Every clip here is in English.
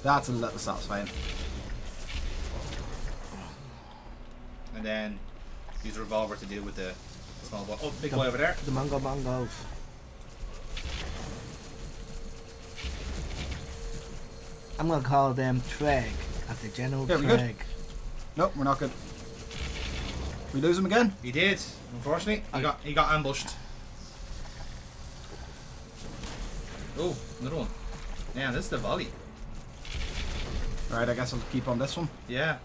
That's a little satisfying. And then use the revolver to deal with the small boy. Oh, big boy over there. The Mongo Bongos. I'm gonna call them Treg after General Yeah, we Treg. good? Nope, we're not good. We lose him again? He did. Unfortunately, he got ambushed. Oh, another one. Yeah, this is the volley. Alright, I guess I'll keep on this one. Yeah.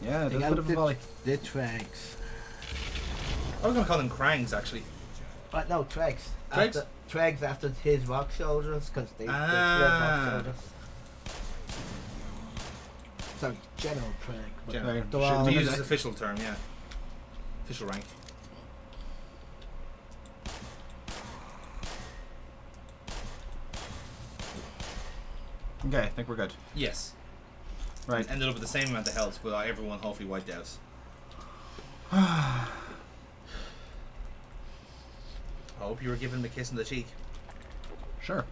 Yeah, there's a bit of a volley. The Tregs. I was gonna call them Krangs actually. But no, Tregs. Tregs? Tregs after his rock soldiers, because they fled rock soldiers. So, General Treg. But General. they're all- To use his official term, yeah. Official rank. Okay, I think we're good. Yes. Right. Ended up with the same amount of health, but everyone hopefully wiped out. I hope you were giving him a kiss on the cheek. Sure.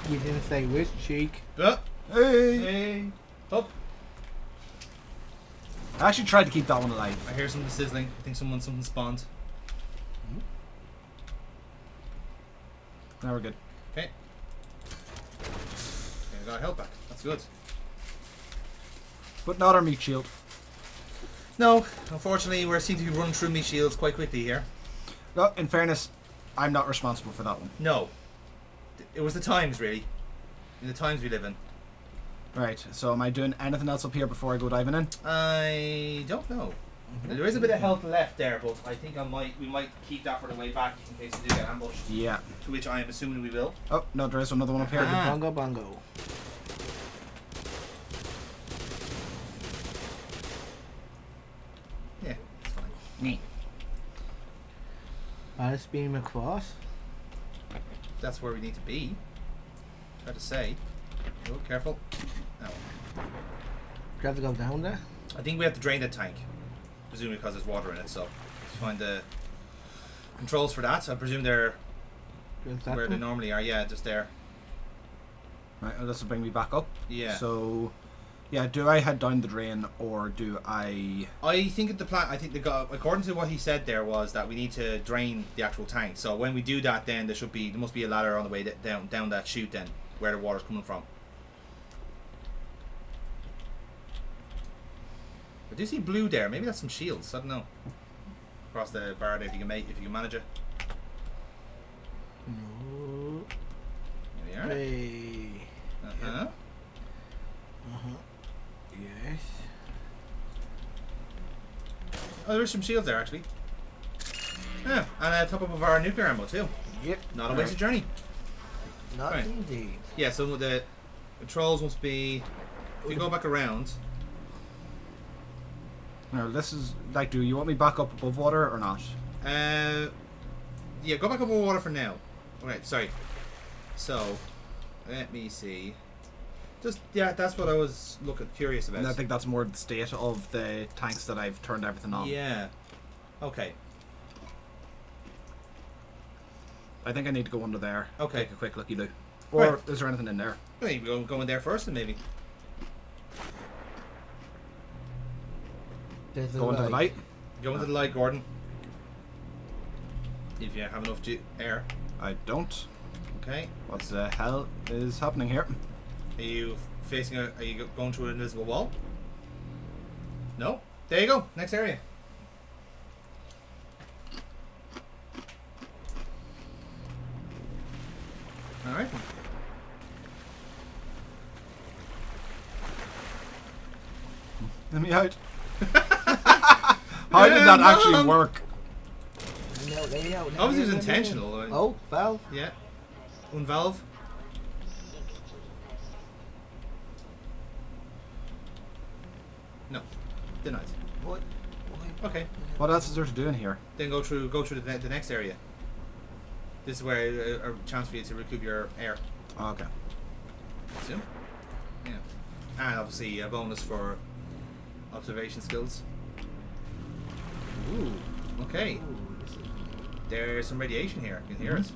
You didn't say which cheek. Oh, Hey! hey. Oh, I actually tried to keep that one alive. I hear something sizzling. I think something spawned. Now we're good. Okay. I got a health back. That's good. But not our meat shield. No, unfortunately, we seem to be running through me shields quite quickly here. No, in fairness, I'm not responsible for that one. No. It was the times, really. In the times we live in. Right, so am I doing anything else up here before I go diving in? I don't know. There is a bit of health left there, but I think we might keep that for the way back in case we do get ambushed. Yeah. To which I am assuming we will. Oh, no, there is another one up here. The Bongo Bongo. Yeah, it's fine. Let's beam across. That's where we need to be. Hard to say. Oh, careful. No. Do you have to go down there? I think we have to drain the tank. Presumably because there's water in it, so to find the controls for that. I presume they're where they normally are. Yeah, just there. Right, and this will bring me back up. Yeah. So, yeah, do I head down the drain or do I... I think the plan. I think according to what he said there was that we need to drain the actual tank. So when we do that, then there must be a ladder on the way down that chute then where the water's coming from. I do see blue there. Maybe that's some shields. I don't know. Across the bar there, if you can manage it. No. There we are. Hey. Uh-huh. Yes. Oh, there's some shields there actually. Yeah, and a top up of our nuclear ammo too. Yep. Not a wasted journey. Not Right. indeed. Yeah, so the controls must be. If you go back around. No, this is... Like, do you want me back up above water or not? Yeah, go back over water for now. Alright, sorry. So, let me see. Just, yeah, that's what I was curious about. And I think that's more the state of the tanks that I've turned everything on. Yeah. Okay. I think I need to go under there. Okay. Take a quick looky-loo. Or Right. is there anything in there? Well, you go in there first then maybe. There's a Go into the light? Go into the light, Gordon. If you have enough air. I don't. Okay. What the hell is happening here? Are you facing are you going through an invisible wall? No? There you go. Next area. Alright. Let me out. How did that actually work? Obviously it was intentional. Oh, valve. Yeah. Unvalve. No. Denied. What? Okay. What else is there to do in here? Then go through the next area. This is where a chance for you to recoup your air. Oh, okay. Assume. Yeah. And obviously a bonus for observation skills. Ooh. Okay. There's some radiation here. You can hear it.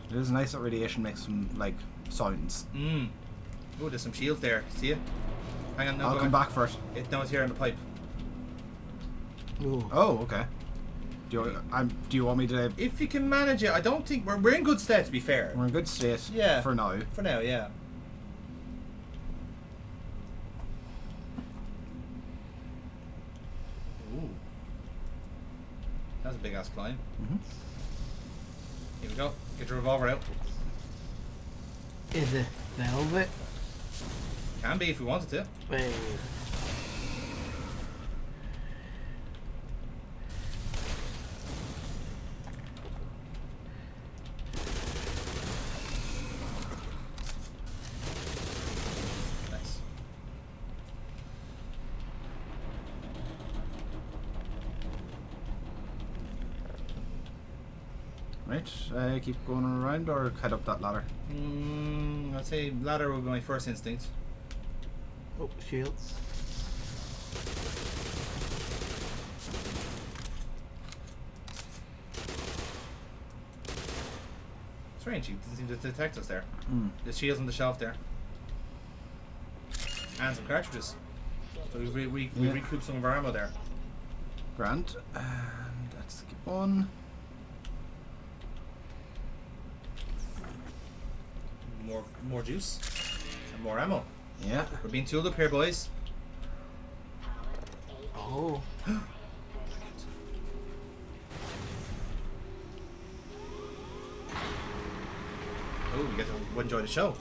It is nice that radiation makes some, like, sounds. Oh, there's some shields there. See it? Hang on, no, I'll come back for it. No, it's here in the pipe. Ooh. Oh, okay. Do you want me to... If you can manage it, I don't think... We're in good stead, to be fair. We're in good state Yeah. for now. For now, yeah. Ooh. That's a big-ass climb. Here we go. Get your revolver out. Is it velvet? Can be if we wanted to. Wait. Nice. Right, keep going around or head up that ladder? I'd say ladder would be my first instinct. Oh, shield. Strange, he doesn't seem to detect us there. The shield's on the shelf there. And some cartridges. So we recouped some of our ammo there. Grand. And let's keep on. More juice. And more ammo. Yeah. We're being tooled up here, boys. Oh. Oh, we get to enjoy the show.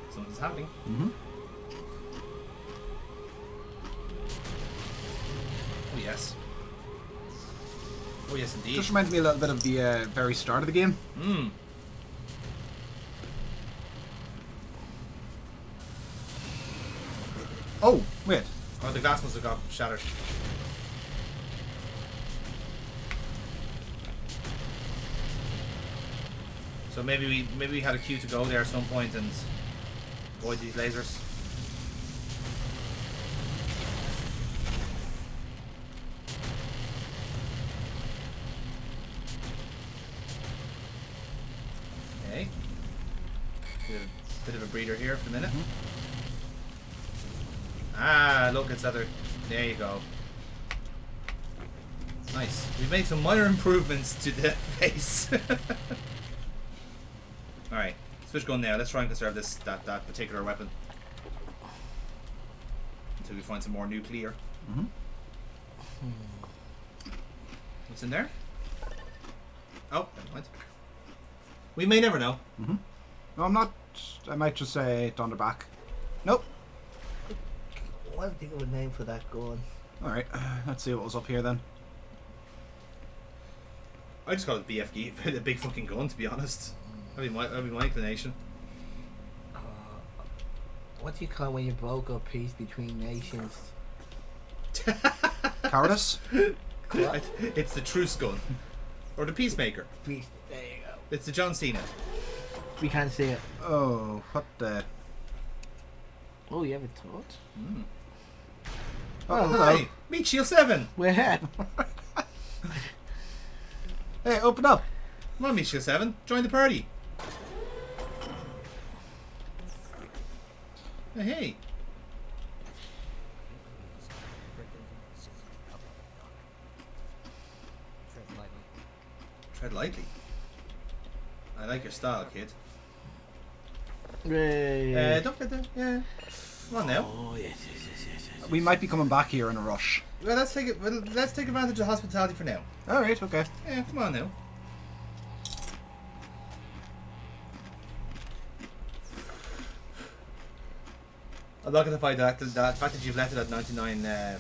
Something's happening. Oh yes. Oh yes, indeed. Just reminds me a little bit of the very start of the game. Oh, wait. Oh, the glass must have got shattered. So maybe we had a queue to go there at some point and avoid these lasers. Okay. Bit of a breather here for the minute. Ah, look, it's other. There you go. Nice. We've made some minor improvements to the face. Alright, switch gun now. Let's try and conserve that particular weapon. Until we find some more nuclear. What's in there? Oh, never mind. We may never know. No, I'm not. I might just say Thunderback. Nope. I don't think of a name for that gun. Alright, let's see what was up here then. I just call it BFG, the big fucking gun, to be honest. That'd be my inclination. What do you call when you broke a peace between nations? Cowardice? It's the truce gun. Or the peacemaker. Peace. There you go. It's the John Cena. We can't see it. Oh, what the... Oh, you have a thought? Oh, hello. Hi! Meet Shield 7! We're ahead. Hey, open up! Come on, Meet Shield 7. Join the party. Hey. Tread lightly. I like your style, kid. Don't get that. Yeah. Come on now. Oh, yes. We might be coming back here in a rush. Well, let's take advantage of hospitality for now. Alright, okay. Yeah, come on now. I'm not going to fight that. The fact that you've left it at 99.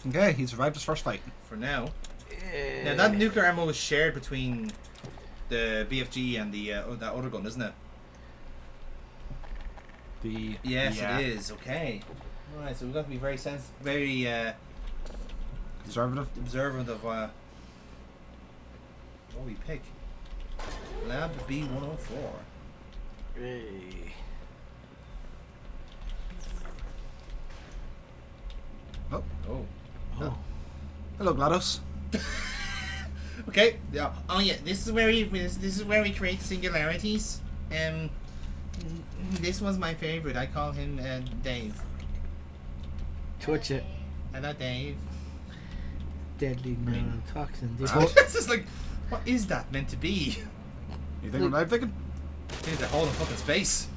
Okay, he survived his first fight. For now. Now that nuclear ammo was shared between the BFG and the that other gun, isn't it? Yes, yeah. it is. Okay. All right, so we've got to be very Conservative. observant of what we pick. Lab B104. Hey. Oh, Oh. Oh. hello, GLaDOS. Okay. Yeah. Oh yeah. This is where we create singularities. This was my favorite. I call him Dave. Touch it. Hello, Dave. Deadly neurotoxin. This is like, what is that meant to be? You think what I'm thinking? There's a hole in fucking space.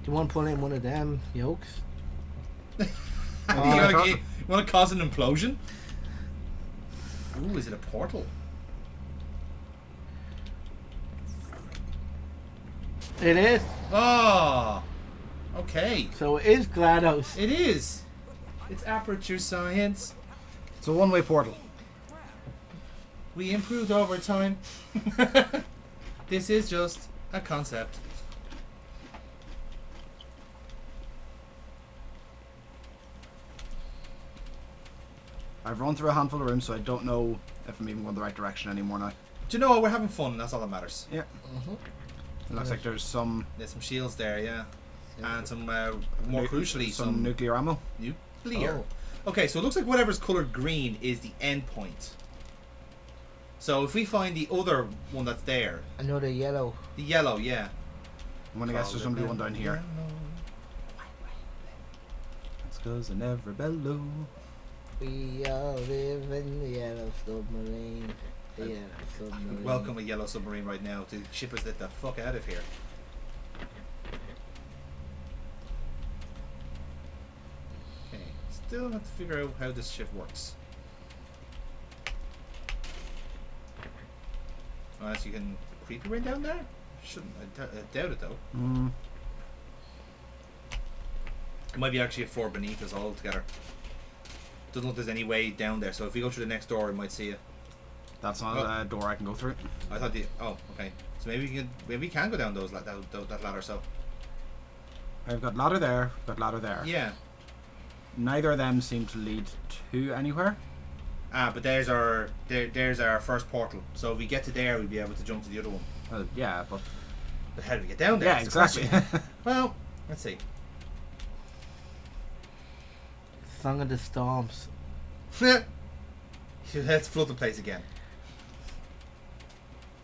Do you want to put in one of them yolks? You want to cause an implosion? Ooh, is it a portal? It is. Oh, okay. So it is GLaDOS. It is. It's aperture science. It's a one-way portal. We improved over time. This is just a concept. I've run through a handful of rooms, so I don't know if I'm even going the right direction anymore now. Do you know what? We're having fun. That's all that matters. Yeah. It looks like there's some There's some shields there, yeah. And some, more crucially, some nuclear ammo. nuclear. Okay, so it looks like whatever's coloured green is the end point. So if we find the other one that's there, Another yellow. the yellow, yeah. I'm gonna guess there's gonna be one down here. That's because I never bellow. We all live in the yellow submarine. The yellow submarine. Welcome a yellow submarine right now to ship us the fuck out of here. Okay, still have to figure out how this ship works. Unless you can creep your way down there? Shouldn't. I doubt it though. It might be actually a floor beneath us all together. Doesn't look there's any way down there, so if we go through the next door, we might see it. That's not a door I can go through. I thought the. Oh, okay. So maybe we can go down that ladder. So I've got ladder there, got ladder there. yeah. Neither of them seem to lead to anywhere. Ah, but there's our first portal. So if we get to there, we'll be able to jump to the other one. Well, yeah, but But how do we get down there? yeah, That's the exactly. question. Well, let's see. Song of the Storms. Let's flood the place again.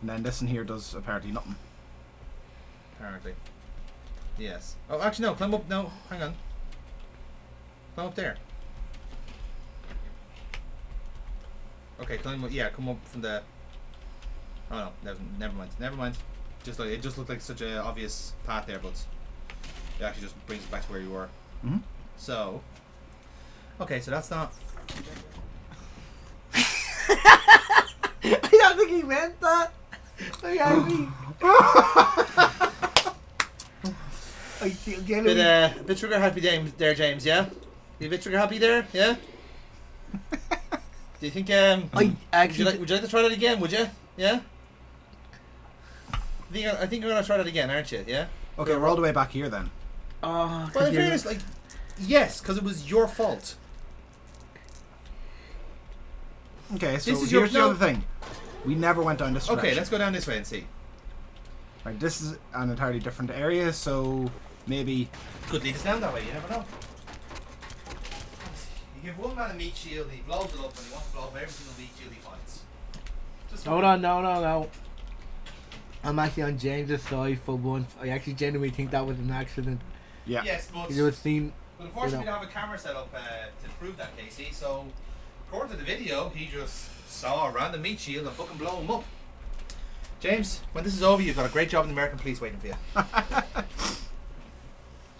And then this in here does apparently nothing. Apparently. Yes. Oh, actually no. Climb up. No, hang on. Climb up there. Okay, climb up. Yeah, come up from the. Oh no, never mind. Never mind. Just like it just looked like such an obvious path there, but it actually just brings us back to where you were. Mm-hmm. So. Okay, so that's not. I don't think he meant that. Look at me. Bit trigger happy there, James. Yeah. You a bit trigger happy there? Yeah. Do you think? I actually. Would you like to try that again? Would you? Yeah. I think you're gonna try that again, aren't you? Yeah. Okay, we're all the way back here then. Oh, Well, in fairness, like, yes, because it was your fault. Okay, so This is here's your- the other thing. We never went down this direction. Okay, let's go down this way and see. Right, this is an entirely different area, so maybe. Could lead us down that way. You never know. You give one man a meat shield, he blows it up, and he wants to blow up every single meat shield he finds. Just Hold on, no. I'm actually on James's side for once. I actually genuinely think that was an accident. Yeah. Yes, but. You would seen. But unfortunately, we don't have a camera set up to prove that, Casey. So, according to the video, he just saw a random meat shield and fucking blow him up. James, when this is over, you've got a great job in the American police waiting for you.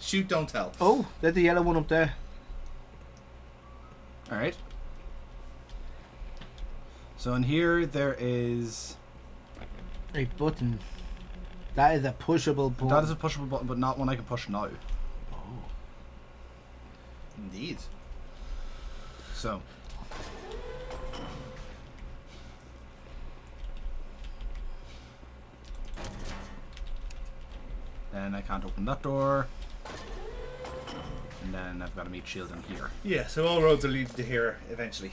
Shoot, don't tell. Oh, there's the yellow one up there. Alright. So in here, there is. A button. That is a pushable button. That is a pushable button, but not one I can push now. Oh. Indeed. So. Then I can't open that door. And then I've got a meat shield in here. Yeah, so all roads will lead to here eventually.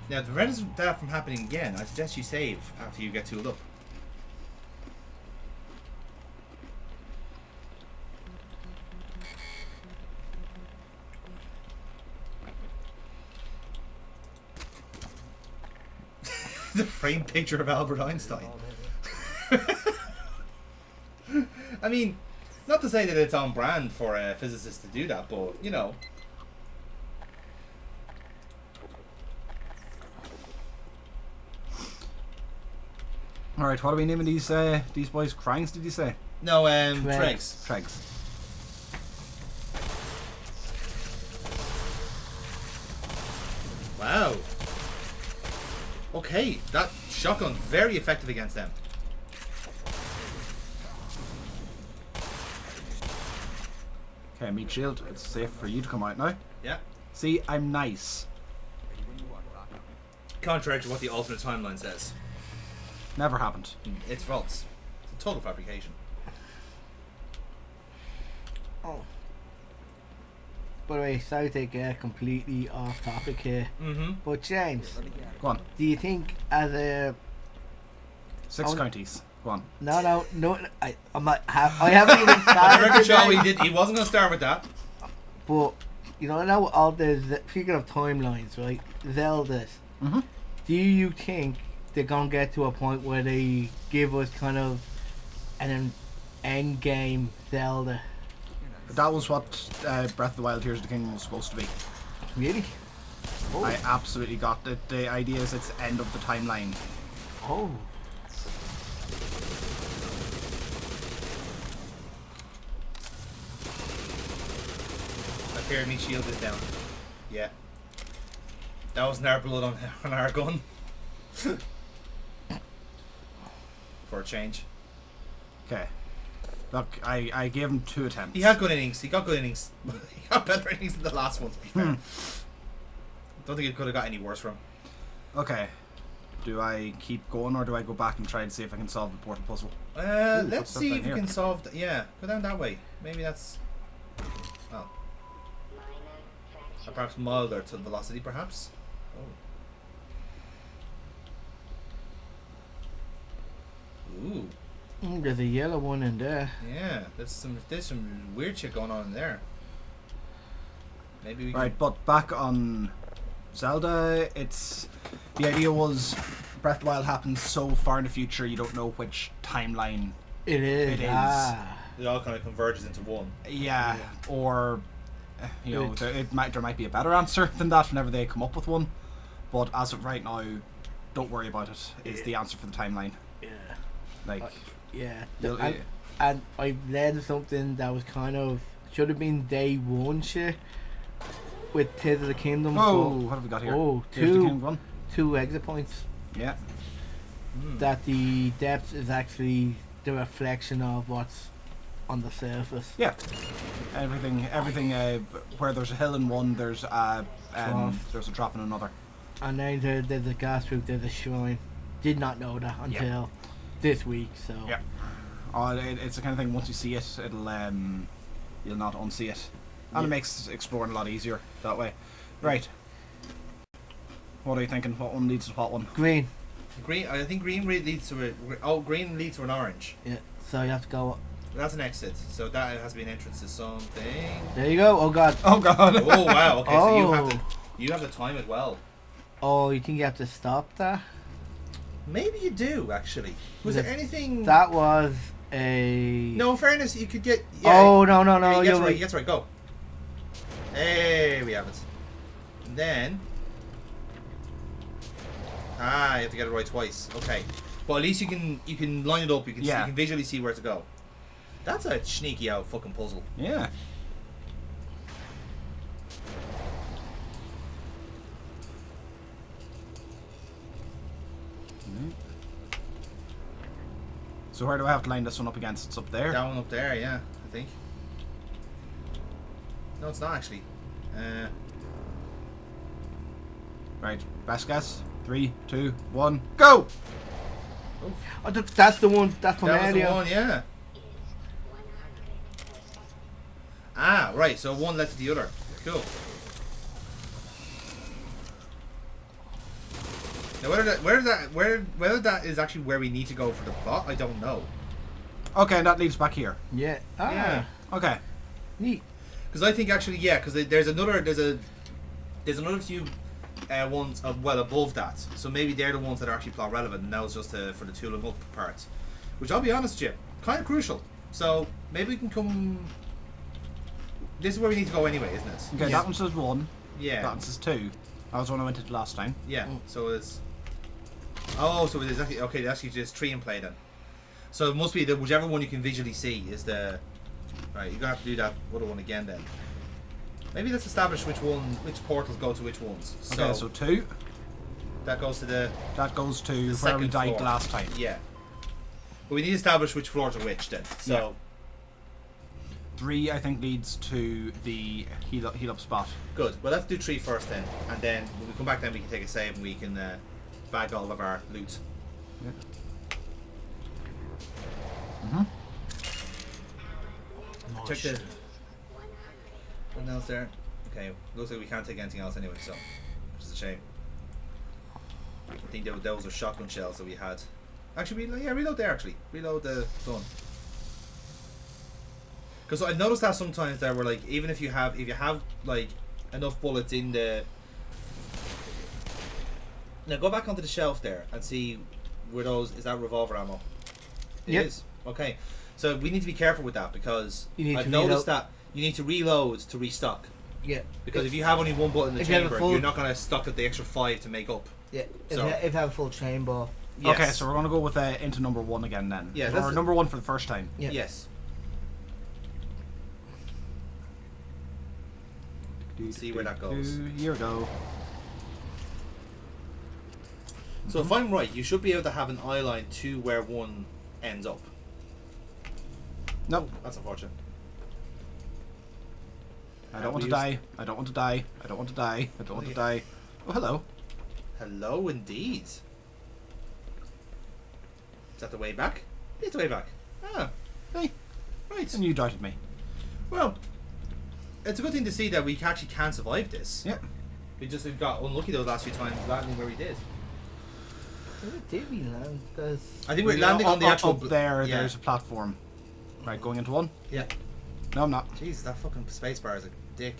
Now, to prevent that from happening again, I suggest you save after you get tooled up. The framed picture of Albert Einstein. I mean, not to say that it's on brand for a physicist to do that, but, you know. Alright, what are we naming these boys? Crangs, did you say? No, Tregs. Tregs. Wow. Okay, that shotgun very effective against them. Okay, meat shield. It's safe for you to come out now. Yeah. See, I'm nice. Contrary to what the alternate timeline says. Never happened. It's false. It's a total fabrication. Oh. By the way, sorry to get completely off topic here. Mm-hmm. But James, Go on. do you think as a 6 counties. Go on. no, I haven't even The started. record show today, he wasn't gonna start with that. But you know now all the speaking of timelines, right? Zeldas. Mm-hmm. Do you think they're gonna get to a point where they give us kind of an end game Zelda? That was what Breath of the Wild Tears of the Kingdom was supposed to be. Really? Oh. I absolutely got it. The idea is it's end of the timeline. Oh. My pyramid shield is down. Yeah. That wasn't our blood on our gun. For a change. Okay. Look, I gave him 2 attempts. He had good innings. He got good innings. He got better innings than the last one, to be fair. Don't think it could have got any worse from him. Okay. Do I keep going or do I go back and try and see if I can solve the portal puzzle? Let's what's that see down if we here? can solve... Yeah, go down that way. Maybe that's... Well. Or perhaps milder to the velocity, perhaps? Oh. Ooh. There's a yellow one in there. Yeah, there's some weird shit going on in there. Maybe we can... Right, but back on Zelda, it's... The idea was Breath of the Wild happens so far in the future you don't know which timeline It is. It is. Ah. It all kind of converges into one. Yeah, or you know, It- there might be a better answer than that whenever they come up with one. But as of right now, don't worry about it. Is the answer for the timeline? Yeah. Like, Yeah. you'll- And I learned something that was kind of should have been day one shit with Tears of the Kingdom. whoa, but- what have we got here? Oh, Here's the two- King one. 2 exit points. Yeah. That the depth is actually the reflection of what's on the surface. Yeah. Everything. Where there's a hill in one, there's a drop in another. And then there's a gas roof, there's a shrine. Did not know that until this week. So Yeah. It's the kind of thing. Once you see it, you'll not unsee it, and it makes exploring a lot easier that way. Right. What are you thinking? What one leads to what one? green. Green. I think green leads to green leads to an orange. Yeah. So you have to go. That's an exit. So that has to be an entrance to something. There you go. Oh god. Oh god. Oh wow. Okay. So Oh. you have to time it well. Oh, you think you have to stop that? Maybe you do actually. Was there anything? That was a. No, in fairness, you could get. Yeah, Oh no. yeah, You're right. right. That's right. Go. Hey, we have it. And then. You have to get it right twice. Okay, but at least you can line it up. You can see, you can visually see where to go. That's a sneaky out fucking puzzle. Yeah. So where do I have to line this one up against? It's up there. That one up there, yeah, I think. No, it's not actually. Right. Best guess. 3, 2, 1, go! Oh, that's the one. That's from That was the earlier. one, yeah. Ah, right. So one led to the other. Cool. Now, whether that is actually where we need to go for the plot, I don't know. Okay, and that leads back here. Yeah. Yeah. Okay. Neat. Because I think actually, yeah, because there's another few ones well above that. So maybe they're the ones that are actually plot relevant, and that was just for the tooling up parts, which I'll be honest with you, kind of crucial. So maybe we can come. This is where we need to go anyway, isn't it? Okay, that one says 1. Yeah. That one says 2. That was the one I went to last time. Yeah. So it's. Oh, so it is actually okay. There's actually just 3 in play then. So it must be that whichever one you can visually see is the. Right, you're gonna have to do that other one again then. Maybe let's establish which portals go to which ones. Okay, so 2. That goes to the. That goes to The where we second died floor. last time. Yeah. But we need to establish which floors are which then. So. 3, I think, leads to the heal up spot. Good. Well, let's do 3 first then, and then when we come back, then we can take a save and we can bag all of our loot. Yeah. Mhm. Check the. What else there? Okay. Looks like we can't take anything else anyway, so which is a shame. I think those were shotgun shells that we had. Actually, reload there. Actually, reload the gun. Because I noticed that sometimes there were like, even if you have like enough bullets in the. Now go back onto the shelf there and see where those is that revolver ammo. It Yep. is. Okay. So we need to be careful with that because You need I've to noticed reload. that you need to reload to restock. Yeah. Because if you have only one bullet in the If you have a chamber, full- you're not going to stock up the extra 5 to make up. Yeah. If, So- if I have a full chamber. Yes. Okay, so we're going to go with into number 1 again then. Yeah, Or that's- number 1 for the first time. Yeah. Yes. See where that goes. Here we go. So if I'm right, you should be able to have an eye line to where one ends up. Nope. That's unfortunate. I don't want to die. I don't want to die. I don't want to die. I don't want to die. Oh, hello. Hello, indeed. Is that the way back? It's the way back. Ah, Hey, right. and you doubted me. Well, it's a good thing to see that we actually can survive this. Yep. We just got unlucky those last few times landing where we did. Where did we land? Because I think we're landing on the actual. Up there, Yeah. there's a platform. Right, going into 1? yeah. No, I'm not. Jeez, that fucking spacebar is a dick.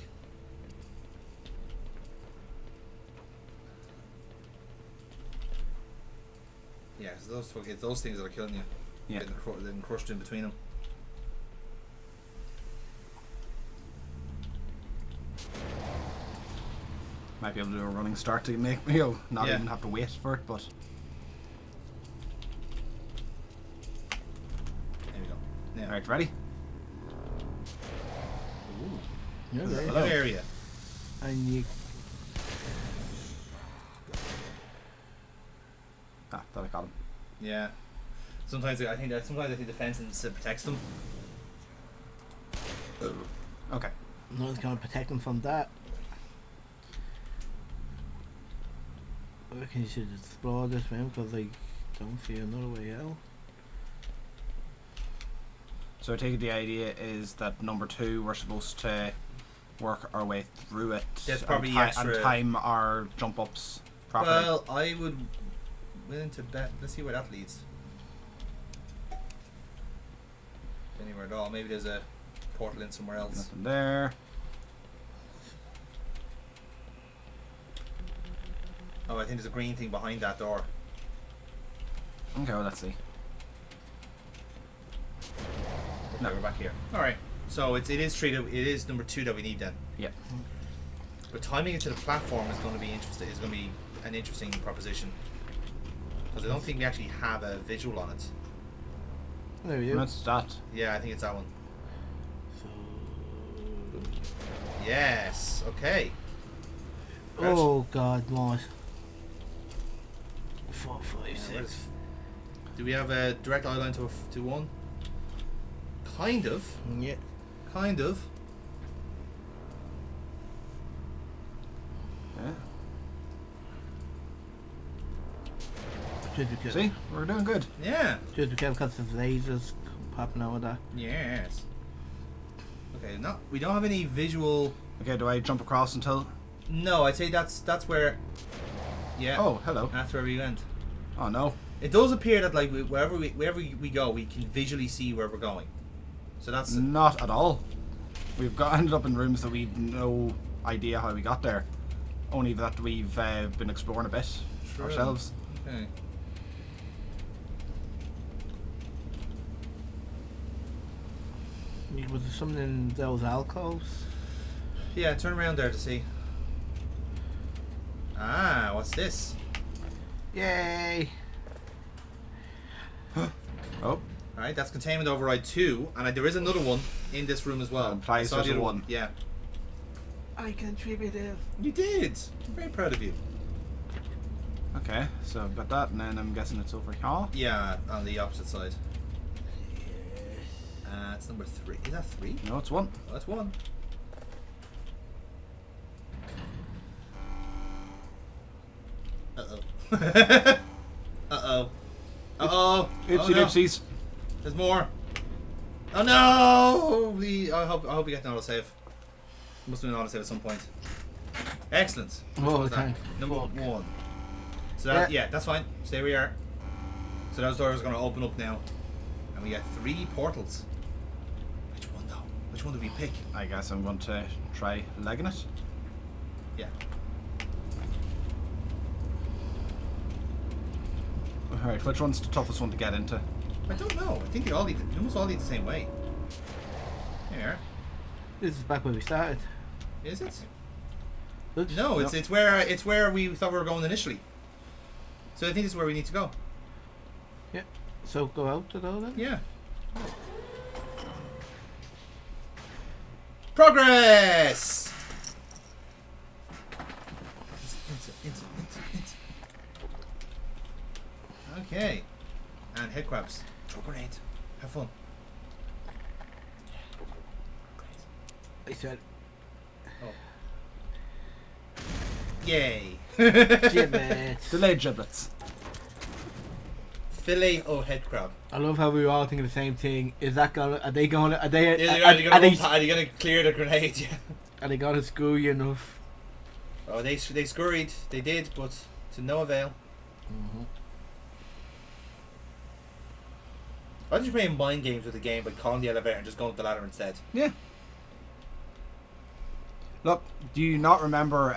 Yeah, it's those things that are killing you. Yeah. Getting crushed in between them. Might be able to do a running start to make not Yeah. even have to wait for it, but There we go. Yeah. right, ready? Ooh. Yeah, right. Hello. Area. And you. Ah, thought I got him. Yeah. Sometimes I think the fence protects them. Okay. Nothing's gonna protect them from that. I reckon you should explore this room because I don't see another way out. So I take it the idea is that number 2, we're supposed to work our way through it. There's and probably and extra- time our jump ups properly. Well, I would willing to bet. Let's see where that leads. Anywhere at all. Maybe there's a portal in somewhere else. Nothing there. Oh, I think there's a green thing behind that door. Okay, well, let's see. Okay, No. we're back here. All right. So it is number 2 that we need then. Yep. But timing it to the platform is going to be interesting. Is going to be an interesting proposition because I don't think we actually have a visual on it. There we go. That's that. Yeah, I think it's that one. So. Yes. Okay. Oh God, what? 4, 5, Yeah, 6. do we have a direct eye line to one? Kind of. Yeah. Kind of. Yeah. Just because. See, we're doing good. Yeah. Just because there's lasers popping out of that. Yes. Okay. No, we don't have any visual. Okay, do I jump across until? No, I'd say that's where. Yeah. Oh, hello. After every event. Oh no. It does appear that like wherever we go, we can visually see where we're going. So that's Not at all. We've ended up in rooms that we've no idea how we got there. Only that we've been exploring a bit ourselves. Okay. Was there something in those alcoves? Yeah, turn around there to see. Ah, what's this? Yay! Oh, Alright, that's containment override 2, and there is another one in this room as well. implies I saw there's the other one. Yeah. I contributed. You did! I'm very proud of you. okay. So I've got that, and then I'm guessing it's over here. Yeah, on the opposite side. It's number 3. Is that 3? No, it's 1. Oh, that's 1. Uh-oh. Uh-oh. Uh-oh. Oopsie Oh, no. doopsies. There's more. Oh no! I hope we get an autosave. Must have been an autosave at some point. Excellent. Oh, What was that? thank Number fuck. 1. So that, yeah, that's fine. Stay where we are. So those doors are going to open up now. And we get 3 portals. Which one though? Which one do we pick? I guess I'm going to try legging it. Yeah. Alright, which one's the toughest one to get into? I don't know. I think they almost all lead the same way. Here. This is back where we started. Is it? Oops. No, it's where we thought we were going initially. So I think this is where we need to go. Yeah. So go out to though then? Yeah. Progress! Okay. And head crabs. Throw a grenade. Have fun. I said, Yay. giblets. Delayed giblets. Filet o head crab. I love how we were all thinking the same thing. Is that gonna? Are they going? Are they? Yeah, are you gonna clear the grenade? Yeah. Are they gonna screw you enough? Oh, they scurried. They did, but to no avail. Mm-hmm. Why don't you play mind games with the game by calling the elevator and just going up the ladder instead? Yeah. Look, do you not remember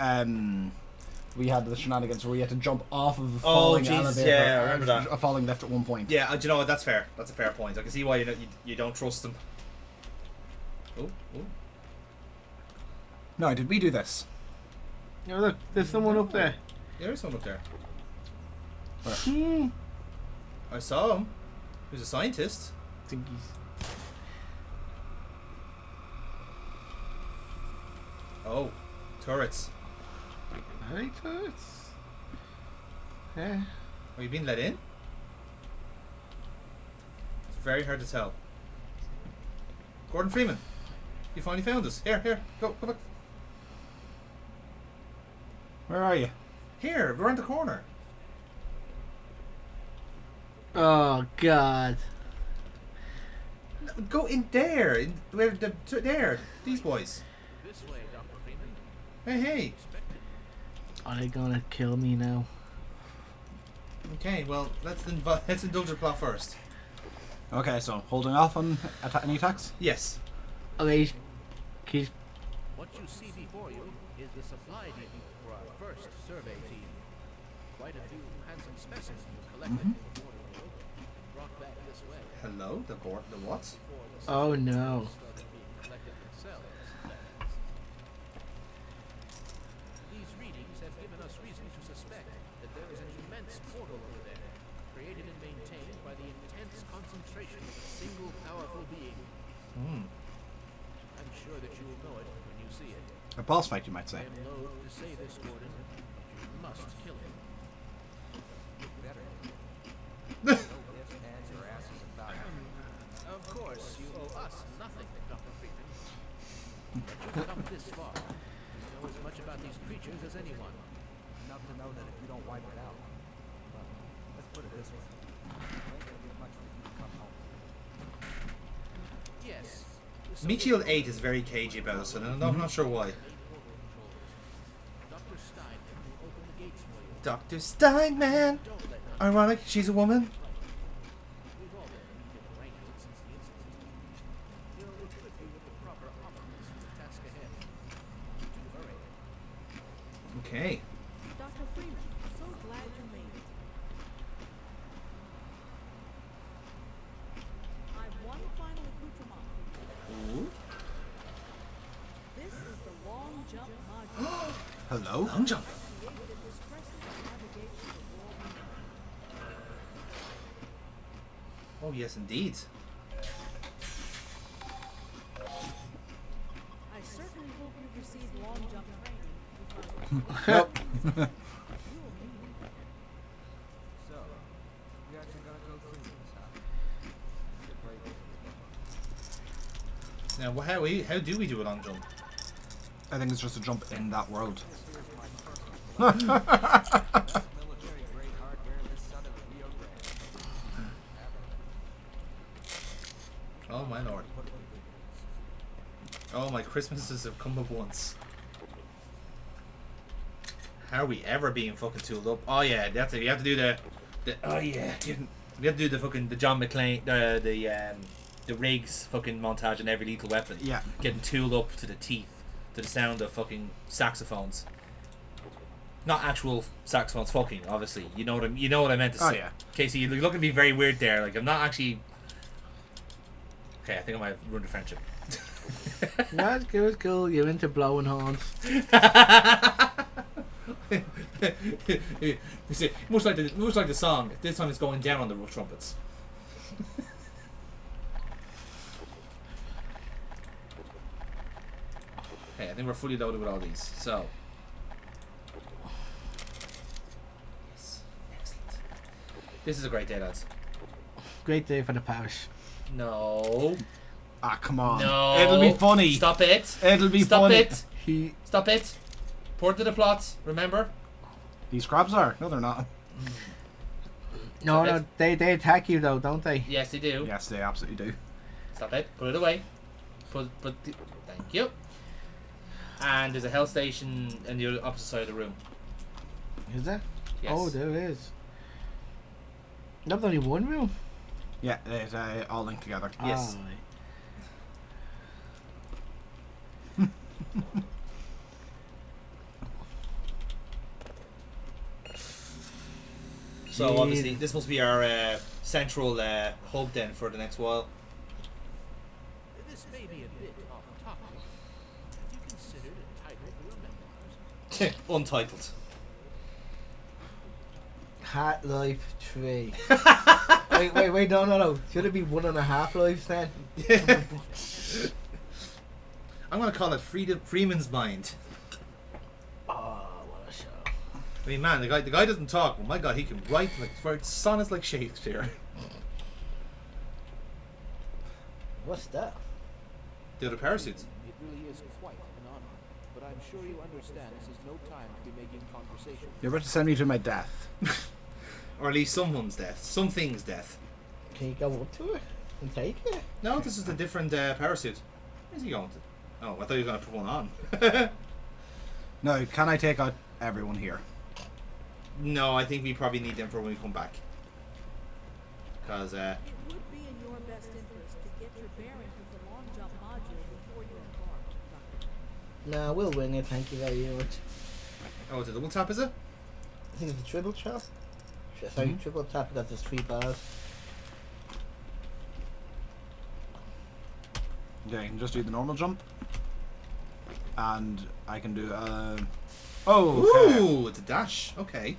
we had the shenanigans where we had to jump off of a falling elevator? Yeah, I remember that. A falling lift at one point. Yeah, do you know what? That's fair. That's a fair point. I can see why you don't trust them. Oh. No, did we do this? Yeah, look, there's someone up there. There is someone up there. Hmm. I saw him. He was a scientist. I think he's. Oh, turrets. Are they turrets? Yeah. Are you being let in? It's very hard to tell. Gordan Freeman, you finally found us. Here, go back. Where are you? Here, we're around the corner. Oh God. No, go in there. There. These boys. This way, Dr. Freeman. Hey. Are they gonna kill me now? Okay, well, let's indulge the plot first. Okay, so holding off on any attacks? Yes. Okay. Keep. What you see before you is the supply depot for our first survey team. Quite a few handsome specimens were collected before the war opened, brought back this way. Hello, the what? Before the Oh no. started being collected themselves. These readings have given us reason to suspect that there is an immense portal over there, created and maintained by the intense concentration of a single powerful being. I'm sure that you will know it when you see it. A boss fight, you might say. I am loath to say this, Gordon. You must kill him. Of course, you owe us nothing, Dr. Freeman. But you've come this far. You know as much about these creatures as anyone. Enough to know that if you don't wipe it out, well, let's put it this way. It ain't gonna be much for you to come home. Yes. Meat Shield 8 is very cagey about us, and I'm not sure why. Dr. Stein will open the gates for you. Dr. Steinman. Ironic, she's a woman. We've all been rankled since the incident. We'll equip you with the proper armaments for the task ahead. Do hurry. Okay. Dr. Freeman, so glad you made it. I've one final accoutrement for you. Ooh. This is the long jump module. Hello? Long jump. Created and expressly to navigate through the world we know. Oh yes, indeed. I certainly hope you've received long jump training because Nope. you will need it. So, we actually gonna go through this, huh? Great. Now, how do we do a long jump? I think it's just a jump in that world. Here's my personal collection. Military grade hardware this side of the Rio Grande. Oh my lord. Put it in good hands. Oh, my Christmases have come up once. How are we ever being fucking tooled up? Oh yeah, that's it. You have to do the oh yeah, we have to do the John McClane, the Riggs fucking montage on every Lethal Weapon. Yeah. Getting tooled up to the teeth, to the sound of fucking saxophones. Not actual saxophones, fucking obviously. You know what I meant to Oh, say. yeah. Casey, you're looking at me very weird there. Like I'm not actually. Okay, I think I might have ruined the friendship. No, it's cool, it's cool. You're into blowing horns. You see, much like the song. This time it's going down on the trumpets. Okay, I think we're fully loaded with all these. So, yes, excellent. This is a great day, lads. Great day for the parish. No, Ah, come on. no. It'll be funny. Stop it. It'll be Stop funny. it. He Stop it. Port to the plot. Remember. These crabs are. No, they're not. no, Stop they attack you though, don't they? Yes, they do. Yes, they absolutely do. Stop it. Put it away. Thank you. And there's a hell station in the opposite side of the room. Is there? Yes. Oh, there is. There's only one room. Yeah, it's all linked together. Yes. Ah, So Jeez. obviously this must be our central hub then for the next while. This may be a bit off topic. Have you considered a title for your memoirs? Untitled. Half-Life 3. wait, no. Should it be 1.5 lives then? I'm gonna call it Freeman's Mind. Oh, what a show. I mean, man, the guy doesn't talk, but my God, he can write sonnets like Shakespeare. What's that? The other parachutes. It really is quite an honor, but I'm sure you understand this is no time to be making conversation. You're about to send me to my death. Or at least someone's death. Something's death. Can you go up to it and take it? No, this is a different parachute. Where's he going to? Oh, I thought he was going to put one on. No, can I take out everyone here? No, I think we probably need them for when we come back. Because, It would be in your best interest to get your bearings with the long jump module before you embark, Dr. No, we'll wing it, thank you very much. oh, it's a double tap, is it? I think it's a triple tap. Sorry, triple tap because there's 3 bars. Yeah, you can just do the normal jump. And I can do oh, okay. Ooh, it's a dash. Okay.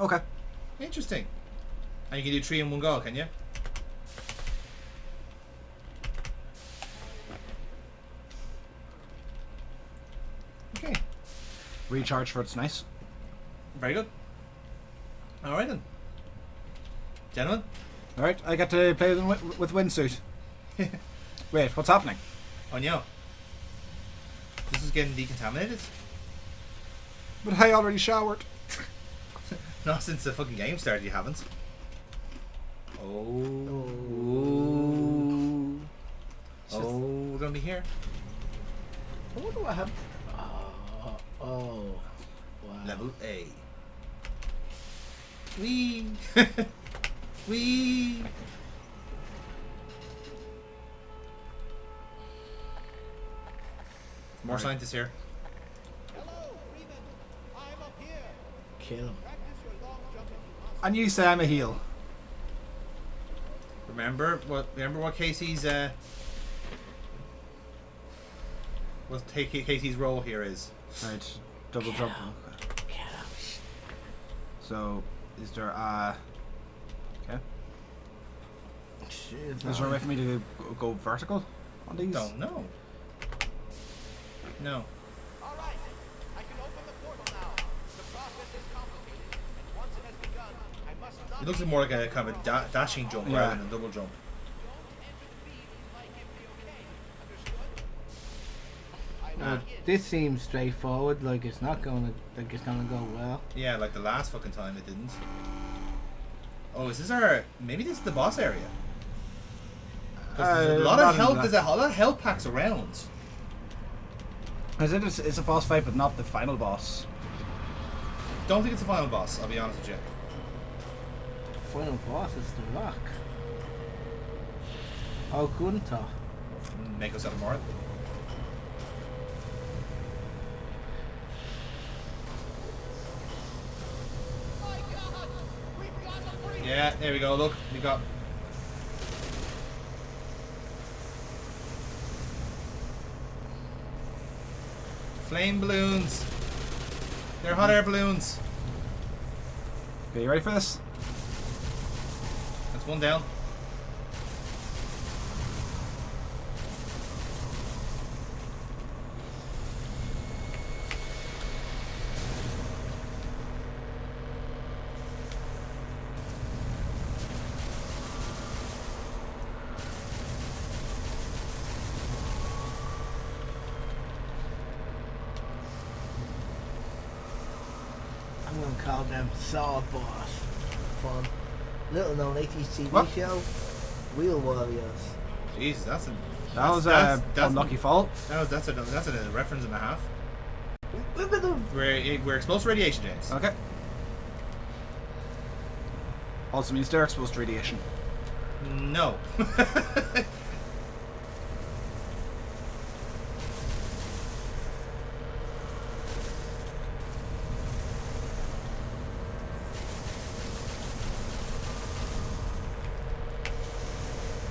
Okay. Interesting. And you can do 3 in one go, can you? Okay. Recharge for it's nice. Very good. Alright then. Gentlemen. Alright, I get to play with windsuit. Wait, what's happening? On you. This is getting decontaminated. But I already showered. Not since the fucking game started, you haven't. Oh. Oh, we're gonna be here. I wonder what happened. Oh. Level A. Wee. Wee. More scientists here. Kill him. And you say I'm a heel. Remember what Casey's Casey's role here is. Right, double jump. Get him. So, is there okay? Shit, Is there a way for me to go vertical on these? Don't know. No. All right, I can open the portal now. The process is complicated, and once it has begun, I must not It looks more like a kind of a dashing jump Yeah. rather than a double jump. enter the beam until I give the okay. Understood? This seems straightforward. Like it's not gonna go well. Yeah, like the last fucking time it didn't. Oh, is this our? Maybe this is the boss area. 'Cause there's a lot not of health. in There's a lot of health packs around. It's a boss fight, but not the final boss. Don't think it's the final boss. I'll be honest with you. Final boss is the Rock. Oh, Gunta. Make us out of more. My God, we've got the breach. Yeah, there we go. Look, we got. Flame balloons. They're hot air balloons. Okay, you ready for this? That's one down. I'm gonna call them Saw Boss. Fun. Little known 80s TV What? show. Wheel Warriors. Jesus, that's a. That was that's unlucky fault. That's a reference and a half. Look at them. We're exposed to radiation, James. Okay. Also means they're exposed to radiation. No.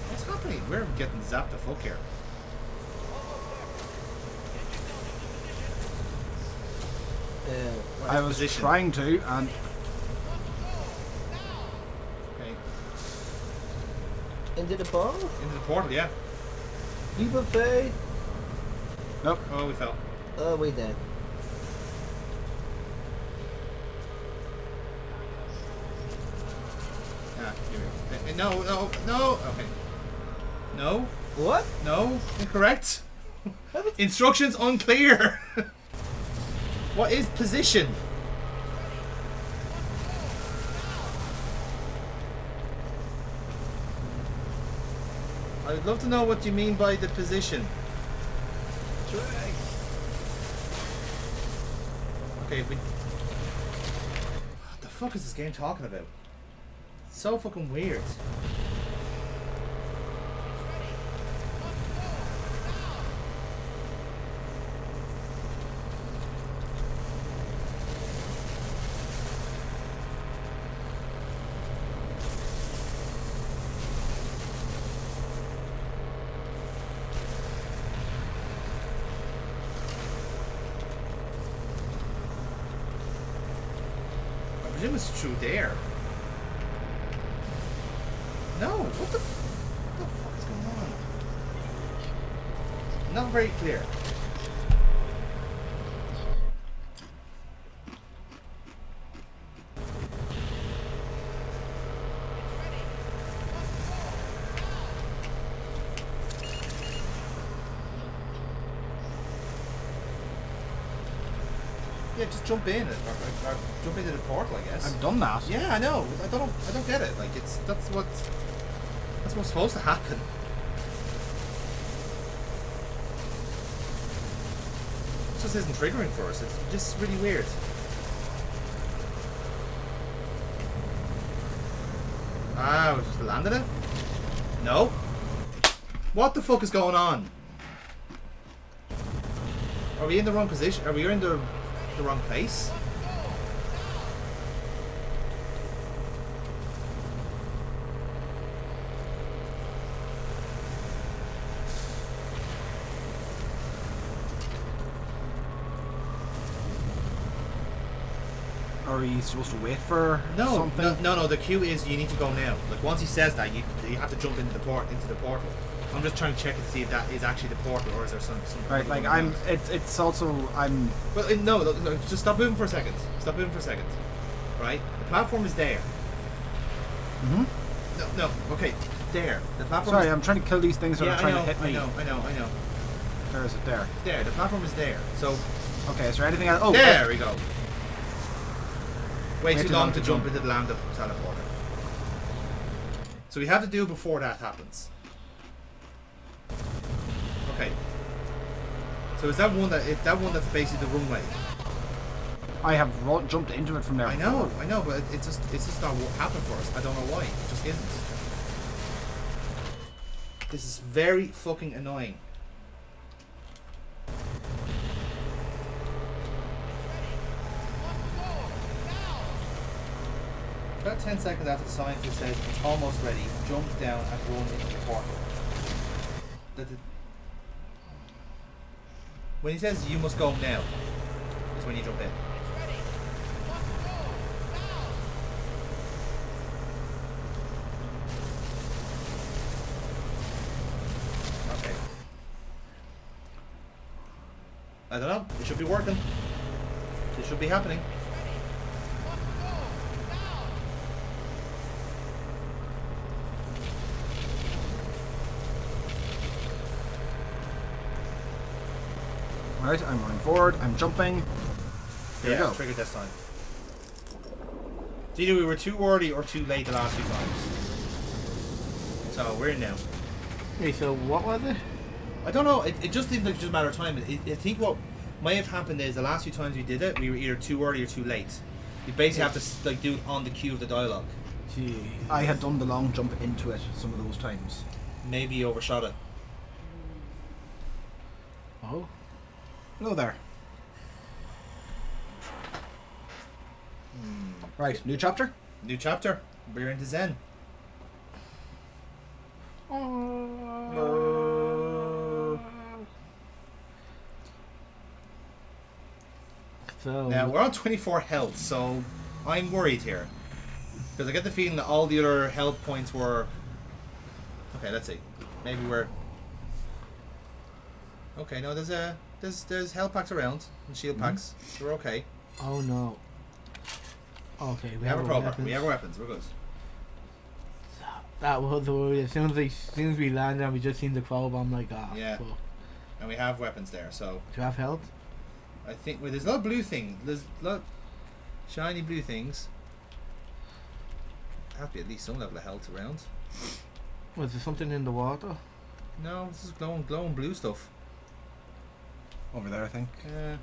What's happening? We're getting zapped the fuck here. I was position? trying to, and Okay. Into the ball. Into the portal, yeah. Leap of faith. nope. Oh, we fell. Oh, we dead. Ah, here we go. No, no, no. Okay. No, What? no. Incorrect. Instructions unclear. What is position? I would love to know what you mean by the position. Okay, what the fuck is this game talking about? It's so fucking weird. I presume it's through there. No, what the fuck is going on? Not very clear. Yeah, just jump in or jump into the portal, I guess. I've done that. Yeah, I know. I don't get it. Like that's what's supposed to happen. It just isn't triggering for us. It's just really weird. Ah, we just landed it? No. What the fuck is going on? Are we in the wrong position? Are we in the wrong place? Are we supposed to wait for No, something? no. The cue is you need to go now. Like once he says that, you have to jump into the portal. I'm just trying to check and see if that is actually the portal or is there some Right, like I'm. It's also I'm. Well, no, just stop moving for a second. Stop moving for a second. Right, the platform is there. Mhm. No. Okay, there. The platform. Sorry, is, I'm trying to kill these things that yeah, are trying I know, to hit me. I know. Where is it? There. There, the platform is there. So Okay, is there anything else? Oh, there we go. Way Way too long to jump into the land of teleporter. So we have to do it before that happens. Okay. So is that one that's basically the runway? I have jumped into it from there. I know, but it's just not what happened for us. I don't know why. It just isn't. This is very fucking annoying. About 10 seconds after the scientist says it's almost ready, jump down and run into the portal. When he says you must go now, is when you jump in. Okay. I don't know. It should be working. It should be happening. Right, I'm running forward. I'm jumping. There we go. Triggered this time. Either we were too early or too late the last few times. So we're in now. Okay, so what was it? I don't know. It just seems like it's just a matter of time. I think what may have happened is the last few times we did it, we were either too early or too late. You basically have to like do it on the cue of the dialogue. Gee. I had done the long jump into it some of those times. Maybe you overshot it. Oh. Hello there. Right, new chapter? New chapter. We're into Zen. So Now we're on 24 health, so I'm worried here because I get the feeling that all the other health points were. Okay, let's see. Maybe we're. Okay, no, there's health packs around and shield packs. So we're okay. Oh no. Okay, We have a crowbar. weapons. We have our weapons. We're good. That was the worry. As soon as we landed and we just seen the crowbar, I'm like, ah, Yeah. fuck. And we have weapons there, so Do you have health? I think there's a lot of blue things. There's a lot of shiny blue things. Have to be at least some level of health around. Was there something in the water? No, this is glowing blue stuff. Over there, I think. Yeah.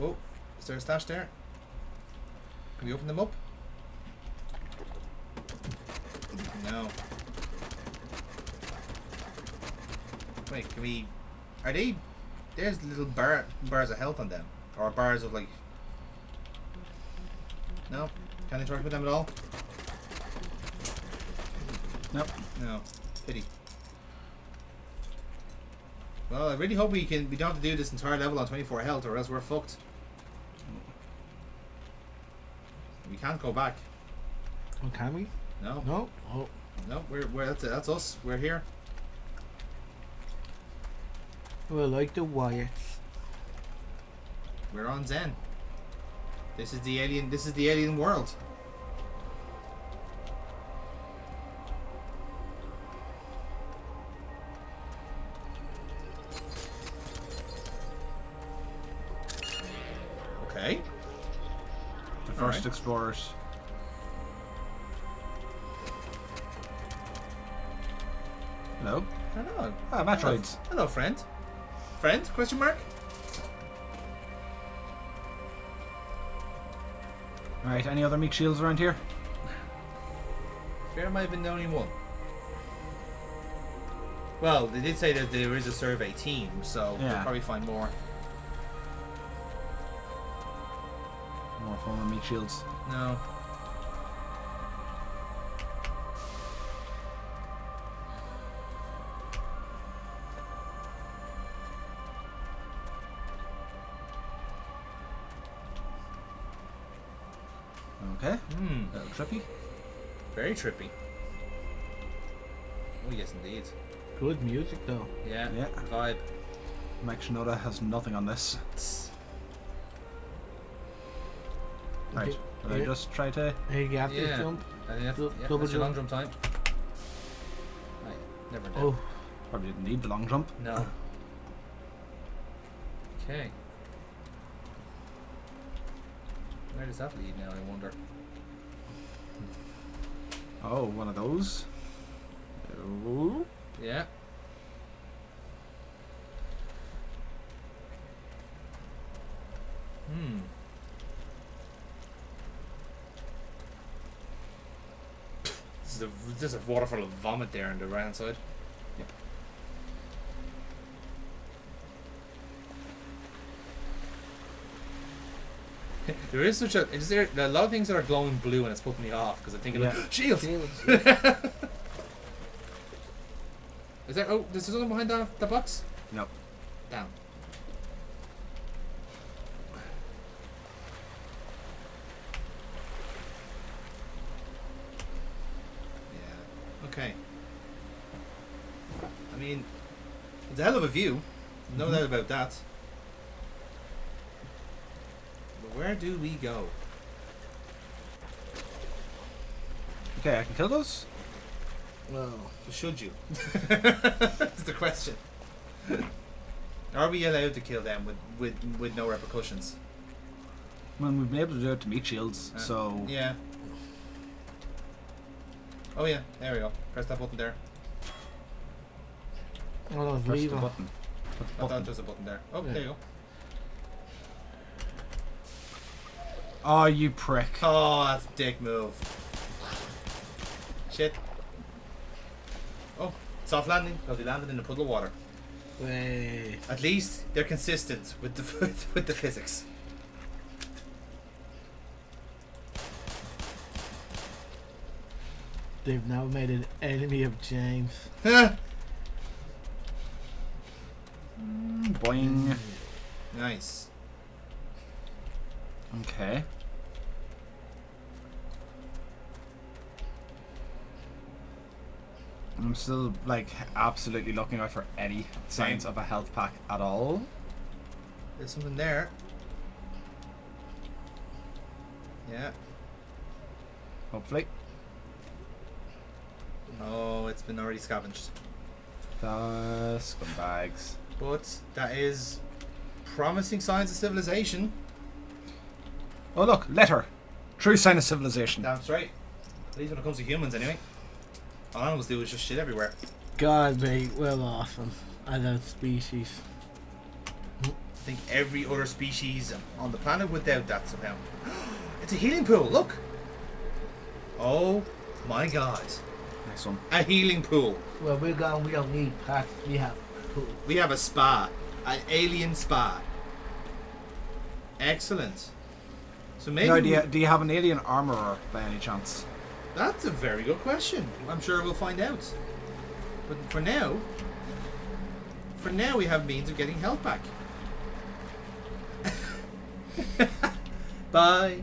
Oh, is there a stash there? Can we open them up? No. Wait, can we... Are they... There's little bars of health on them. Or bars of like... No? Can't interact with them at all? Nope. No. Pity. Well, I really hope we don't have to do this entire level on 24 health or else we're fucked. We can't go back. Oh, can we? No. No. Oh. No, we're that's us. We're here. We're like the Wyatts. We're on Zen. This is the alien world. Okay. The first Alright. explorers. Hello? Hello. Ah, Metroids. Hello, friend. friend? Question mark. Alright, any other meat shields around here? Fair might have been the only one. Well, they did say that there is a survey team, so Yeah. we'll probably find more. More former meat shields. No. Okay. Hmm. A little trippy. Very trippy. Oh yes, indeed. Good music though. Yeah. Yeah. Vibe. Mike Shinoda has nothing on this. Right. Okay. Will I Yeah. just try to... Hey, you have to Yeah. jump. I think that's, Du- yeah, double that's your long jump. jump time. Right. Never did. Oh, Probably didn't need the long jump. No. Okay. Where does that lead now, I wonder? Oh, one of those. Oh. Yeah. Hmm. There's a waterfall of vomit there on the right hand side. Yep. There is such a. Is there a lot of things that are glowing blue and it's putting me off because I think Yeah. like shield. shields. Is there? Oh, there's something behind the box. No. Down. Yeah. Okay. I mean, it's a hell of a view. No doubt about that. But where do we go? Okay, I can kill those? Well, Should you? That's the question. Are we allowed to kill them with no repercussions? Well, we've been able to do it to meat shields, so... Yeah. Oh yeah, there we go. Press that button there. well, Press the leave her. button. I thought there was a button there. Oh, Yeah. there you go. Oh, you prick. Oh, that's a dick move. Shit. Oh, soft landing because we landed in a puddle of water. Wait. At least they're consistent with the with the physics. They've now made an enemy of James. Boing. Nice. Okay. I'm still, like, absolutely looking out for any signs of a health pack at all. There's something there. Yeah. Hopefully. Oh, it's been already scavenged. The scumbags. But that is promising signs of civilization. Oh, look, letter. True sign of civilization. That's right. At least when it comes to humans, anyway. All animals do is just shit everywhere. God, mate, well awesome. As a species. I think every other species on the planet would doubt that somehow. It's a healing pool, look! Oh my god. Nice one. A healing pool. Well, we're gone. We don't need packs. We have pool. We have a spa. An alien spa. Excellent. So maybe No, do you have an alien armorer by any chance? that's a very good question. I'm sure we'll find out. But for now we have means of getting health back. Bye.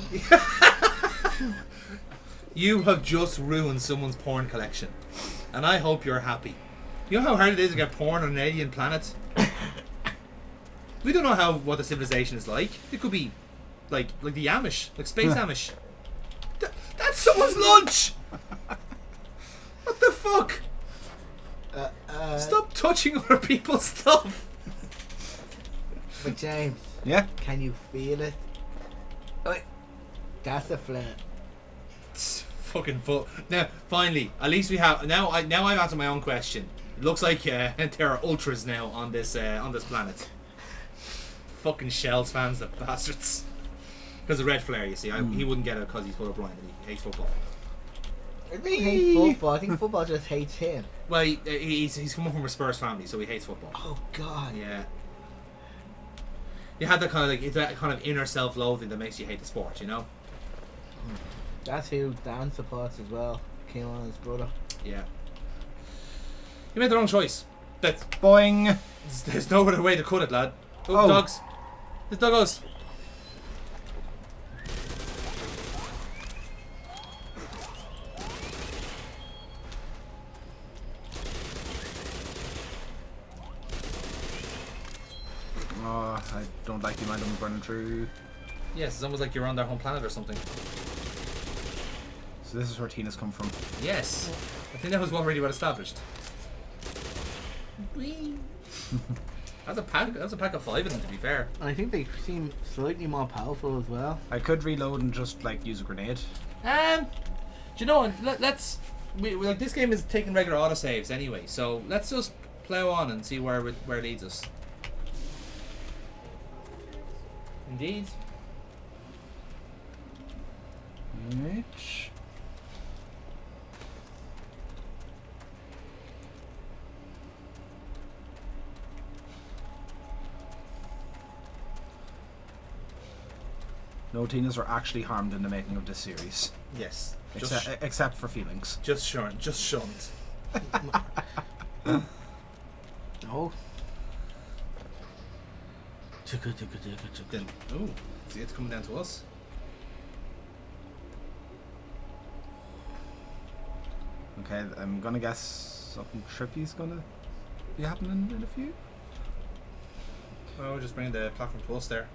You have just ruined someone's porn collection. And I hope you're happy. You know how hard it is to get porn on an alien planet? We don't know what the civilization is like. It could be like the Amish, like space Amish. That's someone's lunch! What the fuck? Stop touching other people's stuff. But James, Yeah? can you feel it? Wait, that's a flare. It's fucking full. Now, finally, at least we have. Now I've answered my own question. It looks like there are ultras now on this planet. Fucking Shells fans, the bastards. Because of red flare, you see. He wouldn't get it because he's colorblind and he hates football. I don't hate football. I think football just hates him. Well, he's come up from a Spurs family, so he hates football. Oh God. Yeah. You have that kind of it's that kind of inner self-loathing that makes you hate the sport, you know? That's who Dan supports as well. Came on his brother. Yeah. You made the wrong choice. That's Boing. There's no other way to cut it, lad. Oh. Dogs. There's doggos. Oh, I don't like the amount of them burning through. Yes, it's almost like you're on their home planet or something. So this is where Tina's come from. Yes. I think that was already well established. That's a pack of 5 of them, to be fair. And I think they seem slightly more powerful as well. I could reload and just like use a grenade. Do you know what? Let's like this game is taking regular autosaves anyway, so let's just plow on and see where it leads us. Indeed. Which? No Tinas were actually harmed in the making of this series, Yes. except for feelings. Just shunned. Just shunned. Oh. Then, ooh, see, it's coming down to us. Okay, I'm gonna guess something trippy's gonna be happening in a few. Oh, we're just bringing the platform to us there.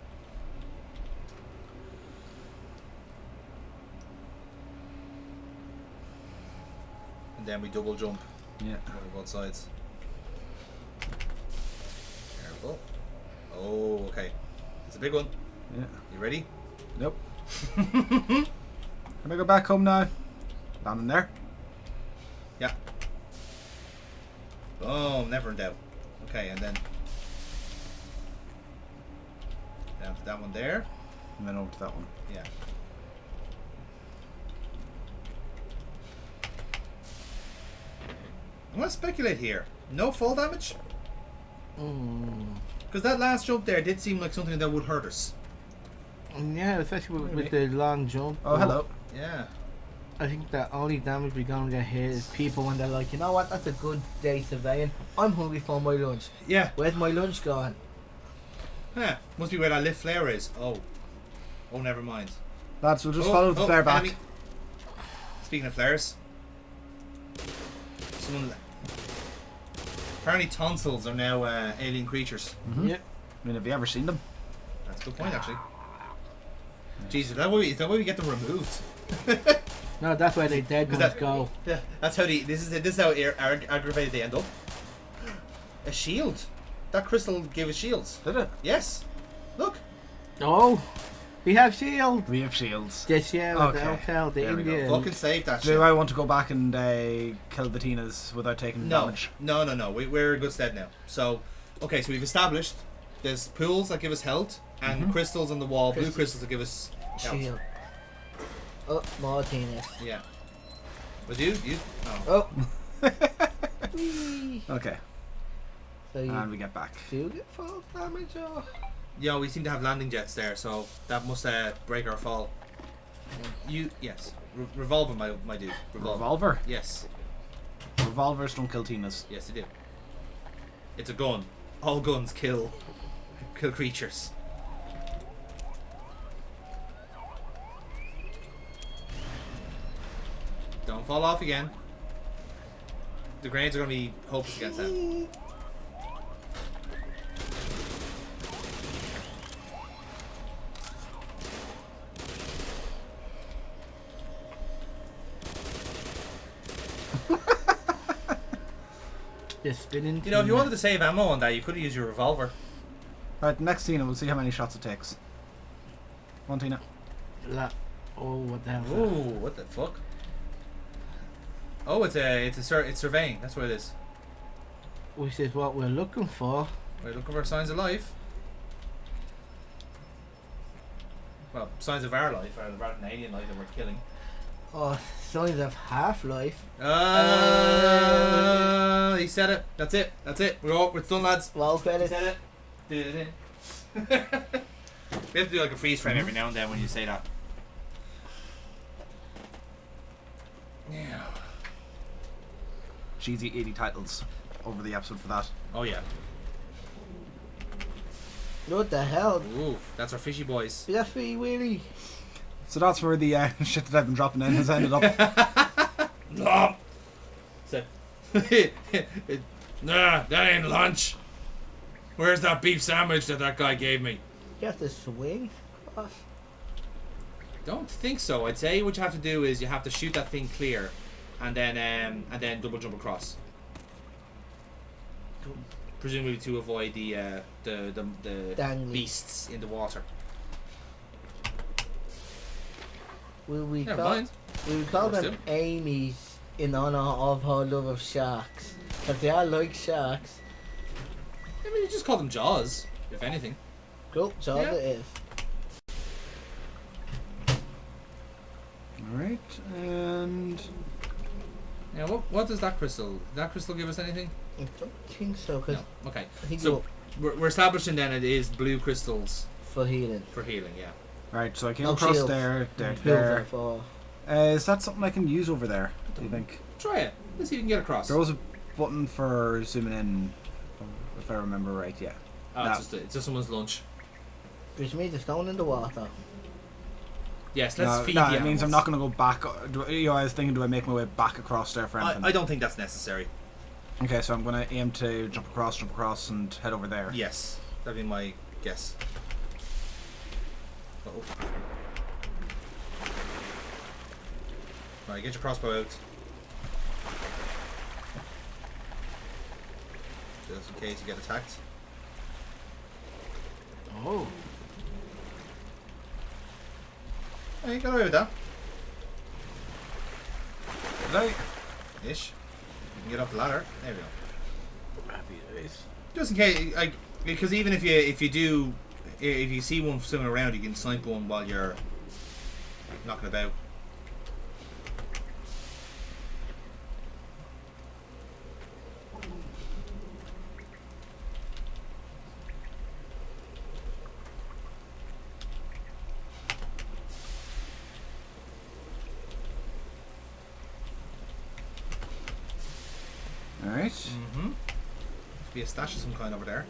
And then we double jump Yeah. over both sides. Careful. Oh, okay. It's a big one. Yeah. You ready? Nope. Can I go back home now? Down in there. Yeah. Boom, never in doubt. Okay, and then down to that one there. And then over to that one. Yeah. I'm gonna speculate here. No fall damage? Because that last jump there did seem like something that would hurt us. Yeah, especially with the long jump. Oh, hello. Yeah. I think the only damage we're gonna get here is people when they're like, you know what, that's a good day surveying. I'm hungry for my lunch. Yeah. Where's my lunch gone? Huh. Must be where that lift flare is. Oh. Oh, never mind. Lads, we'll just follow the flare back. enemy. Speaking of flares. Someone... Apparently tonsils are now alien creatures. Mm-hmm. Yep. I mean, have you ever seen them? That's a good point, actually. Jesus, is that why we get them removed? No, that's where they dead ones go. Yeah, that's how this is how aggravated they end up. A shield. That crystal gave us shields. Did it? Yes. Look. Oh, we have shield. We have shields. This year at the Okay. hotel, the There we go. Indian. Fucking save that Do shit. I want to go back and kill the Tinas without taking damage? No. We're in good stead now. So, okay, so we've established there's pools that give us health and crystals on the wall, blue crystals that give us health. Shield. Oh, more tennis. Yeah. Was you? Oh. Oh. Okay. So you And we get back. do get fall damage or? Yeah, we seem to have landing jets there, so that must break our fall. Yes. Revolver, my dude. Revolver? Yes. Revolvers don't kill Tinas. Yes, they do. It's a gun. All guns kill creatures. Don't fall off again. The grenades are going to be hopeless against that. Just spinning. You know, if you wanted to save ammo on that, you could have used your revolver. Right, next Tina, we'll see how many shots it takes. One Tina. Oh, what the hell? Ooh, what the fuck? Oh, it's surveying. That's what it is. Which is what we're looking for. We're looking for signs of life. Well, signs of our life, rather than alien life that we're killing. Oh, signs of Half-Life. He said it. That's it. We're done, lads. Well, He credits. said it. We have to do like a freeze frame every now and then when you say that. Yeah. Cheesy 80 titles over the episode for that. Oh yeah. What the hell? Ooh, that's our fishy boys. Is that Free Willy? So that's where the shit that I've been dropping in has ended up. No. So, nah, that ain't lunch. Where's that beef sandwich that guy gave me? You have to swing across. Don't think so. I'd say what you have to do is you have to shoot that thing clear, and then double jump across. Presumably to avoid the Dangly. beasts in the water. Will we Never call, mind. will we call Or them still. Amy's in honor of her love of sharks? Because they are like sharks. I mean, you just call them Jaws, if anything. Cool, so Yeah. it is. Alright, and Yeah. What does that crystal? Did that crystal give us anything? I don't think so, because No. Okay. I think So we're establishing then it is blue crystals for healing. for healing. Yeah. right, so I came No across shields. there. Blue There. for Is that something I can use over there? Do you think? Try it. Let's see if you can get across. There was a button for zooming in, if I remember right. Yeah. Oh, No. it's just someone's lunch. which means it's going in the water. Yes, let's No, feed no, the it means I'm animals. not going to go back. I was thinking, do I make my way back across there for anything? I don't think that's necessary. Okay, so I'm going to aim to jump across, and head over there. Yes, that'd be my guess. Uh-oh. Right, get your crossbow out. Just in case you get attacked. Oh. Oh, you got away with that. Did I? Ish. You can get up the ladder. There we go. Happy days. Just in case, like, because even if you see one swimming around, you can snipe one while you're knocking about. Alright. Mm-hmm. Be a stash of some kind over there.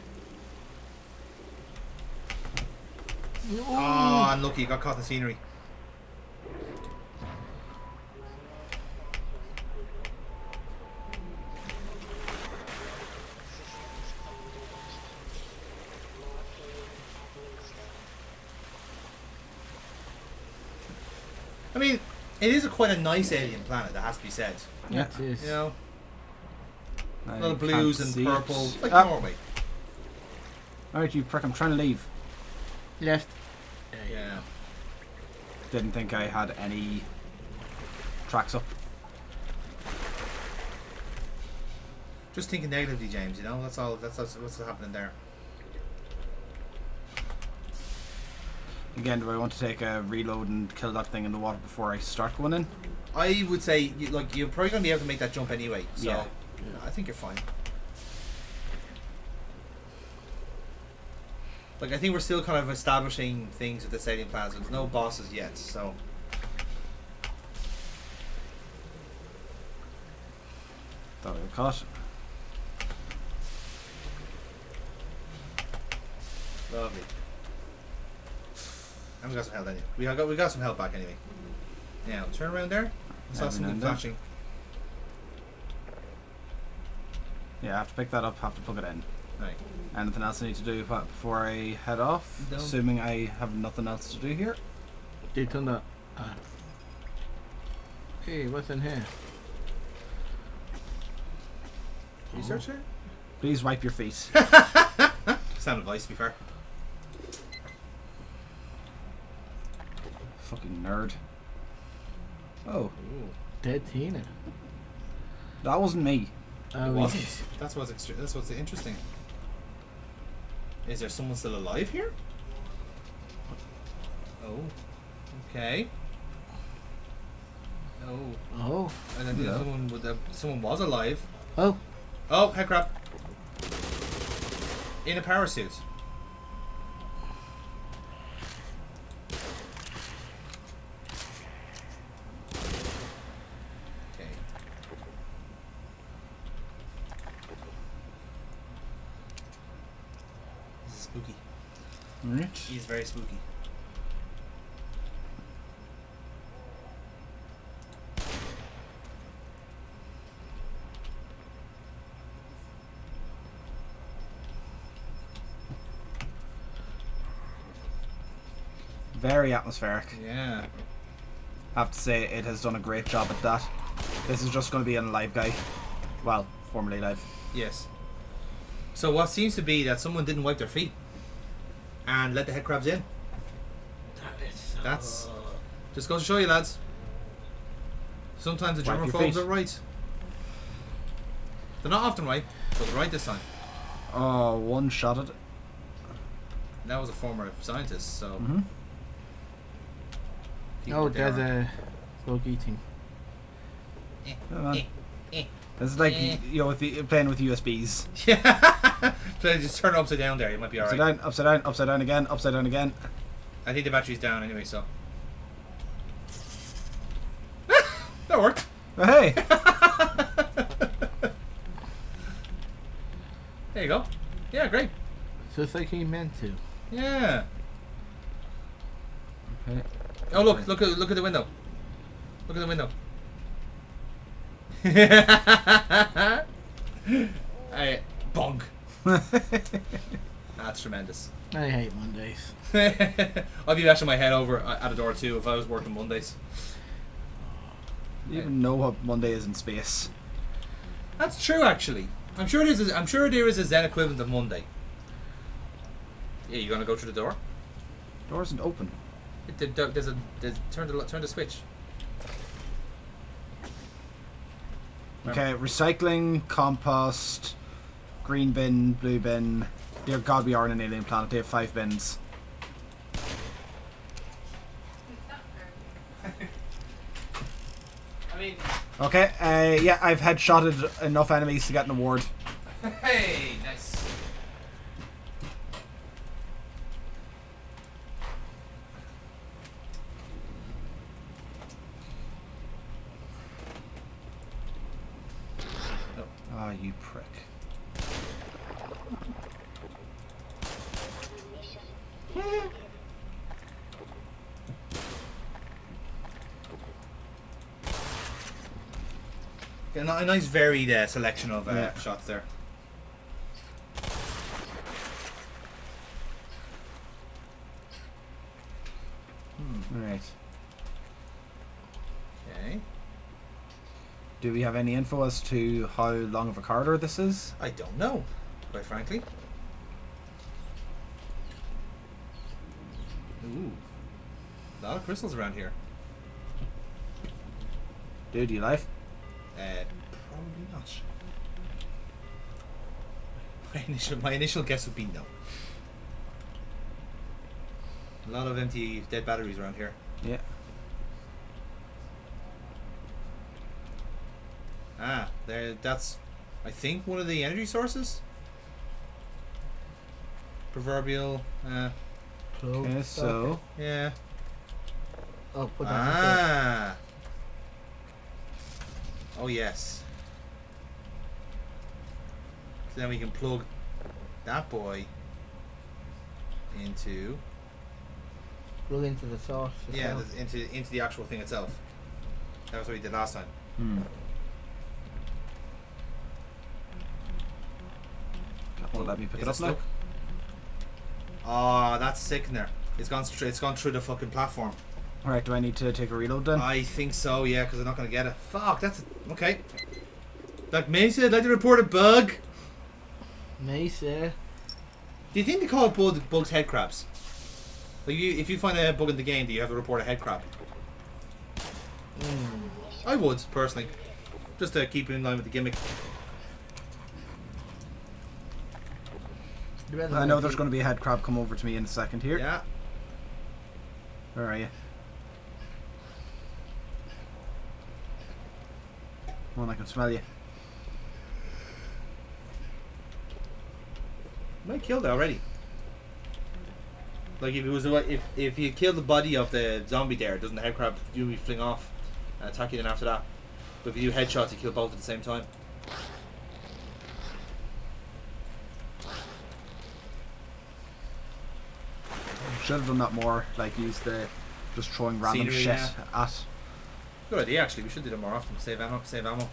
Oh, unlucky, got caught in the scenery. I mean, it is quite a nice alien planet, that has to be said. Yeah. That is. You know, I a lot of can't blues see and it. purples, like Ah. Norway. Alright, you prick, I'm trying to leave. Left. Yeah. Didn't think I had any tracks up. Just thinking negatively, James. You know, that's all. That's what's happening there. Again, do I want to take a reload and kill that thing in the water before I start going in? I would say, like, you're probably gonna be able to make that jump anyway. So, Yeah. I think you're fine. Like, I think we're still kind of establishing things with the stadium plans. There's no bosses yet, so. Thought I got caught. Lovely. And we got some health anyway. We got some health back anyway. Now turn around there. I saw Every something now and then. flashing. Yeah, I have to pick that up, have to plug it in. Right. Anything else I need to do before I head off? No. Assuming I have nothing else to do here. They done that. Hey, what's in here? Research it. Please wipe your feet. Sound advice, to be fair. Fucking nerd. Oh, Dead Tina. that wasn't me. It wasn't. That's what's interesting. Is there someone still alive here? Oh. Okay. Oh. Oh. And then someone was alive. Oh. Oh, heck crap. In a power suit. Okay. This is spooky. Right. He's very spooky. Very atmospheric. Yeah. I have to say, it has done a great job at that. This is just going to be a live guy. Well, formerly live. Yes. So what seems to be that someone didn't wipe their feet and let the head crabs in. That's just goes to show you, lads. Sometimes the Wipe your germaphobes feet. are right. They're not often right, but they're right this time. Oh, one shot at it. That was a former scientist, so. Mm-hmm. people Oh, were there's there. a bug eating. It's like playing with USBs. Yeah. So just turn it upside down there. You might be alright. Upside down, upside down, upside down again, upside down again. I think the battery's down anyway, so. That worked. Oh, hey! There you go. Yeah, great. Just like he meant to. Yeah. Okay. Oh look at the window. Look at the window. Hey, bonk. That's tremendous. I hate Mondays. I'd be bashing my head over at a door too if I was working Mondays. You even know what Monday is in space. That's true, actually. I'm sure there is a Zen equivalent of Monday. Yeah, you gonna go through the door? Door isn't open. Turn the switch. Okay, recycling, compost, green bin, blue bin. Dear God, we are on an alien planet. They have 5 bins. I mean, Okay, yeah, I've headshotted enough enemies to get an award. hey, nice. Ah, you prick. A nice varied selection of Yeah. shots there. Alright. Okay. Do we have any info as to how long of a corridor this is? I don't know, quite frankly. Ooh. A lot of crystals around here. Dude, you live? Probably not. My initial guess would be no. A lot of empty dead batteries around here. Yeah. Ah, that's I think one of the energy sources. Proverbial Okay, so... yeah. Oh, put that Ah. Oh yes. So then we can plug that boy into plug into the source. yeah itself. into the actual thing itself. That was what we did last time. Won't let me pick Is it up now. stuck? Oh, that's sick in there. It's gone through the fucking platform. Alright, do I need to take a reload then? I think so, yeah, because I'm not going to get it. Fuck, that's... Okay. Black Mesa, I'd like to report a bug. Mesa. Do you think they call bugs head crabs? Like if you find a bug in the game, do you have to report a head crab? I would, personally. Just to keep it in line with the gimmick. I know there's going to be a head crab come over to me in a second here. Yeah. Where are you? Come on, I can smell you. Might killed it already. Like if it was if you kill the body of the zombie there, doesn't the head crab usually fling off and attack you then after that? But if you do headshots, you kill both at the same time. Should have done that more. Like use the just throwing random Scenery, shit yeah. at. Good idea, actually. We should do that more often. Save ammo. Save ammo.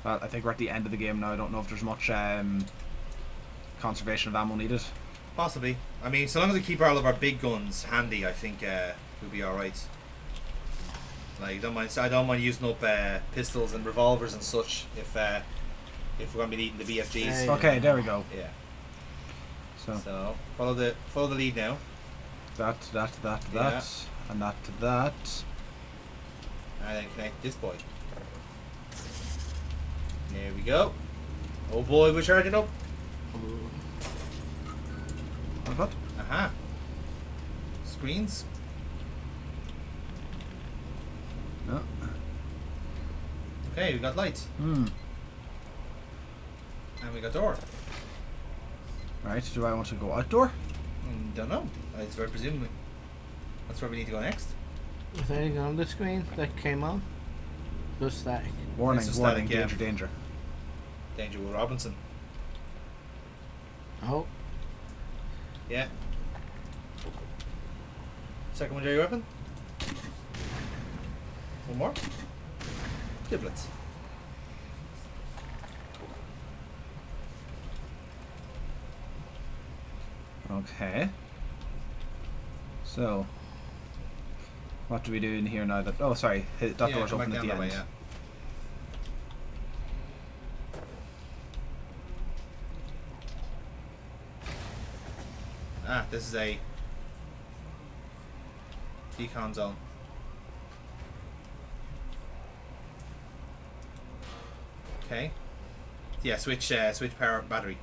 Well, I think we're at the end of the game now. I don't know if there's much conservation of ammo needed. Possibly. I mean, so long as we keep all of our big guns handy, I think we'll be all right. Like, I don't mind using up pistols and revolvers and such if we're gonna be needing the BFGs. Okay, there we go. Yeah. So follow the lead now. that, Yeah. and that to that. And then connect this boy. There we go. Oh boy, we're charging up. What? Aha. Screens. No. Okay, we got lights. And we got door. Right. Do I want to go outdoor? Don't know. It's very presumably. That's where we need to go next. Is there anything on the screen that came on? Just static. Warning! It's a Warning! static, yeah. Danger! Danger! Danger Will Robinson. Oh, Yeah. Secondary weapon. One more. Giblets. Okay. So, what do we do in here now? That sorry, that door's come back open at down the that end. way, yeah. Ah, this is a decon zone. Okay. Yeah, switch power battery.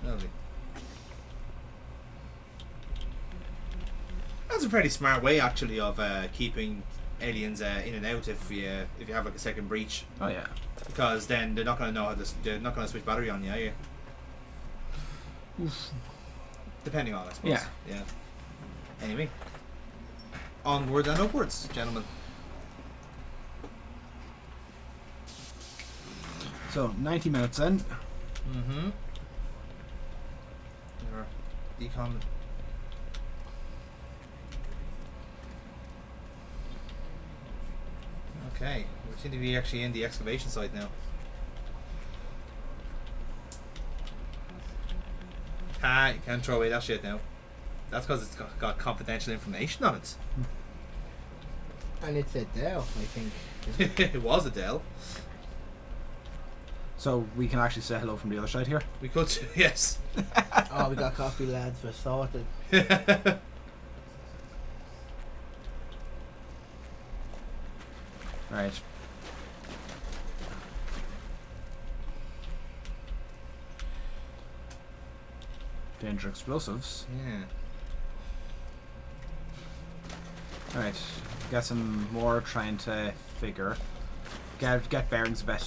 Lovely. That's a pretty smart way, actually, of keeping aliens in and out if you have like a second breach, Oh yeah. because then they're not gonna know they're not gonna switch battery on you, are you? Depending on, I suppose. Yeah. Yeah. Anyway, onwards and upwards, gentlemen. So 90 minutes in. Mm-hmm. Decon. Okay, we seem to be actually in the excavation site now. Ah, you can't throw away that shit now. That's because it's got confidential information on it. and it's a Dell, I think. It was a Dell. So we can actually say hello from the other side here. We could, yes. Oh, we got coffee, lads. We're sorted. Right. Danger explosives. Yeah. Alright. Get some more trying to figure. Get bearings a bit.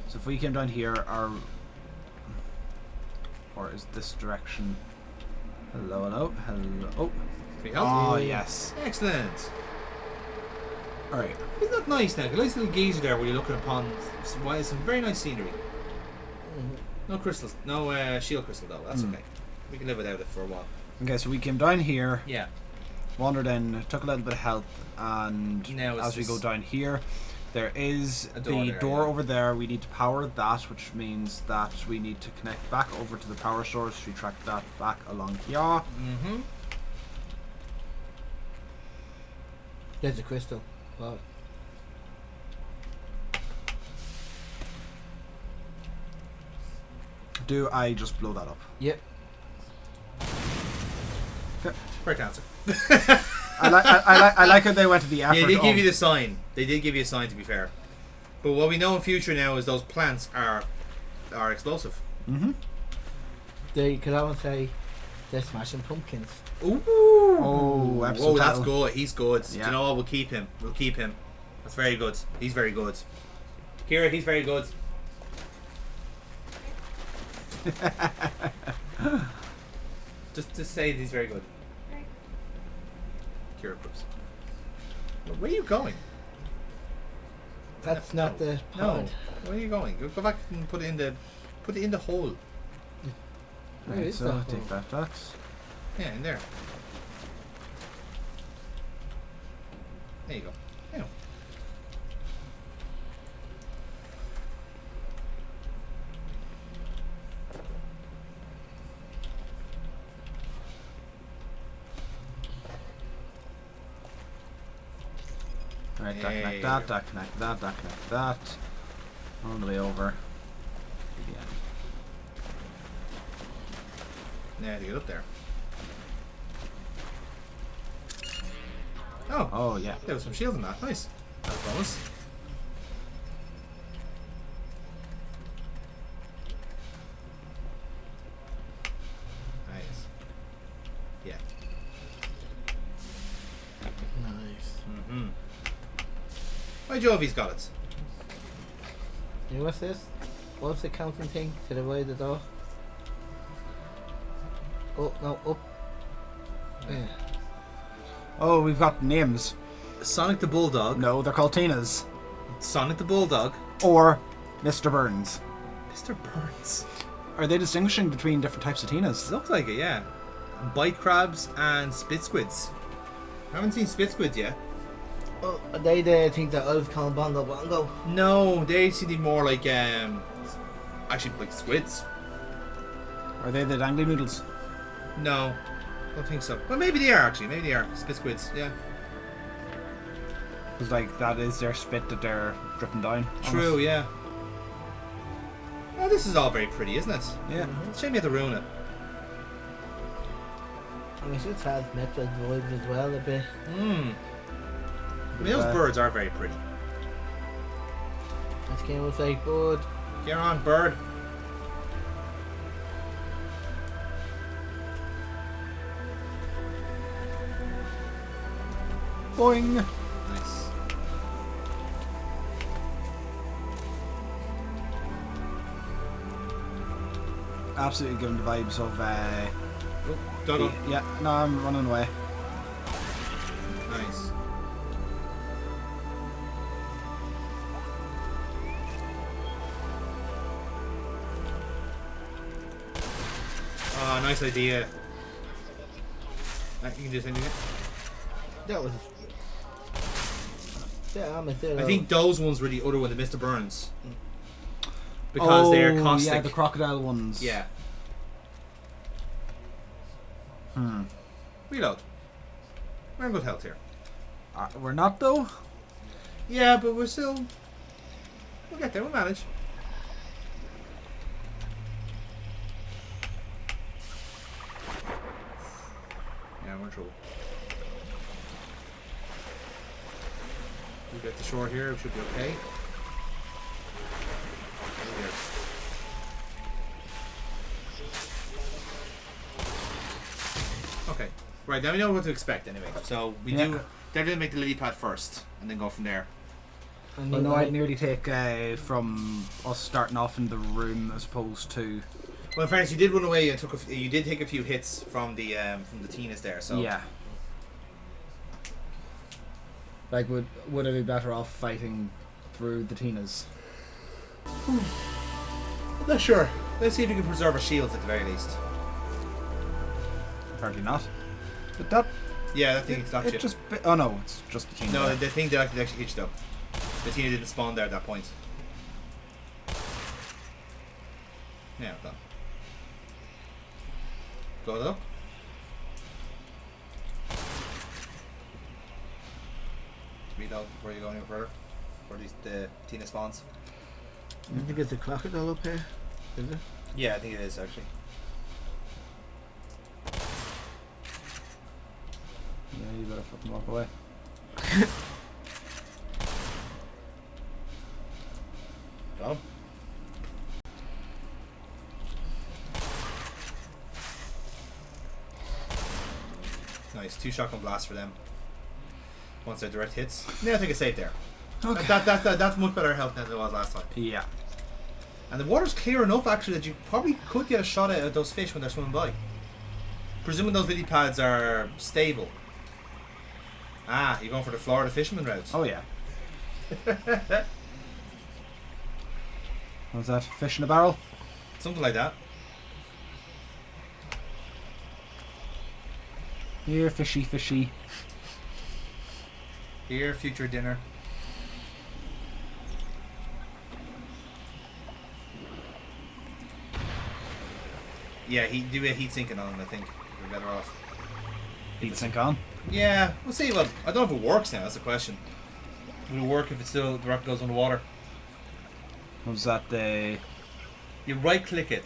So if we came down here, or is this direction? Hello, hello, hello. Oh. Can we help? Oh, yes. Excellent. Alright. Isn't that nice now? A nice little geyser there where you're looking upon some very nice scenery. No crystals. No shield crystal though. That's okay. We can live without it for a while. Okay, so we came down here, Yeah. wandered in, took a little bit of health, and Now it's as we go just down here, there is a door the there, door yeah. over there. We need to power that, which means that we need to connect back over to the power source. We track that back along here. Mm-hmm. There's a crystal. Wow. Do I just blow that up? Yep. Correct answer. I like how they went to the effort. Yeah, they did give of- you the sign. They did give you a sign, to be fair. But what we know in future now is those plants are explosive. Mm-hmm. They could almost say they're smashing pumpkins. Ooh. Oh, episode Whoa, that's title. good. He's good. Yeah. Do you know what? We'll keep him. We'll keep him. That's very good. He's very good. Kira, he's very good. just say he's very good. Kira approves. Where are you going? That's not the No. pod. Where are you going? Go back and put it in the hole. Where Right, is so that take hole? that. That's Yeah, in there. There you go. Yeah. right. That There connect you that. go. That connect that. That connect that. All the way over. Yeah. Now to get up there. Oh, Oh yeah. there was some shields in that. Nice. That's a bonus. Nice. Yeah. Nice. Mm-hmm. By Jove, he's got it. You know what's this? What's the counting thing to the right of the door? Oh, no, up. Yeah. Oh, we've got names. Sonic the Bulldog. No, they're called Tinas. Sonic the Bulldog. Or Mr. Burns. Mr. Burns. Are they distinguishing between different types of Tinas? Looks like it, yeah. Bite crabs and spit squids. I haven't seen spit squids yet. Oh, are they the thing that I was calling Bongo Bongo? No, they seem to be more like actually like squids. Are they the dangly noodles? No, I don't think so. Well, maybe they are actually. Maybe they are spit squids. Yeah. Because like that is their spit that they're dripping down. True. Yeah. Oh, this is all very pretty, isn't it? Yeah. It's a shame you have to ruin it. I mean, it has Metroid vibes as well a bit. Hmm. I mean, those birds are very pretty. This game was like, bud. Get on, bird. Boing. Nice. Absolutely giving the vibes of Oh, Dodo. yeah, no, I'm running away. Nice. Oh, nice idea. You can do something. That was. Yeah, I'm a third. I think those ones were the other one, the Mr. Burns. Because they're caustic. Yeah, the crocodile ones. Yeah. Reload. We're in good health here. We're not though. Yeah, but we're still... We'll get there, we'll manage. Yeah, we're in trouble. We get the shore here, we should be okay. Over here. Okay. Right, now we know what to expect anyway. So we do definitely make the lily pad first and then go from there. Well, no, I'd nearly take from us starting off in the room as opposed to. Well, in fairness, you did run away and you did take a few hits from the Tinas there. So Yeah. Like, would I be better off fighting through the Tinas? I'm not sure. Let's see if we can preserve our shields at the very least. Apparently not. But that. Yeah, that thing stopped you. It just. Oh no, it's just the Tina. No, the thing that actually hit you though. The Tina didn't spawn there at that point. Yeah, well done. Blow it up. Reload before you go any further. For the Tina spawns. I think it's a crocodile up here. Is it? Yeah, I think it is actually. Yeah, you better fucking walk away. 2 shotgun blasts for them. Once they're direct hits. Yeah, I think it's safe there. Okay. That's much better health than it was last time. Yeah. And the water's clear enough actually that you probably could get a shot at those fish when they're swimming by. Presuming those lily pads are stable. Ah, you're going for the Florida fisherman route. Oh yeah. What's that? Fish in a barrel? Something like that. Here, fishy, fishy. Here, future dinner. Yeah, do a heat sinking on him, I think. You're better off. Heat sink on. Yeah, we'll see. Well, I don't know if it works now, that's the question. Will it work if it's still the rocket goes underwater? Was that the... You right click it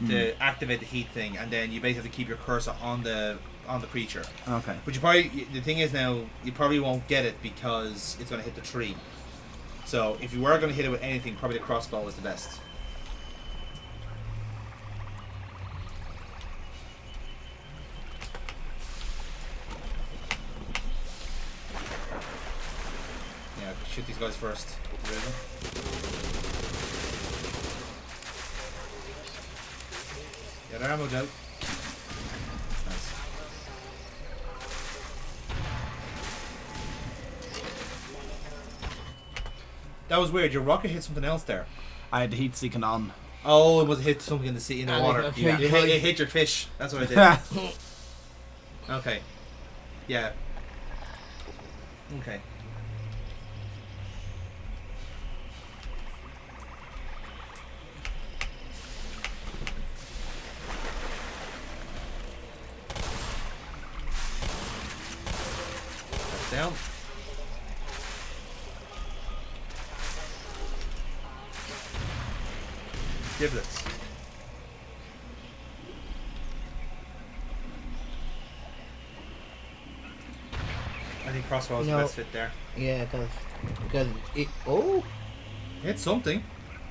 to activate the heat thing, and then you basically have to keep your cursor on the creature. Okay. But you probably, the thing is now, you probably won't get it because it's going to hit the tree. So if you were going to hit it with anything, probably the crossbow is the best. Yeah, shoot these guys first. Yeah, their ammo's out. Nice. That was weird. Your rocket hit something else there. I had the heat seeking on. Oh, it was hit something in the sea in the And water. it Yeah, hit- it hit your fish. That's what I did. Okay. Yeah. Okay. That's down. Giblets. I think crossbow is the No. best fit there. Yeah, because it. Oh, Hit something.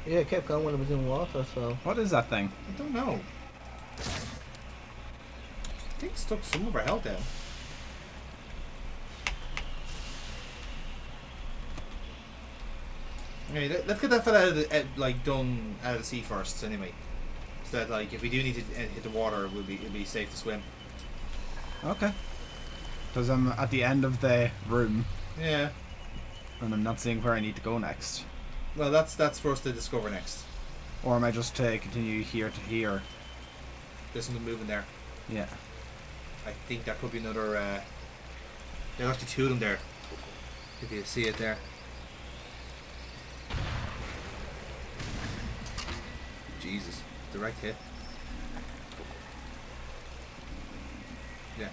yeah, it kept going when it was in water. So What is that thing? I don't know. I think it took some of our health down. Okay, let's get that fella out of the, done out of the sea first, anyway. So that, if we do need to hit the water, it'll be safe to swim. Okay. Because I'm at the end of the room Yeah. and I'm not seeing where I need to go next. Well, that's for us to discover next. Or am I just to continue here to here? There's something moving there. Yeah. I think that could be another. There's actually 2 of them there. If you see it there. Jesus, direct hit. Yeah.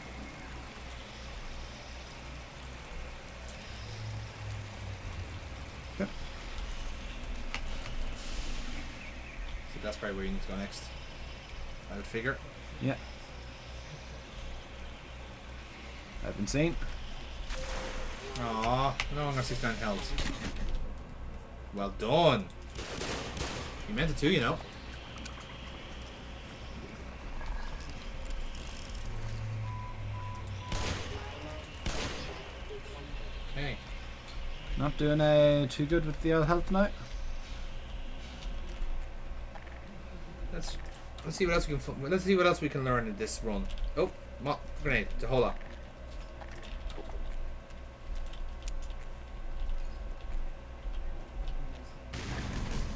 Yep. So that's probably where you need to go next. I would figure. Yeah. I've been seen. Aww, no longer 69 health. Well done. You meant it too, you know. Okay. Not doing too good with the health now. Let's see what else we can. Let's see what else we can learn in this run. Oh, grenade! Hold on.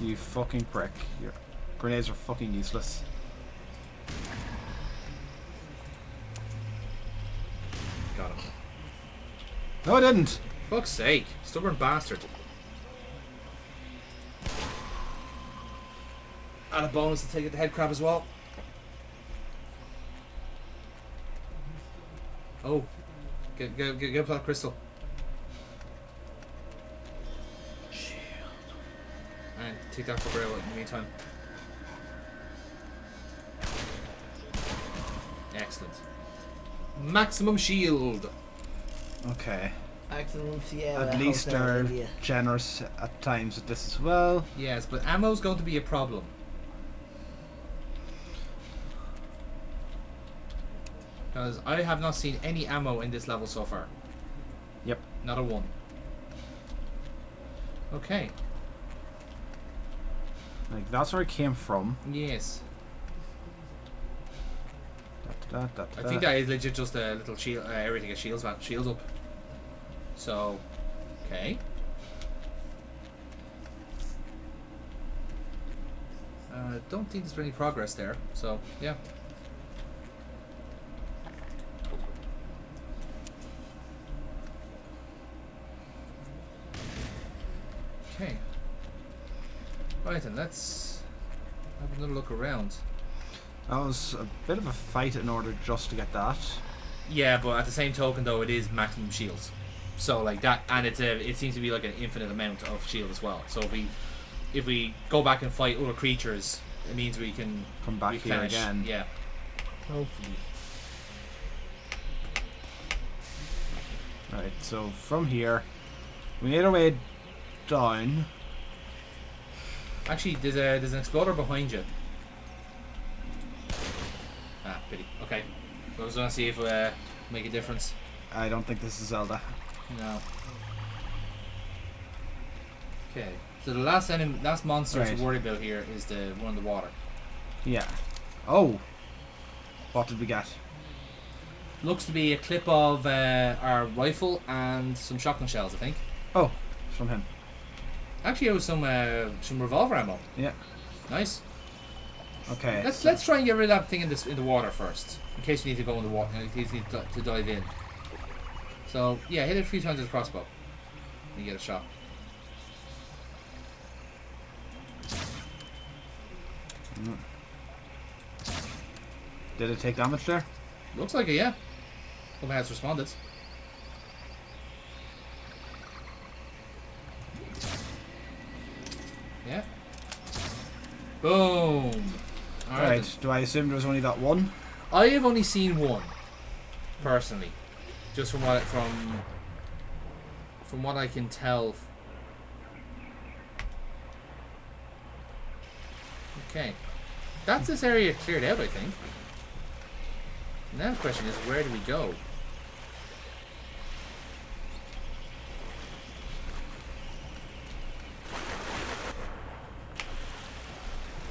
You fucking prick. Your grenades are fucking useless. Got him. No, I didn't. Fuck's sake! Stubborn bastard. And a bonus to take it the head crab as well. Oh, get up that crystal. And take that for Braille in the meantime. Excellent. Maximum shield. Okay. Maximum Sierra. At least Hotel they're India. generous at times with this as well. Yes, but ammo's going to be a problem. Because I have not seen any ammo in this level so far. Yep. Not a one. Okay. Like, that's where it came from. Yes. Da. I think that is legit just a little shield area to get shields up. So, okay. Don't think there's any progress there. So, yeah. Okay. Right, and let's have another look around. That was a bit of a fight in order just to get that. Yeah, but at the same token, though, it is maximum shields. So like that, and it seems to be like an infinite amount of shield as well. So if we go back and fight other creatures, it means we can Come back here replenish. again. Yeah. Hopefully. Right, so from here, we made our way down. Actually, there's an exploder behind you. Ah, pity. Okay. I was gonna see if make a difference. I don't think this is Zelda. No. Okay. So the last monster Right. to worry about here is the one in the water. Yeah. Oh! What did we get? Looks to be a clip of our rifle and some shotgun shells, I think. Oh, it's from him. Actually, it was some revolver ammo. Yeah. Nice. Okay. Let's try and get rid of that thing in the water first, in case we need to go in the water. In case we need to dive in. So yeah, hit it a few times with a crossbow. You get a shot. Did it take damage there? Looks like it, yeah. Somebody has responded. Yeah. Boom. Right. Then. Do I assume there was only that one? I have only seen one, personally, just from what I can tell. Okay, that's this area cleared out, I think. Now the question is, where do we go?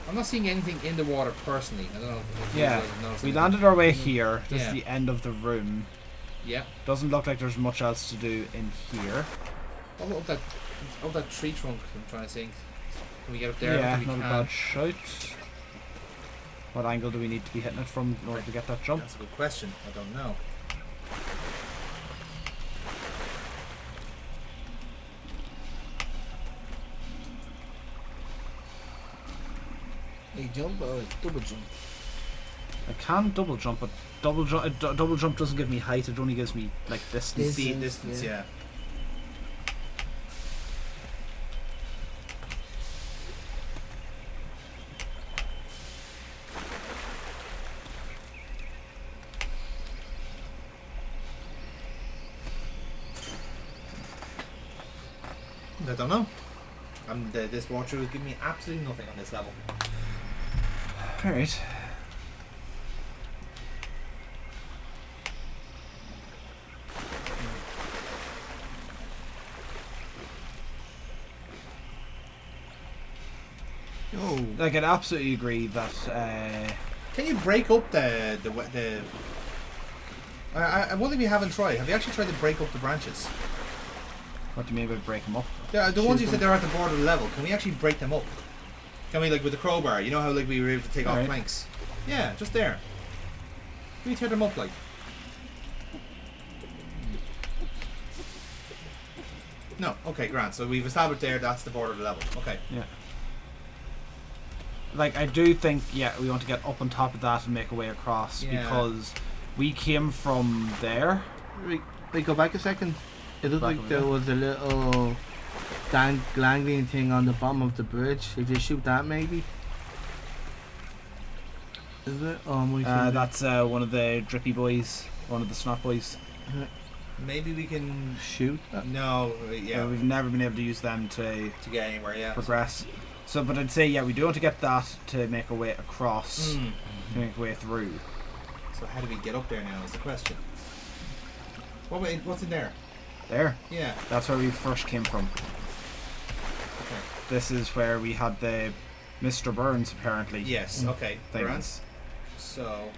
I'm not seeing anything in the water personally. I don't know if you Yeah. guys have noticed We anything. landed our way here. This Yeah. is the end of the room. Yeah. Doesn't look like there's much else to do in here. Oh, up that tree trunk. I'm trying to think. Can we get up there? I Yeah, think not we a can. bad shout. What angle do we need to be hitting it from in order to get that jump? That's a good question. I don't know. A jump or a double jump? I can double jump, but double jump doesn't give me height. It only gives me like distance. Distance. Distance, Yeah. yeah. I don't know. This walkthrough is giving me absolutely nothing on this level. All right. Oh. Like, I'd absolutely agree that. Can you break up the I wonder if you haven't tried. Have you actually tried to break up the branches? What do you mean by break them up? The ones you Shoot said them. they're at the border of the level. Can we actually break them up? Can we, like with the crowbar? You know how like we were able to take off Alright. planks? Yeah, just there. Can we tear them up like? No. Okay, grand. So we've established there that's the border of the level. Okay. Yeah. Like, I do think, yeah, we want to get up on top of that and make a way across Yeah. because we came from there. Wait, go back a second. It looked Back like over there there. was a little dangling thing on the bottom of the bridge. If you shoot that, maybe. Is it? Oh, am I thinking- That's one of the drippy boys, one of the snot boys. Maybe we can. shoot that. No. Yeah. We've never been able to use them to To get anywhere. Yeah. progress. So, but I'd say, yeah, we do want to get that to make a way across, Mm. to make a way through. So how do we get up there now is the question. What's in there? There. Yeah. That's where we first came from. Okay. This is where we had the Mr. Burns, apparently. Yes. Okay. Things. Burns. So.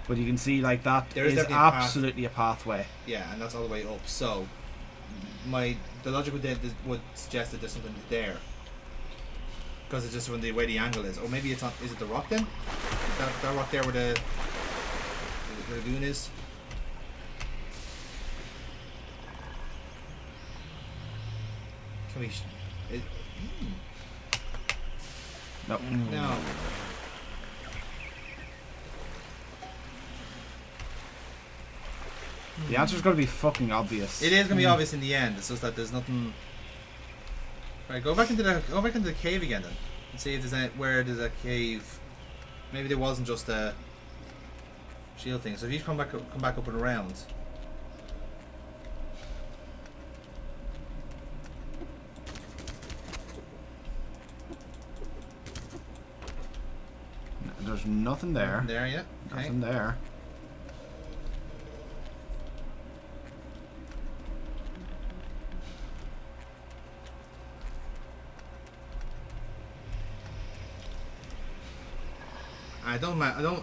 But you can see, like, that There is is definitely a path. absolutely a pathway. Yeah, and that's all the way up. So, the logic would suggest that there's something there, because it's just when the way the angle is. Or maybe it's on. Is it the rock then? That rock there where the lagoon is. Can we? No. No. The answer's going to be fucking obvious. It is gonna be obvious in the end. It's just that there's nothing. Right, go back into the cave again then, and see if where there's a cave. Maybe there wasn't just a shield thing. So if you come back up and around. There's nothing there. There, yeah. Okay. Nothing there.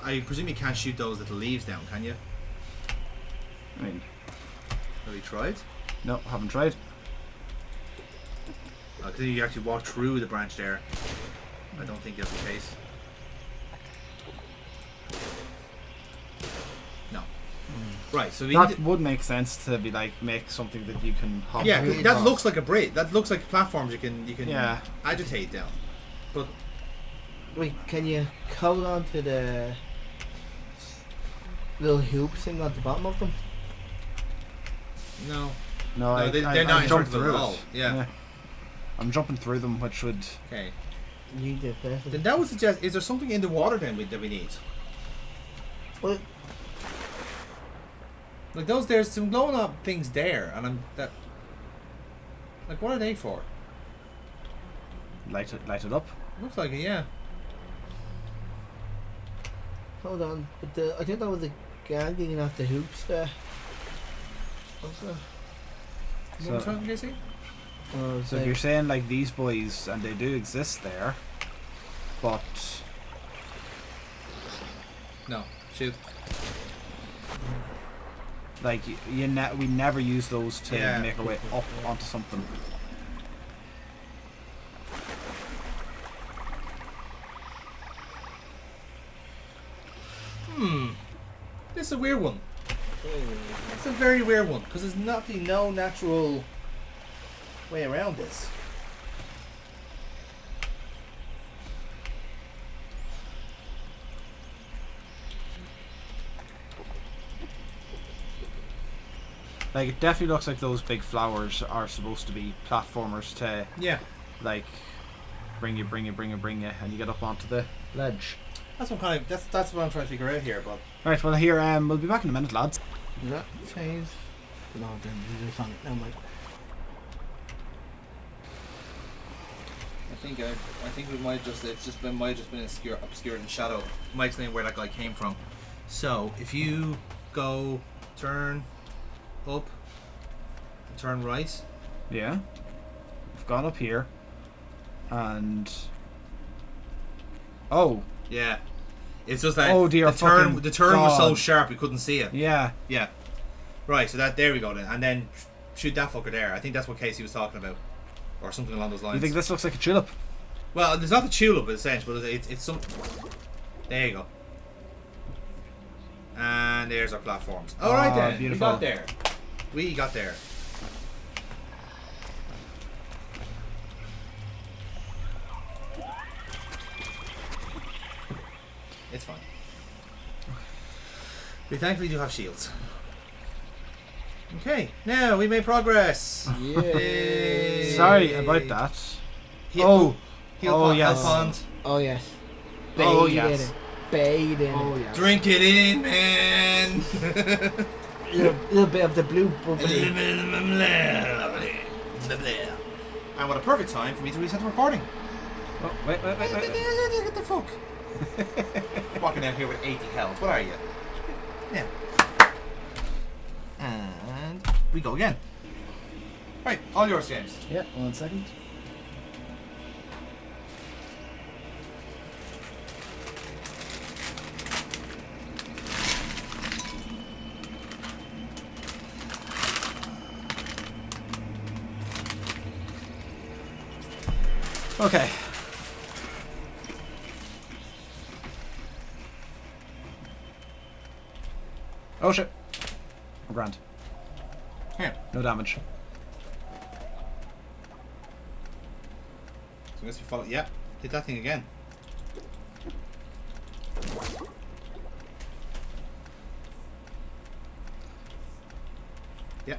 I presume you can't shoot those little leaves down, can you? I mean, Have you tried? no, haven't tried. Because you actually walk through the branch there. I don't think that's the case. No. Right, so we need That to, would make sense to be like make something that you can hop. yeah, 'cause that across. looks like a bridge. That looks like platforms you can Yeah. agitate down. But Wait, can you hold on to the little hoops thing at the bottom of them? no. No, they're I not jumped inverted through at it. all. Yeah. I'm jumping through them, which would. Okay. You did perfect. Then that would suggest, is there something in the water then that we need? Well, Like there's some glowing up things there, and like what are they for? Light it up. Looks like it, yeah. hold on. But I think that was the ganging at the hoops there. What's that? What was So, that, Casey? Oh, so if you're saying like these boys, and they do exist there, but No, shoot. like we never use those to Yeah. make our way up onto something. This is a weird one. It's a very weird one because there's no natural way around this. Like it definitely looks like those big flowers are supposed to be platformers to Yeah, like bring you, and you get up onto the ledge. that's what that's what I'm trying to figure out here. But Right, well here we'll be back in a minute, lads. Does that change? No, then you just on it. Never mind. I think we might just might have just been obscured in shadow. It might explain where that guy came from. So if you go turn up and turn right. Yeah, we've gone up here, and oh Yeah. It's just that Oh, dear the turn fucking was so God. sharp we couldn't see it. yeah, Yeah. Right, so there we go then. And then shoot that fucker there. I think that's what Casey was talking about. Or something along those lines. you think this looks like a tulip? Well, there's not the tulip in a sense, but it's some. There you go. And there's our platforms. Alright then. beautiful. We got there. We got there. It's fine. We thankfully do have shields. Okay, now we made progress. Yay. Sorry about that. Heal Oh, yes. pond. Oh yes. Oh, Bathe yes. in it. Bathe in it. yes. Drink it in, man. Little bit of the blue bubbly. And what a perfect time for me to reset the recording. Oh, wait. What the fuck? Walking out here with 80 health. What are you? Yeah. And we go again. Right, all yours, James. Yeah, 1 second. Okay. Oh shit. We're grand. Here. No damage. So I guess you follow. Yeah, hit that thing again. Yeah.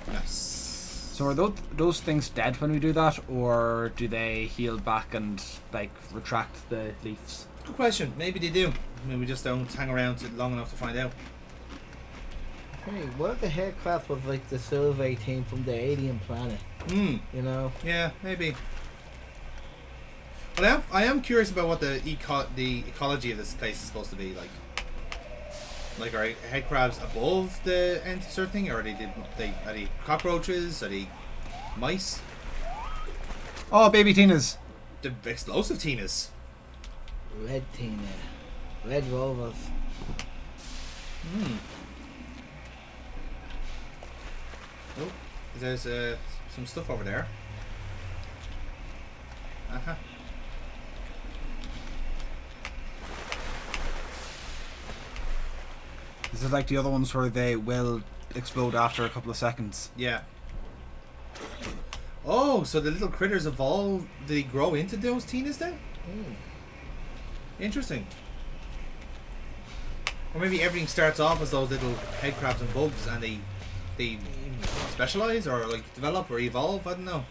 Nice. So are those things dead when we do that, or do they heal back and like retract the leaves? Good question. Maybe they do. Maybe we just don't hang around long enough to find out. Hey, what if the headcraft was like the survey team from the alien planet? Hmm. You know? Yeah, maybe. Well, I am curious about what the ecology of this place is supposed to be like. Like, are head crabs above the certain thing, or are they cockroaches? Are they mice? Oh, baby Tinas. The explosive Tinas. Red Tina. Red Rovers. Hmm. Oh, there's some stuff over there. Uh-huh. Is it like the other ones where they will explode after a couple of seconds? Yeah. Oh, so the little critters evolve, they grow into those Tinas then? Interesting. Or maybe everything starts off as those little head crabs and bugs and they specialize or like develop or evolve, I don't know.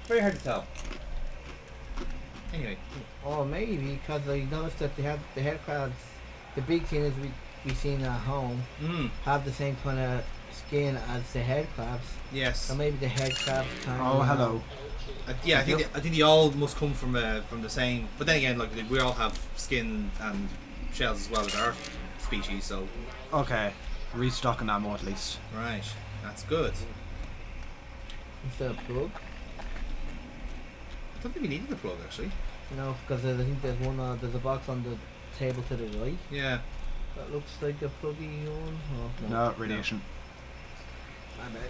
Very hard to tell. Anyway. Or maybe because I noticed that they have the head crabs, the big Tinas we seen at home, have the same kind of skin as the head crabs. Yes. So maybe the head crabs kind Oh, of... hello. Yeah, I think they all must come from the same. But then again, like we all have skin and shells as well as our species. So Okay, restocking ammo at least. right, that's good. Instead of plug. I don't think we needed the plug actually. You know, because I think there's one, there's a box on the table to the right Yeah. that looks like a pluggy one. Oh, No, radiation. My bad.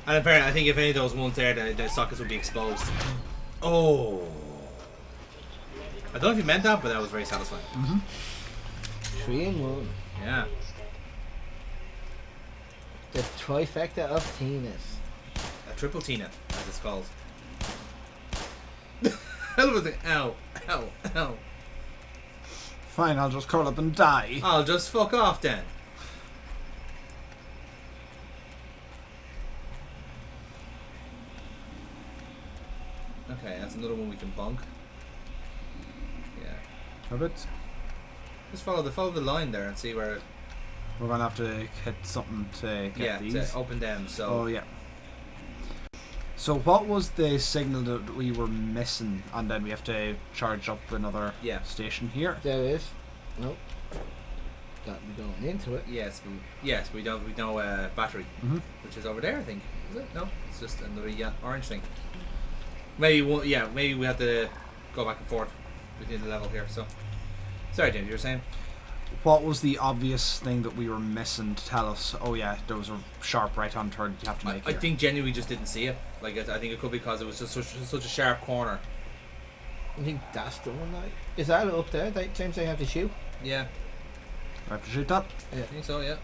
And in fairness, I think if any of those ones there, the sockets would be exposed. Oh. I don't know if you meant that, but that was very satisfying. 3 in 1. Yeah. The trifecta of Tinas. A triple Tina, as it's called. Hell was it? Ow. Ow. Ow. Fine, I'll just curl up and die. I'll just fuck off then. Okay, that's another one we can bonk. Yeah. Rabbit. Just follow the line there and see where. We're gonna have to hit something to get Yeah, these. to open them. So. Oh yeah. So what was the signal that we were missing, and then we have to charge up another station here? There is. Nope. Got me going into it. Yes, we don't. We know battery, which is over there. I think. Is it? No, it's just another orange thing. Maybe maybe we have to go back and forth between the level here. So, sorry, James, you were saying. What was the obvious thing that we were missing to tell us? Oh yeah, there was a sharp right-hand turn you have to make. I think genuinely we just didn't see it. Like I think it could be because it was just such a sharp corner. I think that's the one. Is that up there? James, they have to shoot. Yeah. I have to shoot that. I think so. Yeah.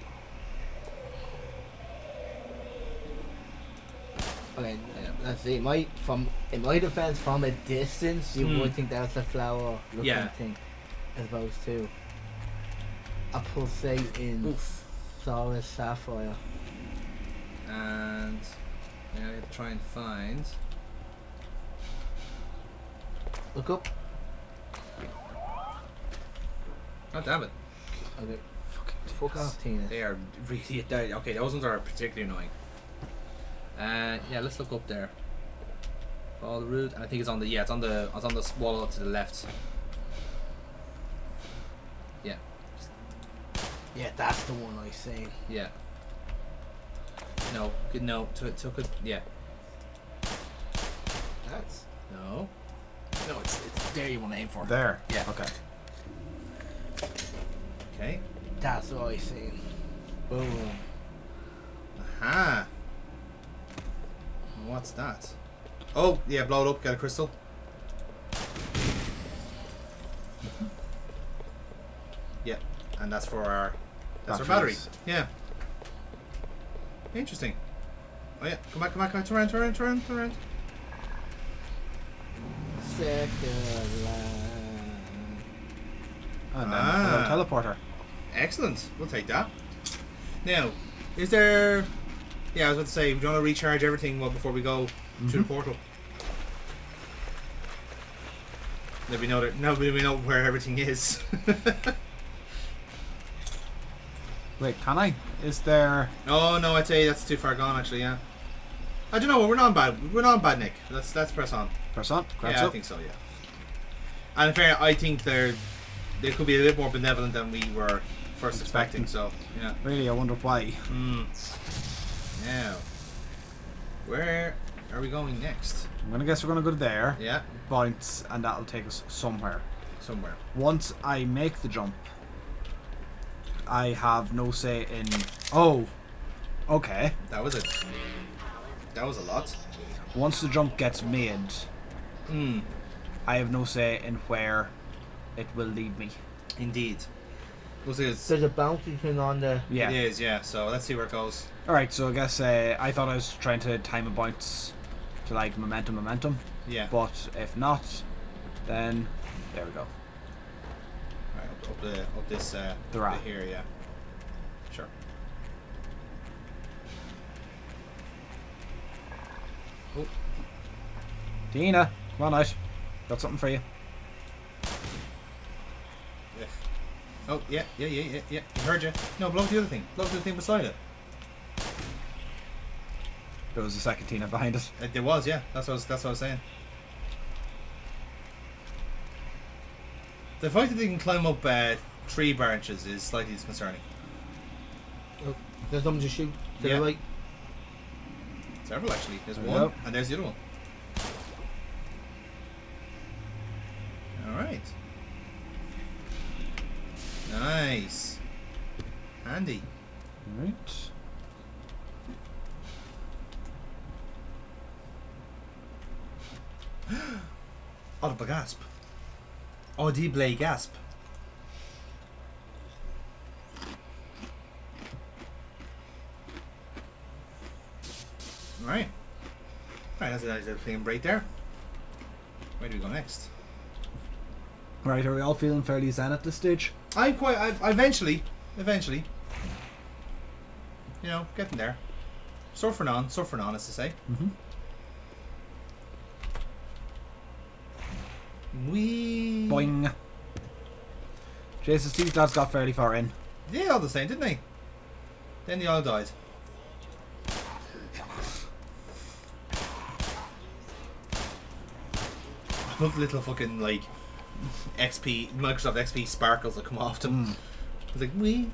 Okay, let's see. In my defense, from a distance, you would think that's a flower-looking thing, as opposed to a pulsating solid sapphire. And I have to try and find. Look up. Oh damn it! Okay. Fuck off, Tina. They are really okay. Those ones are particularly annoying. Yeah, let's look up there. Follow the route, and I think it's on the it's on the wall to the left. Yeah, that's the one I seen. Yeah. No, took it. Yeah. That's No, it's there you want to aim for. There. Yeah. Okay. Okay. that's what I seen. Boom. Aha. What's that? Oh, yeah, blow it up, get a crystal. Yeah, and that's for our battery. Batteries. Yeah. Interesting. Oh yeah, come back, turn around. Second line. And then a little teleporter. Excellent. We'll take that. Now, is there... Yeah, I was about to say, do you want to recharge everything before we go to the portal? Then we know that nobody we know where everything is. Wait, can I? Is there... Oh no, I'd say that's too far gone actually, yeah. I don't know, we're not bad, Nick. Let's press on. Press on? Grabs Yeah, I up. think so, yeah. And in fair, I think they could be a bit more benevolent than we were first expecting, so yeah. Really, I wonder why. Now, where are we going next? I'm gonna guess we're gonna go to there. Yeah, Bounce, and that'll take us somewhere. somewhere. Once I make the jump, I have no say in... Oh! Okay. That was it. That was a lot. Once the jump gets made, I have no say in where it will lead me. Indeed. There's a bounty thing on there. Yeah. It is, yeah. So let's see where it goes. Alright, so I guess I thought I was trying to time a bounce to like momentum. Yeah. But if not, then there we go. Right, up this The ramp. here, yeah. Sure. Oh, Tina, come on out. Got something for you. yeah. Oh, yeah. He heard you. No, blow up the other thing. Blow up the thing beside it. There was a second Tina behind it. There was, yeah. That's what I was saying. The fact that they can climb up tree branches is slightly disconcerting. Oh, there's something to shoot. To Yeah. the right. Several actually. There's There we one, go. and there's the other one. Alright. Nice. Handy. Alright. Audible gasp. Audible gasp. Alright. Alright, that's a nice little clean break there. Where do we go next? Right, are we all feeling fairly zen at this stage? I eventually. You know, getting there. Surfing on, as to say. Mm-hmm. Wee. Boing. Jesus, these lads got fairly far in. They all the same, didn't they? Then they all died. Look, little fucking like Microsoft XP sparkles that come off them. It's like wee.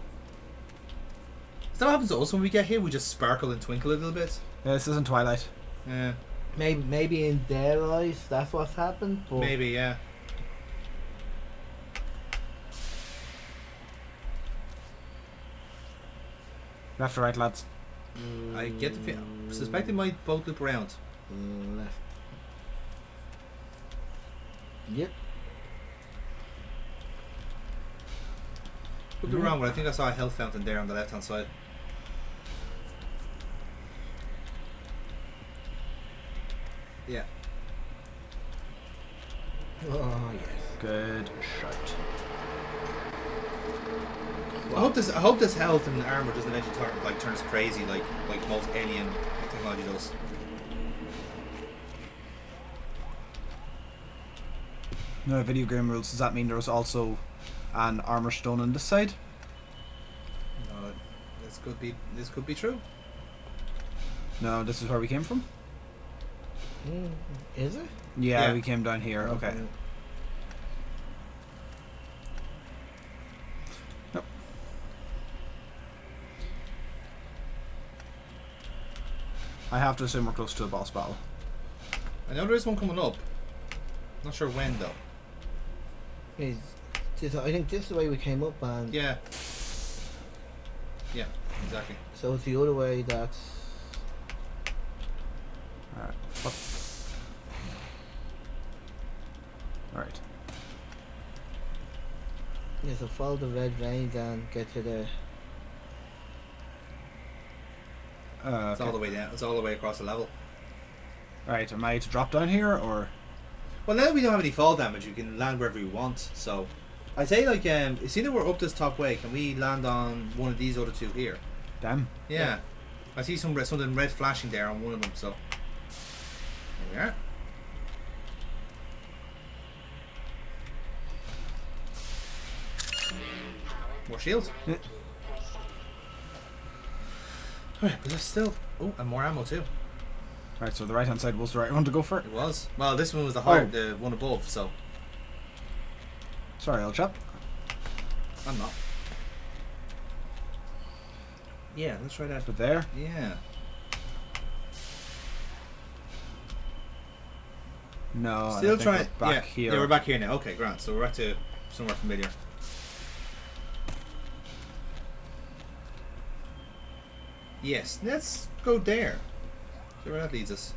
Is that what happens to us when we get here? We just sparkle and twinkle a little bit. Yeah, this isn't Twilight. Yeah, Maybe in their eyes that's what's happened. But maybe, yeah. Left or right, lads? I get the feel. Suspect they might both loop around. left. Yep. Could be wrong, but I think I saw a health fountain there on the left hand side. Yeah. Oh yes. Good shot. Well, I hope this health and armor doesn't eventually turn us crazy like most alien technology does. No, video game rules. Does that mean there's also an armor stone on this side? No, this could be true. No, this is where we came from. Is it? Yeah, Yeah. we came down here. Okay. I have to assume we're close to a boss battle. I know there is one coming up. Not sure when though. Is just, I think just the way we came up, and Yeah. Yeah, exactly. so it's the other way. That's Alright. Fuck. Alright. yeah. So follow the red veins and get to the. It's all the way down. It's all the way across the level. Right, am I to drop down here or? Well, now that we don't have any fall damage, we can land wherever we want. So, I say like, seeing that we're up this top way, can we land on one of these other two here? Damn. Yeah. I see something red flashing there on one of them. So, there we are. More shields. Yeah. Alright, but there's still... Oh, and more ammo too. Right, so the right hand side was the right one to go for. It was. Well, this one was the hard, Oh. the one above, so... Sorry, old chap. I'm not. Yeah, let's try that. But there. Yeah. No, I Still think trying... we're back yeah. here. Yeah, we're back here now. Okay, grand. So we're back to somewhere familiar. Yes, let's go there. See where that leads us.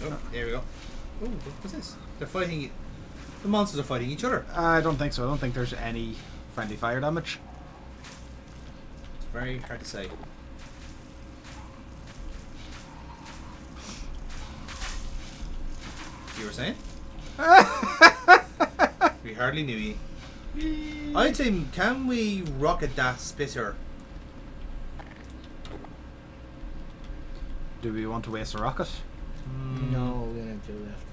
Oh, there we go. Oh, what's this? They're fighting... The monsters are fighting each other. I don't think so. I don't think there's any friendly fire damage. It's very hard to say. You were saying? We hardly knew you. I'd say, can we rocket that spitter? Do we want to waste a rocket? No, we don't have two left.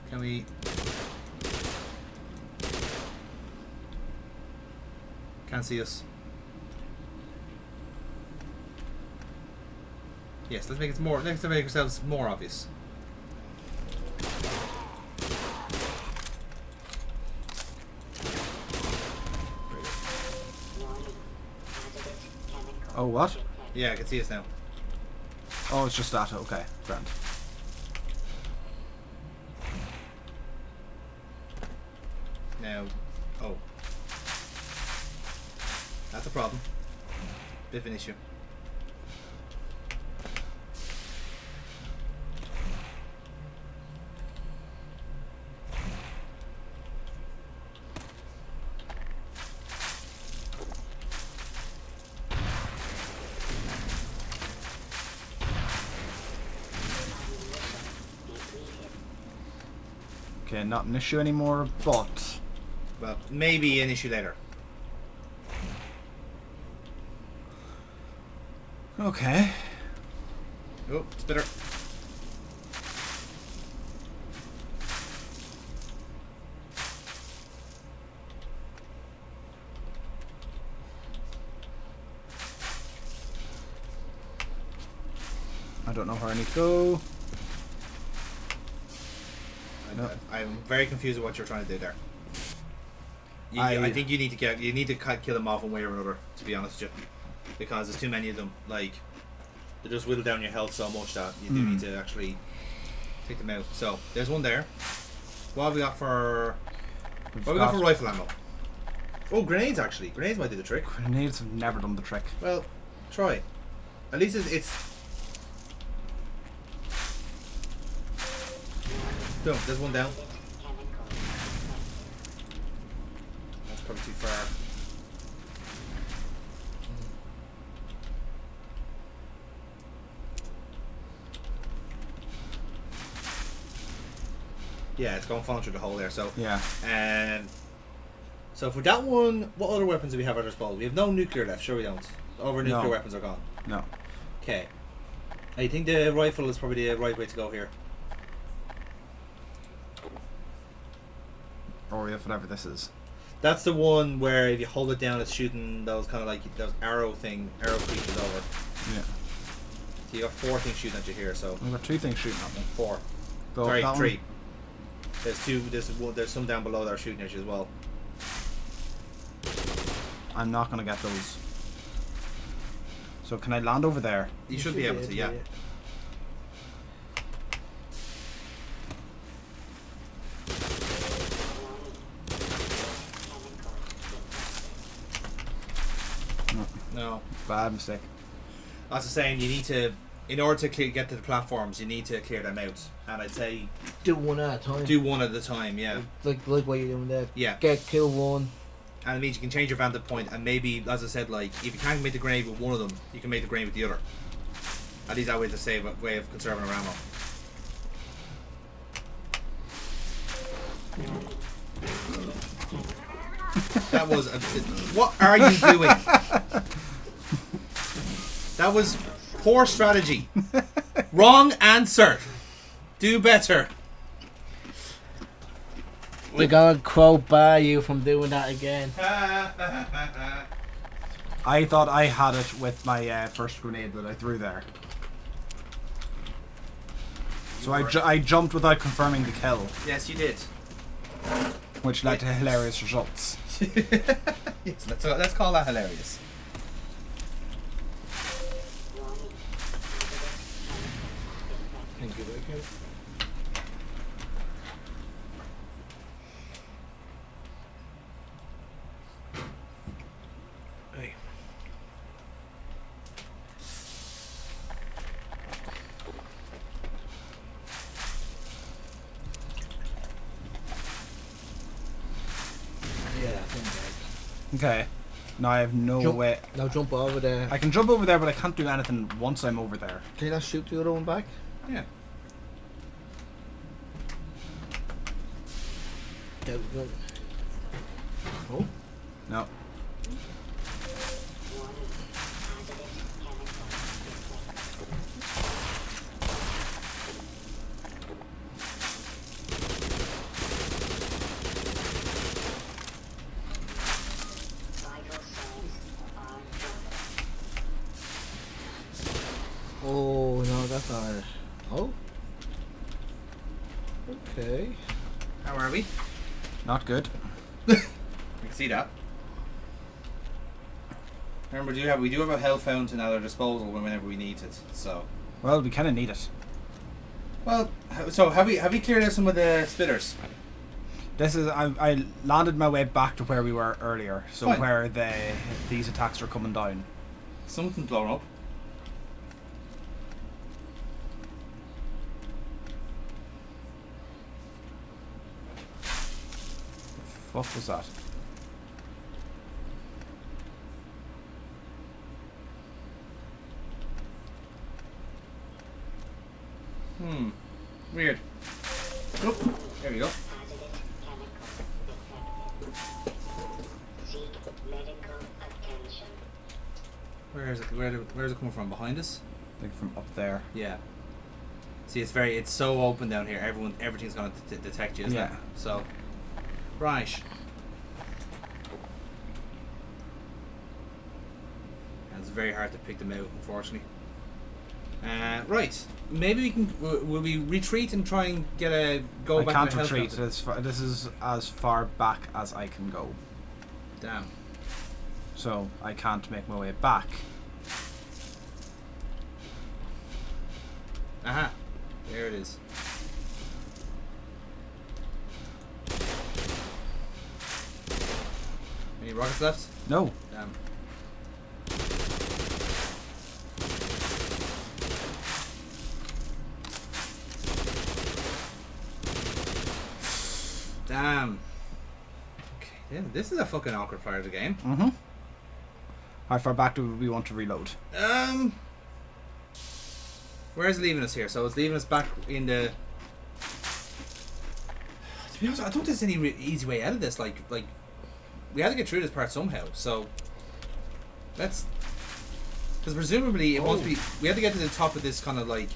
Can we... Can't see us. Yes, let's make it more. Let's make ourselves more obvious. Oh, what? Yeah, I can see us now. Oh, it's just that. Okay, grand. Now, oh, that's a problem. Bit of an issue. Okay, not an issue anymore, but... Well, maybe an issue later. Okay. Oh, spitter. I don't know where I need to go. No. I'm very confused with what you're trying to do there. I think you need to kill them off one way or another. To be honest with you, because there's too many of them. Like they just whittle down your health so much that you do need to actually take them out. So there's one there. What have we got for? What have we got for rifle ammo? Oh, grenades actually. Grenades might do the trick. Grenades have never done the trick. Well, try. At least it's boom, there's one down. That's probably too far. Yeah, it's going falling through the hole there. So Yeah. so for that one, what other weapons do we have at our disposal? We have no nuclear left. Sure, we don't. All of our nuclear No. weapons are gone. No. Okay. I think the rifle is probably the right way to go here. Or whatever this is. That's the one where if you hold it down, it's shooting those kind of like those arrow creatures over. Yeah. So you got 4 things shooting at you here, so I've got 2 things shooting at me. 4. Go Sorry, that 3. There's 2. There's some down below that are shooting at you as well. I'm not gonna get those. So can I land over there? You should be able to, yeah. No. Bad mistake. As I was saying, you need to, in order to get to the platforms, you need to clear them out. And I'd say Do one at a time. do one at a time, yeah. Like what you're doing there. Yeah. Kill one. And it means you can change your vantage point, and maybe, as I said, like, if you can't make the grenade with one of them, you can make the grenade with the other. At least that way to save a way of conserving our ammo. That was a, what are you doing? That was poor strategy. Wrong answer. Do better. They're gonna quote by you from doing that again. I thought I had it with my first grenade that I threw there. So I jumped without confirming the kill, Yes, you did. which led to hilarious results. Yes, let's call that hilarious. Thank you, Bacon. Hey. Yeah, I think Okay. Now I have no way. now jump over there. I can jump over there, but I can't do anything once I'm over there. Can you not shoot the other one back? Yeah. Yeah, go. Oh. No. Oh no, that's not it. Oh. Okay. How are we? Not good. You can see that. Remember, we do have a health fountain at our disposal whenever we need it. So, Well, we kind of need it. well, so have we cleared out some of the spitters? This is I landed my way back to where we were earlier, so Fine. where these attacks are coming down. Something's blown up. What was that? Weird. Oh, there we go. Where is it? Where is it coming from? Behind us? I think from up there. Yeah. See, it's so open down here. Everything's gonna detect you, isn't it? Yeah. So, right. And it's very hard to pick them out, unfortunately. Right. Maybe we can. Will we retreat and try and get a go I back can't to the health retreat. fountain? This is as far back as I can go, Damn. so I can't make my way back. Aha. There it is. Any rockets left? No. Damn. Damn. Okay, yeah, this is a fucking awkward part of the game. Mm-hmm. How far back do we want to reload? Where's it leaving us here? So it's leaving us back in the. To be honest, I don't think there's any easy way out of this. Like we had to get through this part somehow. So let's, because presumably it won't be. We have to get to the top of this kind of like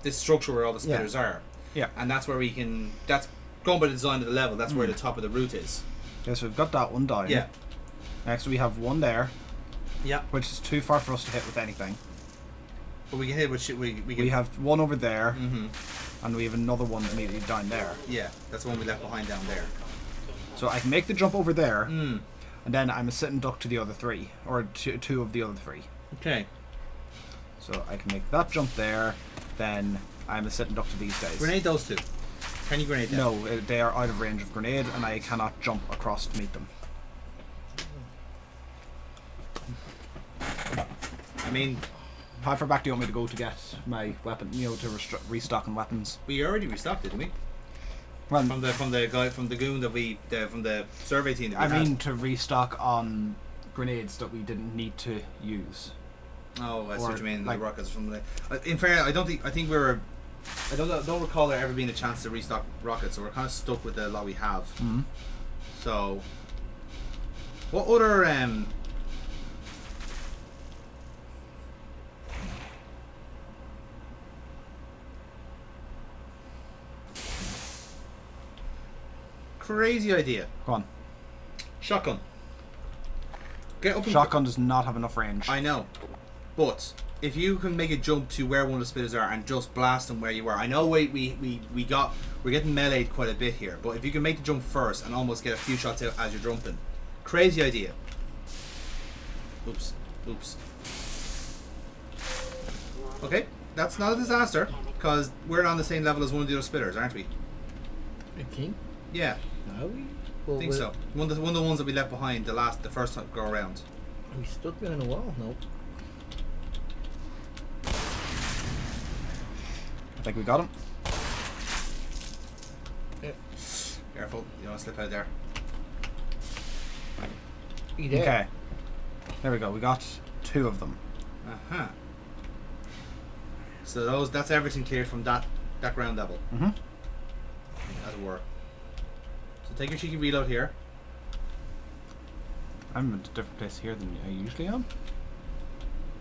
this structure where all the spitters are. Yeah. And that's where we can. That's going by the design of the level. That's where the top of the route is. Okay, so we've got that one down. Yeah. Next we have one there, Yeah. which is too far for us to hit with anything. But we can hit with shit. We We have one over there, Mm-hmm. and we have another one immediately down there. Yeah, that's the one we left behind down there. So I can make the jump over there, Mm. and then I'm a sitting duck to the other three, or two of the other three. Okay. So I can make that jump there, then I'm a sitting duck to these guys. Grenade those two. Can you grenade them? No, they are out of range of grenade, and I cannot jump across to meet them. I mean, How far back do you want me to go to get my weapon? You know, to restock on weapons. we already restocked, didn't we? Well, From the guy from the goon that from the survey team that we I had. mean to restock on grenades that we didn't need to use. Oh, I see or, what you mean. like- The rockets or something. In fairness, I think we were. I don't recall there ever being a chance to restock rockets, so we're kind of stuck with the lot we have. Mm-hmm. So, what other crazy idea? Go on. Shotgun. Get up and Shotgun does not have enough range. I know, but if you can make a jump to where one of the spitters are and just blast them where you are, I know we're getting meleeed quite a bit here, but if you can make the jump first and almost get a few shots out as you're jumping, crazy idea. Oops. Okay, that's not a disaster because we're on the same level as one of the other spitters, aren't we? I think. Yeah, Are we? I think so. One of the ones that we left behind the first time go around. Are we stuck behind a wall? No. I think we got him. Careful, you don't want to slip out there. You there? Okay. There we go. We got two of them. Uh-huh. So that's everything cleared from that ground level, Mm-hmm. as it were. So take your cheeky reload here. I'm in a different place here than I usually am.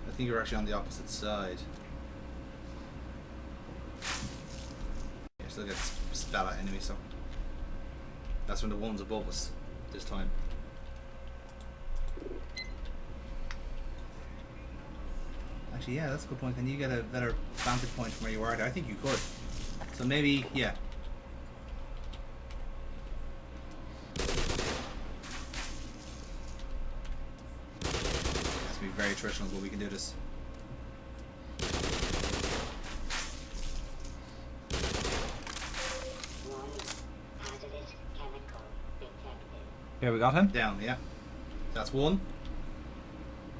I think you're actually on the opposite side. You still get spat at enemy, so that's from the ones above us this time. Actually, yeah, that's a good point. Can you get a better vantage point from where you are there? I think you could. So maybe, yeah. Has to be very attritional, but we can do this. Yeah, we got him. Down, yeah. That's one.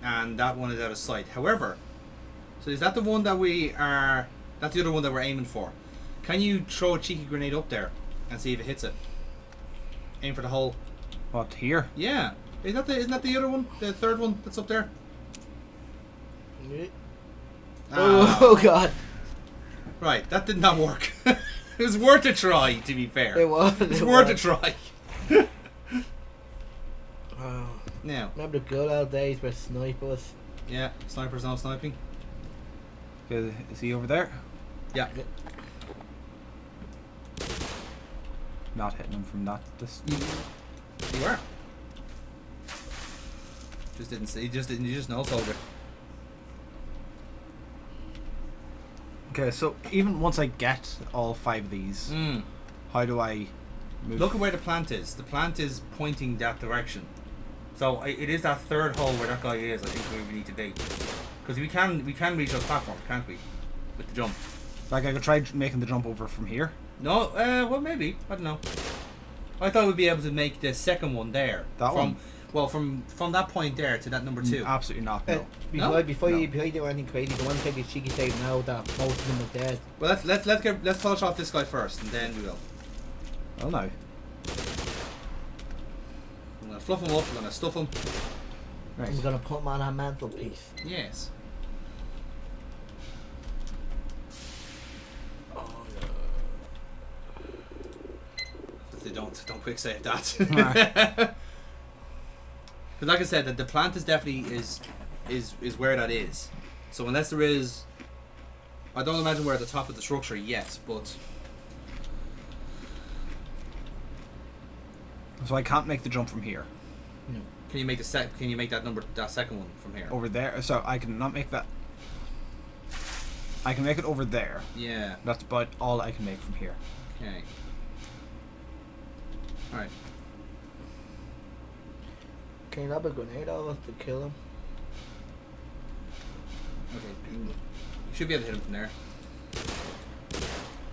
And that one is out of sight. However, so is that the one that that's the other one that we're aiming for. Can you throw a cheeky grenade up there and see if it hits it? Aim for the hole. What, here? Yeah. Isn't that the other one? The third one that's up there? Yeah. Ah. Oh god. Right, that did not work. It was worth a try, to be fair. It was. It's it worth a was. try. Oh. Now, Remember the good old days where snipers? yeah, snipers now sniping. Is he over there? Yeah. Not hitting him from that distance. You are. Just didn't see. You just no soldier. Okay, so even once I get all 5 of these, how do I move? Look at where the plant is. The plant is pointing that direction. So it is that third hole where that guy is. I think where we need to be, because we can reach those platforms, can't we? With the jump. Like I could try making the jump over from here. No, well maybe. I don't know. I thought we'd be able to make the second one there. That one? Well, from that point there to that number 2. Absolutely not. No. Before No. you do anything crazy, the one thing take a cheeky save now that most of them are dead. Well, let's polish off this guy first, and then we will. Oh no. I'm gonna fluff him up. I'm gonna stuff him. Right. I'm gonna put him on a mantelpiece. Yes. Don't quick save that. Because like I said, the plant is definitely is where that is. So unless there is, I don't imagine we're at the top of the structure yet, but So I can't make the jump from here. No. can you make that second one from here? Over there. So I can not make that. I can make it over there. Yeah. That's about all I can make from here. Okay. Alright. Can you grab a grenade over to kill him? Okay. You should be able to hit him from there.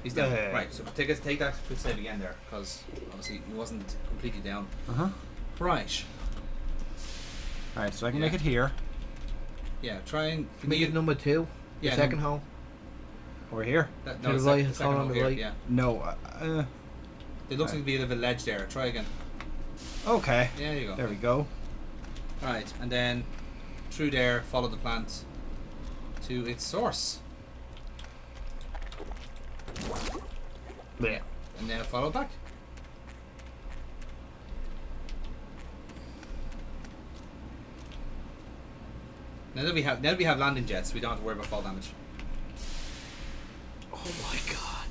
He's down. Yeah. Right, so take that quick save again there, because obviously he wasn't completely down. Uh-huh. Right. Alright, so I can Yeah. make it here. Yeah, try and... Make it number 2. Yeah, The second hole. Over here. That, To no, the the right, second hole hole on the here, right. yeah. No. It looks like to be a bit of a ledge there. Try again. Okay. Yeah, there you go. There we go. Right, and then through there, follow the plant to its source. Yeah. And then follow back. Now that we have landing jets, we don't have to worry about fall damage. Oh my god.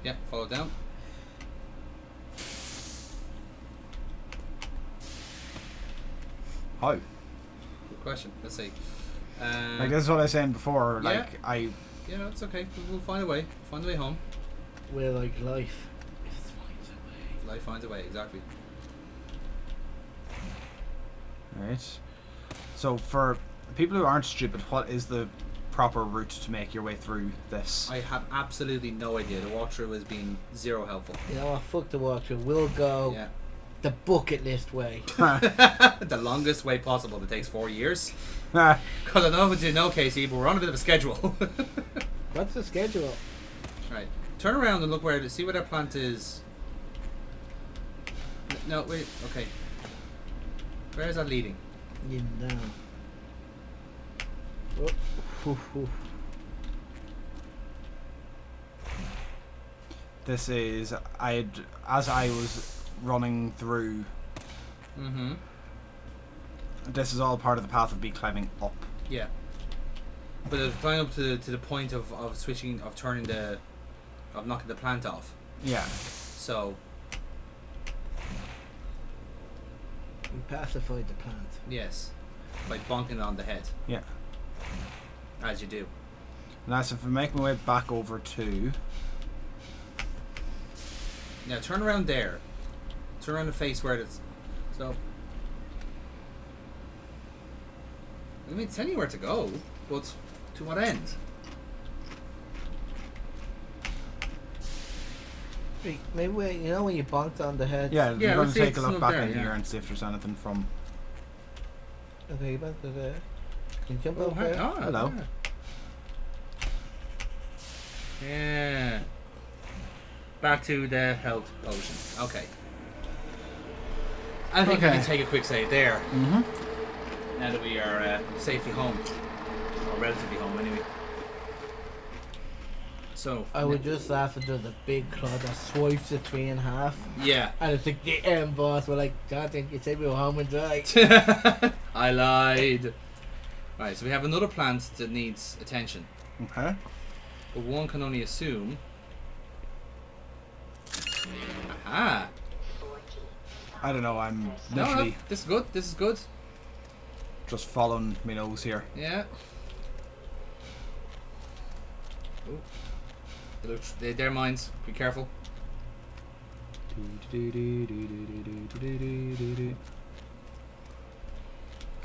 Yeah, follow down. How? Good question. Let's see. Like, this is what I was saying before. Yeah. Like, Yeah, no, it's okay. We'll find a way. Find a way home. We're like life. It finds a way. Life finds a way. Exactly. Right. So, for people who aren't stupid, what is the proper route to make your way through this? I have absolutely no idea. The walkthrough has been zero helpful. You know what? Fuck the walkthrough. We'll go Yeah. the bucket list way. The longest way possible. That takes 4 years. Because I don't know if you know, Casey, but we're on a bit of a schedule. What's the schedule? Right. Turn around and look see where that plant is. No, wait. Okay. Where is that leading? You know. Oh, hoo, hoo. This is as I was running through. Mm-hmm. This is all part of the path of me climbing up. Yeah. But it's flying up to the point of switching, of knocking the plant off. Yeah. So, We pacified the plant. yes. By bonking it on the head. Yeah. As you do. And that's if I make my way back over to. Now turn around there. Turn around and face where it's. So. I mean, it's telling you where to go, but to what end? Wait, maybe you know when you bonked on the head? Yeah, Yeah, I'm going let's to see take a if look it's back there, in yeah. here and see if there's anything from. Okay, you bonked there. Can you jump Oh, over there? Hello. Yeah. Back to the health potion. Okay. I think we Okay. can take a quick save there. Mm-hmm. Now that we are safely home. Or relatively home, anyway. So. I would just laugh at the big claw that swipes the tree in half. Yeah. And it's like the end boss. We're like, God, think you said we were home and die. I lied. Right, so we have another plant that needs attention. Okay. But one can only assume. Aha! I don't know. I'm No, literally this is good. This is good. just following my nose here. Yeah. Ooh. They look, they're mines. Be careful.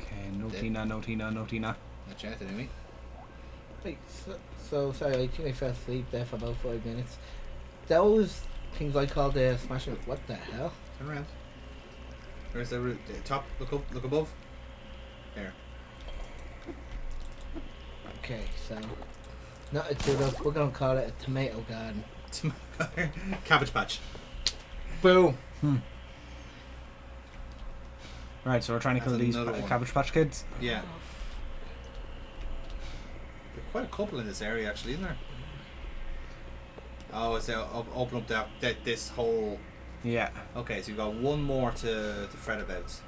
Okay, no Tina, no Tina, no Tina. Not yet, anyway. Wait, so sorry, I think I fell asleep there for about 5 minutes. Those things I call the smashing. What the hell? Turn around. Where's the root? The top. Look up. Look above. There. Okay, so not a tulip. We're gonna call it a tomato garden. Cabbage patch. Boom. Right, so we're trying to That's kill these another one. Cabbage Patch Kids. Yeah. There's quite a couple in this area, actually, isn't there? Oh, it's open up this whole. Yeah. Okay, so you've got one more to fret about.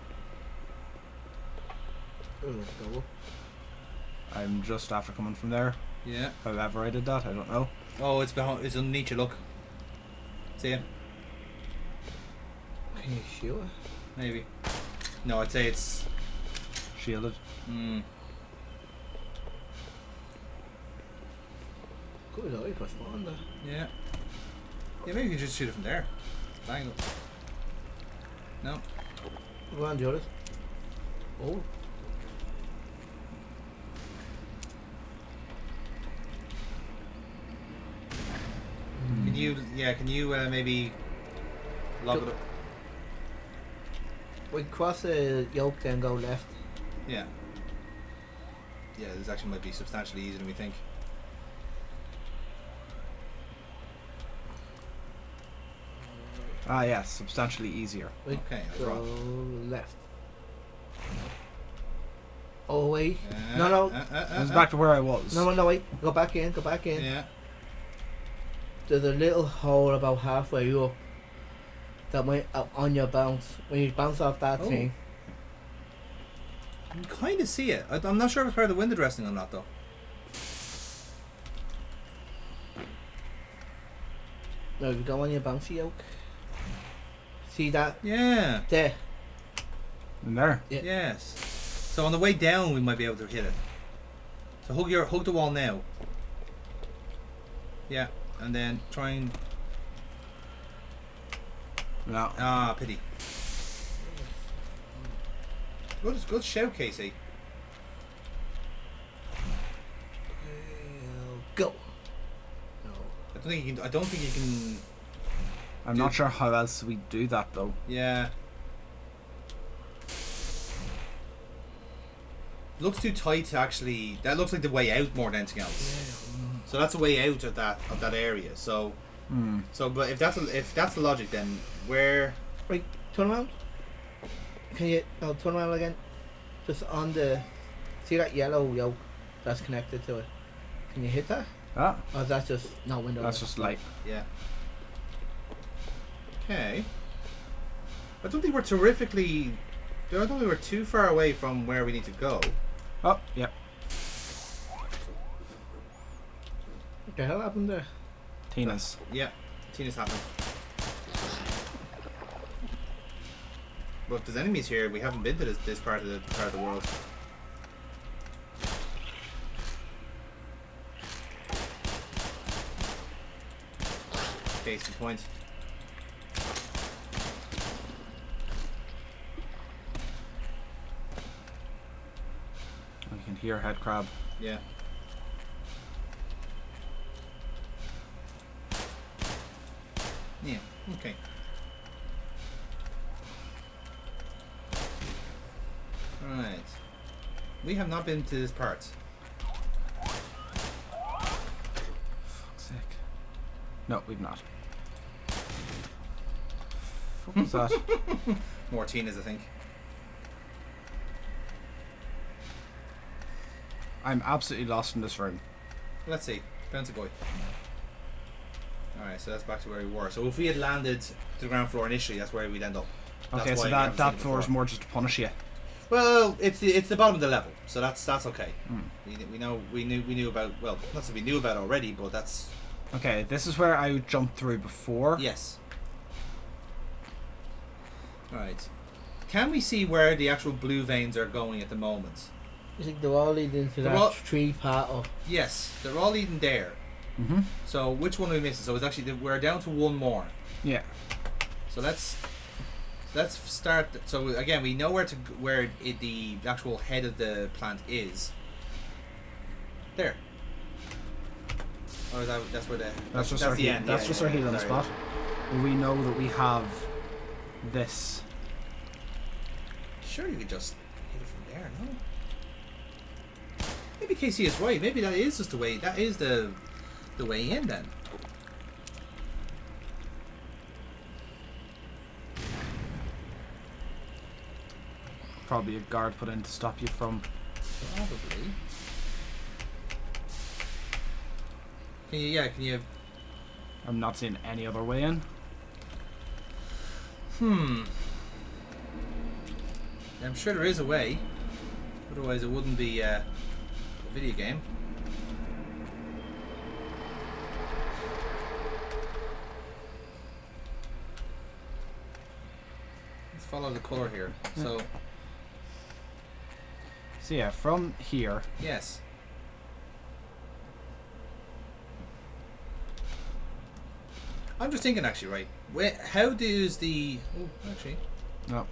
Oh, let's go. I'm just after coming from there. Yeah. However I did that, I don't know. Oh, it's behind. It's underneath you. Look. See it? Can you shoot it? Maybe. No, I'd say it's. Shielded. Mm. Good eye for spawn there. Yeah. Yeah, maybe you can just shoot it from there. Bang. No. Go on, the others. Oh. Can you maybe lob it up? We cross the yoke then go left. Yeah. Yeah, this actually might be substantially easier than we think. Ah, yes, substantially easier. We Okay, I was go wrong. left. Oh wait. Uh, No. I was back to where I was. No, wait. Go back in. Yeah. There's a little hole about halfway up that might on your bounce. When you bounce off that Oh. thing. You can kind of see it. I'm not sure if it's part of the window dressing or not, though. No, if you go on your bouncy yoke. See that? Yeah. There. In there. Yeah. Yes. So on the way down, we might be able to hit it. So hug the wall now. Yeah, and then try and No. pity. Good shout, Casey. Go. No. I don't think you can. I'm not sure how else we do that though. Yeah. Looks too tight to actually. That looks like the way out more than anything else. So that's a way out of that area. So. But if that's the logic, then where? Right, turn around. Can you turn around again? Just on the. See that yellow yoke that's connected to it? Can you hit that? Ah, Or is that just no window? that's just light. Yeah. Okay. I don't think we're terrifically. I don't think we're too far away from where we need to go. Oh, yep. What the hell happened there? Tina's. Yeah, Tina's happened. But if there's enemies here, we haven't been to this part of the world. Case in point. You can hear head crab. Yeah. Yeah. Okay. Right. We have not been to this part. Fuck's sake. No, we've not. What was that? More Tina's, I think. I'm absolutely lost in this room. Let's see. Bounce a boy. Alright, so that's back to where we were. So if we had landed to the ground floor initially, that's where we'd end up. Okay, That's so why we haven't that seen it floor is before. more just to punish you. Well, it's the bottom of the level, so that's okay. Mm. We knew about, well, not that we knew about already, but that's Okay, this is where I jumped through before. yes. Right. Can we see where the actual blue veins are going at the moment? You think they're all leading to They're that all- tree part of. Yes, they're all leading there. Mm-hmm. So which one are we missing? So it's actually we're down to one more. Yeah. So let's start. So again, we know where the actual head of the plant is. There. Oh, that's where That's just the our end. That's Yeah, just yeah, our yeah, healing sorry. spot. We know that we have this. Sure, you could just hit it from there, no? Maybe Casey is right. Maybe that is just the way. That is the way in then. Probably a guard put in to stop you from. Probably. Can you? I'm not seeing any other way in. I'm sure there is a way. Otherwise, it wouldn't be a video game. Let's follow the color here. So, So yeah, from here, yes. I'm just thinking actually, right? How does the... Oh, actually... No.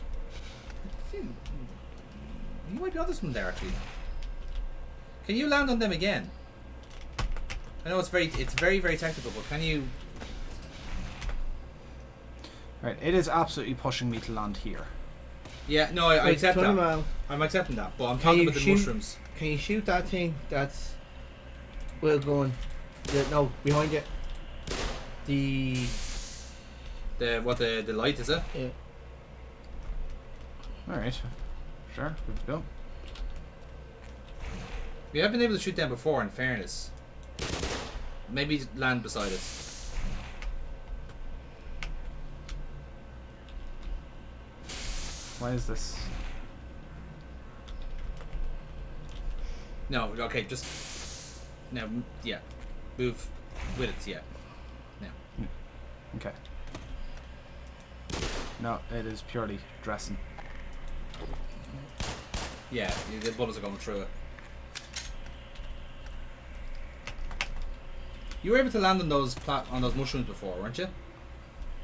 You might be onto something there actually. Can you land on them again? I know it's very very technical, but can you? Right, it is absolutely pushing me to land here. Yeah, no, I Wait, accept turn that. around. I'm accepting that, but I'm Can talking you about the shoot- mushrooms. Can you shoot that thing that's... We're going... No, behind you. The The light is it? Yeah. Alright. Sure, good to go. We have been able to shoot them before, in fairness. Maybe land beside it. Why is this? No, okay, just... Now, yeah. Move with it, yeah. Now. Okay. No, it is purely dressing. Yeah, the bullets are going through it. You were able to land on those mushrooms before, weren't you?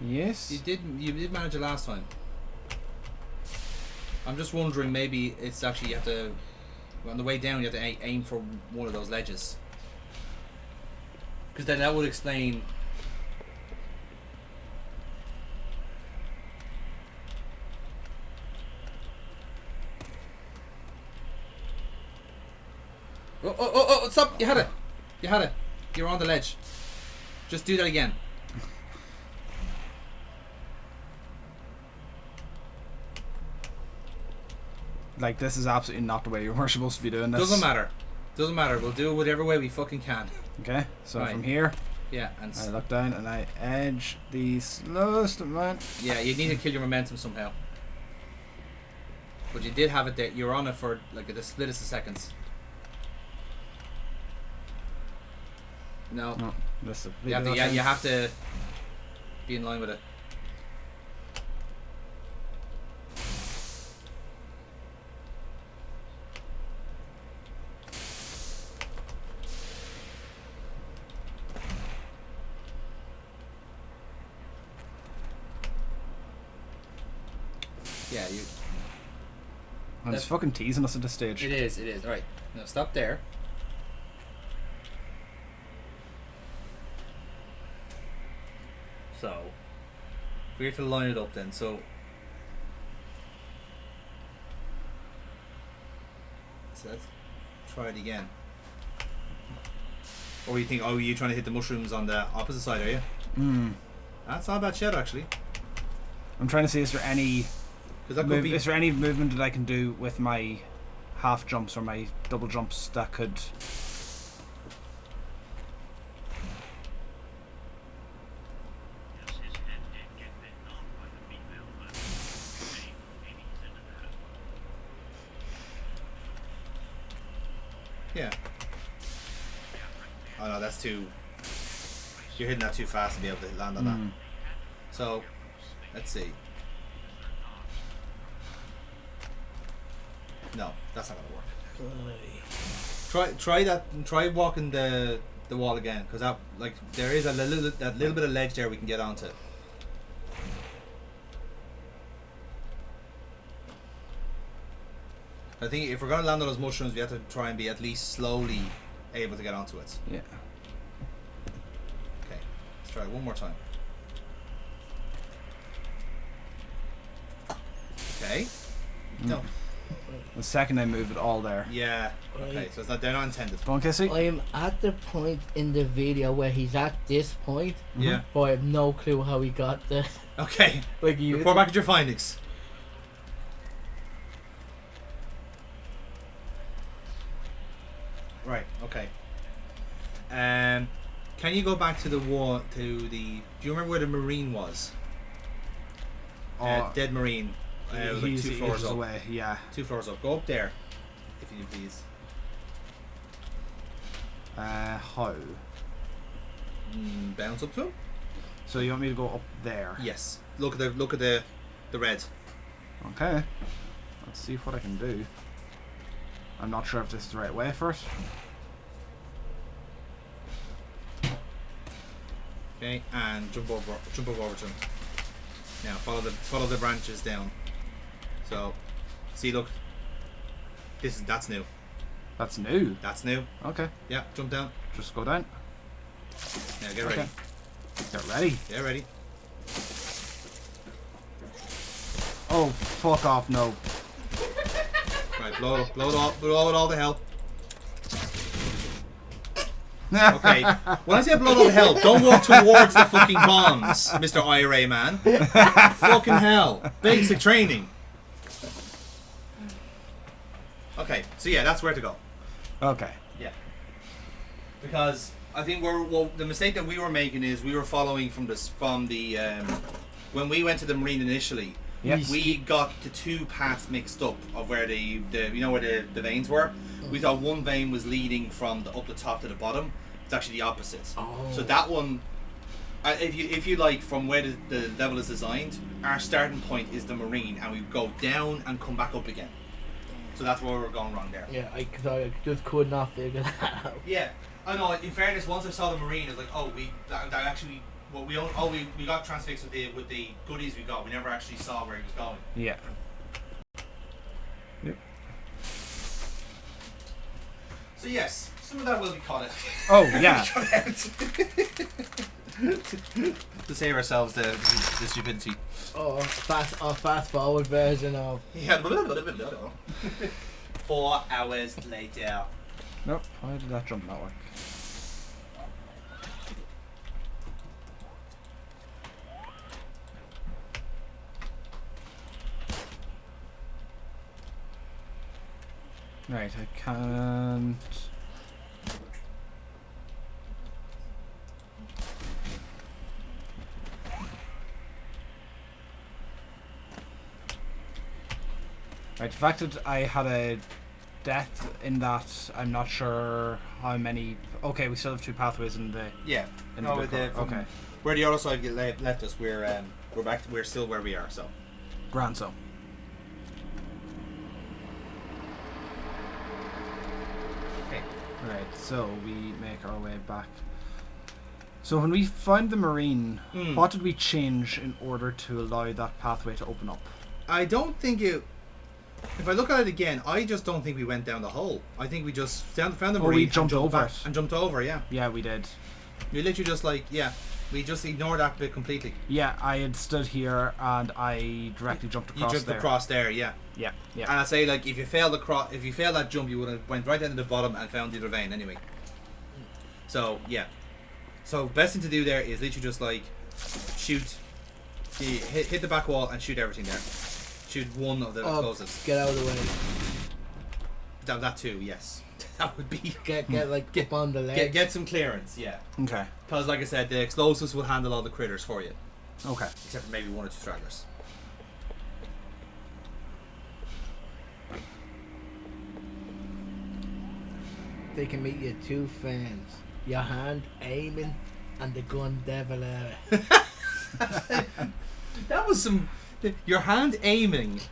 Yes. You did manage it last time. I'm just wondering, maybe it's actually you have to, on the way down, you have to aim for one of those ledges. Because then that would explain. Oh, stop! You had it! You had it! You're on the ledge. Just do that again. Like, this is absolutely not the way you were supposed to be doing this. Doesn't matter. Doesn't matter. We'll do it whatever way we fucking can. Okay, so Right. from here, Yeah, and I look down and I edge the slowest amount. yeah, you need to kill your momentum somehow. But you did have it there. You were on it for like the splittest of seconds. No, No, this is you have to be in line with it. Yeah, you. And it's fucking teasing us at this stage. It is. It is. All right. Now stop there. So we have to line it up then. So let's try it again. Or you think? Oh, you trying to hit the mushrooms on the opposite side? Are you? That's not a bad shot actually. I'm trying to see, is there any Because that could be. is there any movement that I can do with my half jumps or my double jumps that could... Yeah. Oh no, that's too. You're hitting that too fast to be able to land on that. So, let's see. No, that's not gonna work. Try that. Try walking the wall again, because that there is that little bit of ledge there we can get onto. I think if we're gonna land on those mushrooms, we have to try and be at least slowly able to get onto it. Yeah. Okay, let's try it one more time. Okay. No. The second I move it all there. Yeah. Okay, so it's not, they're not intended. Go on, Kissy. I am at the point in the video where he's at this point, Yeah. but I have no clue how he got there. Okay. Like you. Report back at your findings. Right. Okay. Can you go back to the wall to the? Do you remember where the marine was? Dead marine. It was like He's 2 floors up. away, yeah. 2 floors up. Go up there, if you please. How? Bounce up to him. So you want me to go up there? Yes. Look at the red. Okay. Let's see what I can do. I'm not sure if this is the right way for it. Okay, and jump over to him. Now follow the branches down. So, see, look. That's new. That's new. That's new. Okay. Yeah, jump down. Just go down. Now get ready. Get ready. Get ready. Oh, fuck off! No. Right, blow it all to hell. Okay, when I say blow it all to hell, don't walk towards the fucking bombs, Mr. IRA man. Fucking hell. Basic training. Okay, so yeah, that's where to go. Okay. Yeah. Because I think the mistake that we were making is we were following from the when we went to the marine initially. Yep. We got the two paths mixed up of where the you know where the veins were. We thought one vein was leading from up the top to the bottom. It's actually the opposite. Oh. So that one, if you like, from where the level is designed, our starting point is the marine, and we go down and come back up again. So that's where we're going wrong there. Yeah, because I just could not figure that out. Yeah, I know. In fairness, once I saw the marine, I was like, oh, that actually. Well, we got transfixed with the goodies we got. We never actually saw where he was going. Yeah. Yep. So yes, some of that will be cut out. Oh yeah. To save ourselves the stupidity. Oh, fast forward version of. Yeah. 4 hours later. Nope. Why did that jump not work? Right, I can't. Right, the fact that I had a death in that, I'm not sure how many. Okay, we still have 2 pathways in the. Yeah. In No, the okay. Where the other side left us, we're back. We're still where we are. So. Grand so. Okay. Right, so we make our way back. So when we found the marine, what did we change in order to allow that pathway to open up? I don't think it. If I look at it again, I just don't think we went down the hole. I think we just found the marine. we jumped and over back, it. and jumped over. Yeah. Yeah, we did. You literally just we just ignored that bit completely. Yeah, I had stood here and I directly jumped across You jumped there. across there, yeah. Yeah, yeah. And I say, like, if you failed that jump, you would have went right down to the bottom and found the other vein anyway. So yeah. So best thing to do there is literally just like shoot, hit the back wall and shoot everything there. Shoot one of the closest. Get out of the way. That too, yes. That would be Get up on the ledge. get some clearance, yeah. Okay. Because like I said, the explosives will handle all the critters for you, Okay. except for maybe 1 or 2 stragglers. They can meet your 2 friends. Your hand aiming and the gun devil at it. That was some. Your hand aiming,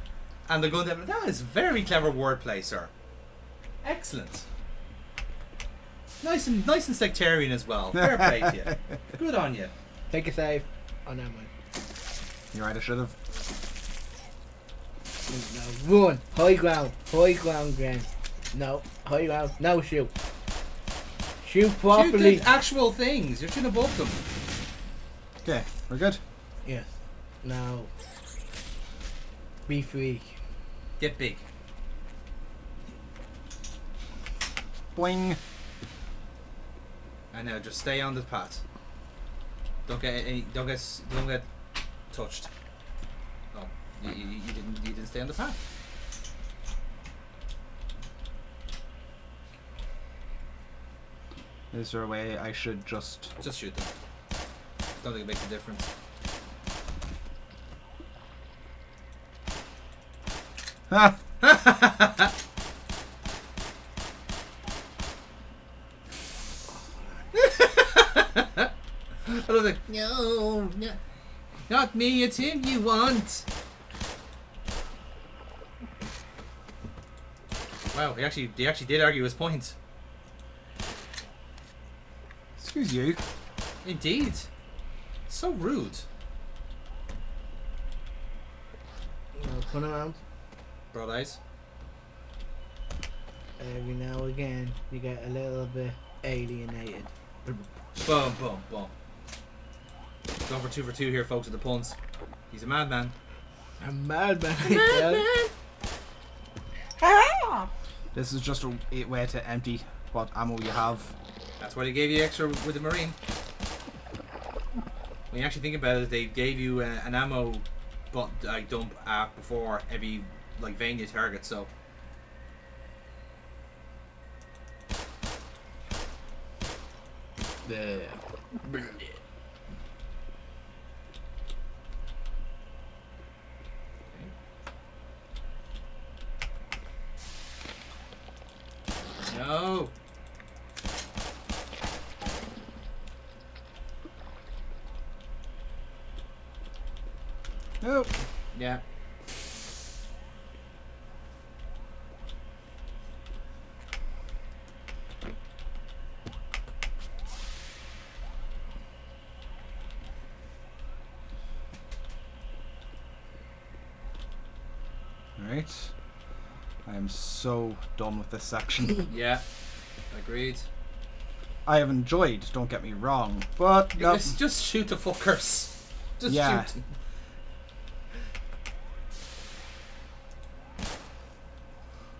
and the gun. That is very clever wordplay, sir. Excellent. Nice and sectarian as well. Fair play to you. Good on you. Take a save. Oh, never mind. You're right, I should have. No, run. High ground, Graham. No, high ground. No, shoot. Shoot properly. Shoot the actual things. You're shooting above them. Okay, we're good. Yes. Now, be free. Get big. Boing. And now just stay on the path. Don't get touched. Oh, you didn't stay on the path. Is there a way I should just... Just shoot them. Don't think it makes a difference. Ha! I was like, no, not me, it's him you want. Wow, he actually did argue his point. Excuse you. Indeed. So rude. Turn around. Broad eyes. Every now and again, you get a little bit alienated. Boom, boom, boom. Going for 2 for 2 here, folks, at the puns. He's a madman. A madman. This is just a way to empty what ammo you have. That's why they gave you extra with the Marine. When you actually think about it, they gave you an ammo dump before every vein you target, so. No. Nope. Yeah. Alright. I am so done with this section. Yeah. Agreed. I have enjoyed, don't get me wrong, but no. Just shoot the fuckers. Just Yeah. shoot.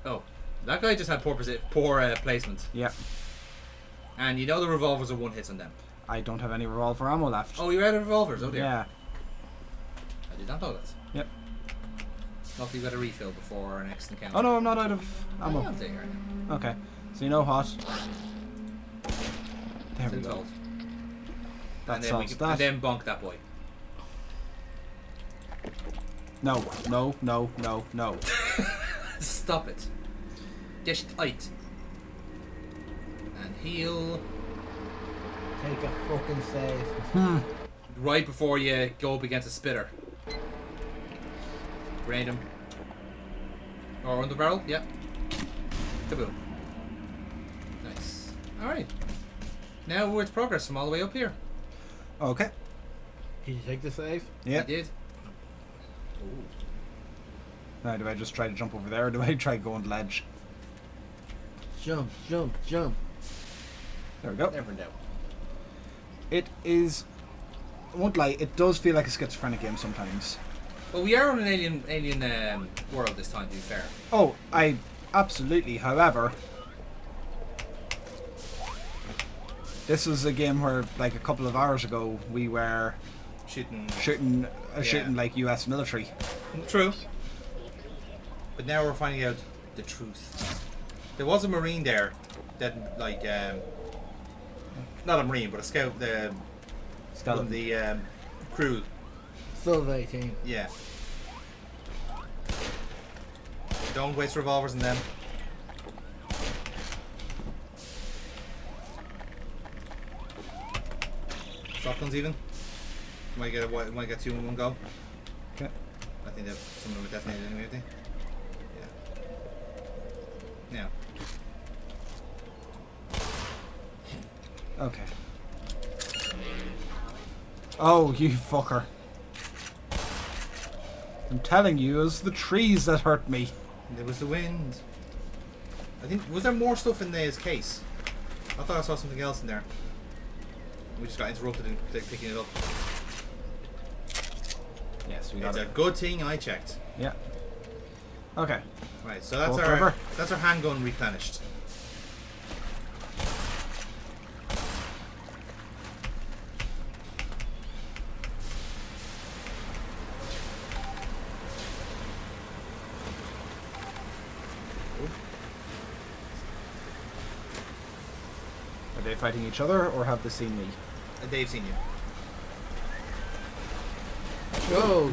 Oh, that guy just had poor placement. Yeah. And you know the revolvers are 1 hits on them. I don't have any revolver ammo left. Oh, you're out of revolvers. Oh dear. Yeah. I did not know that. Yep. Hopefully you got a refill before our next encounter. Oh no, I'm not out of ammo. I'll take her now. Okay. So you know what? There we Since go. old. That And then, solves and that. then bonk that boy. No, no, no, no, no. Stop it. Dish tight. And heal. Take a fucking save. Right before you go up against a spitter. Grenade him. Or on the barrel, yep. Kaboom. Nice. Alright. Now we're to progress from all the way up here. Okay. Did you take the save? Yeah. I did. Now, do I just try to jump over there, or do I try to go on the ledge? Jump, jump, jump. There we go. Never know. It is... I won't lie, it does feel like a schizophrenic game sometimes. Well, we are on an alien world this time, to be fair. Oh, I... Absolutely. However... This was a game where, like, a couple of hours ago, we were... Shooting like US military. True. But now we're finding out the truth. There was a Marine there that, like, not a Marine, but a scout, Skeleton. the crew. Still 18. Yeah. Don't waste revolvers on them. Shotguns even. Might get 2 in one go. Okay. I think that some of them are detonated anyway, I think. Yeah. Now. Okay. Oh, you fucker. I'm telling you, it was the trees that hurt me. There was the wind. I think, was there more stuff in his case? I thought I saw something else in there. We just got interrupted in picking it up. Yes, we got It's it. a good thing I checked. Yeah. Okay. Right, so that's Go our forever. that's our handgun replenished. Are they fighting each other, or have they seen me? They've seen you. Whoa.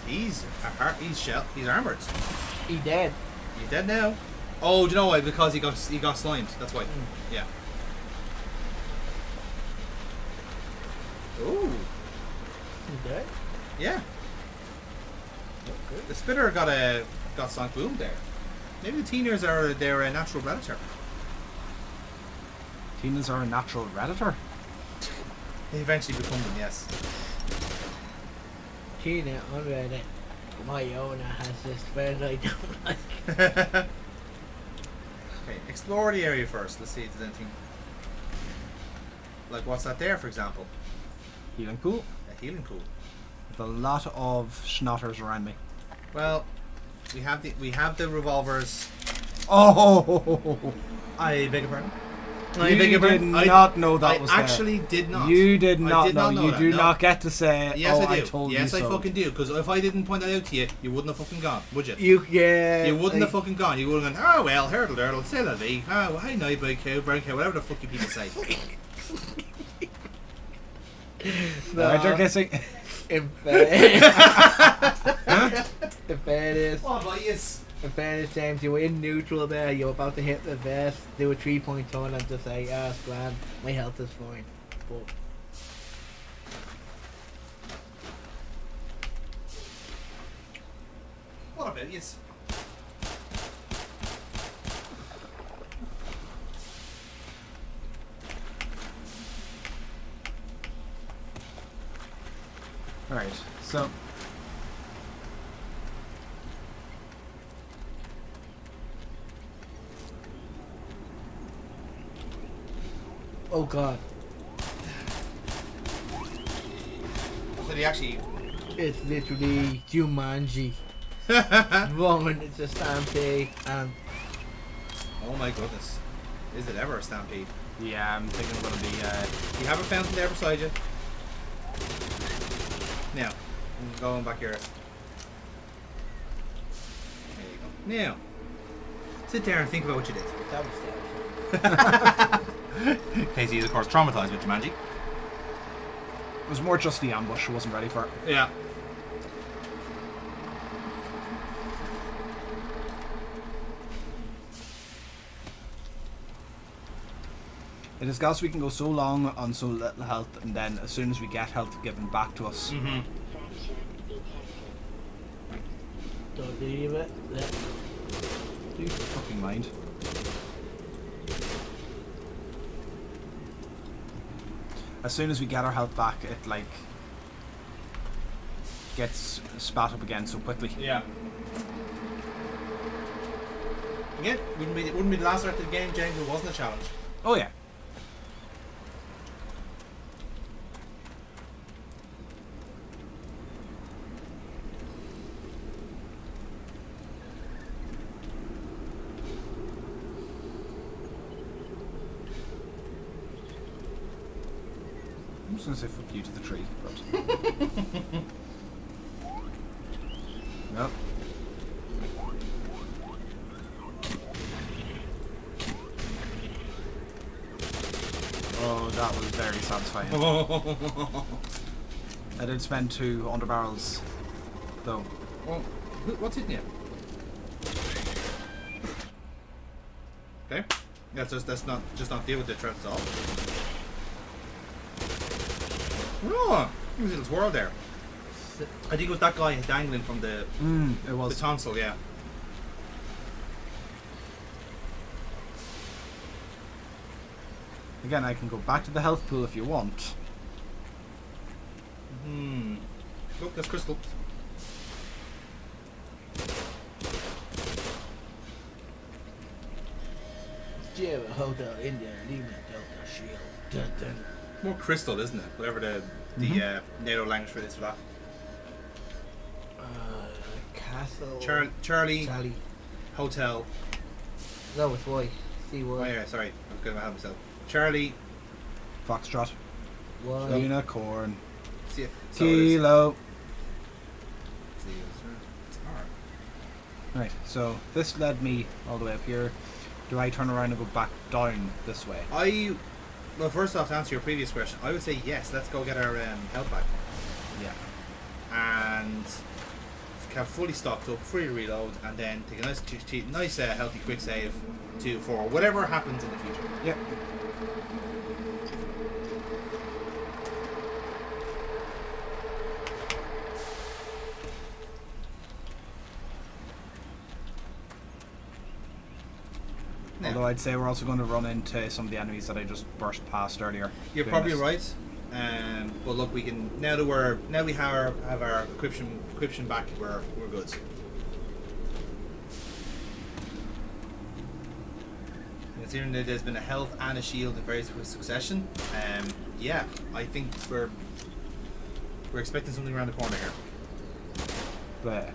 He's armored. He dead. He's dead now. Oh, do you know why? Because he got slimed. That's why. Yeah. Ooh. He dead? Yeah. The spitter got sunk. Boom there. Maybe the teeners are a natural predator. Teeners are a natural redditor. They eventually become them, yes. Gina, on Reddit, my owner has this friend I don't like. Okay, explore the area first. Let's see if there's anything. Like, what's that there, for example? Healing pool. A healing pool. With a lot of schnotters around me. Well, we have the revolvers. Oh! I beg your pardon. You did not know that was I there. actually did not. You did I not did know. not You that, do no. not get to say, Yes, oh, I do. I told yes, you I so. fucking do. Because if I didn't point that out to you, you wouldn't have fucking gone, would you? You wouldn't have fucking gone. You would have gone, oh well, hurdle, hurdle, say la vie. Oh, well, hi, night, big cow, brown cow, whatever the fuck you people say. Alright, you're kissing. In fairness, What about you? in fairness, James, you were in neutral there. You were about to hit the vest, do a 3-point turn, and just say, "Ah, it's grand. My health is fine." But What about you? Alright, so. oh god, So they actually. it's literally Jumanji. Roman, it's a stampede, and Oh my goodness. Is it ever a stampede? Yeah, I'm thinking it's gonna be, You have a fountain there beside you. Now, I'm going back here. There you go. Now, sit there and think about what you did. that was terrifying. Casey is, of course, traumatized with Jumanji. it was more just the ambush. I wasn't ready for it. Yeah. It has got so we can go so long on so little health, and then as soon as we get health given back to us. Mm-hmm. Don't believe it. Do you fucking mind? As soon as we get our health back, it like gets spat up again so quickly. Yeah. Again, wouldn't be the last start of the game, James, if it wasn't a challenge. Oh yeah. I'm just gonna say fuck you to the tree, but nope. Oh, that was very satisfying. I did spend 2 underbarrels, though. Well, what's hitting you? Okay. Let's not deal with the threat at all. Oh, there's a little swirl there. I think it was that guy dangling from the It the was. tonsil, yeah. Again, I can go back to the health pool if you want. Look, there's crystal. Sierra Hotel India Lima Delta Shield. Dun, dun. More crystal, isn't it? Whatever the NATO language for this for that. Castle. Charlie Charlie. Hotel. No, it's Y. See Oh Y. yeah, sorry, I was gonna help myself. Charlie. Foxtrot. Y. Unicorn. See it. Kilo. See it's R. Right, so this led me all the way up here. Do I turn around and go back down this way? Well, first off, to answer your previous question, I would say yes. Let's go get our health back Yeah. and have fully stocked up, free to reload, and then take a nice healthy quick save for whatever happens in the future. Yep. Now, Although I'd say we're also going to run into some of the enemies that I just burst past earlier. you're doing probably this. right. But look, we can now we have our encryption back. We're good. Considering that there's been a health and a shield in very quick succession, yeah, I think we're expecting something around the corner here. But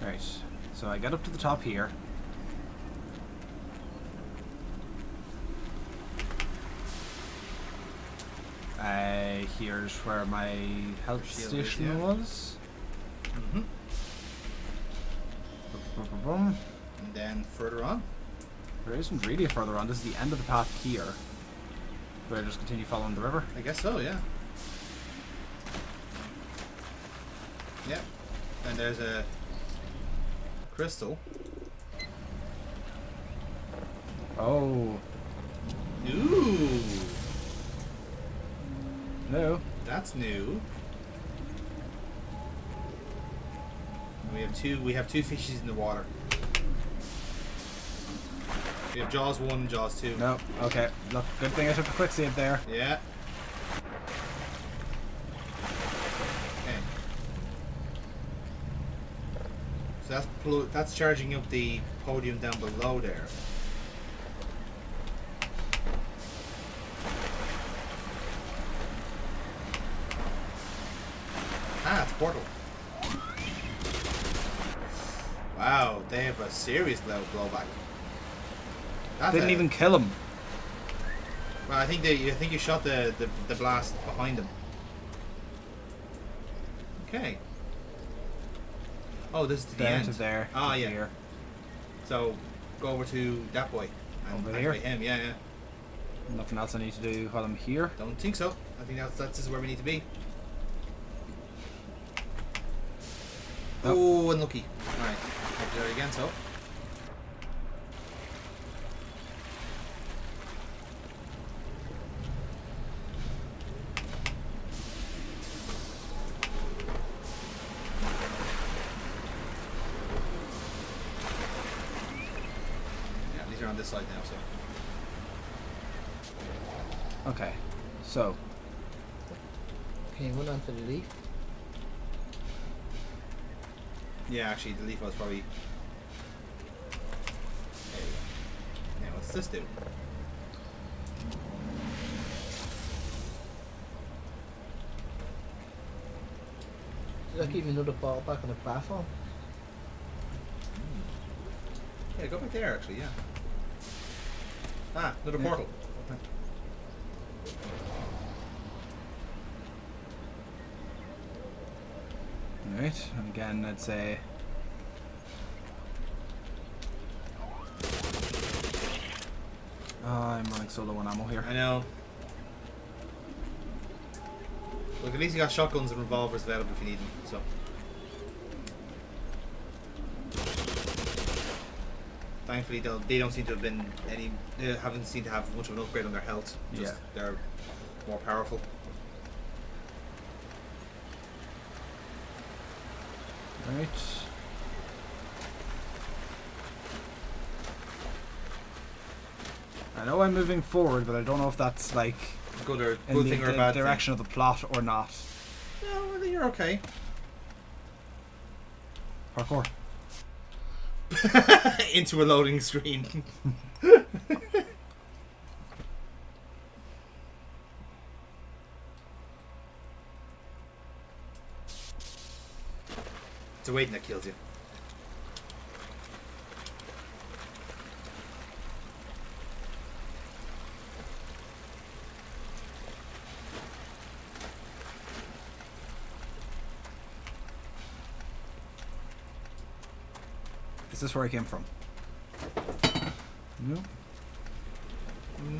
right, so I get up to the top here. Here's where my health Shield station is, yeah. was. Mm-hmm. Boom. And then further on. There isn't really further on. This is the end of the path here. Do I just continue following the river? I guess so, yeah. Yep. And there's a crystal. Oh. Ooh. No. That's new. We have two fishes in the water. We have Jaws 1 and Jaws 2. No. Okay. Look, good thing I took a quick save there. Yeah. Okay. So that's charging up the podium down below there. Ah, it's a portal. Wow, they have a serious blowback. Didn't even kill him. Well, I think you shot the blast behind them. Okay. Oh, this is to the Down end. to there. Ah, to yeah. Here. So go over to that boy and Over activate here? him. Yeah, yeah. Nothing else I need to do while I'm here. Don't think so. I think that's where we need to be. Nope. Oh, unlucky. All right, I'll do that again. So. Yeah, these are on this side now. So. Okay. So. Can you run onto the leaf? Yeah, actually, the leaf was probably. There you go. Now, what's this do? Does that give you another ball back on the platform? Yeah, go back there, actually, yeah. Ah, another portal. Alright, and again I'd say I'm running solo on ammo here. I know. Look, at least you got shotguns and revolvers available if you need them, so. Thankfully, they don't seem to have been any. They haven't seemed to have much of an upgrade on their health. Just Yeah. they're more powerful. Right. I know I'm moving forward, but I don't know if that's like Good or in good the, thing or a the bad direction of the plot or not. thing. No, I think you're okay. Parkour. Into a loading screen. It's the waiting that kills you. Is this where I came from? No.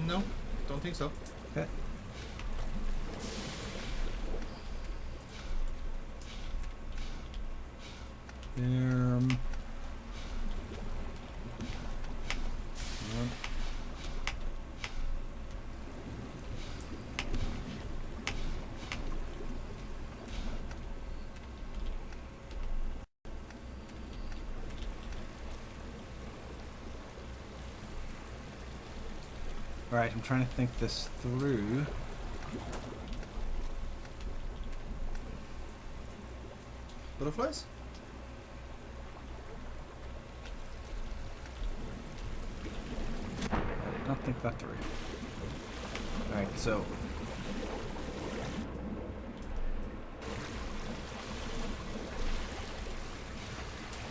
No, don't think so. Okay. Yep. Alright, I'm trying to think this through. Butterflies? Not think that through. Alright, so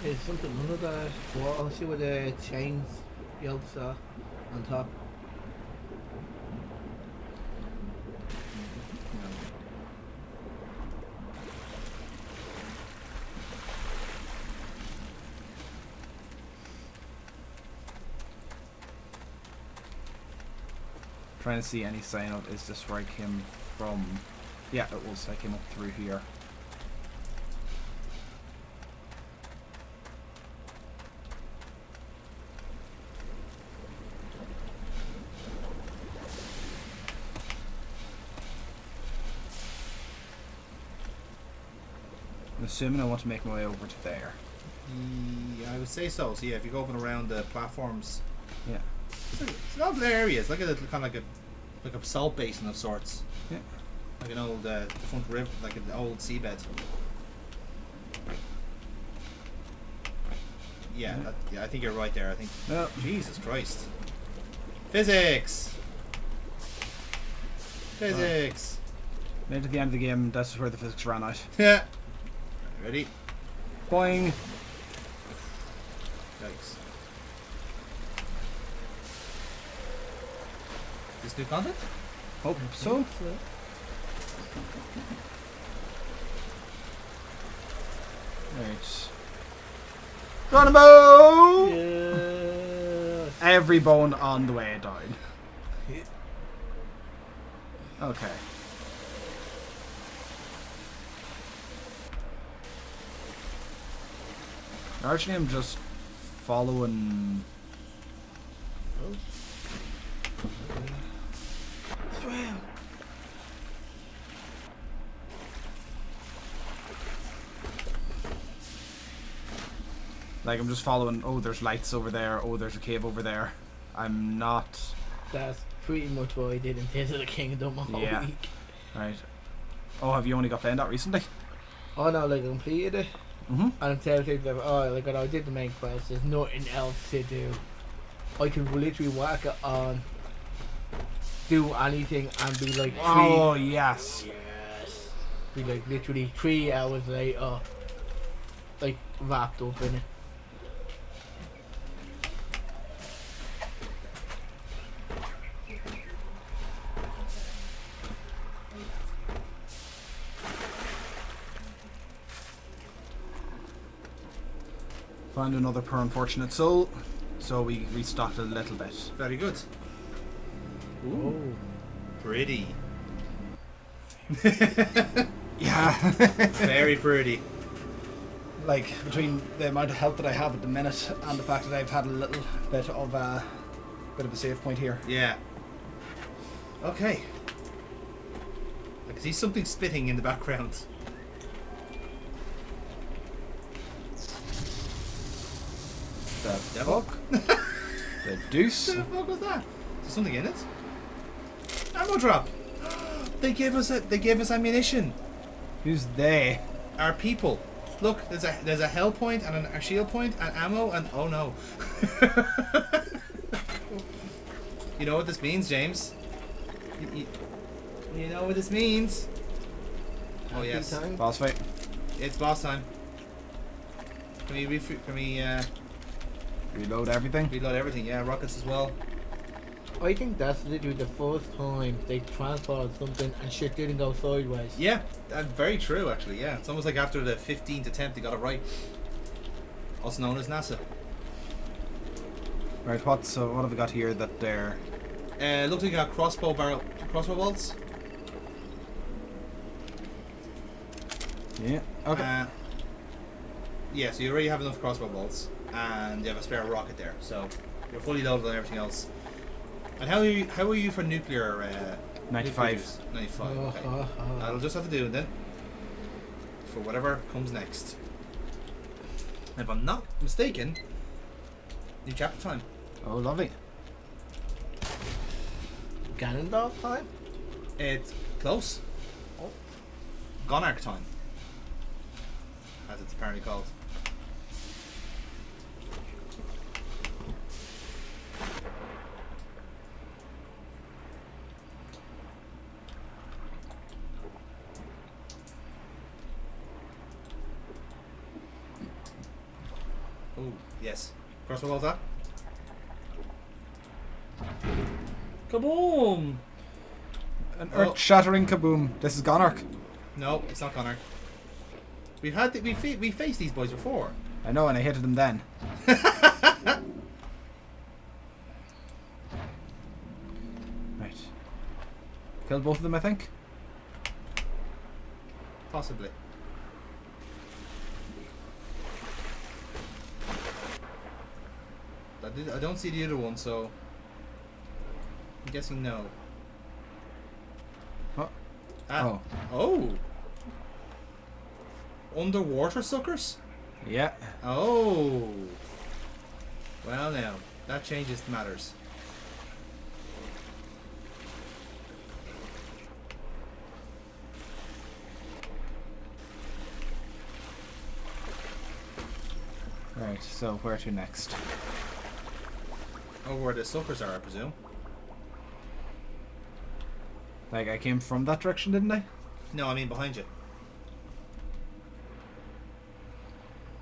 There's something under the wall. See where the chains yokes are on top. trying to see any sign of, is this where I came from? Yeah, it was. I came up through here. I'm assuming I want to make my way over to there. Yeah, I would say so. So yeah, if you go up and around the platforms, Yeah. it's not the area. It's like a kind of like a salt basin of sorts. Yeah. Like an old defunct river, like an old seabed. Yeah, yeah, I think you're right there. I think. No. Jesus Christ. Physics. Physics. Made it to the end of the game. That's where the physics ran out. Yeah. Ready? Boing. Yikes. This new content? Hope so. Right. Geronimo! Yeah. Every bone on the way down. Okay. Actually, I'm just following. Swim. Like, I'm just following. Oh, there's lights over there. Oh, there's a cave over there. I'm not. That's pretty much what I did in Tears of the Kingdom all Yeah. week. Right. Oh, have you only got playing that recently? Oh no, like I completed it. Mm-hmm. And I'm telling people, oh, like I did the main quest, there's nothing else to do. I can literally whack it on, do anything, and be like, Oh, yes. yes. Be like literally 3 hours later, like wrapped up in it. Found another poor unfortunate soul. So we restocked a little bit. Very good. Ooh. Pretty. Yeah. Very pretty. Like, between the amount of health that I have at the minute and the fact that I've had a little bit of a save point here. Yeah. Okay. I can see something spitting in the background. The Devil? fuck? The deuce? What the fuck was that? Is there something in it? Ammo drop. They gave us ammunition. Who's they? Our people. Look, there's a hell point and a shield point and ammo and oh no. You know what this means, James? You know what this means? Oh Happy yes, time. Boss fight. it's boss time. Can we Reload everything. reload everything? Yeah, rockets as well. I think that's literally the first time they transported something and shit didn't go sideways. Yeah, very true actually. Yeah, it's almost like after the 15th attempt they got it right. Also known as NASA. Right, what have we got here that they're... Looks like you got crossbow bolts. Yeah, okay. Yeah, so you already have enough crossbow bolts, and you have a spare rocket there, so you're fully loaded on everything else. And how are you for nuclear? 95. 95. Okay. That'll just have to do then. For whatever comes next. If I'm not mistaken, new chapter time. Oh, lovely. Ganondorf time? It's close. Oh. Gonarch time, as it's apparently called. Oh, yes. Crossbow bolts that? Kaboom! An earth-shattering kaboom. This is Gonarch. No, it's not Gonarch. We faced these boys before. I know, and I hated them then. Right. Killed both of them, I think. Possibly. I don't see the other one, so I'm guessing no. Oh. Ah. Oh. Underwater suckers? Yeah. Oh. Well now, that changes matters. Right, so where to next? Oh, where the suckers are, I presume. Like, I came from that direction, didn't I? No, I mean behind you.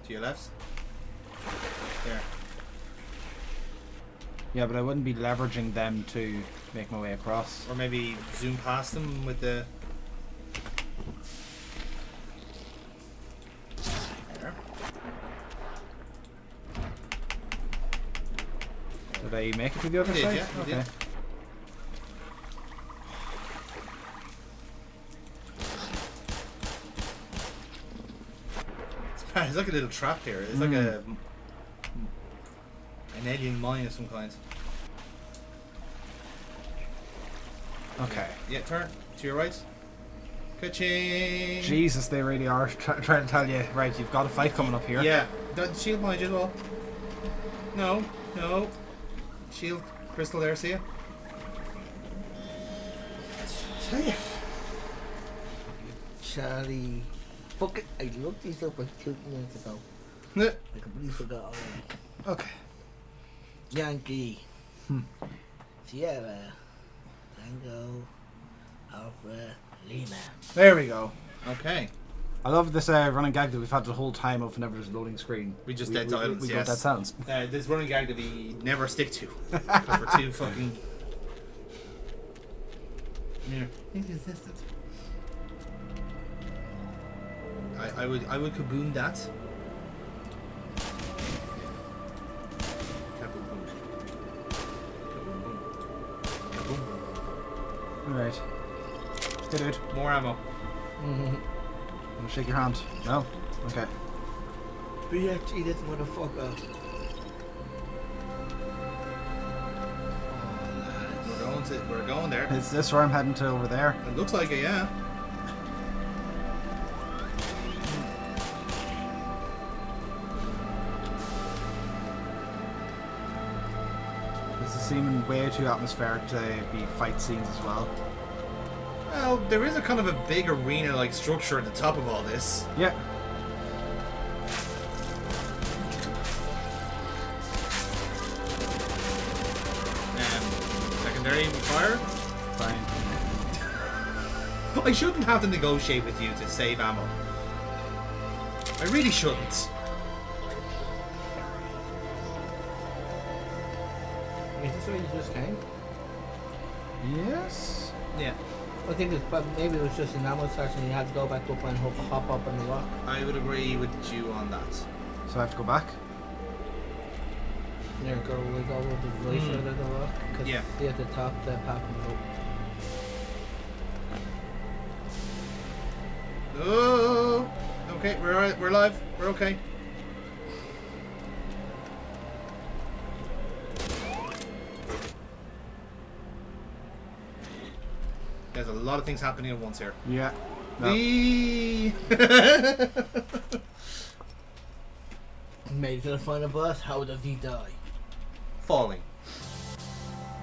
To your left. There. Yeah, but I wouldn't be leveraging them to make my way across. Or maybe zoom past them with the... There. Did I make it to the other You did, side? yeah, you okay. did. It's like a little trap here. It's like an alien mine of some kind. Okay. Yeah, turn to your right. Ka-ching! Jesus, they really are trying to tell you, right, you've got a fight coming up here. Yeah. The shield behind you as well. No, no. Shield crystal there, see ya? See ya. Charlie. Fuck it. I looked these up like 2 minutes ago. Yeah. I completely forgot already. Okay. Yankee. Sierra. Tango. Alpha. Lima. There we go. Okay. I love this running gag that we've had the whole time of whenever there's a loading screen. We just dead silence, we yes. go dead silence. This running gag that we never stick to. Because we're too fucking... Yeah. Inconsistent. I would kaboom that. Kaboom. Kaboom. Alright. Hey dude, More ammo. Mm-hmm. I'll shake your hand. No? Okay. BFG this motherfucker. We're going there. Is this where I'm heading to over there? It looks like it, yeah. This is seeming way too atmospheric to be fight scenes as well. Well, there is a kind of a big arena-like structure at the top of all this. Yeah. Secondary fire? Fine. I shouldn't have to negotiate with you to save ammo. I really shouldn't. Is this where you just came? Yes? Yeah. I think it's, but maybe it was just an ammo search and you had to go back up and hop up on the rock. I would agree with you on that. So I have to go back? There go with all of the right side of the rock. Cause Yeah. see at the top the path and go. Oh, okay, we're alright, we're live, we're okay. There's a lot of things happening at once here. Yeah. No. Wee! Made it to the final boss. How does he die? Falling.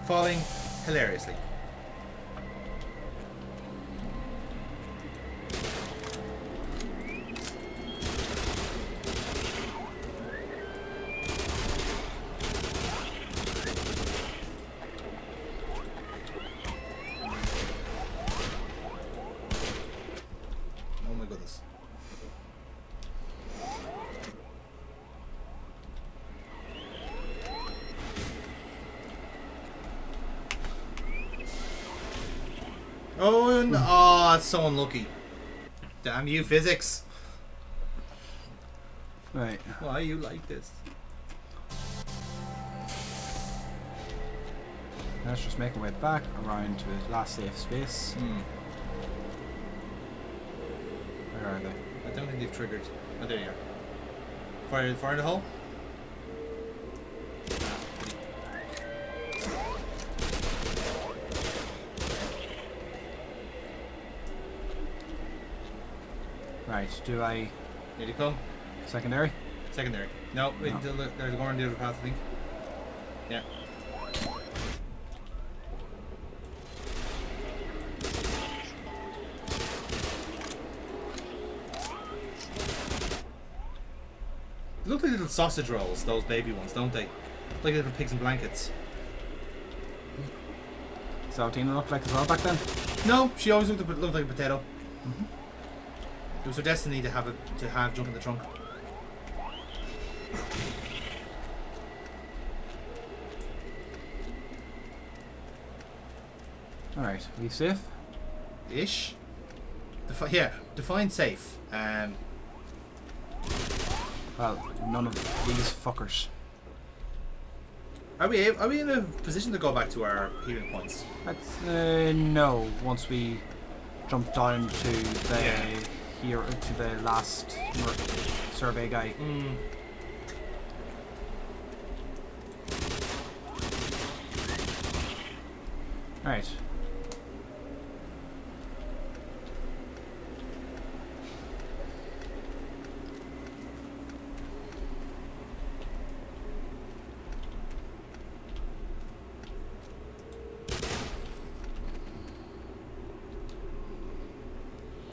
Falling hilariously. Oh, no. Oh, that's so unlucky. Damn you, physics. Right. Why are you like this? Let's just make our way back around to the last safe space. Where are they? I don't think they've triggered. Oh, there you are. Fire in the hole? Right, do I... Here you come. Secondary? Secondary. No, wait until there's one on the other path, I think. Yeah. They look like little sausage rolls, those baby ones, don't they? Like little pigs in blankets. Is that what Tina looked like as well back then? No, she always looked like a potato. It was her destiny to have junk in the trunk. Alright, are we safe? Ish. Define safe. Well, none of these fuckers. Are we in a position to go back to our healing points? That's, no, once we jump down to the here to the last survey guy. Right.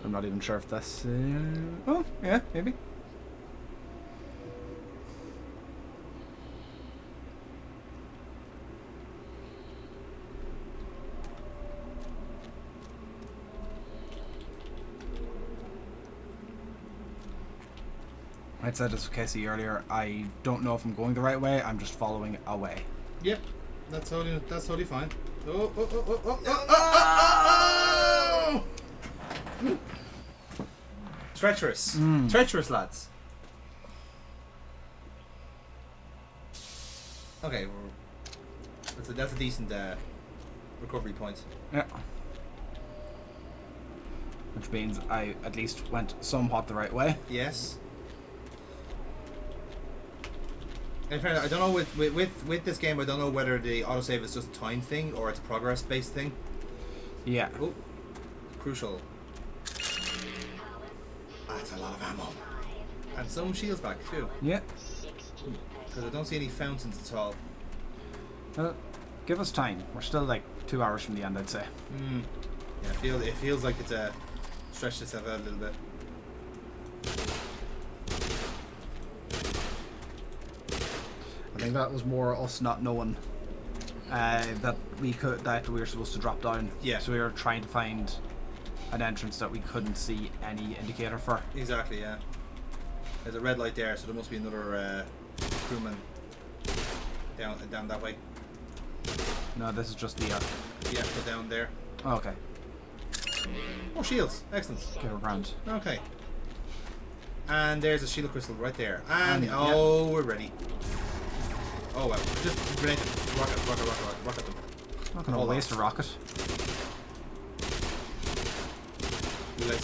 I'm not even sure if that's... oh, yeah, maybe. I said this to Casey earlier, I don't know if I'm going the right way, I'm just following away. Yep, that's totally fine. Oh! Treacherous. Treacherous, lads. Okay, that's a decent recovery point. Yeah. Which means I at least went somewhat the right way. Yes. In fairness, I don't know with this game. I don't know whether the autosave is just a time thing or it's a progress-based thing. Yeah. Oh, crucial. That's a lot of ammo. And some shields back too. Yeah. Because I don't see any fountains at all. Give us time. We're still like 2 hours from the end, I'd say. Yeah, it feels like it's stretched itself out a little bit. I think that was more us not knowing that we were supposed to drop down. Yeah. So we were trying to find an entrance that we couldn't see any indicator for. Exactly, yeah. There's a red light there, so there must be another crewman down that way. No, this is just the... Yeah, put down there. oh, okay. Oh, shields. Excellent. Give her ground. Okay. And there's a shield crystal right there. And yeah. we're ready. Oh well, just grenade them. Rocket them. Not gonna waste a rocket.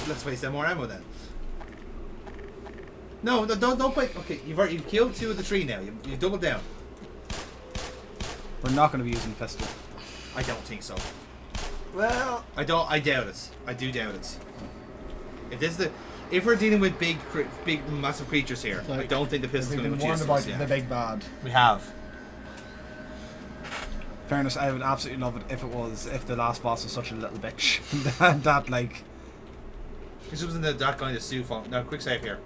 Let's waste some more ammo then. No, don't play. Okay, you've killed 2 of the 3 now. You've doubled down. We're not gonna be using pistol. I don't think so. Well, I doubt it. I do doubt it. If we're dealing with big, massive creatures here, I don't think the pistol's going to be used. the big bad. We have. Fairness, I would absolutely love it if the last boss was such a little bitch that like. This wasn't that guy in the suit. Now, quick save here.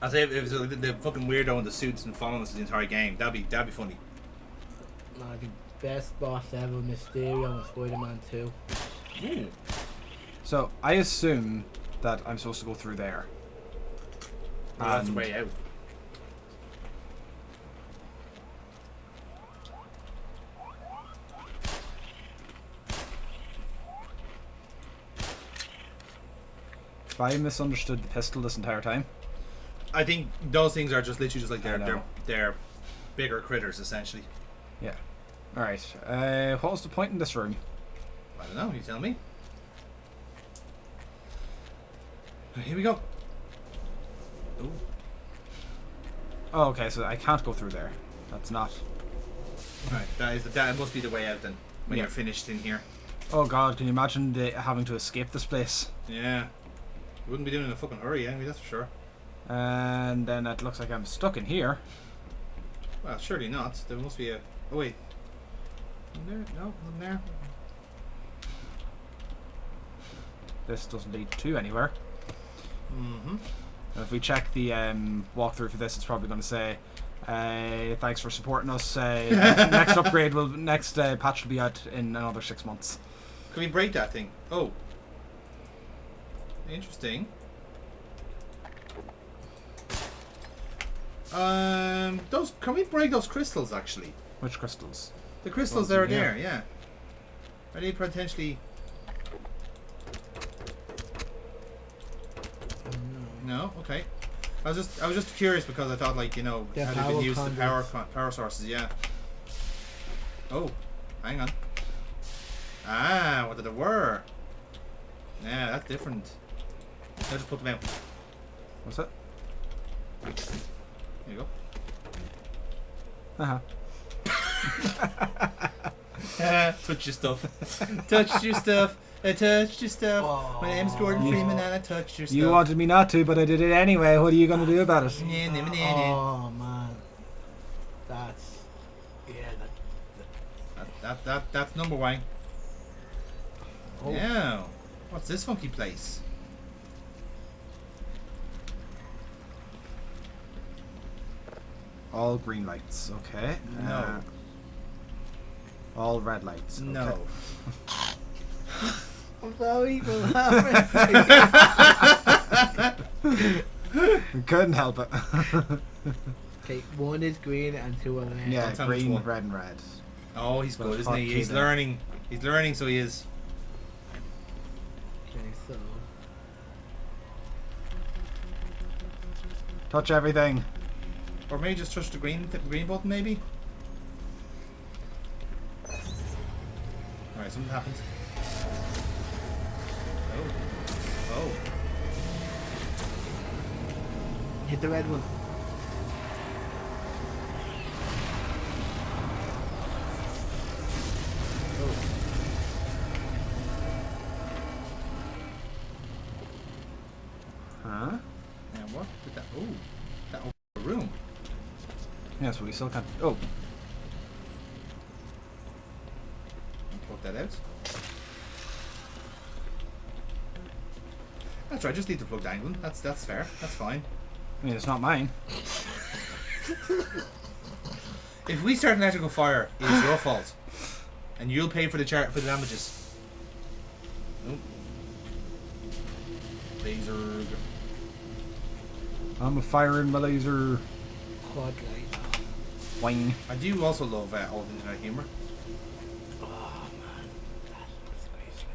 I'll say if it was the fucking weirdo in the suits and following us the entire game, that'd be funny. like the best boss ever, Mysterio and Spider-Man 2. Ooh. So I assume that I'm supposed to go through there. Well, that's the way out. Have I misunderstood the pistol this entire time? I think those things are just literally just like I know. they're bigger critters essentially. Yeah. Alright. What was the point in this room? I don't know. You tell me. Here we go. Ooh. Oh, okay, so I can't go through there. That's not. Right. That must be the way out then. When Yeah. you're finished in here. Oh god, can you imagine having to escape this place? Yeah. You wouldn't be doing it in a fucking hurry, anyway, that's for sure. And then it looks like I'm stuck in here. Well, surely not. There must be a. Oh wait. In there? No, nothing there. This doesn't lead to anywhere. Mm-hmm. If we check the walkthrough for this, it's probably going to say, "Thanks for supporting us. Next upgrade next patch will be out in another 6 months." Can we break that thing? Oh. Interesting. Those. Can we break those crystals actually? Which crystals? The crystals Well, that are yeah. there, yeah. Are they potentially? No. Okay. I was just curious because I thought like Yeah, how power they been used the conduits. power sources, yeah. Oh, hang on. Ah, what they were? Yeah, that's different. I'll just put them out. What's that? There you go. Uh-huh. Touch your stuff. Touch your stuff. I touched your stuff. Oh. My name's Gordan Freeman and I touched your stuff. You wanted me not to, but I did it anyway. What are you going to do about it? Oh man, that's That's number one. Oh. Yeah. What's this funky place? All green lights, okay. No. All red lights. Okay. No. I'm sorry for laughing. We couldn't help it. Okay, one is green and two are red. Yeah, Don't tell me which green, one. red, and red. Oh, he's Well, good, isn't he? hotkey He's there. learning. He's learning, so he is. Okay, so Touch everything. Or maybe just touch the green button, maybe. All right, something happens. Oh. hit the red one. Huh? And what did that? Oh, that opened the room. Yes, well, we still can't. Oh, Plug that out. That's right. Just need to plug that in. That's fair. That's fine. I mean, it's not mine. If we start an electrical fire, it's your fault, and you'll pay for the damages. Nope. Laser. I'm a firing my laser. Quad light. Wing. I do also love old internet humor. Oh man, that's crazy.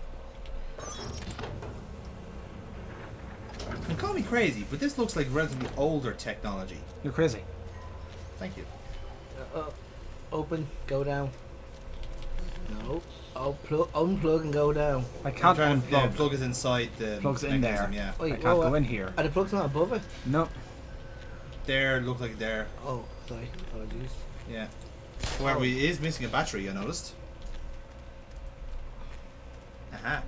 You call me crazy, but this looks like relatively older technology. You're crazy. Thank you. Open, go down. No. Oh, unplug and go down. I can't unplug. Yeah, plug is inside the Plug's in mechanism, there. Yeah. Wait, I can't go in here. Are the plugs not above it? No. There, looks like there. Oh, sorry. Apologies. Yeah. However, it is missing a battery, I noticed. Aha.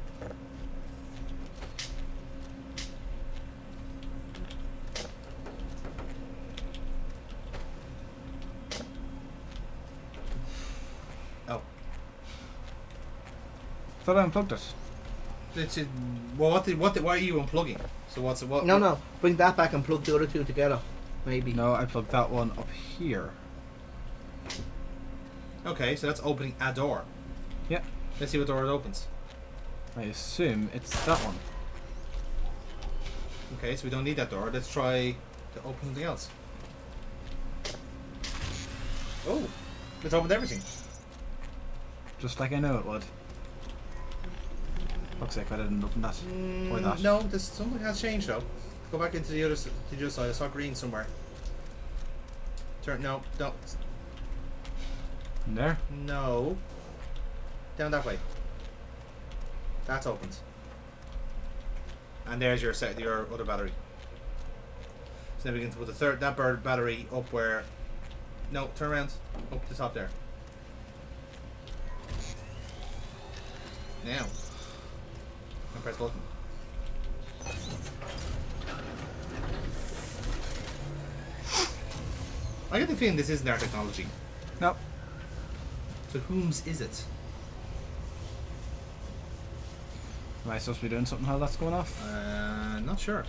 Oh. Thought I unplugged it. It's well, why are you unplugging? So what's what? No. Bring that back and plug the other two together. Maybe. No, I plugged that one up here. Okay, so that's opening a door. Yeah. Let's see what door it opens. I assume it's that one. Okay, so we don't need that door. Let's try to open something else. Oh, let's open everything. Just like I know it would. Looks like I didn't open that. Or that. No, there's something has changed though. Go back into the other side. I saw green somewhere. Turn. No, don't. In there? No. Down that way. That's opened. And there's your other battery. So then we can put that battery up where. No, turn around. Up the top there. Now. And press button. I get the feeling this isn't our technology. No. So whom's is it? Am I supposed to be doing something while that's going off? Not sure.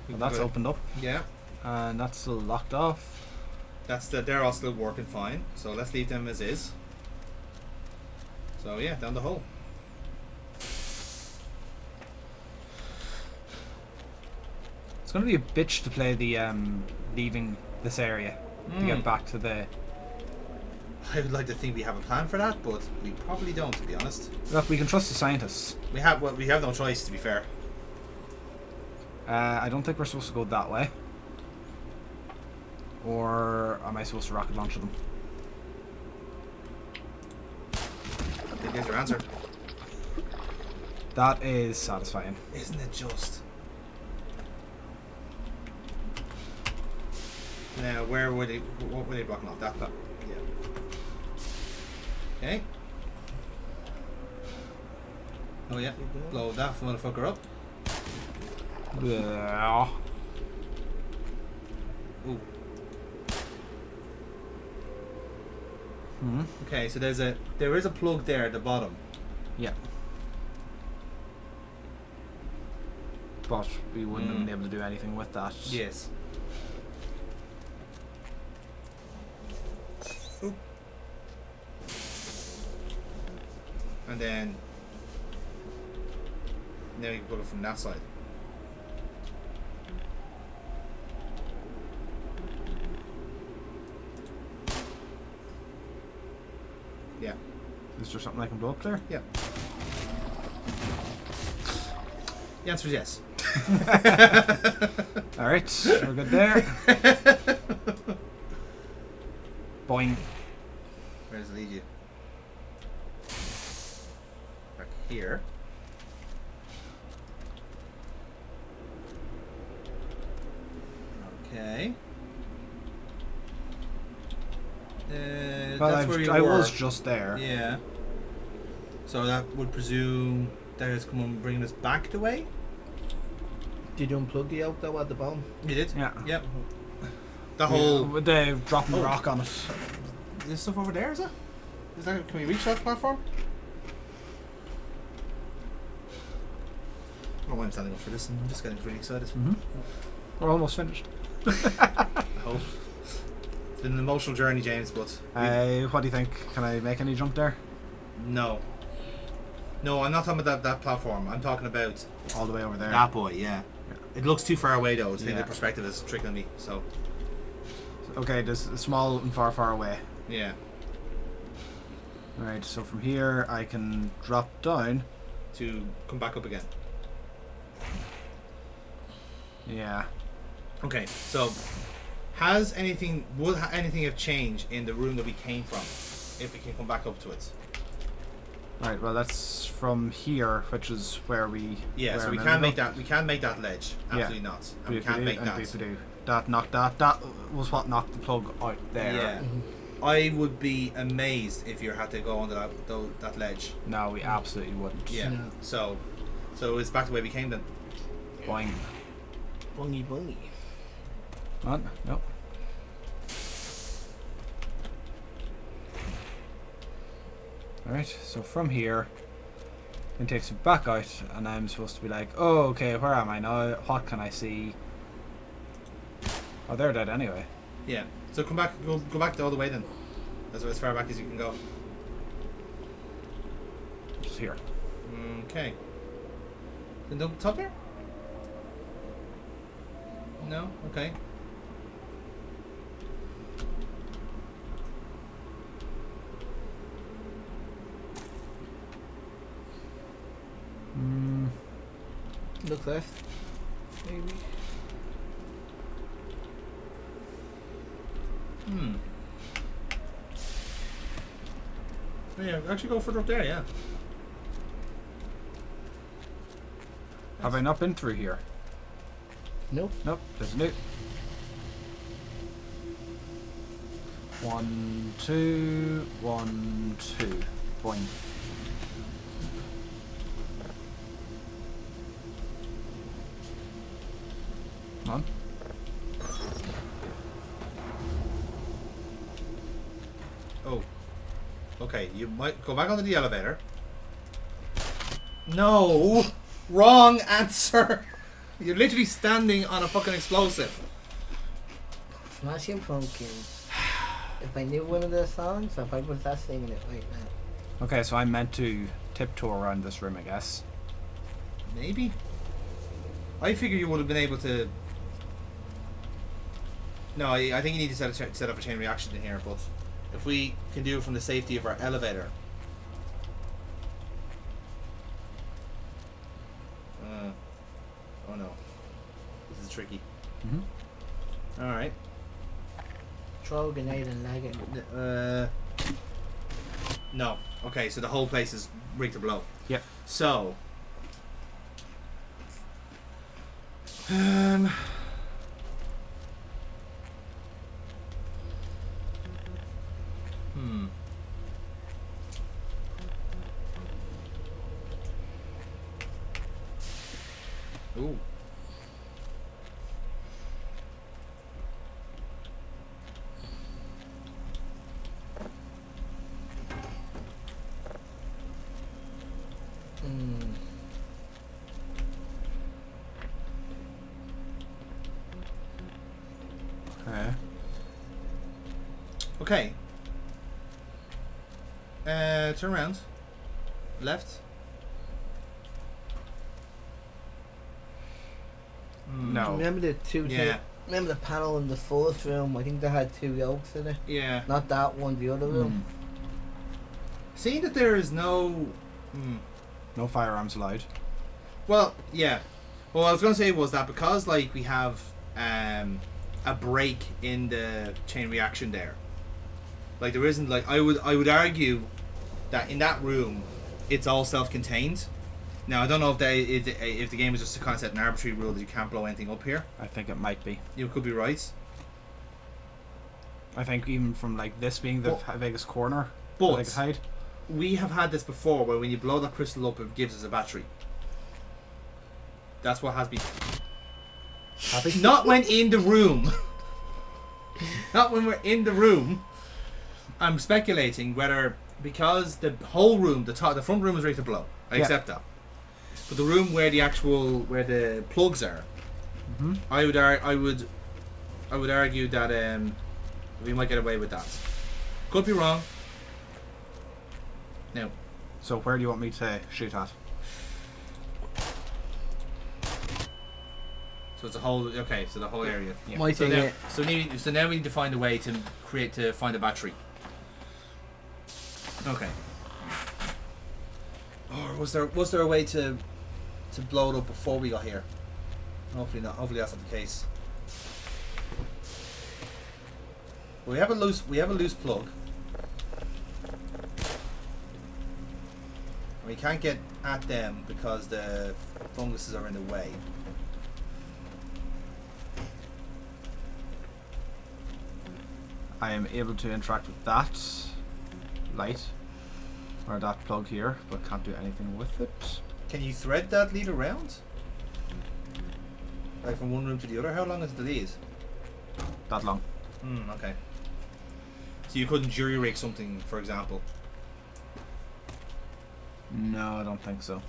Well, that's opened up. Yeah. And that's still locked off. They're all still working fine. So let's leave them as is. So yeah, down the hole. It's going to be a bitch to play the leaving this area to get back to the... I would like to think we have a plan for that, but we probably don't, to be honest. Look, we can trust the scientists. We have no choice, to be fair. I don't think we're supposed to go that way. Or am I supposed to rocket launch them? I think there's your answer. That is satisfying. Isn't it just? Now, what were they blocking off? That. Yeah. Okay. Oh yeah. Blow that motherfucker up. Yeah. Ooh. Hmm. Okay, so there is a plug there at the bottom. Yeah. But we wouldn't have been able to do anything with that. Yes. Ooh. And then now you can put it from that side. Yeah. Is there something I can blow up there? Yeah. The answer is yes. Alright, we're good there. Boing. Where does it lead you? Back here. Okay. Well, that's where you I were. was just there. Yeah. So that would presume that it's come and bringing us back the way? Did you unplug the out though at the bottom? You did? Yeah. Yep. The whole... With the dropping Oh. rock on it. Is there stuff over there, is it? Can we reach that platform? I don't know why I'm standing up for this, and I'm just getting really excited. Mm-hmm. We're almost finished. I hope. It's been an emotional journey, James, but... What do you think? Can I make any jump there? No. No, I'm not talking about that platform. I'm talking about... All the way over there. That boy, yeah. It looks too far away, though. I think Yeah. the perspective is tricking me, so... Okay, there's small and far away. Yeah. Alright, so from here I can drop down. To come back up again. Yeah. Okay, so... Would anything have changed in the room that we came from? If we can come back up to it? Right, well that's from here, which is where we... Yeah, where so we I'm can't gonna make go. that. We can't make that ledge. Absolutely not. And we can't make that. Boop-a-doo. That knocked that was what knocked the plug out there. Yeah. I would be amazed if you had to go under that ledge. No, we absolutely wouldn't. Yeah. No. So it's back the way we came then. Boing. Bungy. What? Nope. Alright, so from here it takes me back out and I'm supposed to be like, oh okay, where am I now? What can I see? Oh, they're dead anyway. Yeah. So come back. Go back all the way then. As far back as you can go. Just here. Okay. Then up top there? No? Okay. Look left. Maybe. Yeah, actually go further up there, yeah. Have I not been through here? Nope. Nope, there's a new. 1, 2, 1, 2. Boing. Come on. Oh. Okay, you might go back onto the elevator. No! Wrong answer! You're literally standing on a fucking explosive. Smashing Pumpkins. If I knew one of their songs, I probably would start singing it right now. Okay, so I'm meant to tiptoe around this room, I guess. Maybe? I figure you would have been able to... No, I think you need to set up a chain reaction in here, but if we can do it from the safety of our elevator... oh no. This is tricky. Mm-hmm. Alright. Throw a grenade and lag it. No. Okay, so the whole place is rigged to blow. Yep. So... Ooh. Okay. Okay. Turn around. Left. No. Remember the two? Yeah. Remember the panel in the fourth room? I think they had 2 yolks in it. Yeah. Not that one, the other room. Seeing that there is no... No firearms allowed. Well, yeah. Well, what I was going to say was that because, like, we have a break in the chain reaction there. Like, there isn't, like... I would argue that in that room, it's all self-contained. Now, I don't know if the game is just to kind of set an arbitrary rule that you can't blow anything up here. I think it might be. You could be right. I think even from like this being the biggest corner, But the biggest height. we have had this before where when you blow that crystal up, it gives us a battery. That's what has been... Happy? Not when in the room. Not when we're in the room. I'm speculating whether... Because the whole room, the front room is ready to blow. I accept that. But the room where the plugs are, I would argue that we might get away with that. Could be wrong. No. So where do you want me to shoot at? So it's a whole so the whole area. Yeah. My So thing now we need to find a way to find a battery. Okay. Or was there a way to blow it up before we got here? Hopefully not. Hopefully that's not the case. We have a loose plug. We can't get at them because the funguses are in the way. I am able to interact with that light or that plug here, but can't do anything with it. Can you thread that lead around? Like from one room to the other? How long is the lead? That long. Okay. So you couldn't jury rig something, for example? No, I don't think so.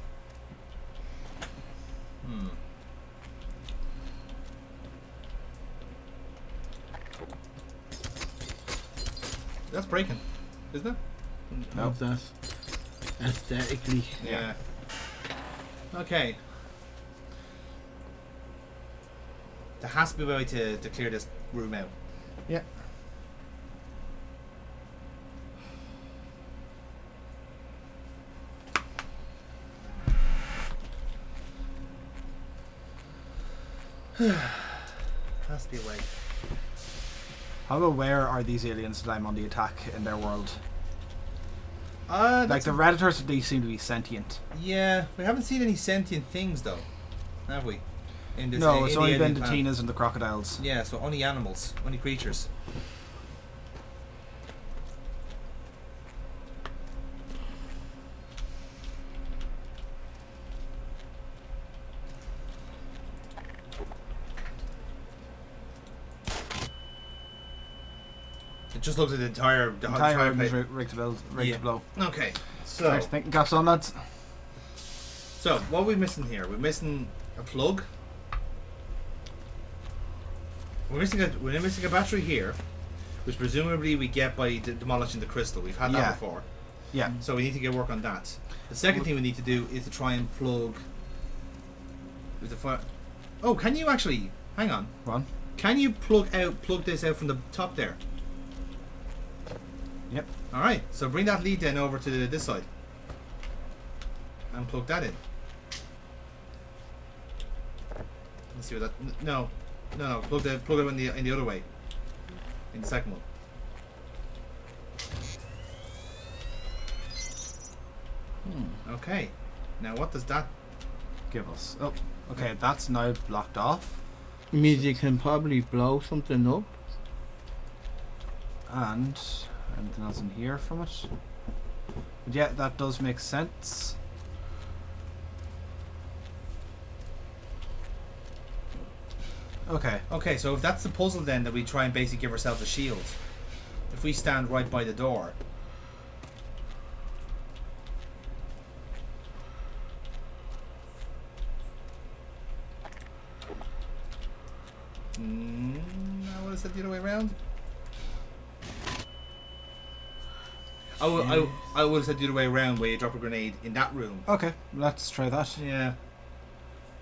That's breaking, isn't it? No. That's aesthetically. Yeah. Okay. There has to be a way to clear this room out. Yeah. Has to be a way. How aware are these aliens that I'm on the attack in their world? Like Like the Redditors, they seem to be sentient. Yeah, we haven't seen any sentient things though, have we? In this, No, in it's the only alien been the planet. Tinas and the crocodiles. Yeah, so only animals, only creatures. It just looks at the entire Entire room is plate. rigged to blow. Okay, so Start thinking caps on, lads. so what are we missing here? We're missing a plug. We're missing a battery here, which presumably we get by demolishing the crystal. We've had that Yeah. before, Yeah. so we need to get work on that. The second thing we need to do is to try and plug. With the fire. Oh, can you actually hang on? One. Can you plug this out from the top there? Yep. All right. So bring that lead then over to this side, and plug that in. Let's see what that. No. Plug it in the other way. In the second one. Okay. Now what does that? Give us. Oh, okay. That's now blocked off. It means you can probably blow something up. And anything else in here from it? But yeah, that does make sense. Okay. Okay. So if that's the puzzle, then that we try and basically give ourselves a shield. If we stand right by the door. I would have said the other way around. I would have said the other way around, where you drop a grenade in that room. Okay, let's try that. Yeah,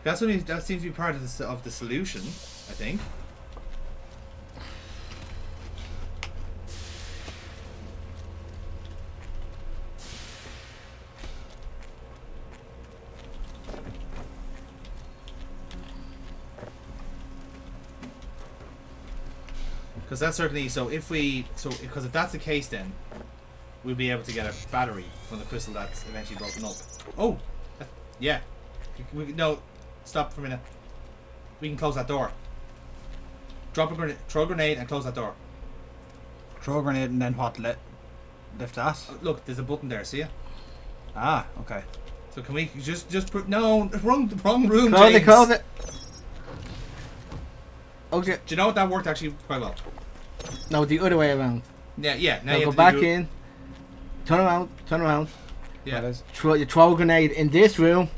that seems to be part of the solution, I think. Because that's certainly because if that's the case, then we'll be able to get a battery from the crystal that's eventually broken up. Oh, yeah. No, stop for a minute. We can close that door. Throw a grenade and close that door. Throw a grenade and then what? Lift that? Look, there's a button there. See ya. Ah, okay. So can we just put wrong room? Close James. it, close it. Okay. Do you know what, that worked actually quite well? No, the other way around. Yeah. Now Now you go have to back do- in. Turn around. Yeah. That is. You throw a grenade in this room,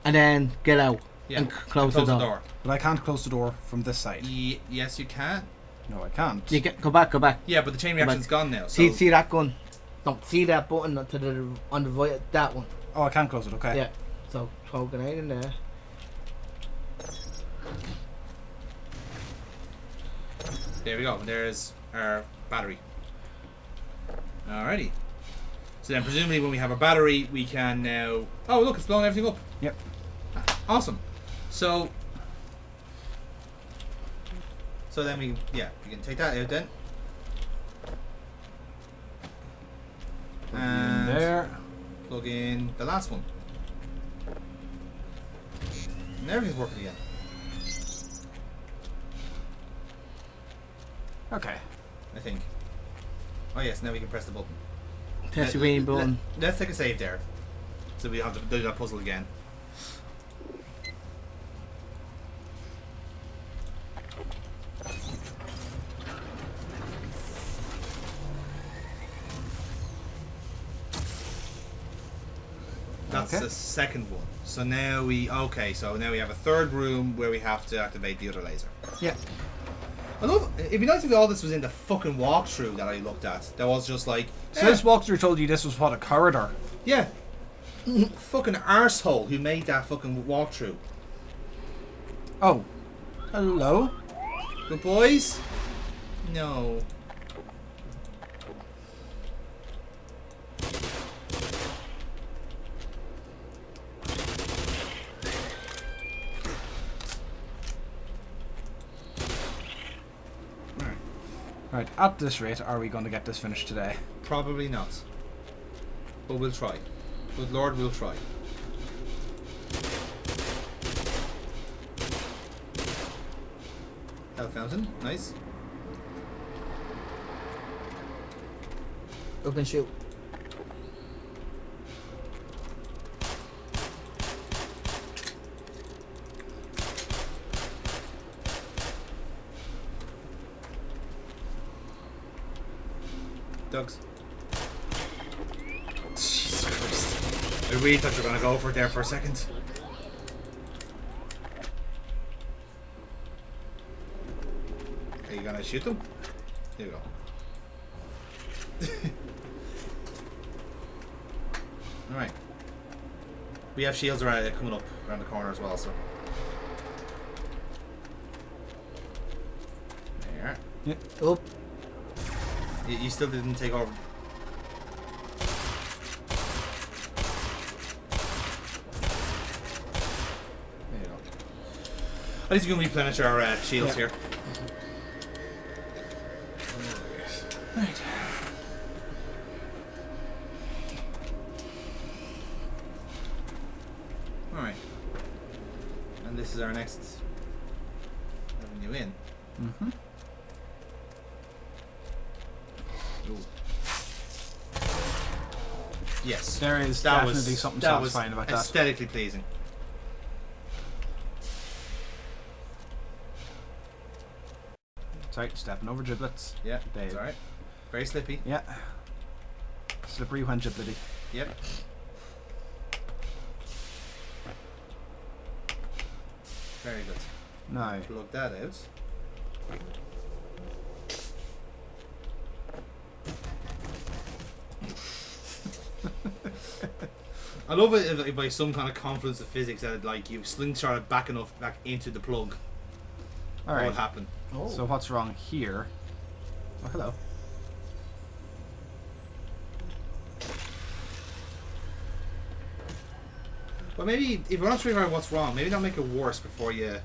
and then get out Yeah. and close the door. But I can't close the door from this side. Yes, you can. No, I can't. You go back. Yeah, but the chain Go back. reaction's gone now. So See that gun? Don't see that button to the on the right. That one. Oh, I can't close it. Okay. Yeah. So throw a grenade in there. there we go. There's our battery. Alrighty. So then, presumably, when we have a battery, we can now. Oh, look! It's blowing everything up. Yep. Awesome. So then we can take that out then. And There. plug in the last one. And everything's working again. Okay. I think. Oh yes, now we can press the button. Test the green button. Let's take a save there. So we have to do that puzzle again. That's Okay. the second one. So now we have a third room where we have to activate the other laser. Yeah. I love. It'd be nice if all this was in the fucking walkthrough that I looked at. That was just like, So this walkthrough told you this was what, a corridor? yeah, fucking arsehole who made that fucking walkthrough. Oh. Hello? Good boys? No. Right, at this rate, are we going to get this finished today? Probably not. But we'll try. Good Lord, we'll try. Health fountain, nice. Open shoot. Dogs. Jesus Christ. I really thought you were going to go for it there for a second. Are you going to shoot them? There you go. Alright. We have shields around, coming up around the corner as well, so. There. Yep. Up. You still didn't take over. There you go. At least we can replenish our shields here. Right. Alright. And this is our next avenue in. Mm-hmm. Ooh. Yes. There is That definitely was, something that satisfying was about that. aesthetically pleasing. Sorry, stepping over giblets. Yeah, They- that's alright. Very slippy. Yeah. Slippery when giblety. Yep. Very good. Now, Plug that out. I love it if by some kind of confluence of physics that like you slingshot it back into the plug. What alright. would happen? Oh. So what's wrong here? Oh, hello. Well, maybe if we're not figuring out what's wrong, maybe not make it worse before you.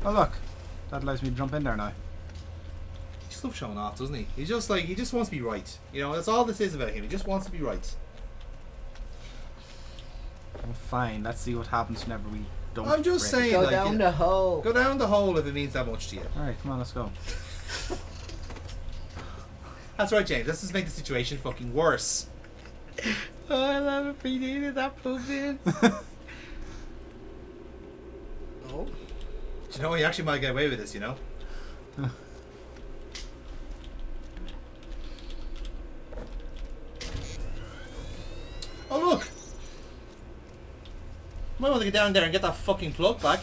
Oh look, that allows me to jump in there now. He just loves showing off, doesn't he? He just wants to be right. You know, that's all this is about him. He just wants to be right. Well, fine, let's see what happens whenever we don't. I'm just break it. saying. Go like, down you- the hole. Go down the hole if it means that much to you. Alright, come on, let's go. That's right, James. Let's just make the situation fucking worse. Oh, I love it. We needed that plugged in. Oh. Do you know, you actually might get away with this, you know? Oh, look! Might want to get down there and get that fucking plug back.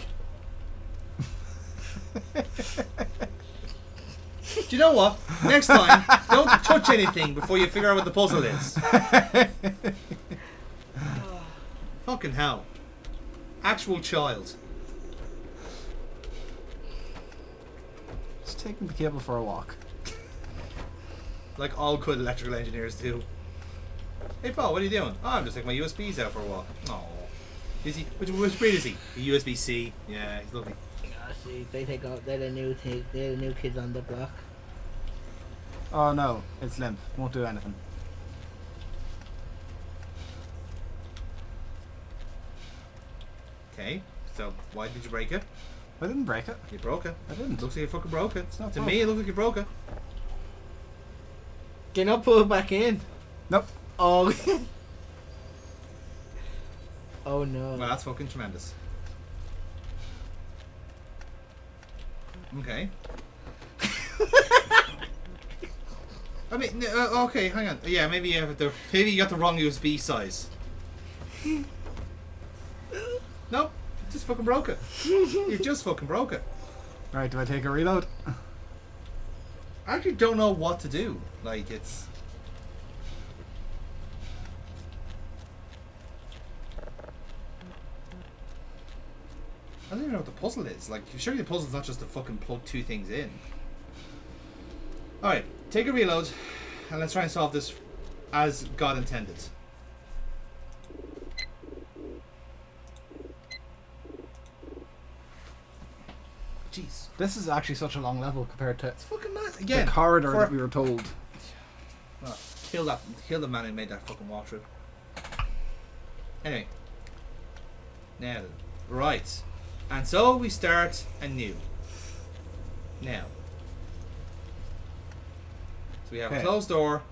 Do you know what? Next time, don't touch anything before you figure out what the puzzle is. Fucking hell. Actual child. Just taking the cable for a walk. Like all good electrical engineers do. Hey Paul, what are you doing? Oh, I'm just taking my USBs out for a walk. Oh. Is he? Which breed is he? A USB-C. Yeah, he's lovely. Ah, see, they take out. They're the new thing. They're the new kids on the block. Oh no, it's limp. Won't do anything. Okay, so why did you break it? I didn't break it. You broke it. I didn't. Looks like you fucking broke it. It's not To broke. me, it looks like you broke it. Can I pull it back in? Nope. Oh. Oh no. Well, that's fucking tremendous. Okay. I mean, okay, hang on. Yeah, maybe you got the wrong USB size. Nope, just fucking broke it. You just fucking broke it. Right, do I take a reload? I actually don't know what to do. Like, it's... I don't even know what the puzzle is. Like, surely the puzzle's not just to fucking plug two things in. Alright, take a reload, and let's try and solve this as God intended. Jeez. This is actually such a long level compared to... It's fucking mad. again, the corridor for- that we were told. Well, kill the man who made that fucking walkthrough. Anyway. Now then. Right. And so we start anew. Now. So we have a Okay. closed door.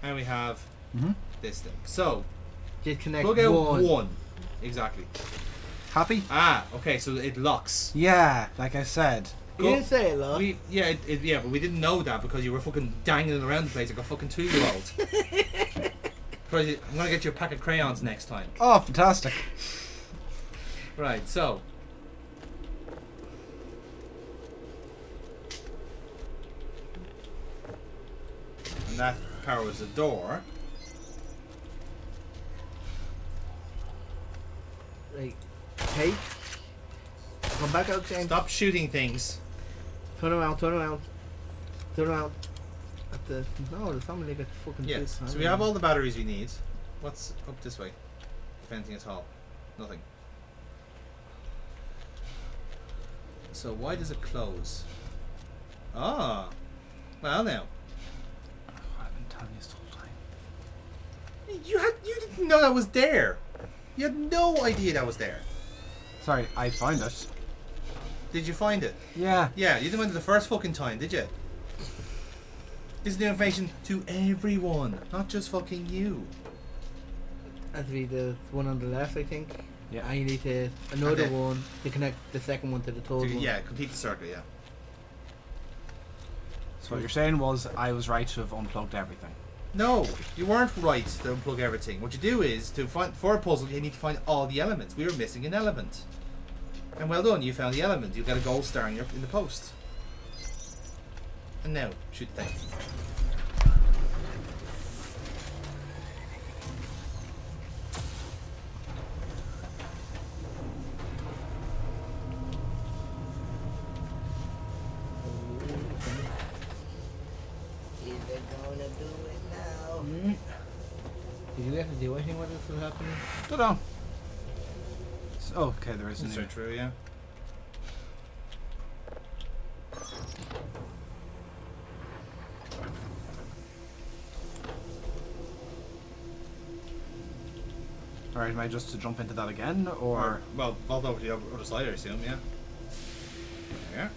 And we have Mhm. this thing. So, Disconnect plug out one. one. Exactly. Happy? Ah, okay, so it locks. Yeah, like I said. You didn't say it, love. Yeah, but we didn't know that because you were fucking dangling around the place like a fucking 2-year-old. I'm gonna get you a pack of crayons next time. Oh, fantastic. Right, so. And that powers the door. Like, hey. Come back out, James. Stop shooting things. Turn around, turn around. Turn around. At the... No, there's somebody got fucking... Yes, pissed. so we have all the batteries we need. What's up this way? If anything at all. Nothing. So why does it close? Ah. Well now. I've been telling you this the whole time. You didn't know that was there. You had no idea that was there. Sorry, I found it. Did you find it? Yeah. Yeah, you didn't find it the first fucking time, did you? This is new information to everyone, not just fucking you. That'd be the one on the left, I think. Yeah. And you need to another Okay. one to connect the second one to the third one. Yeah, complete the circle, yeah. So what you're saying was I was right to have unplugged everything. No, you weren't right to unplug everything. What you do is, to find for a puzzle, you need to find all the elements. We were missing an element. And well done, you found the element. You got a gold star in the post. And now, shoot the thing. Is it gonna do it now? Did you have to do anything when this was happening? Don't know. Okay, there is Is an that true, yeah? Alright, am I just to jump into that again, or... Well, vault over to the other side, I assume, yeah. Yeah.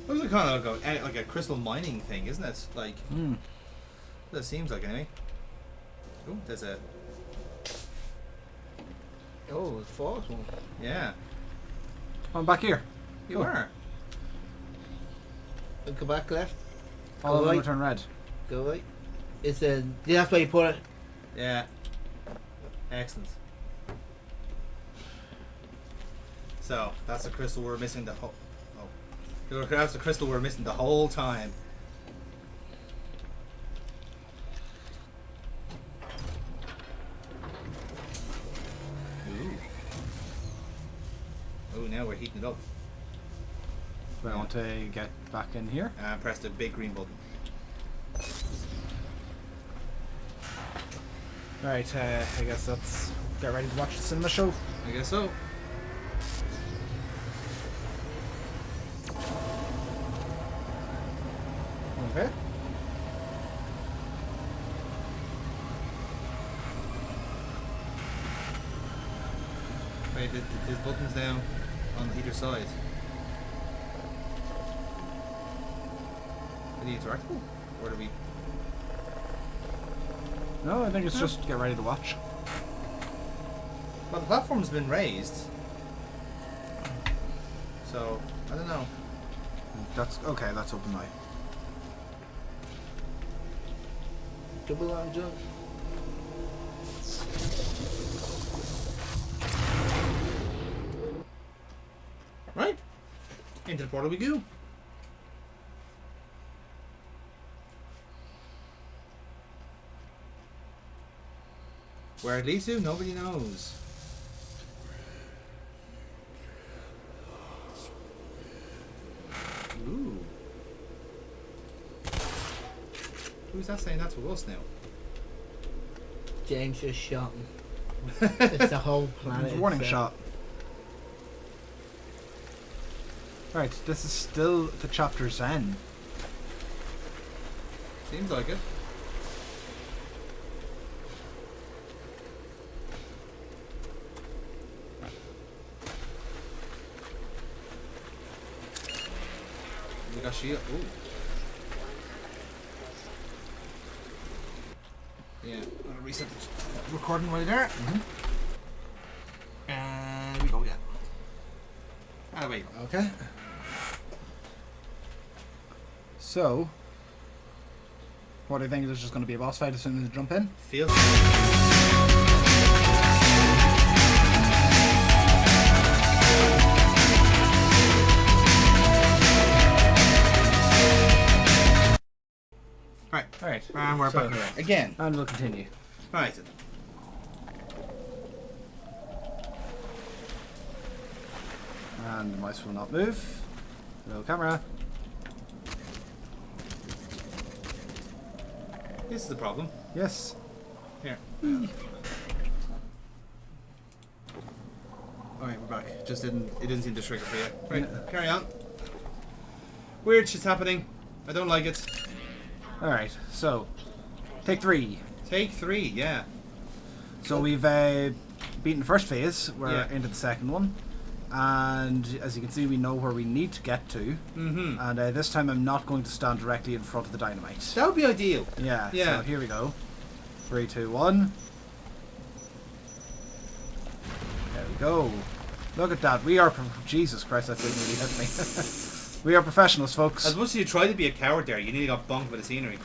Looks like kind of like a crystal mining thing, isn't it? Like, Hmm. that seems like anyway. Oh, there's a... Oh, it's fourth one. Yeah. I'm back here. You Cool. are. Go back left. All Go of them right. will turn red. Go right. It's a... Yeah, that's where you put it. Yeah. Excellent. So, that's the crystal we're missing the whole... Oh. That's the crystal we're missing the whole time. Ooh. Oh, now we're heating it up. Do I want to get back in here? And press the big green button. Right, I guess let's get ready to watch the cinema show. I guess so. Okay. Wait, there's buttons now on either side. Are they interactable? Or do we... No, I think it's just get ready to watch. Well, the platform's been raised. So, I don't know. That's okay, that's open now. Double arm jump. Right. Into the portal we go. Where it leads to, nobody knows. Ooh. Who's that saying that to us now? James just shot him. It's the whole planet. Warning itself. shot. Right, this is still the chapter's end. Seems like it. We got shield. Ooh. Yeah. I'm gonna reset the recording right there. And we go again. Ah, wait. Okay. So, what do you think? There's just going to be a boss fight as soon as you jump in? Feels. Right. And we're back here again. And we'll continue. Right. And the mouse will not move. Hello, camera. This is the problem. Yes. Here. Alright, we're back. It didn't seem to trigger for you. Right, carry on. Weird shit's happening. I don't like it. Alright, so, take 3. Take 3, yeah. So we've beaten the first phase, we're into the second one. And as you can see, we know where we need to get to. Mm-hmm. And this time I'm not going to stand directly in front of the dynamite. That would be ideal. Yeah, Yeah. so here we go. 3, 2, 1. There we go. Look at that. We are... Jesus Christ, that didn't really hit me. We are professionals, folks. As much as you try to be a coward there, you nearly got bonked by the scenery.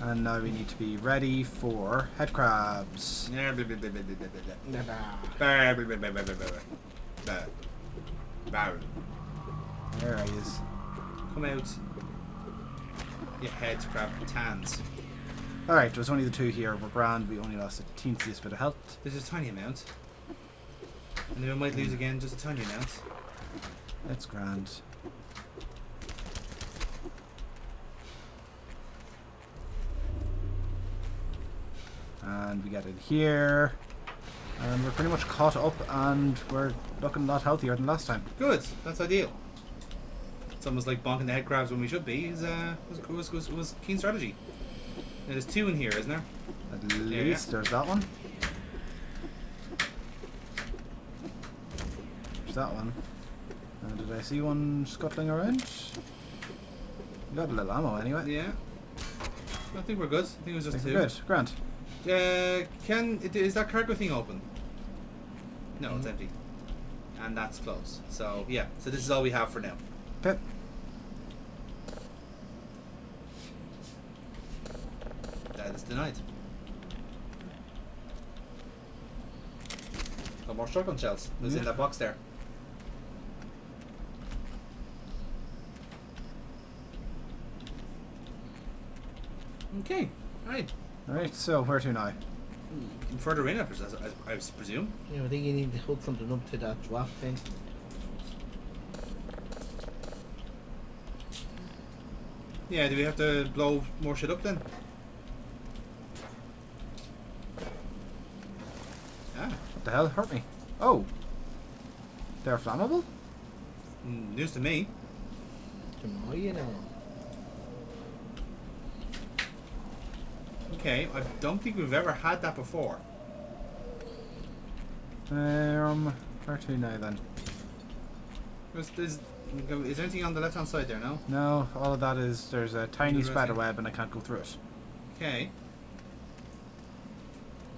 And now we need to be ready for head crabs. There There he is. Come out. Your heads crab tans. Alright, there's only the 2 here. We're grand. We only lost a teensiest bit of health. There's a tiny amount. And then we might lose again, just a tiny amount. That's grand. And we get in here. And we're pretty much caught up and we're looking a lot healthier than last time. Good, that's ideal. It's almost like bonking the head crabs when we should be. Was keen strategy. Now there's 2 in here, isn't there? At least there's that one. There's that one. Did I see one scuttling around? We got a little ammo anyway. Yeah. I think we're good. I think it was just 2. Good, grand. Is that cargo thing open? No, it's empty. And that's closed. So yeah. So this is all we have for now. Okay. That is denied. No more shotgun shells. It was in that box there. Okay. Right. Alright, so where to now? Further in, I presume. Yeah, I think you need to hook something up to that drop thing. Yeah, do we have to blow more shit up then? Ah, What the hell hurt me? Oh. They're flammable? news to me. Tomorrow, you know. Okay, I don't think we've ever had that before. Where to now then? Is there anything on the left hand side there, no? No, all of that is, there's a tiny Interesting. spider web and I can't go through it. Okay.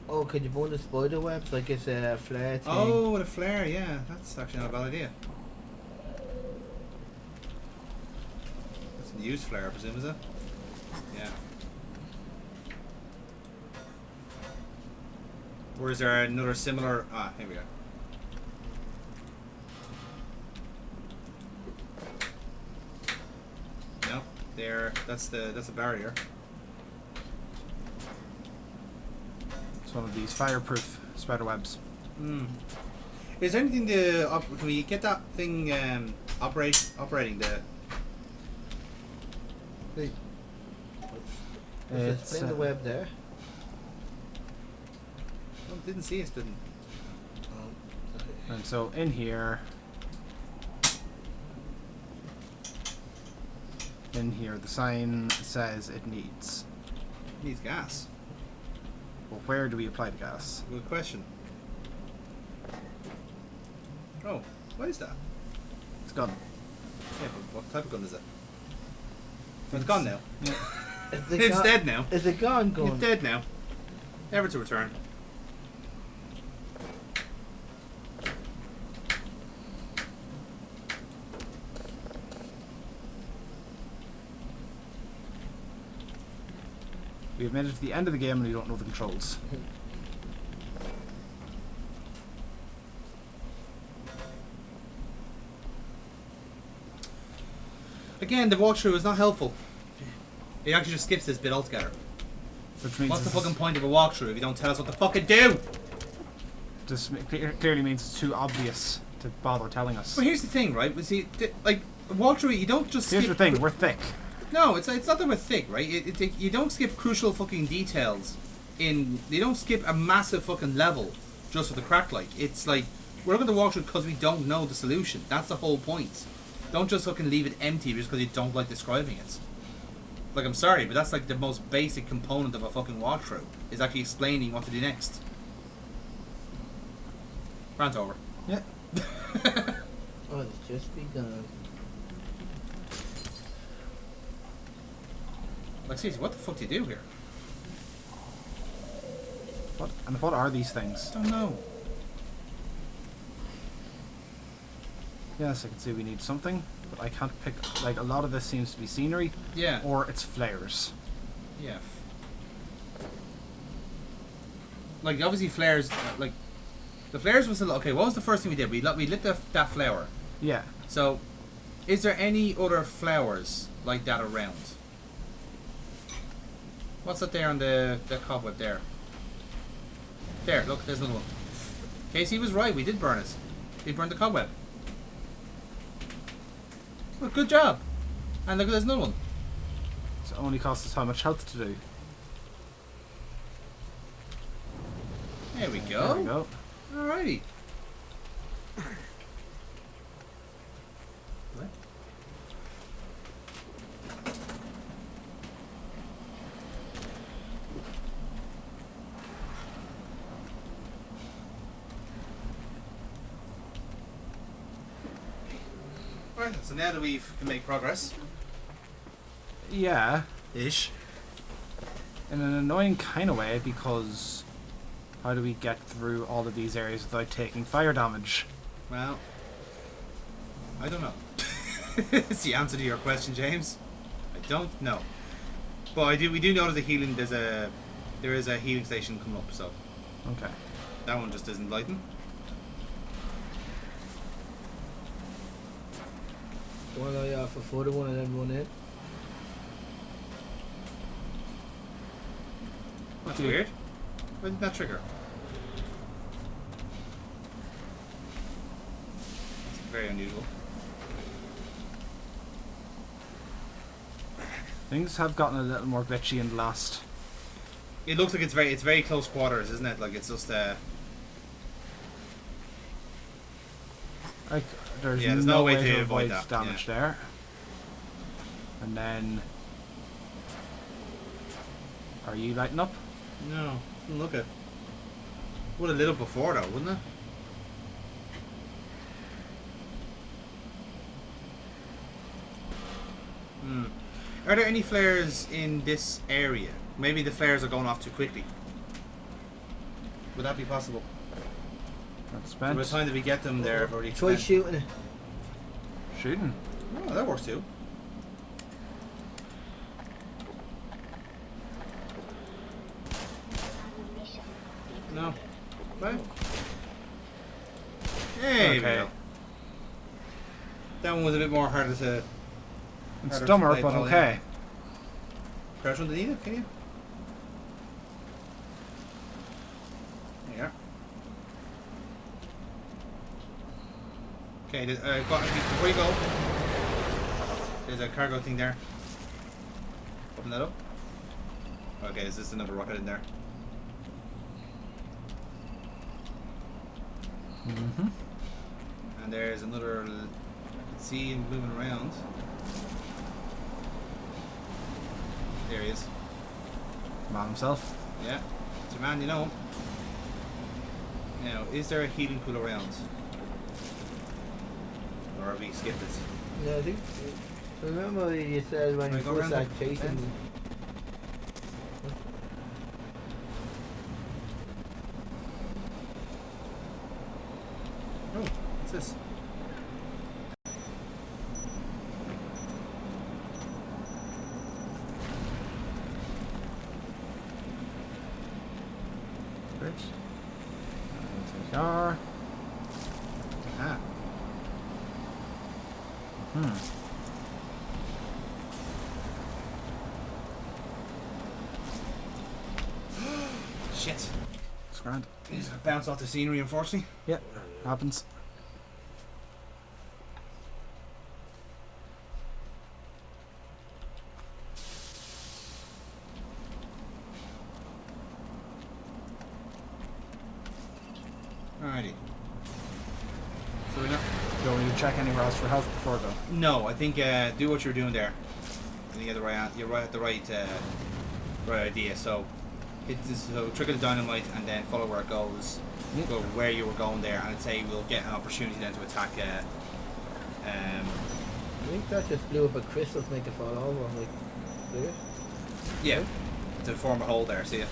Oh, could you burn the spider webs like it's a flare thing? Oh, with a flare, yeah. That's actually not a bad idea. That's a used flare, I presume, is it? Yeah. Or is there another similar... Ah, here we go. No, there. That's a barrier. It's one of these fireproof spider webs. Hmm. Is there anything to... can we get that thing operating the... It's in the web there. Oh, didn't see it, didn't. And so in here, in here. The sign says it needs. It needs gas. Well, where do we apply the gas? Good question. Oh, what is that? It's gone. Yeah, but what type of gun is it? It's gone now. It's Dead now. Is it gone? It's dead now. Never to return. We have made it to the end of the game and we don't know the controls. Again, the walkthrough is not helpful. It actually just skips this bit altogether. Which means What's the this fucking point of a walkthrough if you don't tell us what to fucking do? clearly means it's too obvious to bother telling us. But here's the thing, right? See, like a walkthrough, you don't just. Here's skip the thing, we're thick. No, it's not that we're thick, right? You don't skip crucial fucking details. You don't skip a massive fucking level just for the crack. Like it's like we're going to walk through because we don't know the solution. That's the whole point. Don't just fucking leave it empty just because you don't like describing it. Like, I'm sorry, but that's like the most basic component of a fucking walkthrough, is actually explaining what to do next. Rant over. Yeah. Oh, it's just begun. Like, seriously, what the fuck do you do here? What are these things? I don't know. Yes, I can see we need something, but I can't pick. Like, a lot of this seems to be scenery. Yeah. Or it's flares. Yeah. Like, obviously flares, like, the flares was still, okay, what was the first thing we did? We lit that flower. Yeah. So, is there any other flowers like that around? What's that there on the cobweb there? There, look, there's another one. Casey was right, we did burn it. We burned the cobweb. Look, good job. And look, there's another one. So it only costs us how much health to do. There we go. There we go. Alrighty. What? Right, so now that we can make progress, Yeah. ish. In an annoying kind of way, because how do we get through all of these areas without taking fire damage? Well, I don't know. It's the answer to your question, James. I don't know, but we do know there is a healing station coming up, so Okay. that one just isn't lighting. One eye off for the one and then one in. That's weird. Why did that trigger? It's very unusual. Things have gotten a little more glitchy in the last. It looks like it's very close quarters, isn't it? Like it's just Like, there's, yeah, there's no way to avoid that, damage there. And then, are you lighting up? no. Look at. Would have lit up before though, wouldn't it? Hmm. Are there any flares in this area? Maybe the flares are going off too quickly. Would that be possible? That's By the spent. time that we get them, they're already Try spent. shooting it. Shooting. Oh, that works too. No. Right. There we Okay. go. That one was a bit more harder to. It's harder to dumber, play but ball in. okay. Crouch underneath it, can you? There you are. Okay, before you go, there's a cargo thing there. Open that up. Okay, is this another rocket in there? Mm-hmm. And there's another. I can see him moving around. There he is. Man himself. Yeah. It's your man, you know him. Now, is there a healing pool around? Or have we skipped it? No, I think. Remember you said when Can I you go first around started the chasing fence? me. Oh, what's this? Bridge. Car. Ah. Shit. It's grand. He's gonna bounce off the scenery, unfortunately. Yeah, happens. Alrighty. So we know. Do you want me to check anywhere else for health before though? No, I think do what you're doing there. I think you're right at the right idea. So hit this, so trigger the dynamite and then follow where it goes. Yep. Go where you were going there, and I'd say we'll get an opportunity then to attack. I think that just blew up a crystal to make it fall over. Like, blew it? Yeah, to form a hole there. See ya.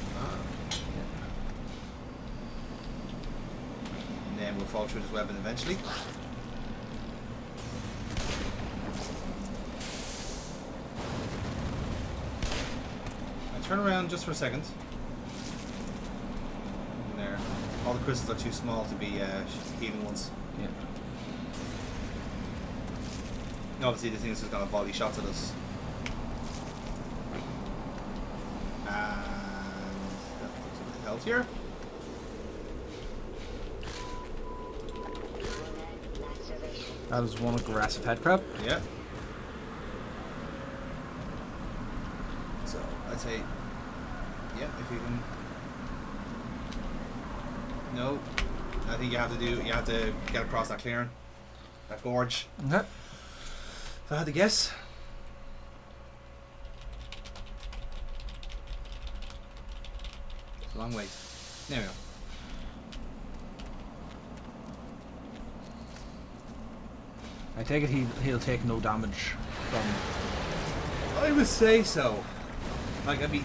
And then we'll fall through this weapon eventually. I turn around just for a second. And there, all the crystals are too small to be healing ones. Yeah. Obviously, this thing is just gonna volley shots at us. And that looks a bit healthier. That is one aggressive head crab. Yeah. So I'd say, yeah, if you can. No, I think you have to get across that clearing, that gorge. Okay. If I had to guess. It's a long wait. There we go. I take it he'll take no damage from. I would say so. Like, I mean,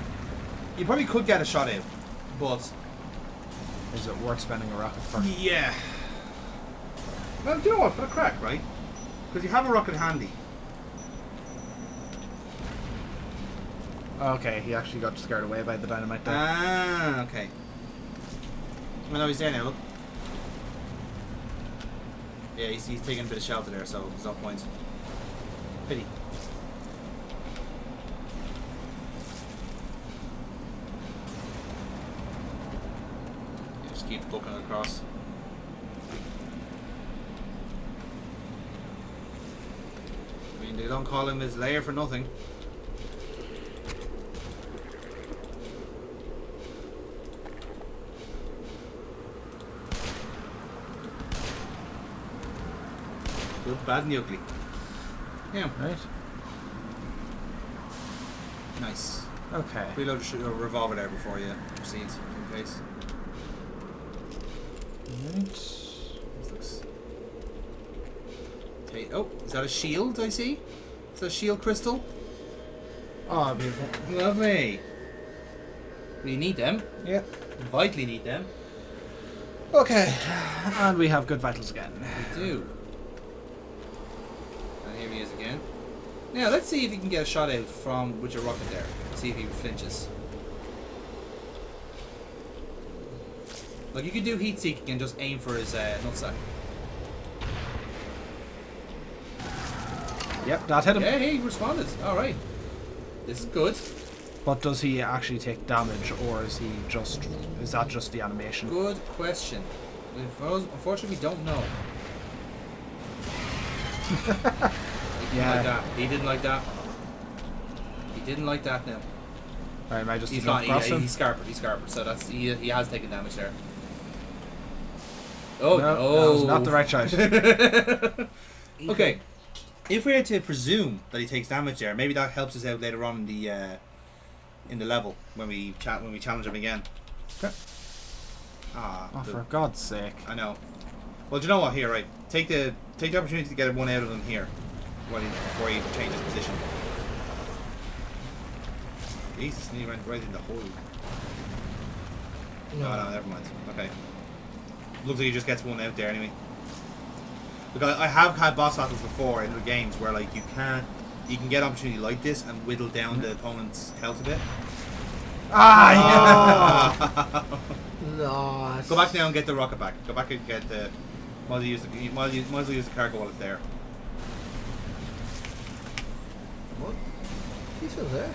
you probably could get a shot out, but Is it worth spending a rocket for? yeah. Well, do you know what? For a crack, right? Because you have a rocket handy. Okay, he actually got scared away by the dynamite there. Ah, okay. Well, no, he's there now. Look. Yeah, he's taking a bit of shelter there, so there's no point. Pity. Yeah, just keep booking it across. I mean, they don't call him his lair for nothing. Good, bad, and the ugly. Yeah, Right. nice. Okay. Reload a revolver there before you proceed, in case. Right. This looks. Okay. Oh, is that a shield? I see. Is that a shield crystal? Oh, beautiful. Lovely. We need them. Yeah. Vitally need them. Okay. And we have good vitals again. We do. And here he is again. Now let's see if you can get a shot out from with your rocket there. See if he flinches. Like, you could do heat seeking and just aim for his nutsack. Yep, that hit him. Yeah, he responded. All right. This is good. But does he actually take damage, or is that just the animation? Good question. Unfortunately, we don't know. He didn't like that. He didn't like that. He didn't like that now. Right, am I just He's to jump not. across him? He's scarpered. He's scarpered. So that's he has taken damage there. Oh No, no! that was not the right choice. Okay. If we had to presume that he takes damage there, maybe that helps us out later on in in the level when we challenge him again. Okay. Ah, Oh, for God's sake. I know. Well, do you know what? Here, right? Take the opportunity to get one out of him here, before he changes position. Jesus, and he went right in the hole. No, never mind. Okay. Looks like he just gets one out there anyway. Look, I have had boss battles before in the games where like you can get opportunity like this and whittle down the opponent's health a bit. Ah! No. Go back now and get the rocket back. Go back and get the. Might as well use the cargo while it's there. What? He's still there.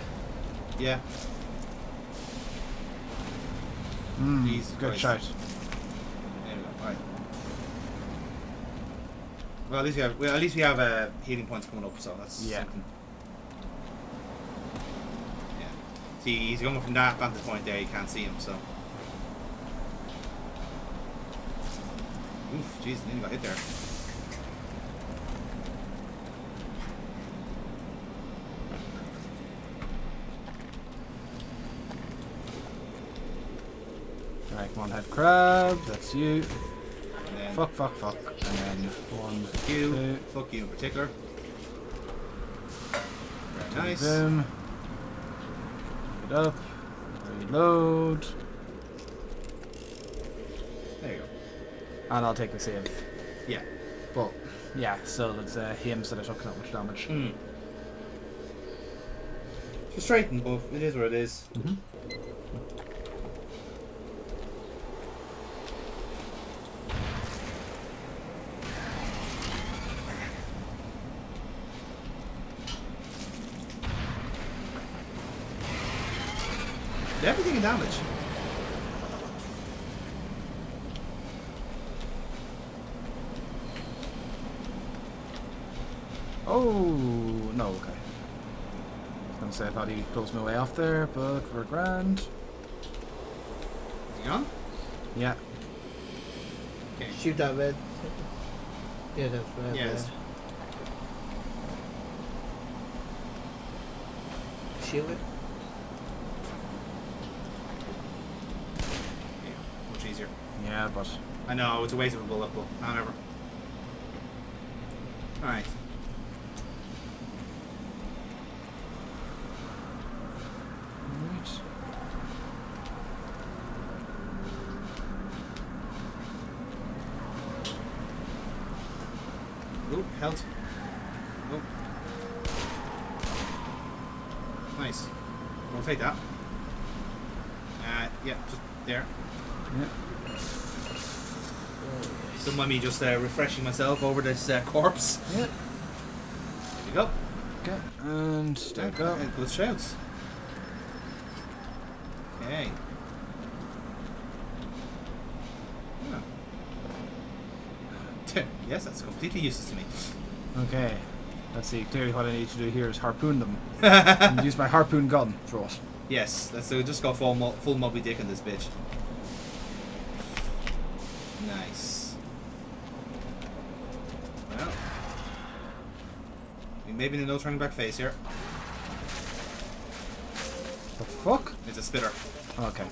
Yeah. Jesus Good Christ. shout. There we go. Right. Well, at least we have healing points coming up, so that's something. Yeah. See, he's coming from that vantage point there. You can't see him, so. Oof, jeez, nearly got hit there. Right, one head crab, that's you. And then Fuck. And then one, fuck you. two. Fuck you in particular. Very nice. Boom. Get up. Reload. There you go. And I'll take the save. Yeah. But, yeah, still, it's him that I took that much damage. Frustrating, but it is what it is. Did everything in damage? Oh, no, okay. I was going to say I thought he closed my way off there, but we're grand. Is he gone? Yeah. Okay. Shoot that red. Yeah, that's red. Yes. Shoot it. Yeah, much easier. Yeah, but... I know, it's a waste of a bullet, but however. Alright. Right. Oop, health. Oop. Nice. We'll take that. Yeah, just there. Yeah. Don't mind me just refreshing myself over this corpse. Yeah. There we go. Okay, and there we go. Good shouts. Okay. Yeah. Yes, that's completely useless to me. Okay. Let's see, clearly what I need to do here is harpoon them. And use my harpoon gun for it. Yes, let's just go full Moby Dick on this bitch. Nice. Well, we may be in a no turning back phase here. The fuck? It's a spitter. Okay.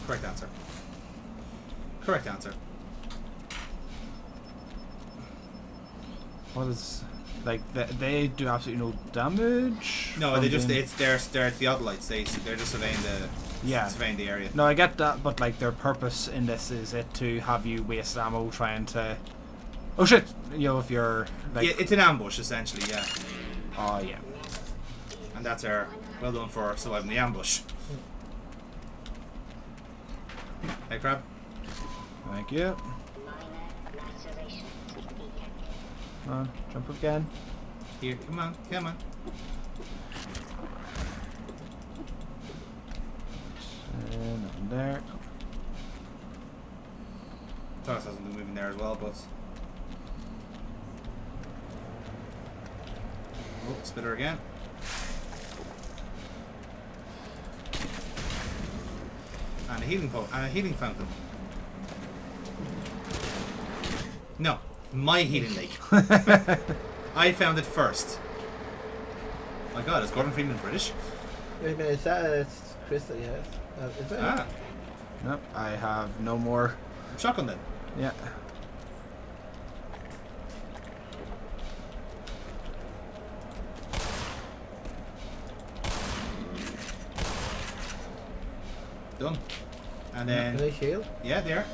Correct answer. Correct answer. What is... Like, they do absolutely no damage? No, from they just, being- it's they're theodolites. They're just surveying the area. No, I get that, but like their purpose in this is it to have you waste ammo trying to... Oh shit! You know, if you're like... Yeah, it's an ambush essentially, yeah. Oh yeah. And that's our well done for surviving the ambush. Hey, crab. Thank you. Come on, jump again. Here, come on. Nothing there. Thomas hasn't been moving there as well, but... Oh, spitter again. And a healing fountain. No, my healing lake. I found it first. My God, is Gordan Freeman British? Wait a minute, is that it's Crystal? Yes. Is that? Ah, Nope, I have no more. shotgun then. Yeah. Done. And Are then they shield? yeah, there.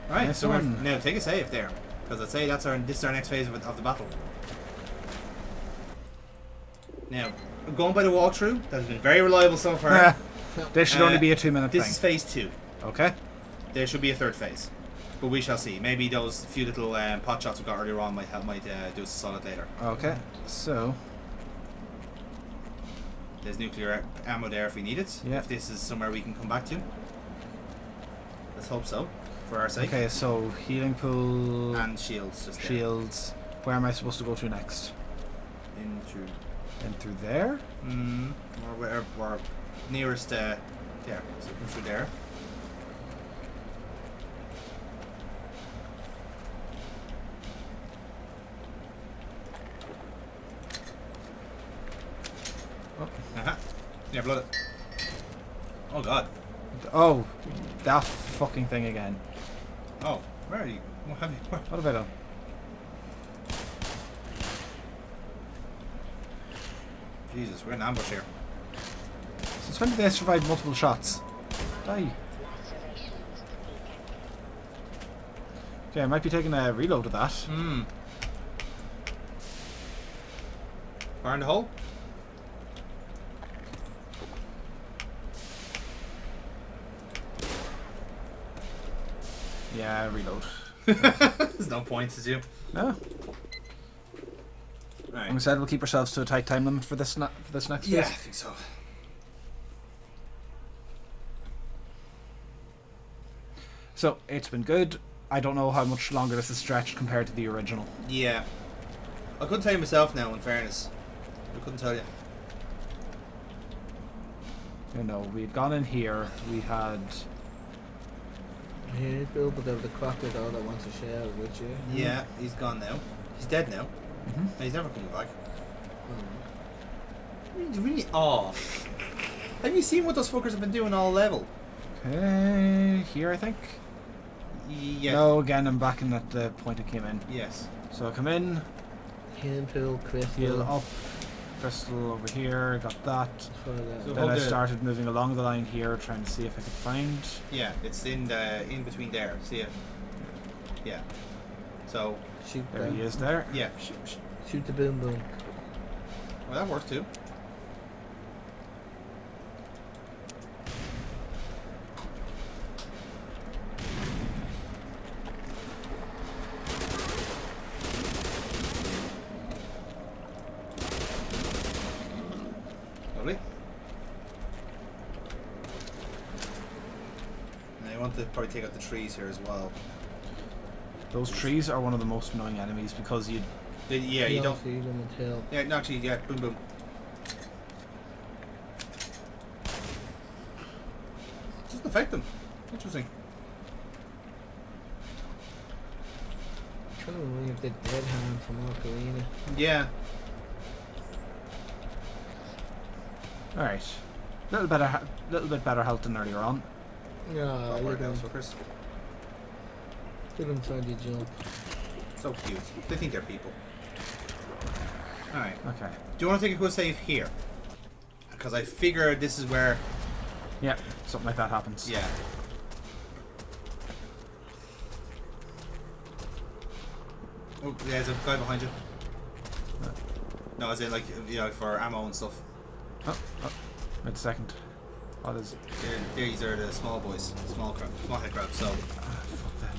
Right, Nice so we're, one. now take a save there, because I'd say this is our next phase of the battle. Now, going by the walkthrough, that has been very reliable so far. There should only be a 2-minute This thing. is phase 2. Okay. There should be a third phase, but we shall see. Maybe those few little pot shots we got earlier on might do us a solid later. Okay. So. There's nuclear ammo there if we need it. Yeah. If this is somewhere we can come back to. Let's hope so, for our sake. Okay, so healing pool. And shields just there. Shields. Where am I supposed to go to next? In through. In through there? Or where we're nearest there. So in through there. Uh-huh. Yeah, blood it. Oh God. Oh, that fucking thing again. Oh, where are you? What have you? Where? What have I done? Jesus, we're in ambush here. Since when did they survive multiple shots? Die. Okay, I might be taking a reload of that. Fire in the hole? Yeah, reload. There's no point, is you? No. Right. Instead, we'll keep ourselves to a tight time limit for this next Yeah, I phase. think so. So, it's been good. I don't know how much longer this is stretched compared to the original. Yeah. I couldn't tell you myself now, in fairness. I couldn't tell you. You know, we had gone in here, we had... Yeah, Bill, but there was a crocodile that wants to share with you. Yeah, he's gone now. He's dead now. Mhm. And he's never coming back. Really? Oh. Have you seen what those fuckers have been doing all level? Okay, here I think? Yeah. No, again, I'm back in at the point I came in. Yes. So I come in, Healing pool, crystal. heal up, crystal over here, got that. For the, So- Then I the- started moving along the line here, trying to see if I could find... Yeah, it's in between there. See it? Yeah. So, shoot There them. he is there. yeah. Shoot the boom boom. Well, that works too. Lovely. And I want to probably take out the trees here as well. Those trees are one of the most annoying enemies because you... Yeah, you don't. see them until. Yeah, no, actually, yeah, boom, boom. Doesn't affect them. Interesting. Kind of wondering if the dead hand from Ocarina. Yeah. Alright. Little bit better health than earlier on. No, Don't worry, look at those them. fuckers. Look at them trying to jump. So cute. They think they're people. Alright. Okay. Do you want to take a quick save here? Because I figure this is where. Yeah, something like that happens. Yeah. Oh, there's a guy behind you. No, as in, like, you know, for ammo and stuff. Oh, wait a second. What is it? These are the small boys. Small head crabs, so. Fuck them.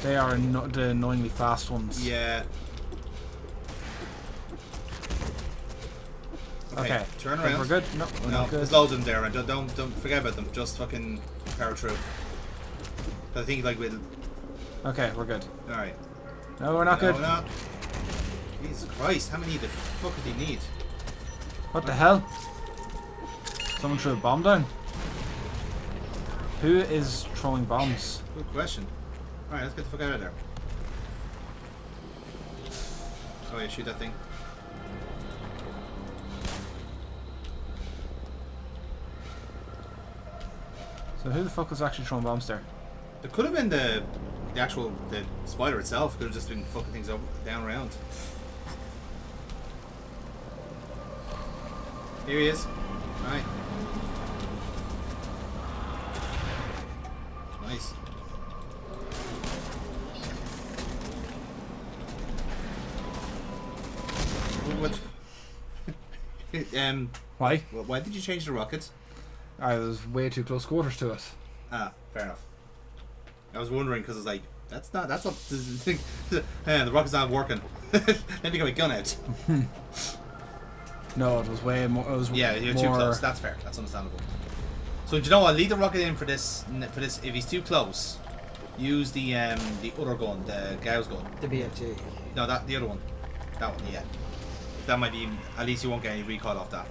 They are the annoyingly fast ones. Yeah. Okay. Turn Think around. we're good? No, we're No, not good. there's loads of them there, and don't forget about them. Just fucking power through. But I think like we'll. Okay, we're good. All right. No, we're not good. No, no. Jesus Christ! How many the fuck did he need? What the hell? Someone threw a bomb down? Who is throwing bombs? Good question. Alright, let's get the fuck out of there. Oh yeah, shoot that thing. So who the fuck was actually throwing bombs there? It could have been the actual spider itself. Could have just been fucking things up, down around. Here he is. Alright. Nice. What? Why? Why did you change the rockets? I was way too close quarters to it. Ah, fair enough. I was wondering because it's like that's not the rocket's not working. Let me get my gun out. No, it was way more. It was Yeah, you're more, too close. That's fair. That's understandable. So do you know what? Leave the rocket in for this. If he's too close, use the other gun, the Gauss gun. The BFG. No, the other one. That one, yeah. That might be. At least you won't get any recoil off that.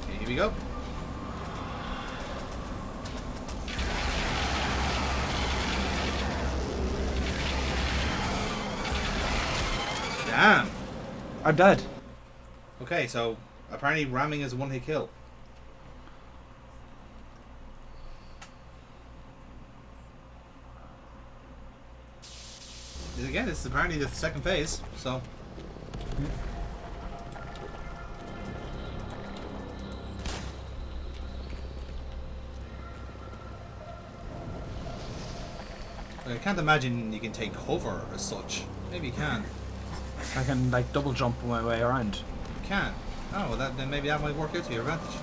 Okay, here we go. Damn. I'm dead. Okay, so apparently ramming is a one-hit kill. Again, this is apparently the second phase, so. I can't imagine you can take cover as such. Maybe you can. I can like double jump my way around. You can. Oh, well, then maybe that might work out to your advantage.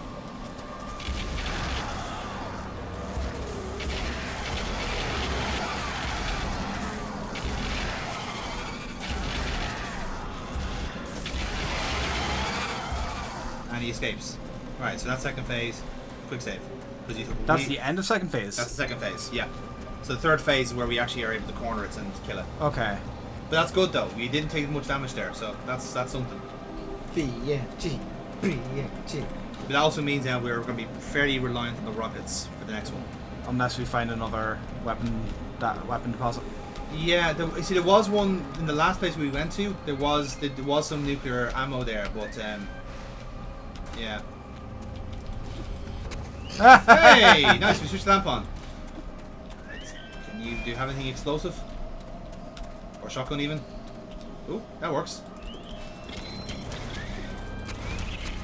And he escapes. Right, so that's second phase. Quick save. That's the end of second phase. That's the second phase, yeah. So the third phase is where we actually are able to corner it and kill it. Okay. But that's good though. We didn't take much damage there, so that's something. BFG. BFG. But that also means now we're going to be fairly reliant on the rockets for the next one. Unless we find another weapon deposit. Yeah, see, there was one in the last place we went to. There was some nuclear ammo there, but yeah. Hey, nice. We switched the lamp on. Do you have anything explosive? Or shotgun even? Ooh, that works.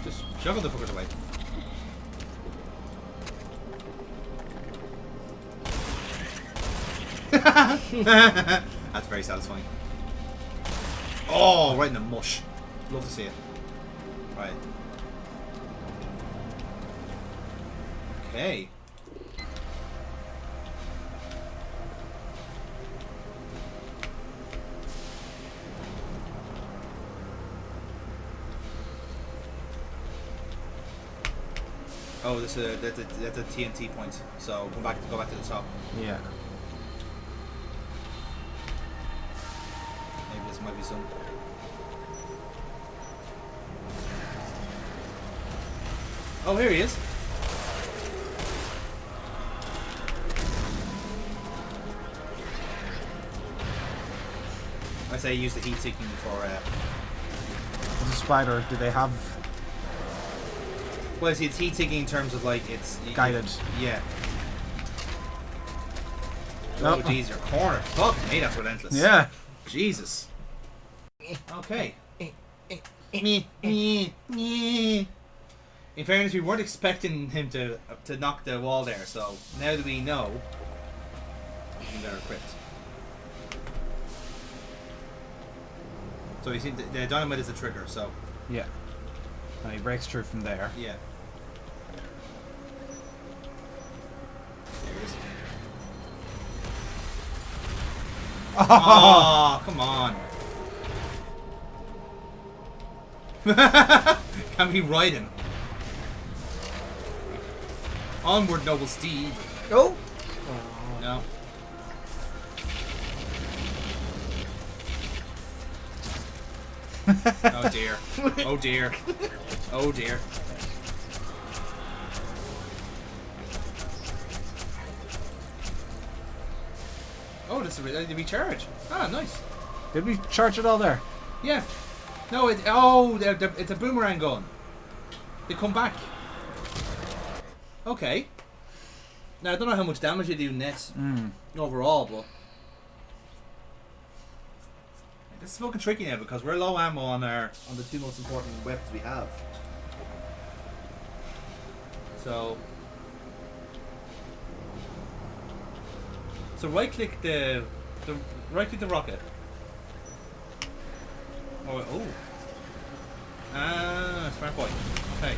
Just juggle the fuckers away. That's very satisfying. Oh, right in the mush. Love to see it. Right. Okay. Oh, that's a TNT point. So go back to the top. Yeah. Maybe this might be some. Oh, here he is. I say use the heat seeking for. As a spider, do they have Well, see, it's heat seeking in terms of like it's guided? Yeah. Nope. Oh, geez, your corner. Fuck me, that's relentless. Yeah. Jesus. Okay. In fairness, we weren't expecting him to knock the wall there, so now that we know, we can better equipped. So you see, the dynamite is the trigger, so Yeah. And he breaks through from there. yeah. There he is. Oh, come on. Can we ride him? Onward, noble steed. Oh! No. Oh dear. Oh dear. Oh dear. Oh, this is a recharge. Ah, nice. Did we charge it all there? Yeah. No, it's a boomerang gun. They come back. Okay. Now I don't know how much damage they do net overall, but this is fucking tricky now because we're low ammo on the two most important weapons we have. So right click the rocket. Oh. Ah, smart boy. Okay.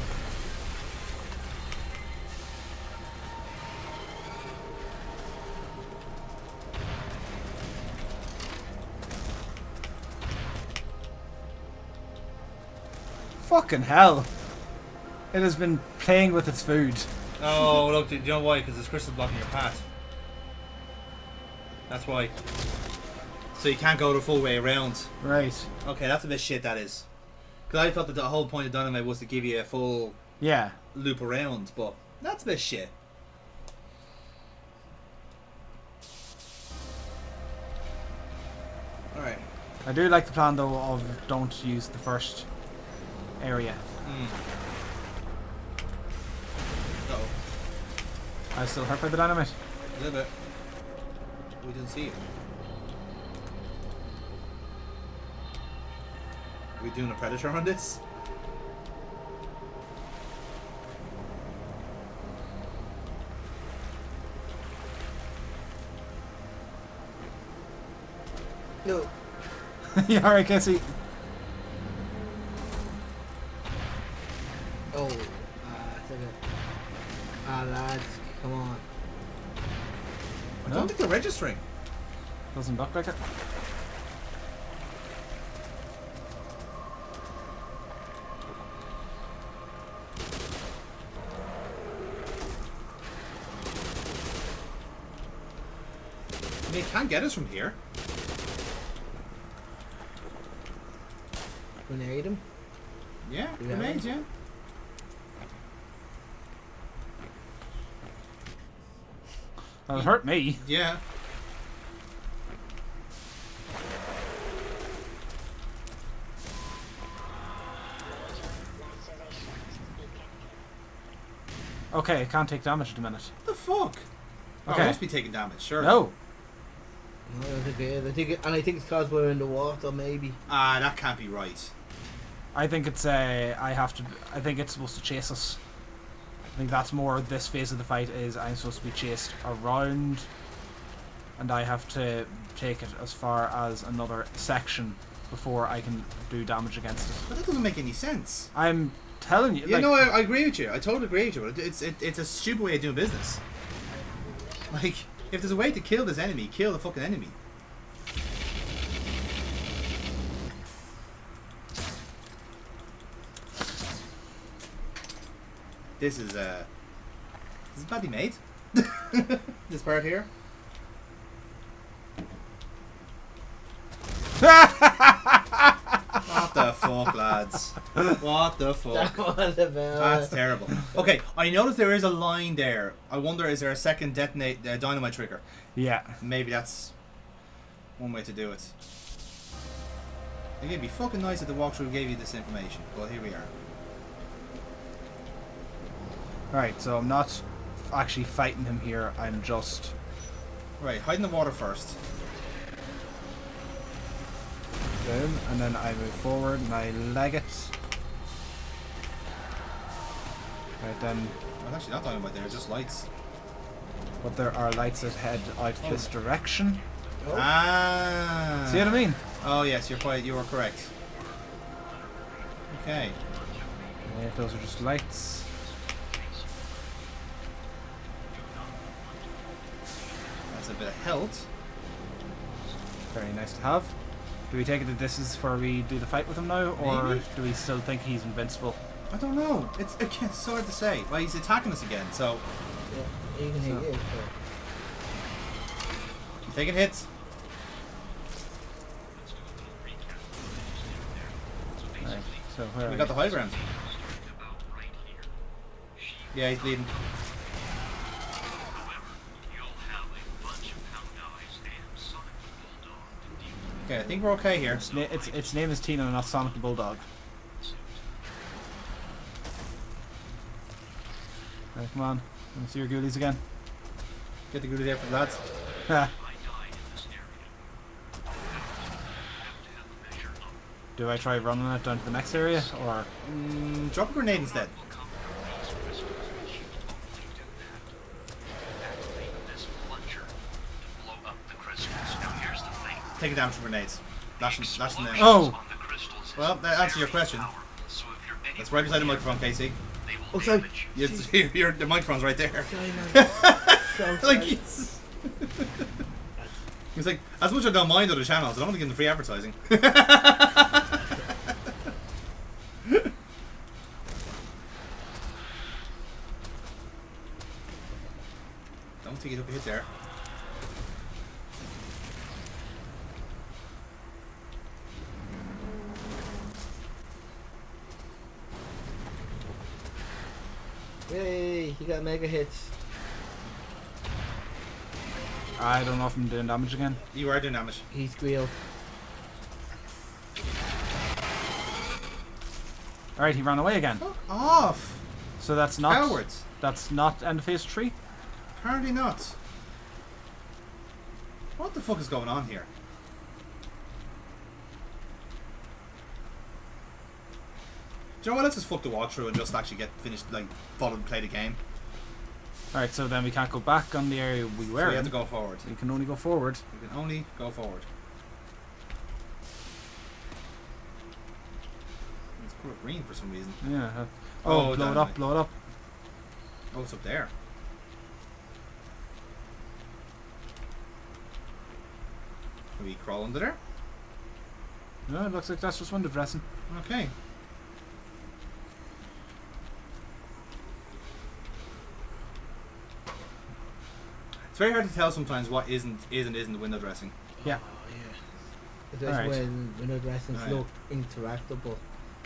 Fucking hell. It has been playing with its food. Oh, look, do you know why? Because there's crystals blocking your path. That's why. So you can't go the full way around. Right. Okay, that's a bit shit, that is. Because I thought that the whole point of dynamite was to give you a full Yeah. loop around, but that's a bit shit. Alright. I do like the plan though of don't use the first area. Uh-oh. I was still hurt by the dynamite. A little bit. We didn't see it. Are we doing a predator on this? No. Yeah, alright, Casey. Oh. It's okay. Lads, come on. I don't think they're registering. Doesn't look like it. They can't get us from here. Grenade him. Yeah, Yeah. grenades, yeah. That'll hurt me. Yeah. Okay, I can't take damage at the minute. What the fuck? Oh, Okay. I must be taking damage, sure. No. No, I think it is. And I think it's because we're in the water, maybe. Ah, that can't be right. I think it's I think it's supposed to chase us. I think that's more this phase of the fight is I'm supposed to be chased around and I have to take it as far as another section before I can do damage against it. But that doesn't make any sense. I'm telling you. Yeah, like, no, I agree with you. I totally agree with you. But it's a stupid way of doing business. Like, if there's a way to kill this enemy, kill the fucking enemy. This is badly made. This part here. What the fuck, lads? What the fuck? That was about. That's terrible. Okay, I noticed there is a line there. I wonder, is there a second dynamite trigger? Yeah. Maybe that's one way to do it. It'd be fucking nice if the walkthrough gave you this information. Well, here we are. Right, so I'm not actually fighting him here. I'm just Right, hide in the water first. down, and then I move forward and I leg it. Right then, Well, actually, not dynamite there, just lights. but there are lights that head out this direction. Oh. Ah. See what I mean? Oh yes, you are correct. Okay. Yeah, those are just lights. That's a bit of health. Very nice to have. Do we take it that this is where we do the fight with him now, or Maybe. do we still think he's invincible? I don't know. It's so hard to say. Well, he's attacking us again, so Yeah, even he So- is. he's taking hits. So where We are got you? the high ground. Yeah, he's bleeding. Okay, I think we're okay here. Its name is Tina, not Sonic the Bulldog. Right, come on. Let me see your ghoulies again. Get the goodie there for the lads. Ha. Do I try running it down to the next area, or Drop a grenade instead. Taking damage from grenades. That's the name. oh? Well, that answers your question. That's right beside the microphone, Casey. Oh, sorry. The microphone's right there. Sorry, man. So Like, sorry. he's like, as much as I don't mind other channels, I don't want to give them free advertising. Don't think you took a hit there. Yay, he got mega hits. I don't know if I'm doing damage again. You are doing damage. He's squealed. Alright, he ran away again. Fuck off! So that's not Cowards. that's not end of phase 3. Apparently not. What the fuck is going on here? Do you know what? Let's just fuck the walkthrough and just actually get finished, like, follow and play the game. Alright, so then we can't go back on the area we So were we have in. to go forward. We can only go forward. We can only go forward. It's colour green for some reason. Yeah. Oh, blow it damn up, it. blow it up. Oh, it's up there. Can we crawl under there? No, it looks like that's just window dressing. Okay. It's very hard to tell sometimes what isn't window dressing. Yeah. Oh, yeah. But that's Alright. when window dressings Alright. look interactable.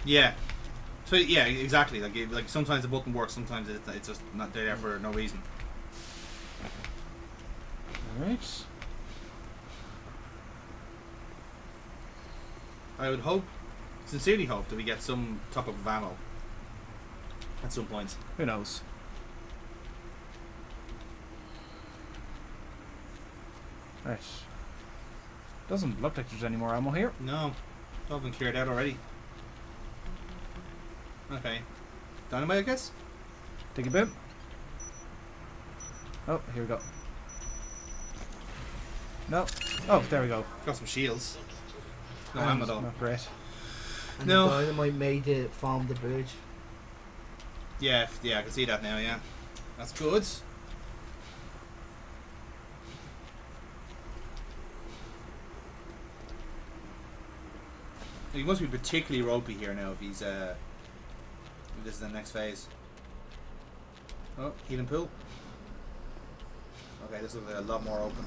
Yeah. So yeah, exactly. Like sometimes the button works, sometimes it's just not there for no reason. Alright. I would hope, sincerely hope, that we get some top up of ammo at some point. Who knows? Right. Doesn't look like there's any more ammo here. No, it's all been cleared out already. Okay, dynamite, I guess. Take a boot. Oh, here we go. No. Oh, there we go. Got some shields. No ammo though. Not great. And No. the dynamite made it form the bridge. Yeah, I can see that now. Yeah, that's good. He must be particularly ropey here now if he's if this is the next phase. Oh, healing pool. Okay, this looks like a lot more open.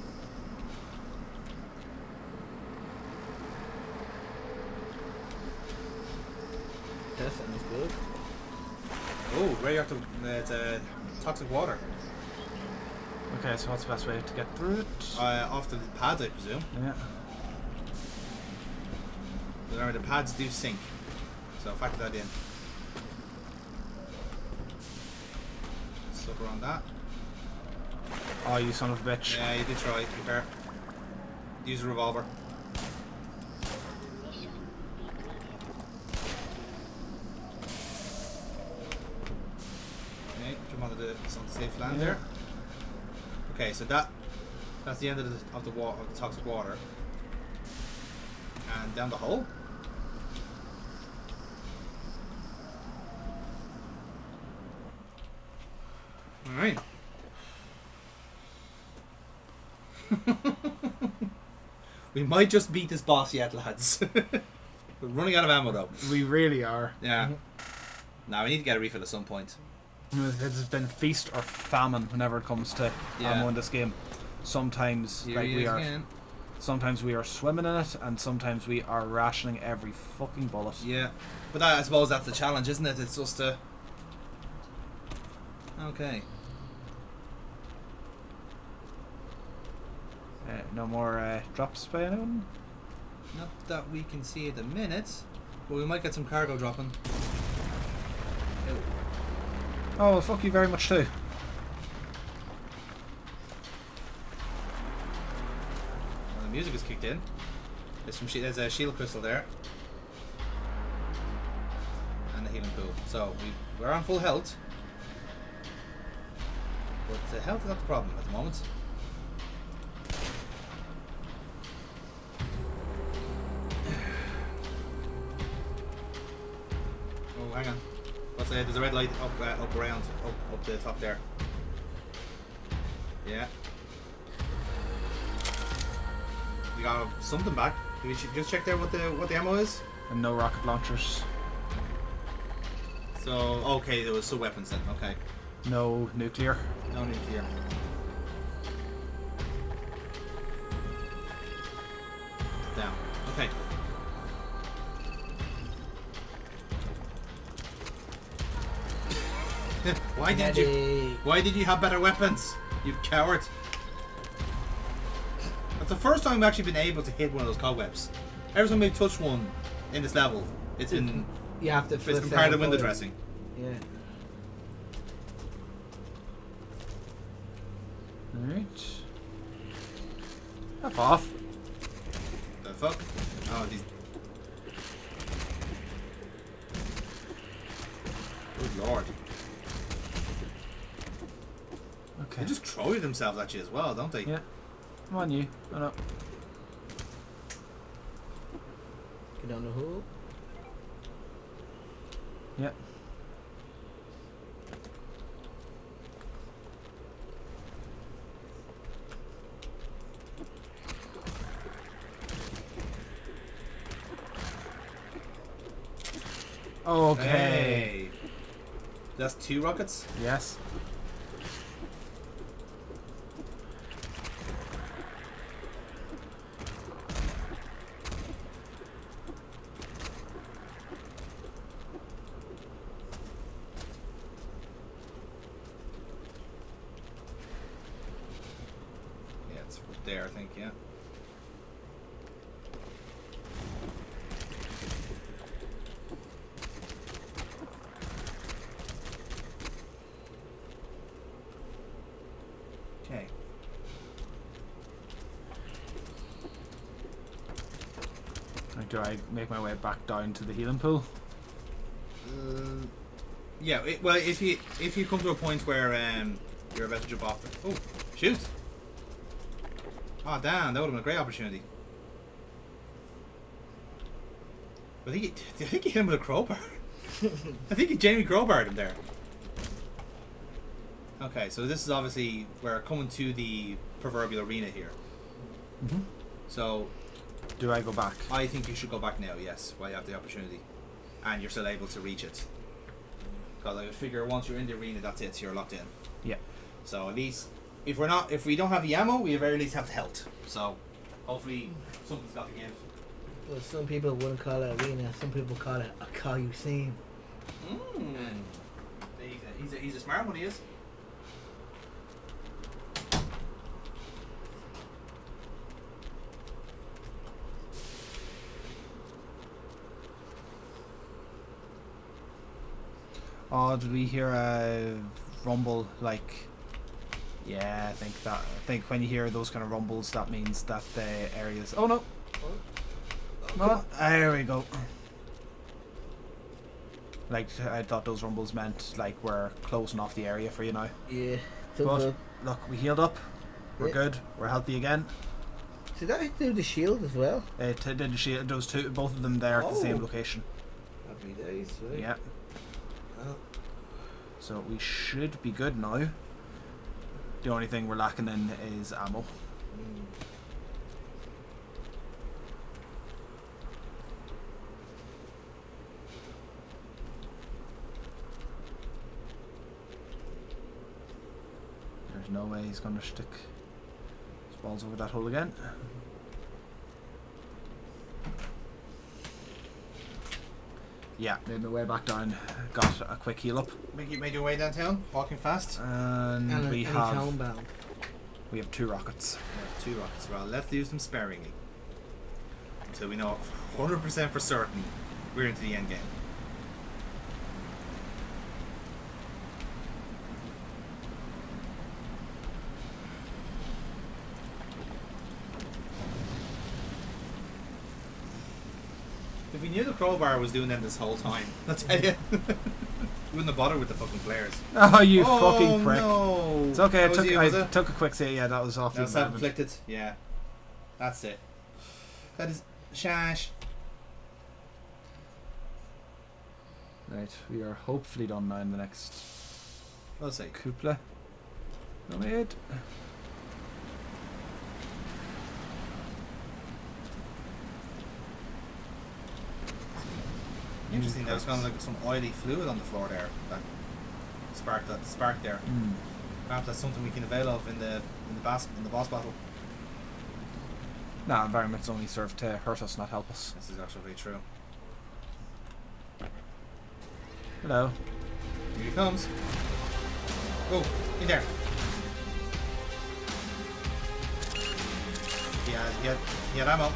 That sounds good. Oh, radioactive. It's toxic water. Okay, so what's the best way to get through it? Off the pads, I presume. Yeah. Remember, the pads do sink, so factor that in. Suck around that. Oh, you son of a bitch. Yeah, you did try, to be fair. Use a revolver. Okay, jump onto the safe land there. Okay, so that's the end of the toxic water. And down the hole. Alright. We might just beat this boss yet, lads. We're running out of ammo though. We really are. Yeah. Now we need to get a refill at some point. It's been feast or famine whenever it comes to Yeah. ammo in this game. Sometimes, Here like he we is are. again. Sometimes we are swimming in it, and sometimes we are rationing every fucking bullet. Yeah, but that, I suppose that's the challenge, isn't it? It's just a... Okay. No more drops by anyone? Not that we can see at the minute, but we might get some cargo dropping. Oh, well, fuck you very much too. Well, the music is kicked in. There's a shield crystal there. And a healing pool. So we're on full health. But health is not the problem at the moment. Oh, hang on. There's a red light up around, up the top there. Yeah. We got something back. We should just check there what the ammo is. And no rocket launchers. So okay, there was some weapons then. Okay. No nuclear. No nuclear. Down. Okay. Why did you have better weapons? You coward. That's the first time I've actually been able to hit one of those cobwebs. Every time we touch one in this level, it's in... You have to it's been part of the window dressing. Yeah. Alright. F off. The fuck? Oh, these... Good lord. Okay. They just throw themselves at you as well, don't they? Yeah. Come on, you. Oh no. Get down the hole. Yeah. Okay. Hey. That's 2 rockets? Yes. Yeah, it's there, I think, yeah. Okay. Do I make my way back down to the healing pool? Yeah. Well, if you come to a point where you're about to jump off, oh shoot! Oh damn, that would have been a great opportunity. I think he hit him with a crowbar. I think he Jamie crowbarred him there. Okay, so this is obviously we're coming to the proverbial arena here. Mm-hmm. So, do I go back? I think you should go back now. Yes, while you have the opportunity, and you're still able to reach it. Because I figure once you're in the arena, that's it. So you're locked in. Yeah. So at least if we don't have the ammo, we at very least have the health. So hopefully something's got to give. Well, some people wouldn't call it arena. Some people call it a coliseum. He's a smart one. He is. Oh, did we hear a rumble? Like, yeah, I think when you hear those kind of rumbles, that means that the areas. Oh no! No, there we go. Like, I thought those rumbles meant like we're closing off the area for you now. Yeah. So But good. look, we healed up. We're Yeah. good. We're healthy again. Did that do the shield as well? It did the shield. Those two, both of them there at the same Oh. location. Happy days, right? Yeah. Oh. So we should be good now. The only thing we're lacking in is ammo. There's no way he's gonna stick his balls over that hole again. Yeah, made my way back down. Got a quick heal up. Made your way downtown, walking fast. And And we he's have homebound. 2 rockets. 2 rockets. Well, let's use them sparingly. Until we know 100% for certain we're into the end game. If we knew the crowbar was doing them this whole time, I'll tell you. We wouldn't have bothered with the fucking flares. Oh, you fucking prick. No. It's okay, That was you, was I it? took a quick save. Yeah, that was off the That's environment. self-inflicted. Yeah. That's it. That is shash. Right, we are hopefully done now in the next We'll see. couple. No mid. Interesting, there was kind of like some oily fluid on the floor there that sparked there. Mm. Perhaps that's something we can avail of in the boss battle. Nah, environments only serve to hurt us, not help us. This is actually very true. Hello. Here he comes. Go in there. He had ammo.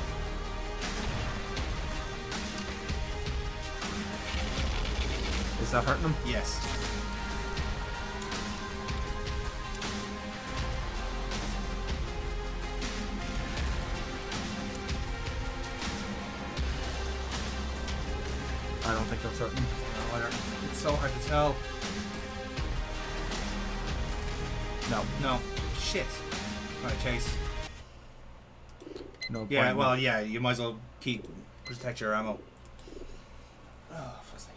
Is that hurting him? Yes. I don't think that's hurting him. It's so hard to tell. No. No. Shit. Right, chase. No. Yeah, point. well, yeah, you might as well protect your ammo. Oh, for sake.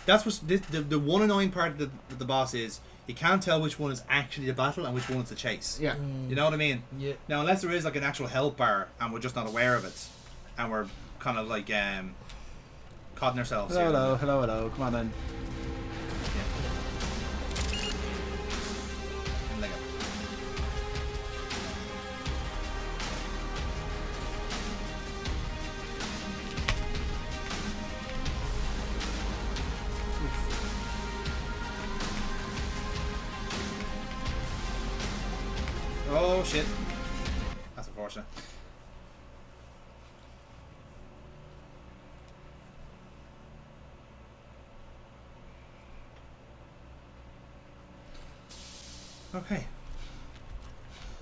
That's what the one annoying part of the boss is. You can't tell which one is actually the battle and which one is the chase. Yeah. You know what I mean? Yeah. Now, unless there is like an actual health bar and we're just not aware of it, and we're kind of like codding ourselves. here. Hello. Come on in. And like oh shit. That's unfortunate. Okay.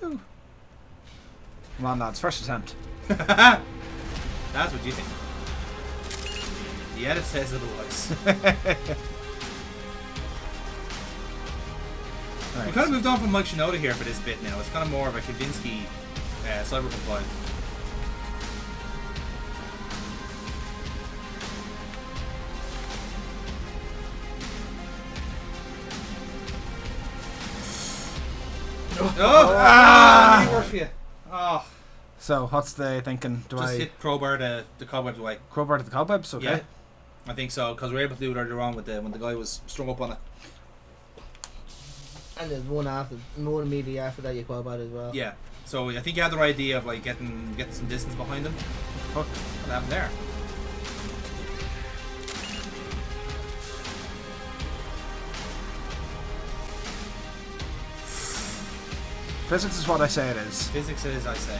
Come on, lads. First attempt. That's what you think. The edit says otherwise. Right. We kind of moved on from Mike Shinoda here for this bit now. It's kind of more of a Kavinsky cyberpunk vibe. Ah! Really works for you. Oh, So, what's the thinking? Do just I hit crowbar the cobwebs away. crowbar to the cobwebs? Okay. Yeah, I think so because we were able to do it earlier on with when the guy was strung up on it. And there's one immediately after that you call about as well. Yeah, so I think you had the right idea of like getting some distance behind him. Fuck. What happened there? Physics is what I say it is. Physics is, I say.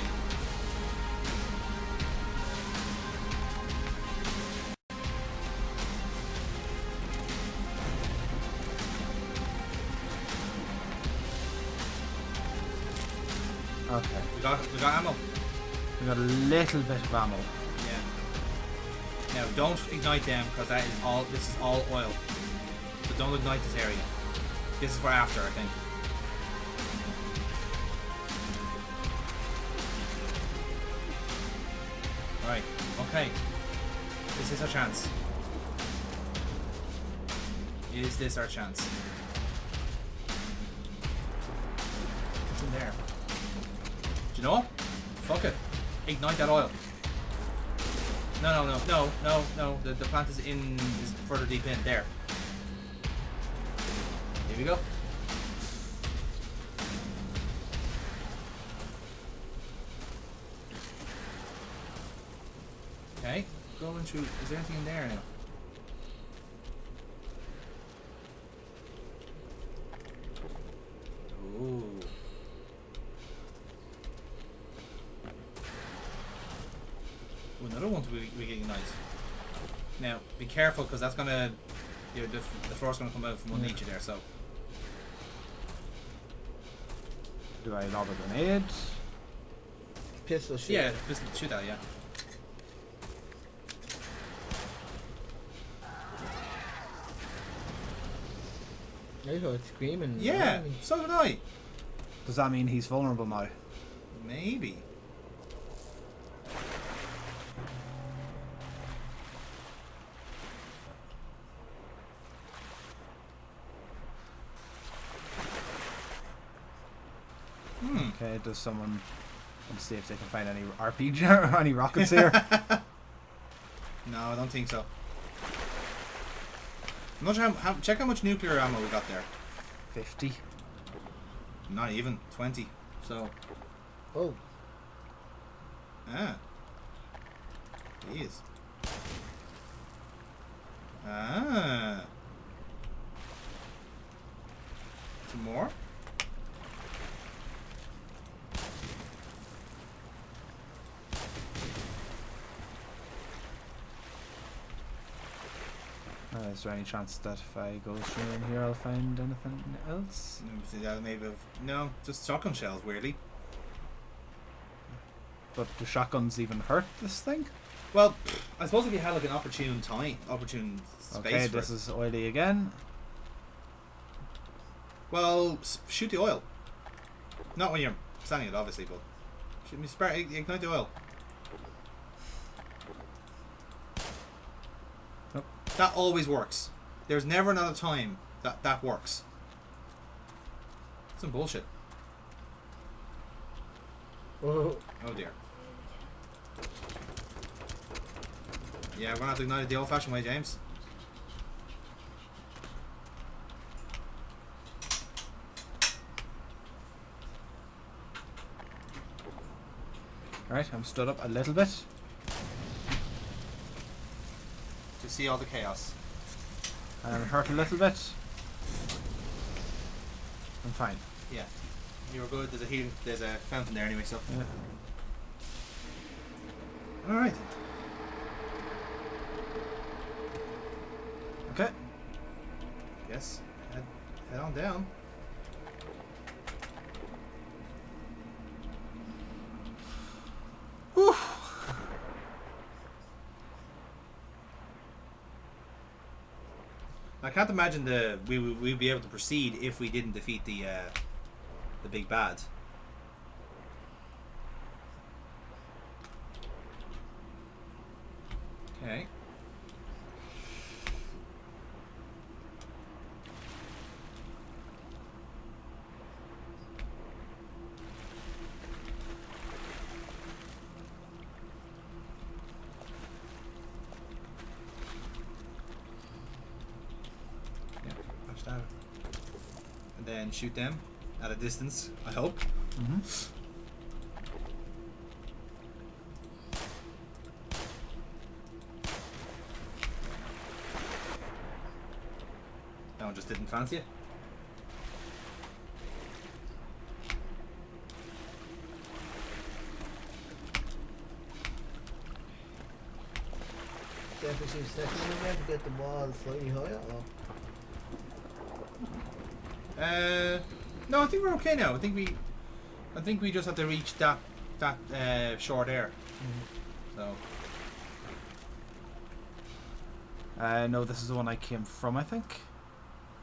Okay. We got ammo. We got a little bit of ammo. Yeah. Now don't ignite them because this is all oil. So don't ignite this area. This is for after, I think. Right. Okay. This is our chance. Is this our chance? What's in there? Do you know what? Fuck it. Ignite that oil. No. The plant is further deep in. There. Here we go. Okay. Going through. Is there anything in there now? reignite. Now, be careful because that's gonna, the floor's gonna come out from underneath you there. So, Do I lob a grenade? Pistol shot. yeah, just shoot that, yeah. I heard screaming. Yeah, behind me. so did I. Does that mean he's vulnerable now? Maybe. Okay, does someone... Let's see if they can find any RPG or any rockets here. No, I don't think so. I'm not sure check how much nuclear ammo we got there. 50. Not even 20. So, Oh, jeez. Some more? Is there any chance that if I go through in here I'll find anything else? Let me see that maybe. No, just shotgun shells. Weirdly. But do shotguns even hurt this thing? Well, I suppose if you had like an opportune space. Okay, for this it. is oily again. Well, shoot the oil. Not when you're standing it, obviously, but ignite the oil. Nope. That always works. There's never another time that works. Some bullshit. oh, Oh dear. Yeah, we're gonna have to ignite it the old-fashioned way, James. Right, I'm stood up a little bit. To see all the chaos. I'm hurt a little bit. I'm fine. Yeah. You were good. There's a fountain there anyway, so. Yeah. Alright. Okay. Yes. Head on down. Whew. I can't imagine we'd be able to proceed if we didn't defeat the big bad. Okay. Yeah, push that. And then shoot them at a distance, I hope. Mm-hmm. That one just didn't fancy it. definitely seems second in there to get the ball slightly higher. Or? No, I think we're okay now. I think we just have to reach that short air. So No, this is the one I came from, I think.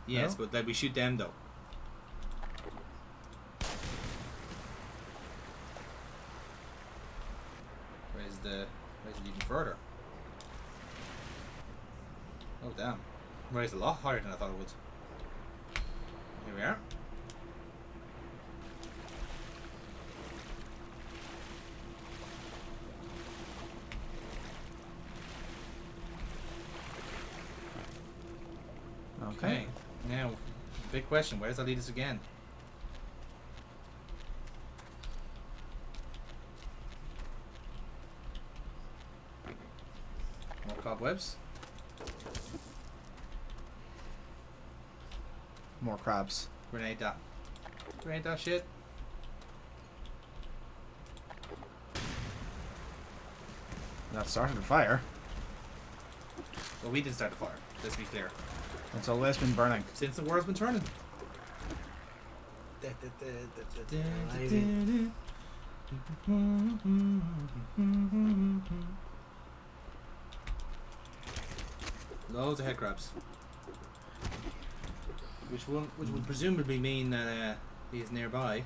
yes, No? but then we shoot them though. Where's it even further? Oh damn. Raised a lot higher than I thought it would. Here we are. Okay. Now, big question, where does that lead us again? More cobwebs? More crabs. Grenade that. Grenade that shit. That started a fire. Well, we didn't start the fire. Let's be clear. It's always been burning. Since the world's been turning. Loads of head crabs. Which would presumably mean that he's nearby.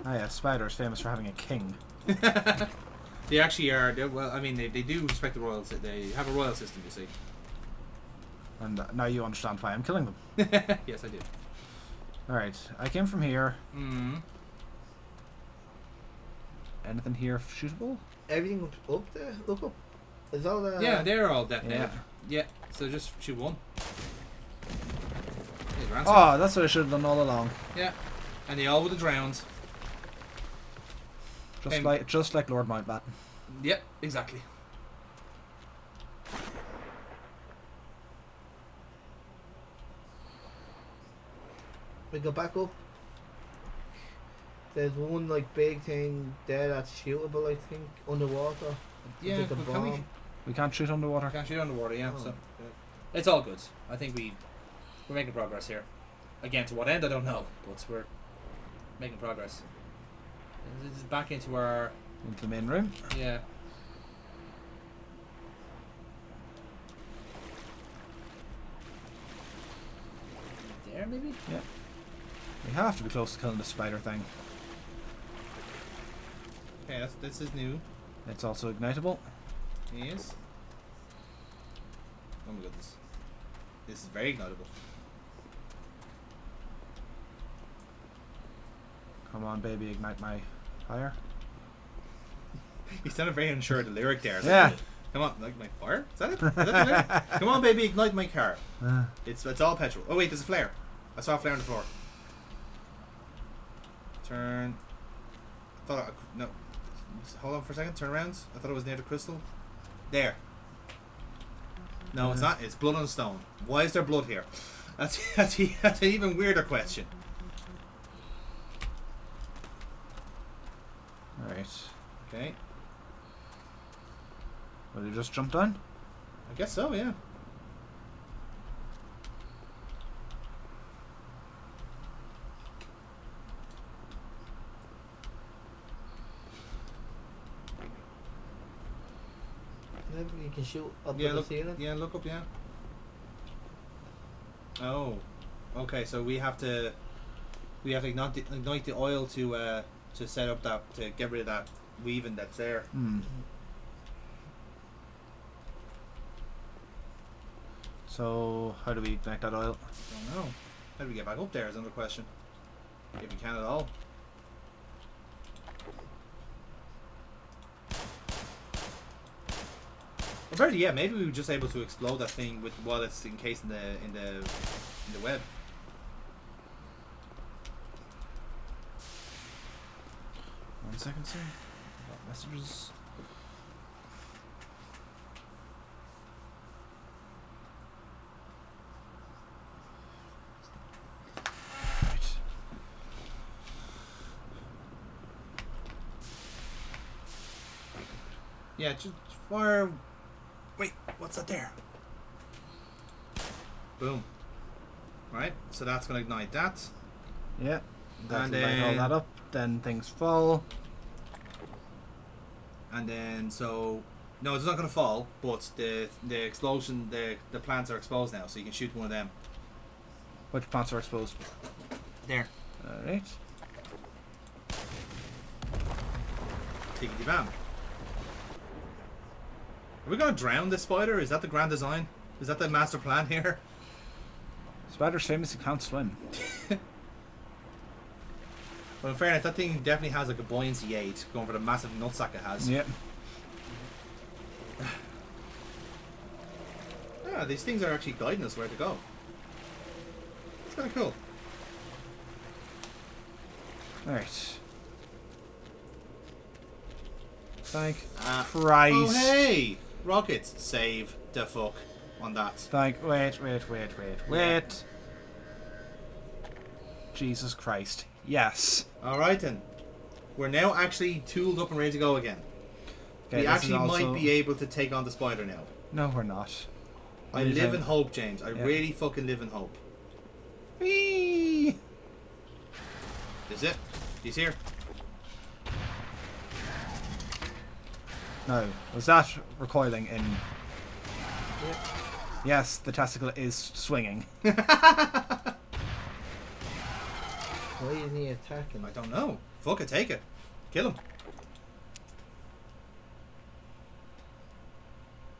Ah yeah, spiders famous for having a king. They actually are. Well, I mean, they do respect the royals. They have a royal system, you see. And now you understand why I'm killing them. Yes, I do. Alright, I came from here. Mm. Anything here shootable? Everything up there? Look up. Is all the... Yeah, they're all detonated. Yeah. Yeah, so just shoot one. There's your answer. Oh, that's what I should have done all along. Yeah, and they all would have drowned. Just like Lord Mountbatten. Yep, exactly. We go back up. There's one like big thing there that's shootable, I think, underwater. Yeah, Like a but can we? bomb. We can't shoot underwater. Can't shoot underwater, yeah. Oh, So yeah. it's all good. I think we're making progress here. Again, to what end I don't know, but we're making progress. And this is back into our Into the main room. yeah. There maybe. Yeah. We have to be close to killing the spider thing. Okay, this is new. It's also ignitable. Yes. Oh my goodness. This is very ignitable. Come on, baby, ignite my fire. You sounded very unsure of the lyric there. It's Yeah. like, come on, like my fire? Is that it? Is that the lyric? Come on, baby, ignite my car. It's all petrol. Oh wait, there's a flare. I saw a flare on the floor. Turn. I thought no. Hold on for a second. Turn around. I thought it was near the crystal. There. No, it's not. It's blood on stone. Why is there blood here? That's an even weirder question. Alright. Okay. Will you just jump down? I guess so. Yeah. Maybe you can shoot up Yeah. at Look. the ceiling. Yeah. Look up. Yeah. Oh. Okay. So we have to ignite the oil to set up that to get rid of that weaving that's there. So, how do we ignite that oil? Don't know. How do we get back up there is another question. If we can at all. Apparently, yeah, maybe we were just able to explode that thing with while it's encased in the web. One second, sir. Got messages. Right. Yeah, just fire. Wait, what's that there? Boom. Right, so that's gonna ignite that. Yeah. That'll And light all then- that up. Then things fall. And then so no, it's not gonna fall, but the explosion, the plants are exposed now, so you can shoot one of them. Which plants are exposed? There. Alright. Tickety bam. Are we gonna drown this spider? Is that the grand design? Is that the master plan here? Spiders famously can't swim. Well, in fairness, that thing definitely has like a buoyancy aid going for the massive nutsack it has. Yep. Yeah, these things are actually guiding us where to go. It's kind of cool. Alright. Thank Christ. Oh, hey! Rockets, save the fuck on that. Wait. Jesus Christ. Yes. Alright then. We're now actually tooled up and ready to go again. Okay, We this actually is also... might be able to take on the spider now. No, we're not. I live in hope, James. I Yeah. really fucking live in hope. Whee! This is it. He's here. No. Was that recoiling in... Yes, the testicle is swinging. Why isn't he attacking? I don't know. Fuck it, take it. Kill him.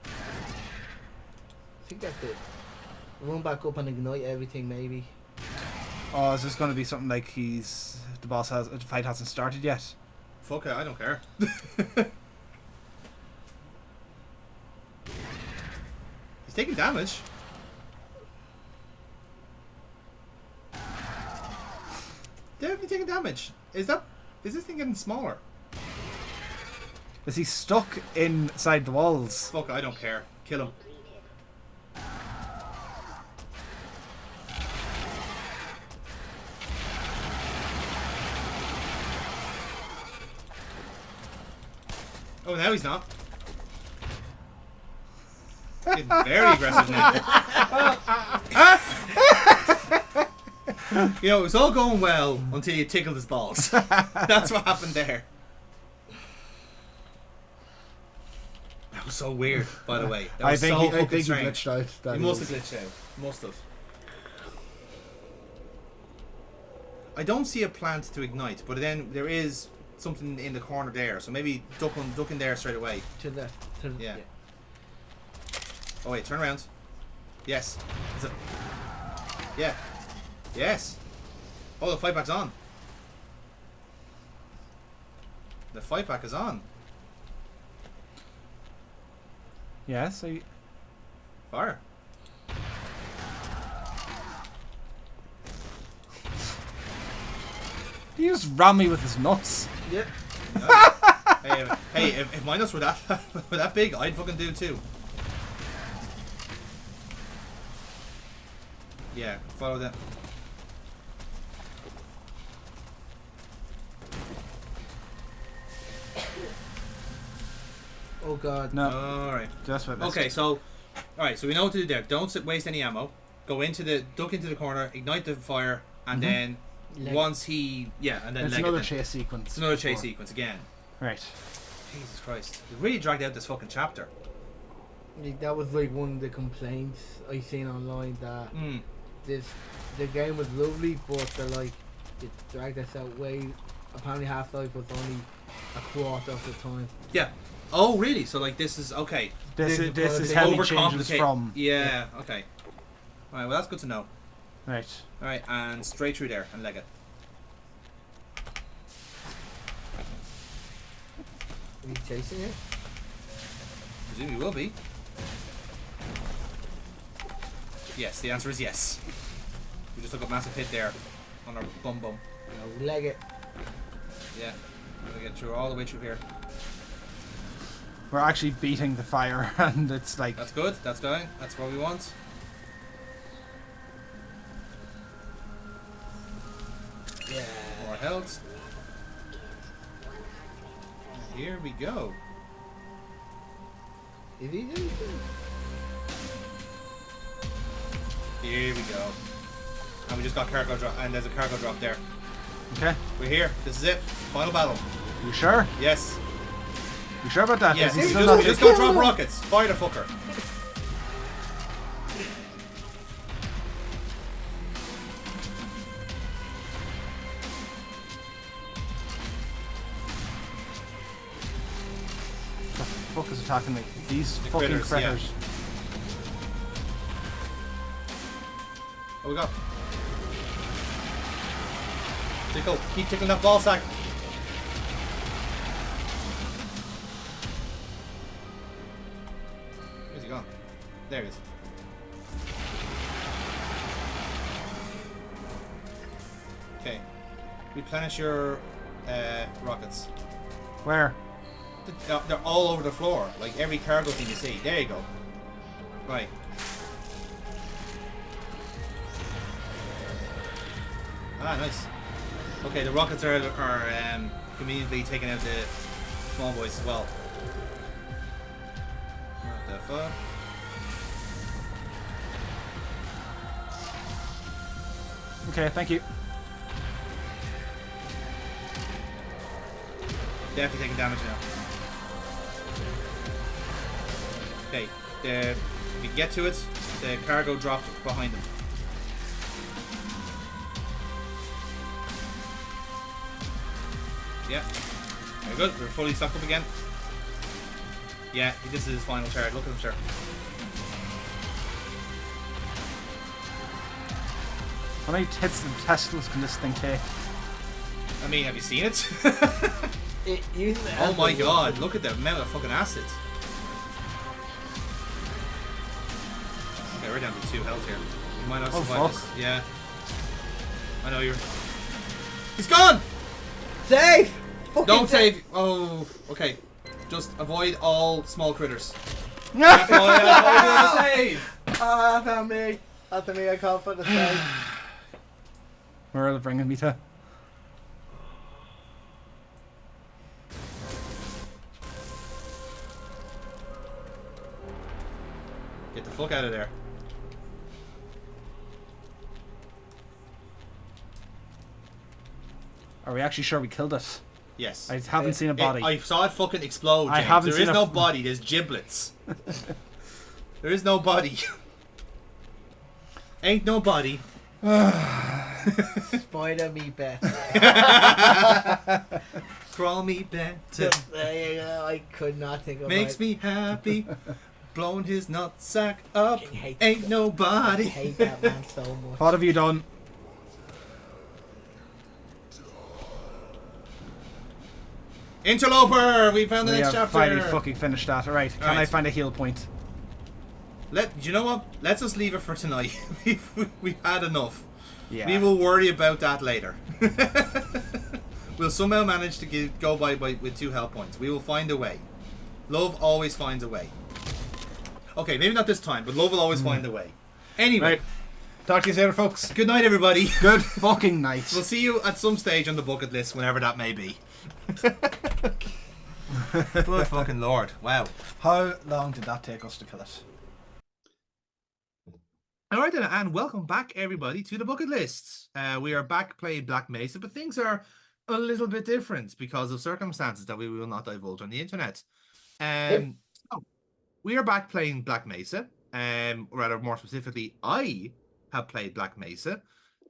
I think that's it. Run back up and ignite everything, maybe. Oh, is this going to be something like he's... The boss has... The fight hasn't started yet? Fuck it, I don't care. He's taking damage. Definitely taking damage. Is this thing getting smaller? Is he stuck inside the walls? Fuck it, I don't care. Kill him. Oh, now he's not. Getting very aggressive now. You know, it was all going well until you tickled his balls. That's what happened there. That was so weird, by the way. That was so fucking strange. He glitched out. He must have glitched out. Must have. I don't see a plant to ignite, but then there is something in the corner there, so maybe duck in there straight away. To the left. Yeah. Oh wait, turn around. Yes. Yeah. Yes. Oh, the fight back's on. The fight back is on. Yes, Fire. He just ram me with his nuts. Yep. Hey, if my nuts were that big, I'd fucking do too. Yeah, follow that. Oh god. No. Alright. Just what this. Okay, so so we know what to do there. Don't waste any ammo. Duck into the corner, ignite the fire, and then once he and then It's leg another it. chase sequence. It's another chase sequence again. Right. Jesus Christ. They really dragged out this fucking chapter. Like, that was like one of the complaints I seen online that Mm. the game was lovely, but they're like it dragged us out way. Apparently Half-Life was only a quarter of the time. Yeah. Oh really? So like this is okay. This They- is they how he changes Overcomplicate. from. Yeah, okay. Alright, well that's good to know. Right. Alright, and straight through there and leg it. Are you chasing it? Presume you will be. Yes, the answer is yes. We just took a massive hit there on our bum. No, leg it. Yeah. We're gonna get through all the way through here. We're actually beating the fire, and it's like... That's good, that's going. That's what we want. Yeah. More health. Here we go. Is he anything? Here we go. And we just got cargo drop, and there's a cargo drop there. Okay. We're here. This is it. Final battle. You sure? Yes. You sure about that? Yes. Is he We still just, not- we just got drop rockets. Fire the fucker. What the fuck is attacking me? These The fucking critters, yeah. critters. What we got? Tickle. Keep tickling that ball sack. Where's he gone? There he is. Okay. Replenish your rockets. Where? They're all over the floor. Like every cargo thing you see. There you go. Right. Ah, nice. Okay, the rockets are conveniently taking out the small boys as well. What the fuck? Okay, thank you. Definitely taking damage now. Okay, we can get to it. The cargo dropped behind them. Yeah. Very good. We're fully stocked up again. Yeah, this is his final charge. Look at him, sir. How many tits and testicles can this thing take? I mean, have you seen it? It uses it Oh as my a god, weapon. look at the amount of fucking acid. Okay, we're down to 2 health here. We might not Oh, survive fuck. this. Yeah. I know you're... He's gone! Save! Fucking Don't save... Oh, okay. Just avoid all small critters. That's That's why I save! Ah, that's me. That's me. I call for the save. Where are they bringing me to? Get the fuck out of there. Are we actually sure we killed it? Yes. I haven't seen a body. I saw it fucking explode, James. I haven't There seen is a no body, there's giblets. There is no body. Ain't no body. Spider me better. Crawl me better. There you go. I could not think of Makes me happy. Blowing his nutsack up. Fucking hate Ain't that. I nobody. hate that man so much. What have you done? Interloper! We found the We next have chapter. finally fucking finished that. Alright, can I Right. find a heal point? Do you know what? Let's just leave it for tonight. We've had enough. Yeah. We will worry about that later. We'll somehow manage to go by with 2 health points. We will find a way. Love always finds a way. Okay, maybe not this time, but love will always find a way. Anyway, Right. Talk to you later, folks. good night, everybody. Good fucking night. We'll see you at some stage on the bucket list, whenever that may be. Good fucking lord. Wow. How long did that take us to kill it? Alright then, and welcome back everybody to the bucket list. We are back playing Black Mesa, but things are a little bit different because of circumstances that we will not divulge on the internet. So, we are back playing Black Mesa, rather more specifically, I have played Black Mesa,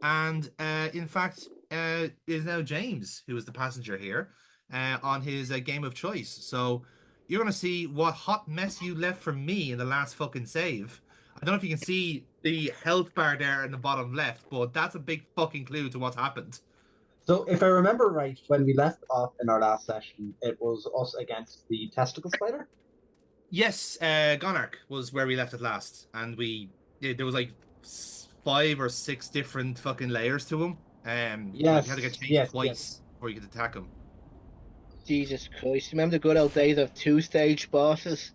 and in fact, it is now James who is the passenger here on his game of choice. So, you're going to see what hot mess you left for me in the last fucking save. I don't know if you can see the health bar there in the bottom left, but that's a big fucking clue to what's happened. So, if I remember right, when we left off in our last session, it was us against the testicle spider? Yes, Gonarch was where we left it last, and there was like 5 or 6 different fucking layers to him. Yes, you had to get changed yes, twice yes. before you could attack him. Jesus Christ! Remember the good old days of 2-stage bosses?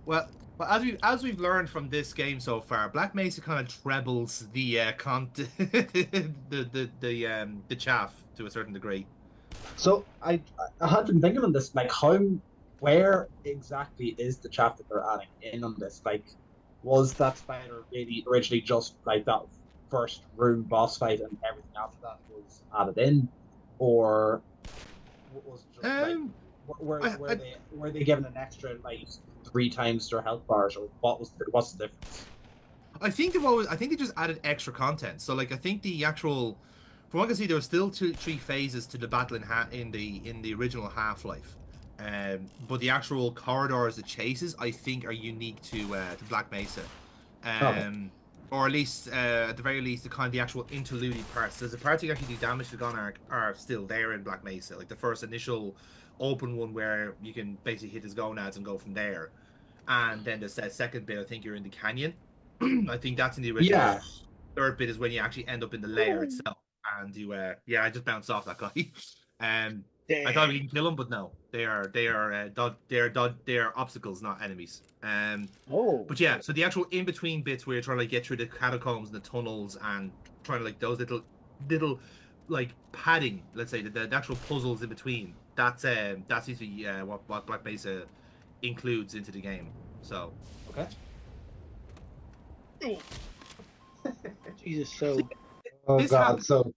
Well, as we've learned from this game so far, Black Mesa kind of trebles the the chaff to a certain degree. So, I had been thinking on this, like, where exactly is the chaff that they're adding in on this? Like, was that spider really originally just like that first room boss fight and everything after that was added in? Or was it just like, were they given an extra, like, 3 times their health bars, or what's the difference? I think they just added extra content. So like I think the actual, from what I can see, there were still 3 phases to the battle in the original Half-Life. But the actual corridors, the chases, I think are unique to Black Mesa. Or at least at the very least the actual interlude parts. There's the parts you actually do damage to Gonarch are still there in Black Mesa. Like the first initial open one where you can basically hit his gonads and go from there. And then the second bit, I think you're in the canyon. I think that's in the original. Yeah. Third bit is when you actually end up in the layer itself. And you, I just bounced off that guy. I thought we can kill them, but no, they are obstacles, not enemies. But yeah, so the actual in between bits where you're trying to get through the catacombs and the tunnels and trying to like those little little like padding, let's say the actual puzzles in between. That's usually what Black Mesa includes into the game. So Okay. Jesus, so Oh this God. happened, So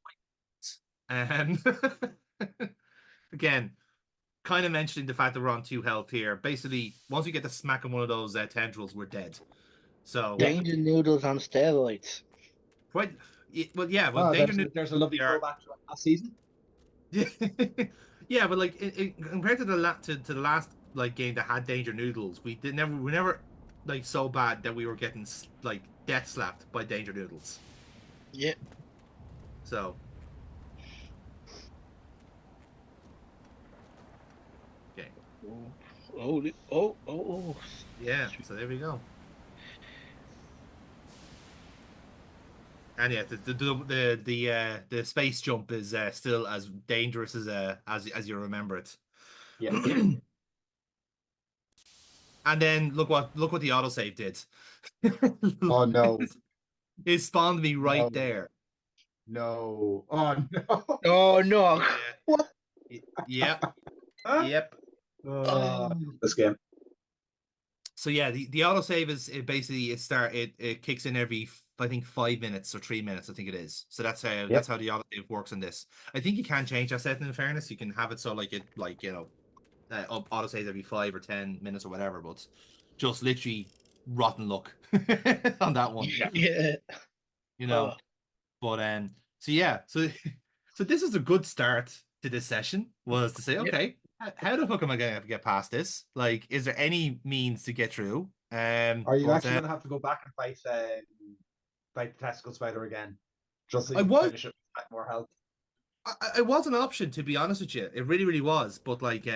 and again, kind of mentioning the fact that we're on 2 health here. Basically, once we get to smacking one of those tendrils, we're dead. So danger noodles on steroids. right, well, yeah, well, Danger Noodles there's a lovely are throwback to last season. yeah, but like compared to to the last like game that had Danger Noodles, we never like so bad that we were getting like death slapped by Danger Noodles. Yeah. So okay, Oh. yeah. So there we go. And yeah, the space jump is still as dangerous as you remember it. Yeah. And then look what the autosave did. Oh no. It spawned me right No. there. No. Oh no. Oh no! Yeah. What? Yep. Yep. Oh, this game. So yeah, the autosave is it kicks in every I think 5 minutes or 3 minutes, I think it is. So that's how the autosave works in this. I think you can change that setting in fairness. You can have it so like it like autosaves every 5 or 10 minutes or whatever, but just literally rotten luck on that one. Yeah. You know. But so yeah, so this is a good start to this session, was to say, okay, how the fuck am I gonna get past this? Like, is there any means to get through? Are you actually gonna have to go back and fight the testicle spider again? Just so you can finish it with more health. It was an option, to be honest with you. It really, really was. But like,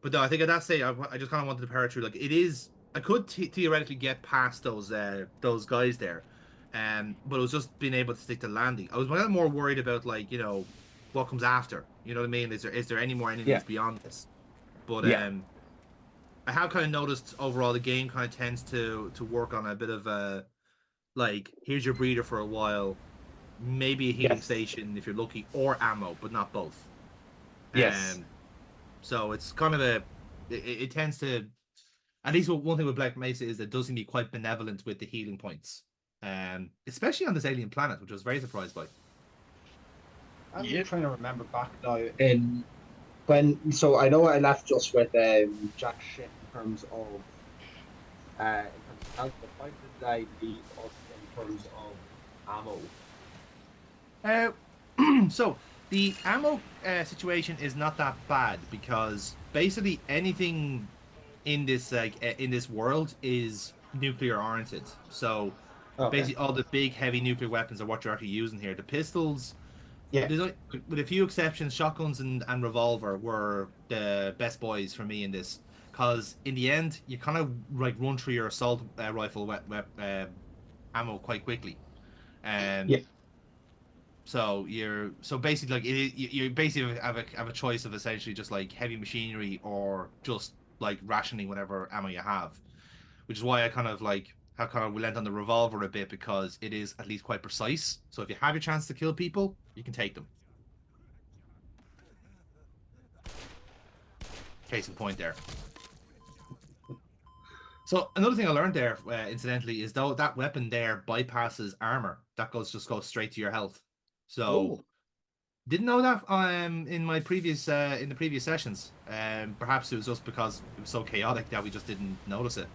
but no, I think at that stage, I just kind of wanted to power through. Like, it is, I could theoretically get past those guys there, but it was just being able to stick to landing. I was kind of more worried about like what comes after. You know what I mean? Is there any more enemies beyond this? But I have kind of noticed overall the game kind of tends to work on a bit of a like, here's your breeder for a while, maybe a healing station if you're lucky, or ammo, but not both. Yes. So it's kind of it tends to, at least one thing with Black Mesa is that it does seem to be quite benevolent with the healing points, especially on this alien planet, which I was very surprised by. I'm trying to remember back now so I know I left just with jack shit in terms of health, but how did I leave us in terms of ammo? So the ammo situation is not that bad, because basically anything in this world is nuclear oriented. So basically all the big heavy nuclear weapons are what you're actually using here. The pistols, with a few exceptions, shotguns and revolver were the best boys for me in this, because in the end you kind of like run through your assault rifle ammo quite quickly. So basically like you basically have a choice of essentially just like heavy machinery or just like rationing whatever ammo you have, which is why I kind of went on the revolver a bit, because it is at least quite precise. So if you have your chance to kill people, you can take them. Case in point there. So another thing I learned there, incidentally, is though that weapon there bypasses armor. That goes straight to your health. So didn't know that in my previous in the previous sessions. Perhaps it was just because it was so chaotic that we just didn't notice it.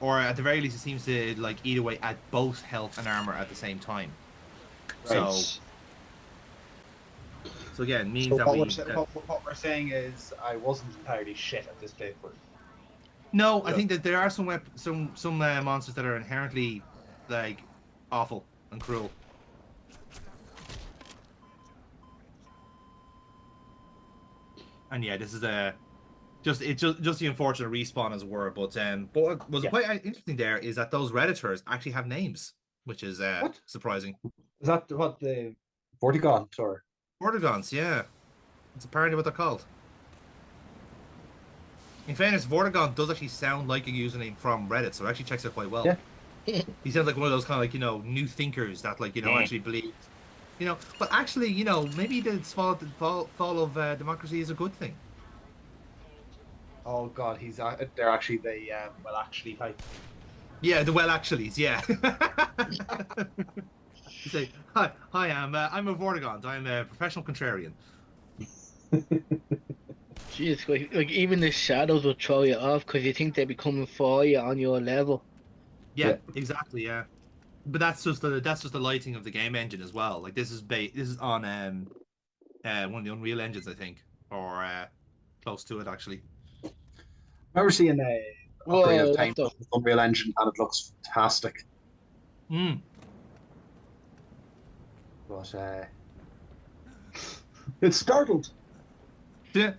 Or at the very least, it seems to like eat away at both health and armor at the same time. Right. So again, means that what we're saying is I wasn't entirely shit at this playthrough. No, I think that there are some monsters that are inherently like awful and cruel. And yeah, this is just the unfortunate respawn, as it were. But what was quite interesting there is that those Redditors actually have names, which is surprising. Is that what the Vortigons or? Vortigons, yeah. It's apparently what they're called. In fairness, Vortigon does actually sound like a username from Reddit, so it actually checks out quite well. Yeah. He sounds like one of those kind of like, new thinkers that like, actually believe You know, but actually, maybe the fall of democracy is a good thing. Oh God, they're actually the well actually type. Yeah, the well actuallys, yeah. You say, hi, I'm a Vortigaunt. I'm a professional contrarian. Jeez, like even the shadows will throw you off because you think they'll be coming for you on your level. Yeah, Yeah. exactly, yeah. But that's just the lighting of the game engine as well. Like this is on one of the Unreal engines, I think, or close to it actually. I remember seeing a upgrade of Whoa, Time what the? with Unreal Engine, and it looks fantastic. Hmm. But it's startled. Yeah.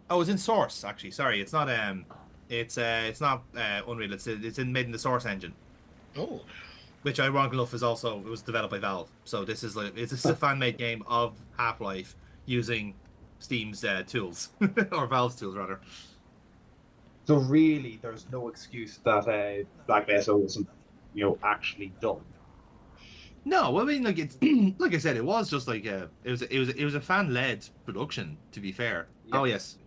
Oh, it's in Source actually. Sorry, it's not Unreal. Made in the Source engine, Oh, which ironically enough it was developed by Valve. So this is a fan made game of Half-Life using Steam's tools or Valve's tools rather. So really, there's no excuse that Black Mesa wasn't, actually done. No, I mean like it's like I said, it was just like it was a fan led production. To be fair. Yeah, Oh yes.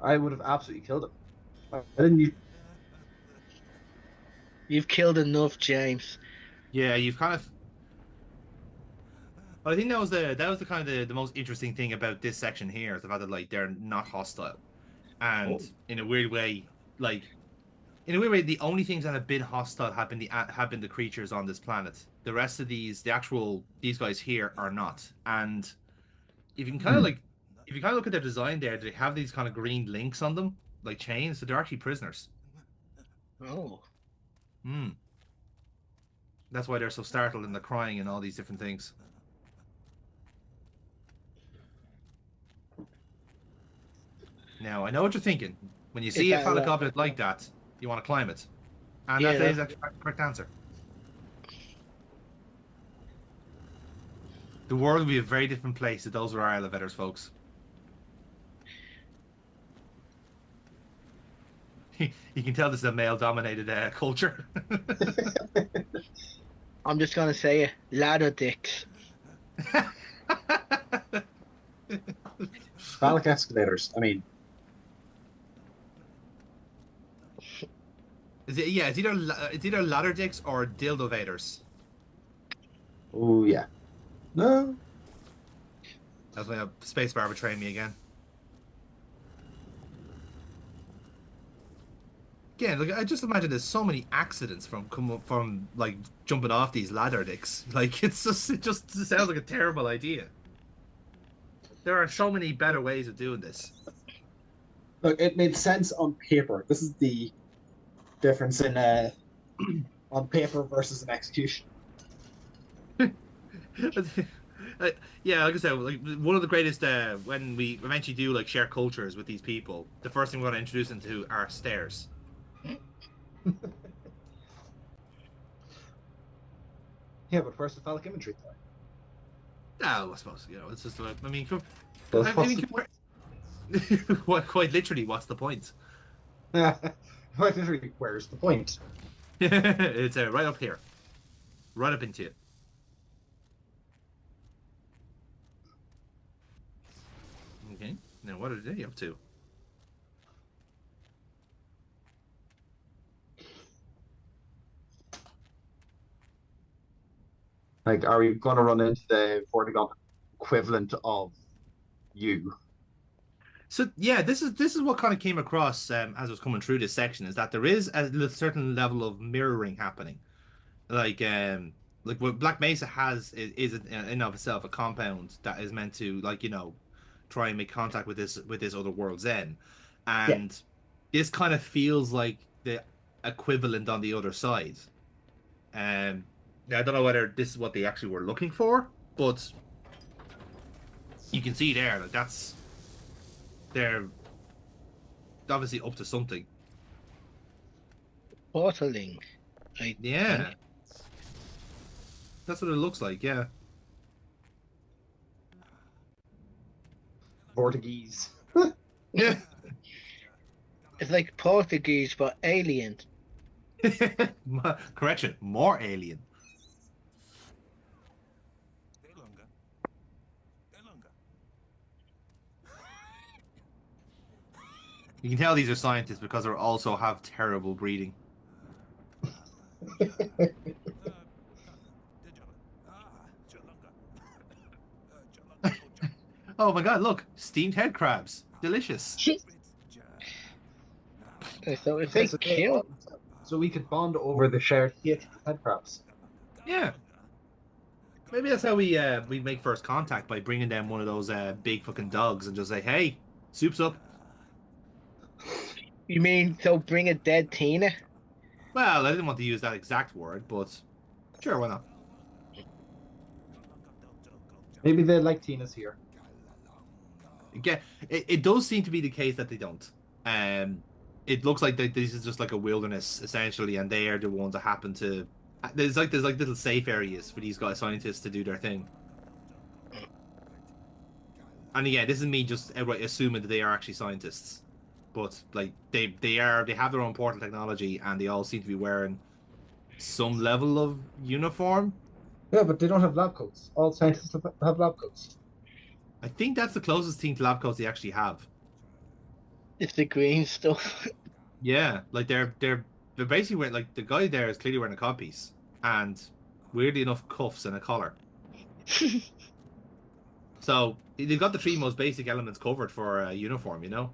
I would have absolutely killed it. Why didn't you? you've killed enough, James. Yeah, you've kind of. But I think that was the kind of the most interesting thing about this section here is the fact that like they're not hostile, and Oh, like in a weird way, the only things that have been hostile have been the creatures on this planet. The rest of these guys here are not. And if you can kind of Hmm. like, if you kind of look at their design there, they have these kind of green links on them, like chains, so they're actually prisoners. oh. Hmm. That's why they're so startled and they're crying and all these different things. Now, I know what you're thinking. When you Is see a that phallic right? object like that, you want to climb it. And Yeah, that that's is actually the correct answer. The world will be a very different place if those were our elevators, folks. You can tell this is a male-dominated culture. I'm just gonna say it. Ladder dicks. Phallic escalators. I mean, Yeah, it's either ladder dicks or dildovators. oh yeah. No. That's why spacebar betraying me again. Yeah, look, I just imagine there's so many accidents from like jumping off these ladder dicks. Like it just sounds like a terrible idea. There are so many better ways of doing this. Look, it made sense on paper. This is the difference in on paper versus an execution. Uh, yeah, like I said, like one of the greatest when we eventually do like share cultures with these people, the first thing we're going to introduce them to are stairs. Yeah, but first the phallic imagery. Oh, I suppose it's just. I mean, Well, I what's mean, quite literally, what's the point? Quite literally, where's the point? It's right up here, right up into it. Okay, now what are they up to? Like, are we going to run into the Vortigaunt equivalent of you? So yeah, this is what kind of came across as I was coming through this section is that there is a certain level of mirroring happening. Like like what Black Mesa has is in and of itself a compound that is meant to like try and make contact with this other world Zen, Yeah. and this kind of feels like the equivalent on the other side. Now I don't know whether this is what they actually were looking for, but you can see there like they're obviously up to something. Portaling, I Yeah, think. that's what it looks like. Yeah. Portuguese. Yeah. It's like Portuguese but alien. Correction, more alien. You can tell these are scientists because they also have terrible breeding. Oh my god, look! Steamed head crabs. Delicious. So if they So, kill, so we could bond over the shared hatred of head crabs. Yeah. Maybe that's how we make first contact, by bringing down one of those big fucking dogs and just say, "Hey, soup's up." you mean they'll bring a dead Tina? Well, I didn't want to use that exact word, but sure, why not? Maybe they like Tina's here. Again, it does seem to be the case that they don't. It looks like this is just like a wilderness essentially, and they are the ones that happen to. There's like little safe areas for these guys, scientists, to do their thing. And again, this is me just outright assuming that they are actually scientists, but like they have their own portal technology, and they all seem to be wearing some level of uniform. Yeah, but they don't have lab coats. All scientists have lab coats. I think that's the closest thing to lab coats they actually have. It's the green stuff. Yeah, like they're basically wearing, like, the guy there is clearly wearing a codpiece, and weirdly enough cuffs and a collar. So they've got the three most basic elements covered for a uniform, you know.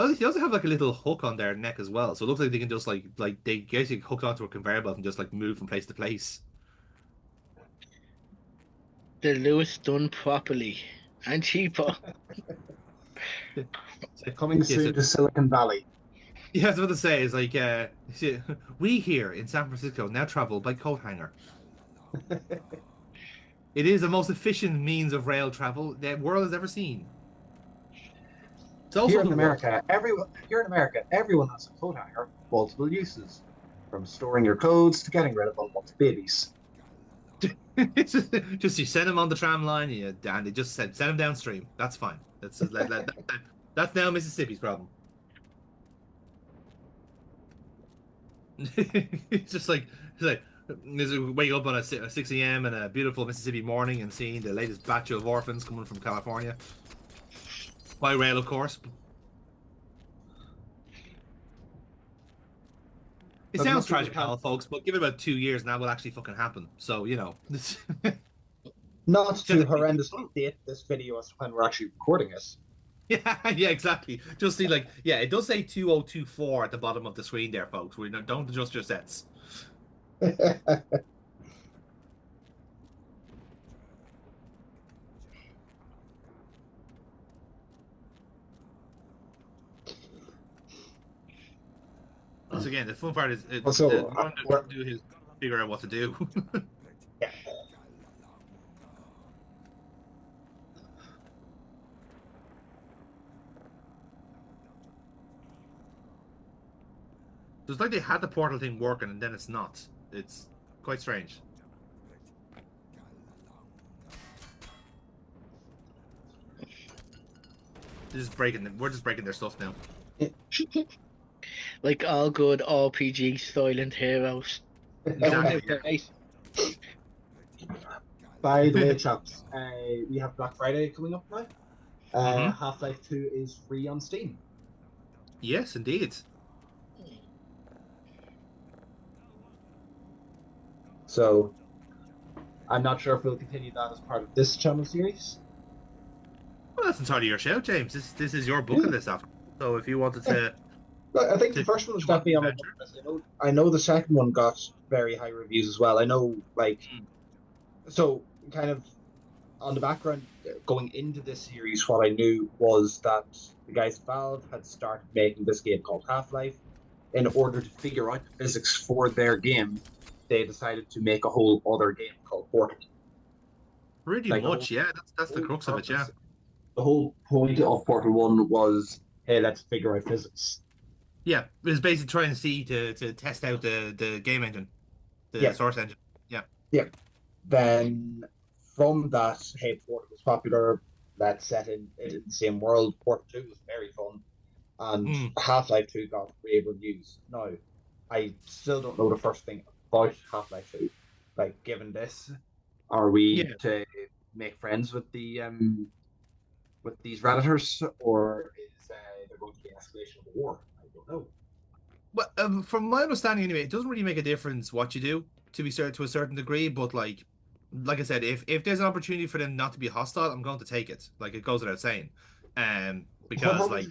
Oh, they also have like a little hook on their neck as well, so it looks like they can just like they get you hooked onto a conveyor belt and just like move from place to place. The Lewis done properly and cheaper. Coming soon to Silicon Valley. Yeah, I was about to say, it's like, we here in San Francisco now travel by coat hanger. It is the most efficient means of rail travel the world has ever seen. It's also Here in America, everyone has a coat hanger, multiple uses, from storing your clothes to getting rid of unwanted babies. It's just you send them on the tram line, and they just send them downstream. That's fine. That's now Mississippi's problem. It's just like waking up on a 6 a.m. in a beautiful Mississippi morning and seeing the latest batch of orphans coming from California. By rail, of course. It sounds tragic, folks, but give it about 2 years and that will actually fucking happen. So, you know. Not to horrendously date this video as to when we're actually recording it. Yeah, exactly. Just see, like, yeah, it does say 2024 at the bottom of the screen there, folks. Don't adjust your sets. So again, the fun part is figure out what to do. Yeah. It's like they had the portal thing working and then it's not. It's quite strange. We're just breaking their stuff now. Like all good RPG silent heroes. Exactly. By the way, chaps, we have Black Friday coming up now. Half-Life 2 is free on Steam. Yes, indeed. So, I'm not sure if we'll continue that as part of this channel series. Well, that's entirely your show, James. This is your bucket list after. So if you wanted to... I think the first one was definitely on my bucket list. I know the second one got very high reviews as well. I know, like... So, kind of, on the background, going into this series, what I knew was that the guys at Valve had started making this game called Half-Life. In order to figure out the physics for their game, they decided to make a whole other game called Portal. Pretty much, yeah. That's the crux of it, yeah. The whole point of Portal 1 was, hey, let's figure out physics. Yeah, it was basically trying to see to test out the game engine, the source engine. Yeah. Yeah. Then from that, hey, Portal was popular. that's set in the same world. Portal 2 was very fun, and Mm. Half-Life 2 got rave reviews. Now, I still don't know the first thing about Half-Life 2. Like, given this, are we Yeah. to make friends with these Redditors, or is there going to be an escalation of the war? I don't know. But from my understanding, anyway, it doesn't really make a difference what you do to a certain degree. But like I said, if there's an opportunity for them not to be hostile, I'm going to take it. Like it goes without saying. What Because happens? like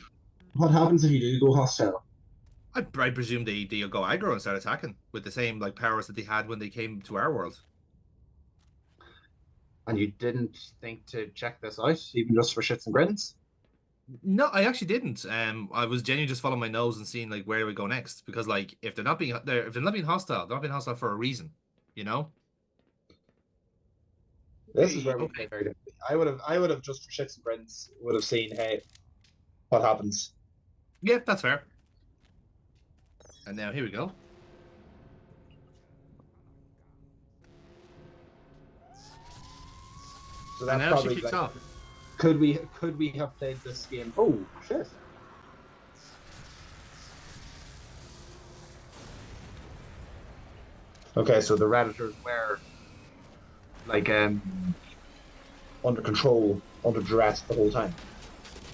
What happens if you do go hostile? I presume they'll go aggro and start attacking with the same like powers that they had when they came to our world. And you didn't think to check this out, even just for shits and grins? No, I actually didn't. I was genuinely just following my nose and seeing like where do we go next because like if they're not being hostile, they're not being hostile for a reason, you know. This is where we Okay. play very differently. I would have just for shits and grins would have seen, hey, what happens? Yeah, that's fair. And now here we go. So And that's now she probably kicks like, off. could we have played this game? Oh shit! Okay, so the Redditors were like under control, under duress the whole time.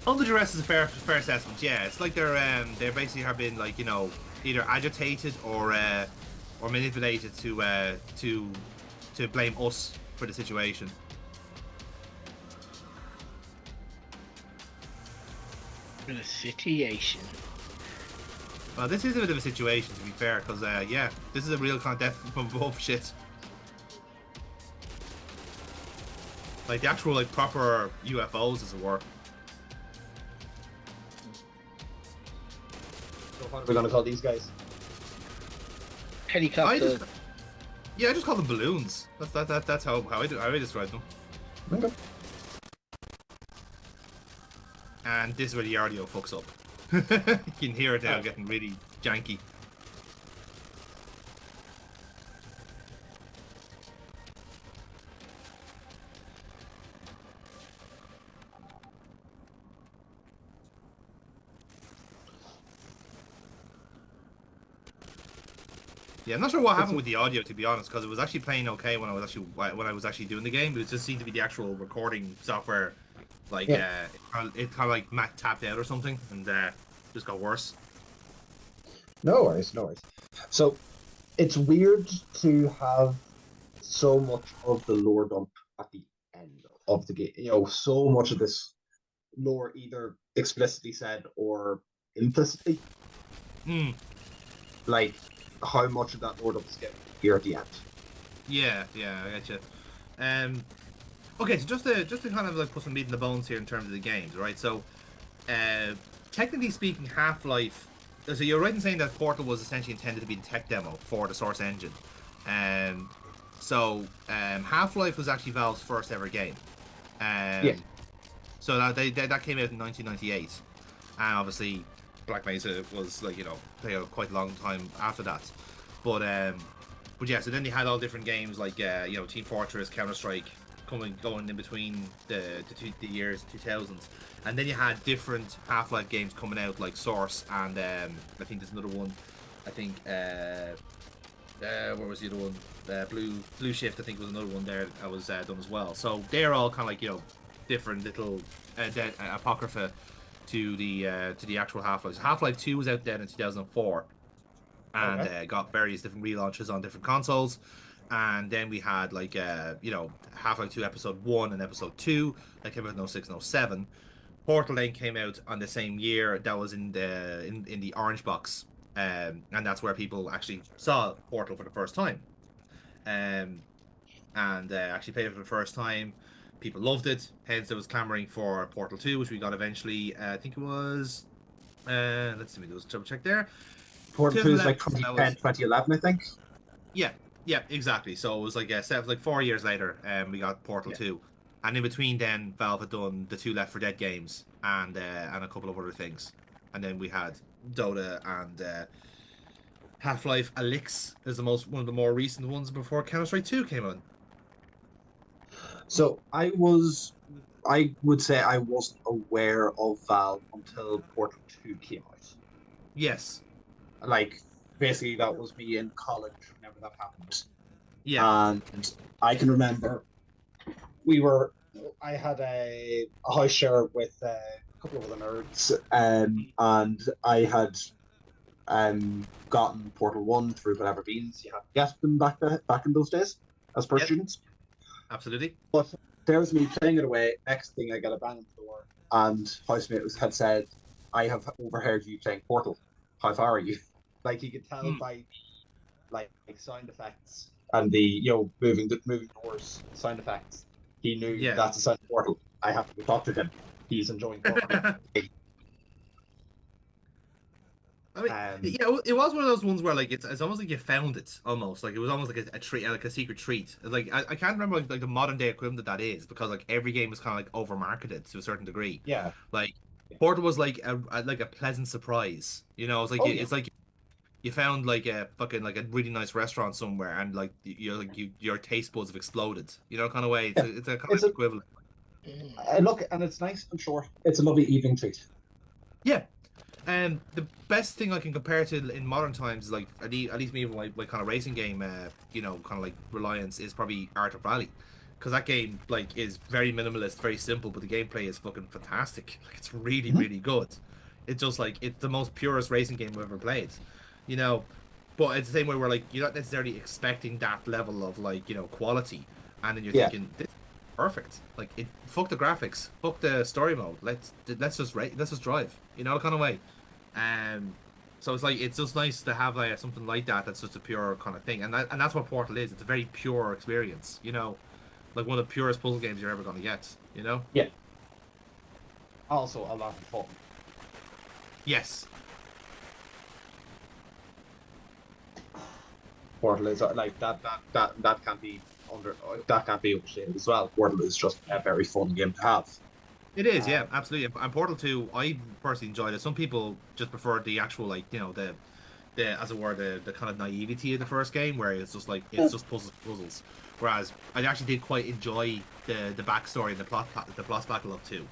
Under duress is a fair assessment. Yeah, it's like they're basically have been like either agitated or manipulated to blame us for the situation. In a situation. Well, this is a bit of a situation to be fair, because yeah, this is a real kind of death from above shit. Like the actual like proper UFOs, as it were. So what are we gonna call these guys? Helicopter. I just call them balloons. That's how I describe them. Okay. And this is where the audio fucks up. You can hear it now getting really janky. Yeah, I'm not sure what happened with the audio, to be honest, because it was actually playing okay when I was actually doing the game. It just seemed to be the actual recording software, like it kind of like tapped out or something, and just got worse. No worries, no worries. So it's weird to have so much of the lore dump at the end of the game. You know, so much of this lore either explicitly said or implicitly. Like how much of that lore dump is given here at the end. Yeah, I get you. Okay, so just to kind of like put some meat in the bones here in terms of the games, right? So, technically speaking, Half-Life. So you're right in saying that Portal was essentially intended to be the tech demo for the Source engine. Half-Life was actually Valve's first ever game. Yeah. So that came out in 1998, and obviously Black Mesa was like they had quite a long time after that. But yeah, so then they had all different games like Team Fortress, Counter Strike, going in between the years 2000s, and then you had different Half-Life games coming out like Source, and I think there's another one. I think where was the other one? Blue Shift, I think, was another one there that was done as well. So they're all kind of like different little apocrypha to the actual Half-Life. So Half-Life 2 was out then in 2004, and got various different relaunches on different consoles. And then we had like Half-Life 2 Episode 1 and Episode 2 that came out in 06 and 07. Portal then came out on the same year. That was in the orange box, and that's where people actually saw Portal for the first time, and actually played it for the first time. People loved it, hence there was clamoring for Portal 2, which we got eventually. I think it was. Let's see, there was a double check there. Portal 2 is like 2010, 2011, I think. Yeah, exactly. So it was like 4 years later, we got Portal 2, and in between then, Valve had done the 2 Left 4 Dead games and a couple of other things, and then we had Dota and Half-Life Alyx is one of the more recent ones before Counter Strike 2 came on. So I was I would say I wasn't aware of Valve until Portal 2 came out. Yes. Like, basically, that was me in college whenever that happened. Yeah. And I can remember we were, I had a house share with a couple of other nerds, and I had gotten Portal 1 through whatever means you had to get them back in those days as per Yep. students. Absolutely. But there's me playing it away. Next thing, I get a bang on the door, and housemate had said, "I have overheard you playing Portal. How far are you?" Like you could tell by the like sound effects and the moving doors sound effects. He knew Yeah. that's a sound of Portal. I have to go talk to him. He's enjoying Portal. I mean, yeah, it was one of those ones where like it's almost like you found it almost like it was almost like a treat, like a secret treat. Like I can't remember like the modern day equivalent that is because like every game was kind of like over marketed to a certain degree. Yeah. Like Portal was like a pleasant surprise. You know, it's like Yeah. it's like you found like a fucking like a really nice restaurant somewhere and like your taste buds have exploded. You know, kind of way. It's a kind of equivalent. Look, and it's nice and short. It's a lovely evening treat. Yeah. And the best thing I can compare to in modern times, like at least me with my kind of racing game, kind of like reliance is probably Art of Rally, because that game like is very minimalist, very simple, but the gameplay is fucking fantastic. Like it's really really good. It's just like it's the most purest racing game I've ever played, you know. But it's the same way where like you're not necessarily expecting that level of like quality, and then you're thinking this is perfect. Like it, fuck the graphics, fuck the story mode. Let's just drive, kind of way. So it's just nice to have like something like that that's just a pure kind of thing, and that's what Portal is. It's a very pure experience, like one of the purest puzzle games you're ever gonna get, Yeah. Also a lot of fun. Yes. Portal is like that can't be overstated as well. Portal is just a very fun game to have. It is, yeah, absolutely. And Portal 2, I personally enjoyed it. Some people just prefer the actual, like, the as it were, the kind of naivety of the first game, where it's just like it's just puzzles. Whereas I actually did quite enjoy the backstory and the plot battle of 2.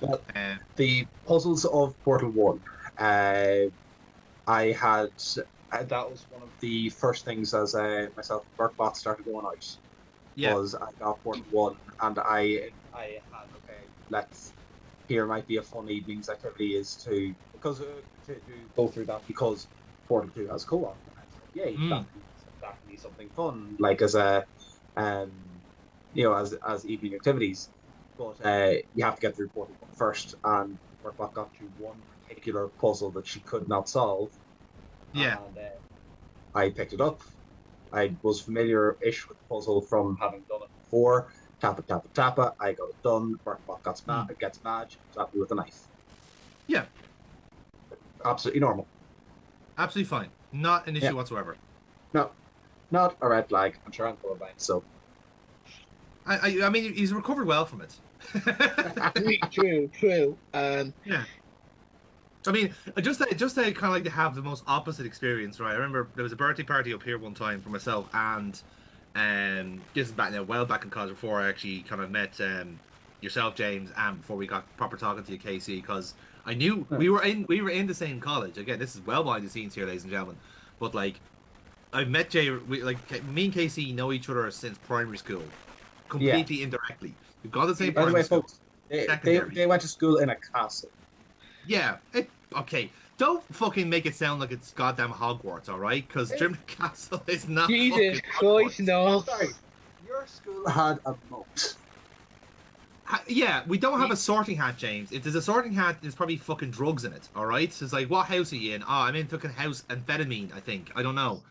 Well, the puzzles of Portal 1, I had that was one of the first things as myself and Burkbot started going out. Yeah. Was I got Portal 1 and I had here might be a fun evening's activity is to go through that because Portal 2 has co-op. Yay, that can be something fun, like as a as evening activities. But you have to get through Portal 1 first, and Burkbot got to one particular puzzle that she could not solve. Yeah. And I picked it up. I was familiar-ish with the puzzle from having done it before. Tappa, tappa, tappa. I got it done. Burkbot gets mad. She comes at me with a knife. Yeah. Absolutely normal. Absolutely fine. Not an issue whatsoever. No. Not a red flag. I'm sure I'm colorblind, so. I mean, he's recovered well from it. True. Yeah. I mean, just to kind of like to have the most opposite experience, right? I remember there was a birthday party up here one time for myself, and this is back now, well back in college before I actually kind of met yourself, James, and before we got proper talking to you, Casey, because I knew we were in the same college. Again, this is well behind the scenes here, ladies and gentlemen. But like, I've met Jay. Me and Casey know each other since primary school, completely indirectly. We've gone to the same primary school. Folks, they went to school in a castle. Yeah. Okay. Don't fucking make it sound like it's goddamn Hogwarts, all right? Because Grimmauld Castle is not. Jesus Christ, no. Sorry, your school had a moat. Yeah, we don't have a sorting hat, James. If there's a sorting hat, there's probably fucking drugs in it, all right? So it's like, what house are you in? Oh, I'm in fucking house amphetamine, I think. I don't know.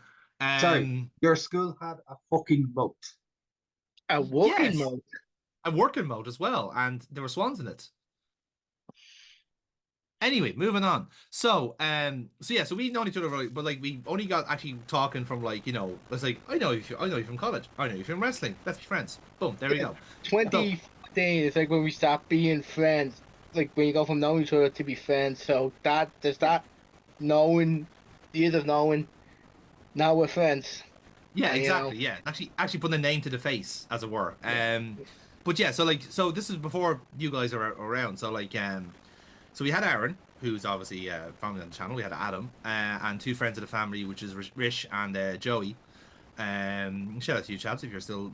Sorry, your school had a fucking moat. A working moat. A working moat as well, and there were swans in it. Anyway, moving on. So so we've known each other, but like we only got actually talking from like it's like I know you from college, I know you from wrestling. Let's be friends. Boom, there we go. 20 days, like when we start being friends, like when you go from knowing each other to be friends. So there's that knowing, the other knowing. Now we're friends. Yeah, exactly. Yeah, actually putting a name to the face, as it were. But yeah, so this is before you guys are around. So so we had Aaron, who's obviously family on the channel. We had Adam, and two friends of the family, which is Rish and Joey. Shout out to you, chaps, if you're still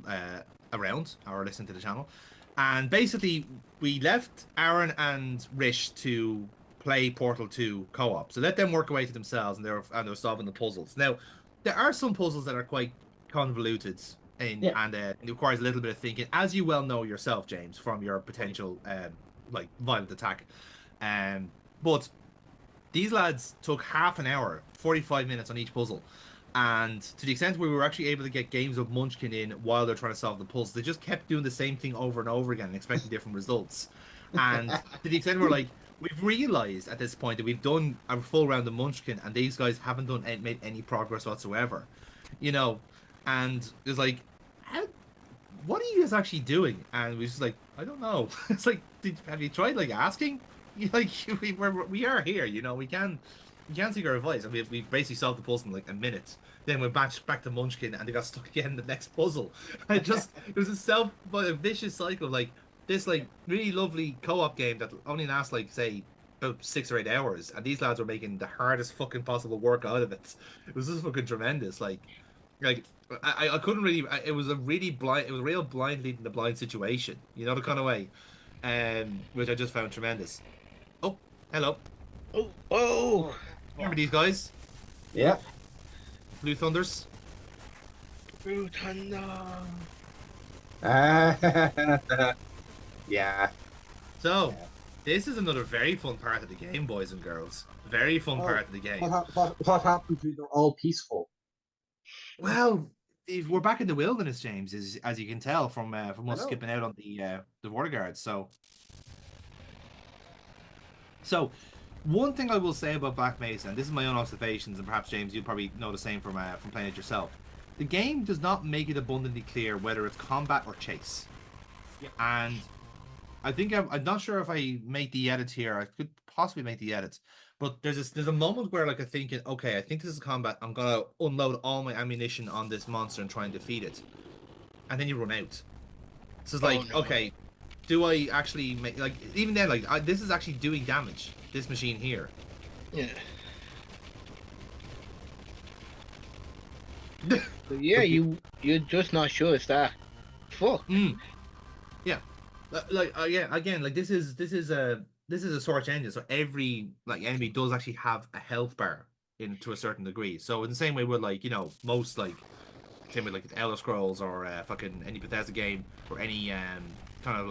around or listening to the channel. And basically, we left Aaron and Rish to play Portal 2 co-op. So let them work away to themselves, and they were solving the puzzles. Now, there are some puzzles that are quite convoluted, Yeah. and it requires a little bit of thinking, as you well know yourself, James, from your potential violent attack. But these lads took half an hour, 45 minutes on each puzzle. And to the extent where we were actually able to get games of Munchkin in while they're trying to solve the puzzles, they just kept doing the same thing over and over again and expecting different results. And to the extent where, like, we've realized at this point that we've done a full round of Munchkin and these guys haven't made any progress whatsoever. You know, and it's like, what are you guys actually doing? And we just like, I don't know. It's like, have you tried like asking? Like, we are here, you know, we can seek our advice. And we basically solved the puzzle in like a minute. Then we're back to Munchkin and they got stuck again in the next puzzle. It was a vicious cycle of like this like really lovely co-op game that only lasts like say about 6 or 8 hours, and these lads were making the hardest fucking possible work out of it. It was just fucking tremendous. Like I couldn't really. It was a real blind leading the blind situation. You know, the kind of way, which I just found tremendous. Oh, hello. Oh. Remember these guys? Yeah. Blue Thunders. Blue Thunder. Yeah. So, this is another very fun part of the game, boys and girls. Very fun part of the game. What happened to they're all peaceful? Well, we're back in the wilderness, James, as you can tell from us skipping out on the water guards. So, one thing I will say about Black Mesa, and this is my own observations, and perhaps James, you'll probably know the same from playing it yourself. The game does not make it abundantly clear whether it's combat or chase. Yep. And I think I'm not sure if I make the edits here. I could possibly make the edits, but there's a moment where like I'm thinking, okay, I think this is combat. I'm gonna unload all my ammunition on this monster and try and defeat it, and then you run out. So it's like, okay, do I actually make like even then like this is actually doing damage? This machine here. Yeah. Yeah, you're just not sure it's that. Fuck. Yeah. Yeah. Again, like this is a search engine, so every like enemy does actually have a health bar to a certain degree. So in the same way with like most like same with like Elder Scrolls or fucking any Bethesda game or any kind of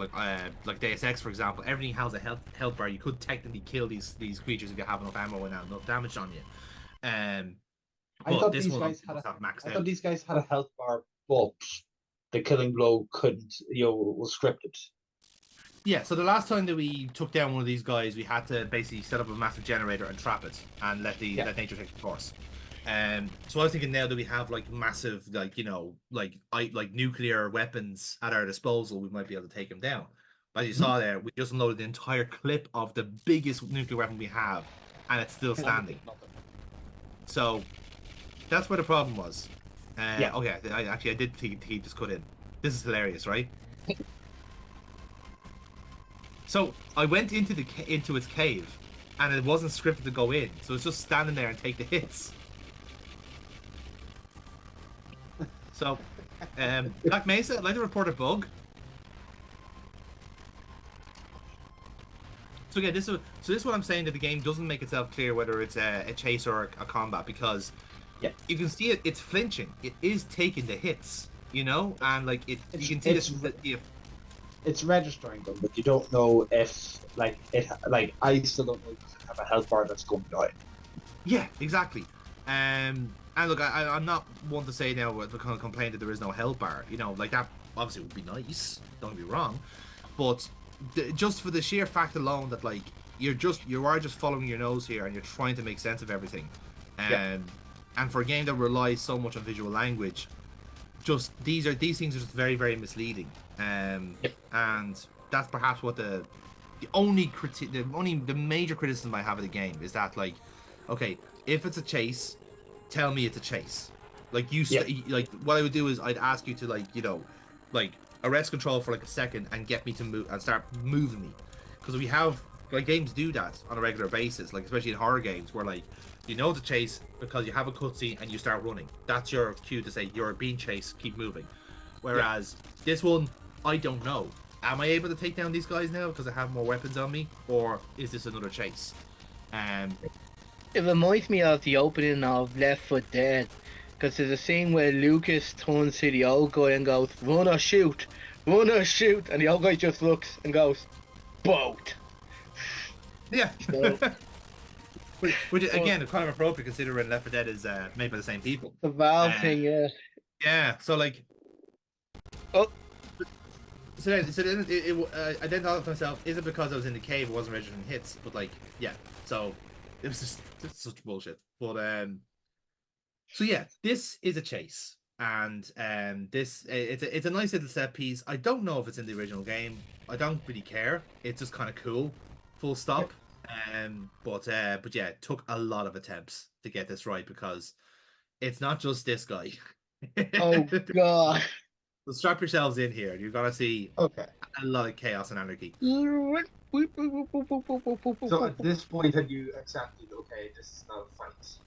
like Deus Ex, for example, everything has a health bar. You could technically kill these creatures if you have enough ammo and enough damage on you. I thought these guys had a health bar, but the killing blow couldn't, was scripted. Yeah, so the last time that we took down one of these guys, we had to basically set up a massive generator and trap it and let nature take the course. So I was thinking now that we have like massive like nuclear weapons at our disposal, we might be able to take them down. But as you saw there, we just unloaded the entire clip of the biggest nuclear weapon we have, and it's still standing. So that's where the problem was. Okay, I did think he just cut in. This is hilarious, right? So I went into its cave, and it wasn't scripted to go in, so it's just standing there and take the hits. So, Black Mesa, I'd like to report a bug. So again, this is what I'm saying, that the game doesn't make itself clear whether it's a chase or a combat, because you can see it's flinching. It is taking the hits, and like you can see this. It's registering them, but you don't know if I still don't know if it have a health bar that's going to die. Yeah, exactly. And look, I'm not one to say now with the kind of complaint that there is no health bar. Like that obviously would be nice. Don't get me wrong, but just for the sheer fact alone that like you are just following your nose here and you're trying to make sense of everything, and for a game that relies so much on visual language, just these things are just very, very misleading. And that's perhaps what the major criticism I have of the game is that, like, okay, if it's a chase, tell me it's a chase. Like like what I would do is I'd ask you to like arrest control for like a second and get me to move and start moving me. Because we have like games do that on a regular basis, like especially in horror games where like you know to chase because you have a cutscene and you start running. That's your cue to say you're being chased, keep moving. Whereas this one, I don't know. Am I able to take down these guys now because I have more weapons on me, or is this another chase? It reminds me of the opening of Left 4 Dead, because there's a scene where Lucas turns to the old guy and goes, run or shoot, and the old guy just looks and goes, boat. Yeah. So, which again, kind of appropriate considering Left 4 Dead is made by the same people. the Valve thing, yeah. Yeah, so like... Oh. So then I then thought to myself, is it because I was in the cave, it wasn't registering hits? But like, yeah, so it was just such bullshit. But so yeah, this is a chase, and this it's a nice little set piece. I don't know if it's in the original game. I don't really care. It's just kind of cool, full stop. But yeah, it took a lot of attempts to get this right because it's not just this guy. Oh god. So strap yourselves in here. You're gonna see a lot of chaos and anarchy. So at this point, had you accepted, okay, this is not a fight?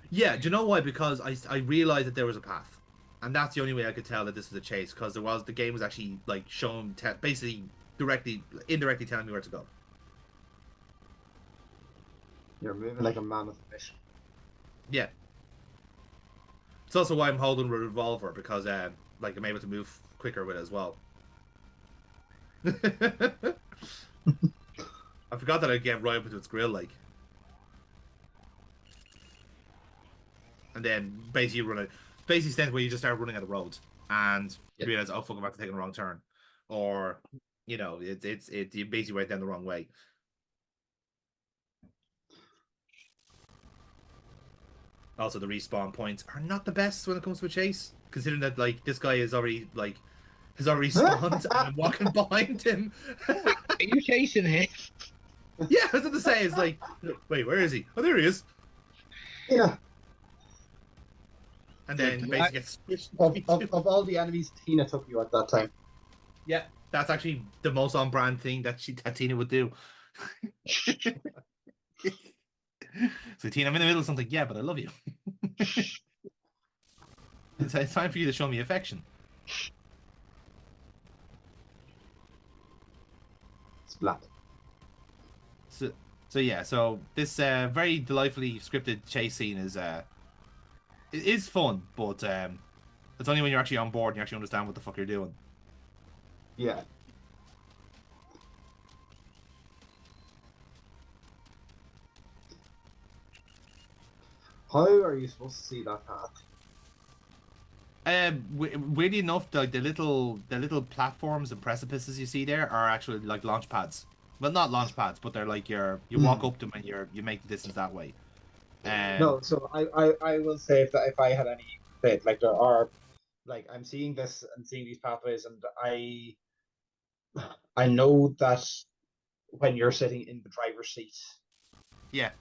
Yeah, do you know why? Because I realized that there was a path, and that's the only way I could tell that this is a chase. Because the game was actually like showing, basically indirectly telling me where to go. You're moving like a man with a mission. Yeah. It's also why I'm holding a revolver because like I'm able to move quicker with it as well. I forgot that I'd get right up into its grill, like. And then basically you run it. Basically stands where you just start running out of roads and you realize, oh fuck, I'm about to take a wrong turn, or you know, it's you basically went down the wrong way. Also, the respawn points are not the best when it comes to a chase, considering that like this guy is already has already spawned and I'm walking behind him. Are you chasing him? Yeah, I was going to say, it's like, wait, where is he? Oh, there he is. Yeah. And then basically gets switched. Of all the enemies, Tina took you at that time. Yeah, that's actually the most on-brand thing that Tina would do. So Tina, I'm in the middle of something. Yeah, but I love you. It's time for you to show me affection. Splat. So yeah, so this very delightfully scripted chase scene is it is fun, but it's only when you're actually on board and you actually understand what the fuck you're doing. Yeah. How are you supposed to see that path? Weirdly enough, the little platforms and precipices you see there are actually like launch pads. Well, not launch pads, but they're like you walk up them and you make the distance that way. No, so I will say if I had any faith, like there are, like I'm seeing this and seeing these pathways, and I know that when you're sitting in the driver's seat, yeah,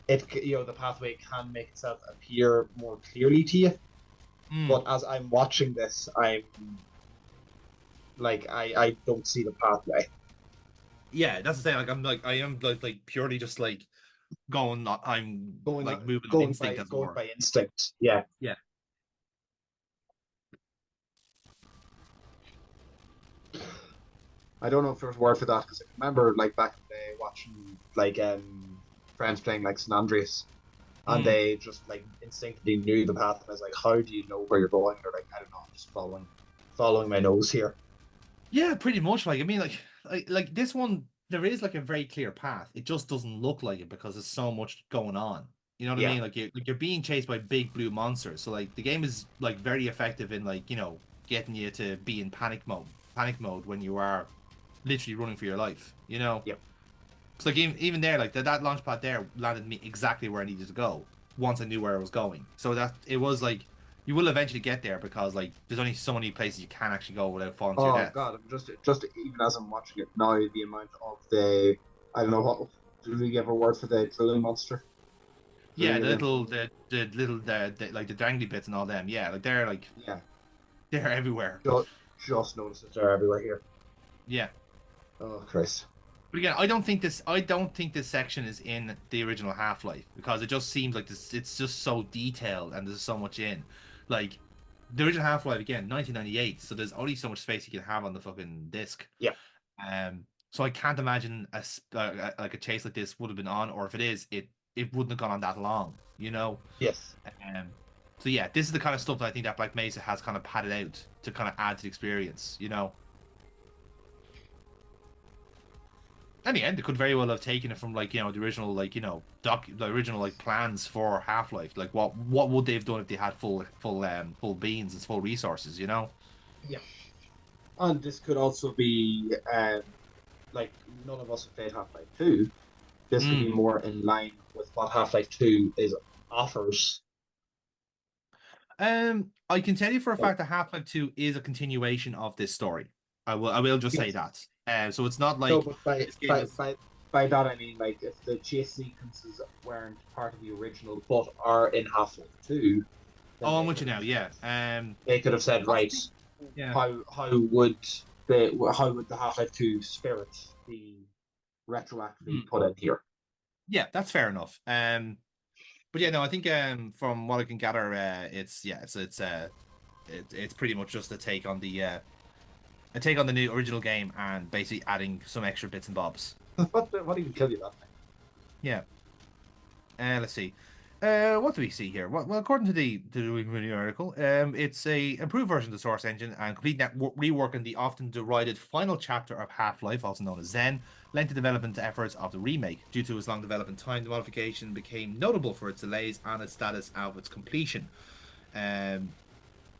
the pathway can make itself appear more clearly to you. But as I'm watching this, I'm like I don't see the pathway. Yeah, that's the thing. Like I am like purely just like going. I'm going like moving on instinct going by instinct. Yeah. Yeah. I don't know if there's a word for that because I remember like back in the day watching like friends playing like San Andreas, and they just like instinctively knew the path. And I was like, how do you know where you're going? They're like, I don't know, I'm just following my nose here. Yeah, pretty much. Like I mean, like this one, there is like a very clear path. It just doesn't look like it because there's so much going on. You know what I mean? Like you're being chased by big blue monsters. So like the game is like very effective in like getting you to be in panic mode when you are literally running for your life. You know. Yep. So like even there, like that launch pad there landed me exactly where I needed to go once I knew where I was going. So that it was like you will eventually get there because like there's only so many places you can actually go without falling to your death. Oh god, I'm just even as I'm watching it now, the amount of the I don't know what do we give a word for the drilling monster? Yeah, the little like the dangly bits and all them. Yeah, like they're like they're everywhere. just noticed that they're everywhere here. Yeah. Oh Christ. But again, I don't think this section is in the original Half-Life because it just seems like this. It's just so detailed and there's so much in, like the original Half-Life again, 1998. So there's only so much space you can have on the fucking disc. Yeah. So I can't imagine like a chase like this would have been on, or if it is, it wouldn't have gone on that long. You know. Yes. So yeah, this is the kind of stuff that I think that Black Mesa has kind of padded out to kind of add to the experience. You know. In the end, it could very well have taken it from like the original the original like plans for Half-Life. Like what would they have done if they had full beans and full resources? You know. Yeah. And this could also be like none of us have played Half-Life 2. This could be more in line with what Half-Life 2 offers. I can tell you for a fact that Half-Life 2 is a continuation of this story. I will just say that. So it's not like. No, but by that I mean like if the chase sequences weren't part of the original but are in Half-Life 2. Oh, I'm with you now. Yeah. They could have said, right. Yeah. How would the Half-Life 2 spirit be retroactively put in here? Yeah, that's fair enough. But yeah, no, I think from what I can gather, it's pretty much just a take on the new original game and basically adding some extra bits and bobs. What even kill you that thing? Yeah. Let's see. What do we see here? Well, according to the Wikipedia article, it's a improved version of the source engine and complete reworking the often derided final chapter of Half-Life, also known as Zen, lengthy development efforts of the remake. Due to its long development time, the modification became notable for its delays and its status of its completion.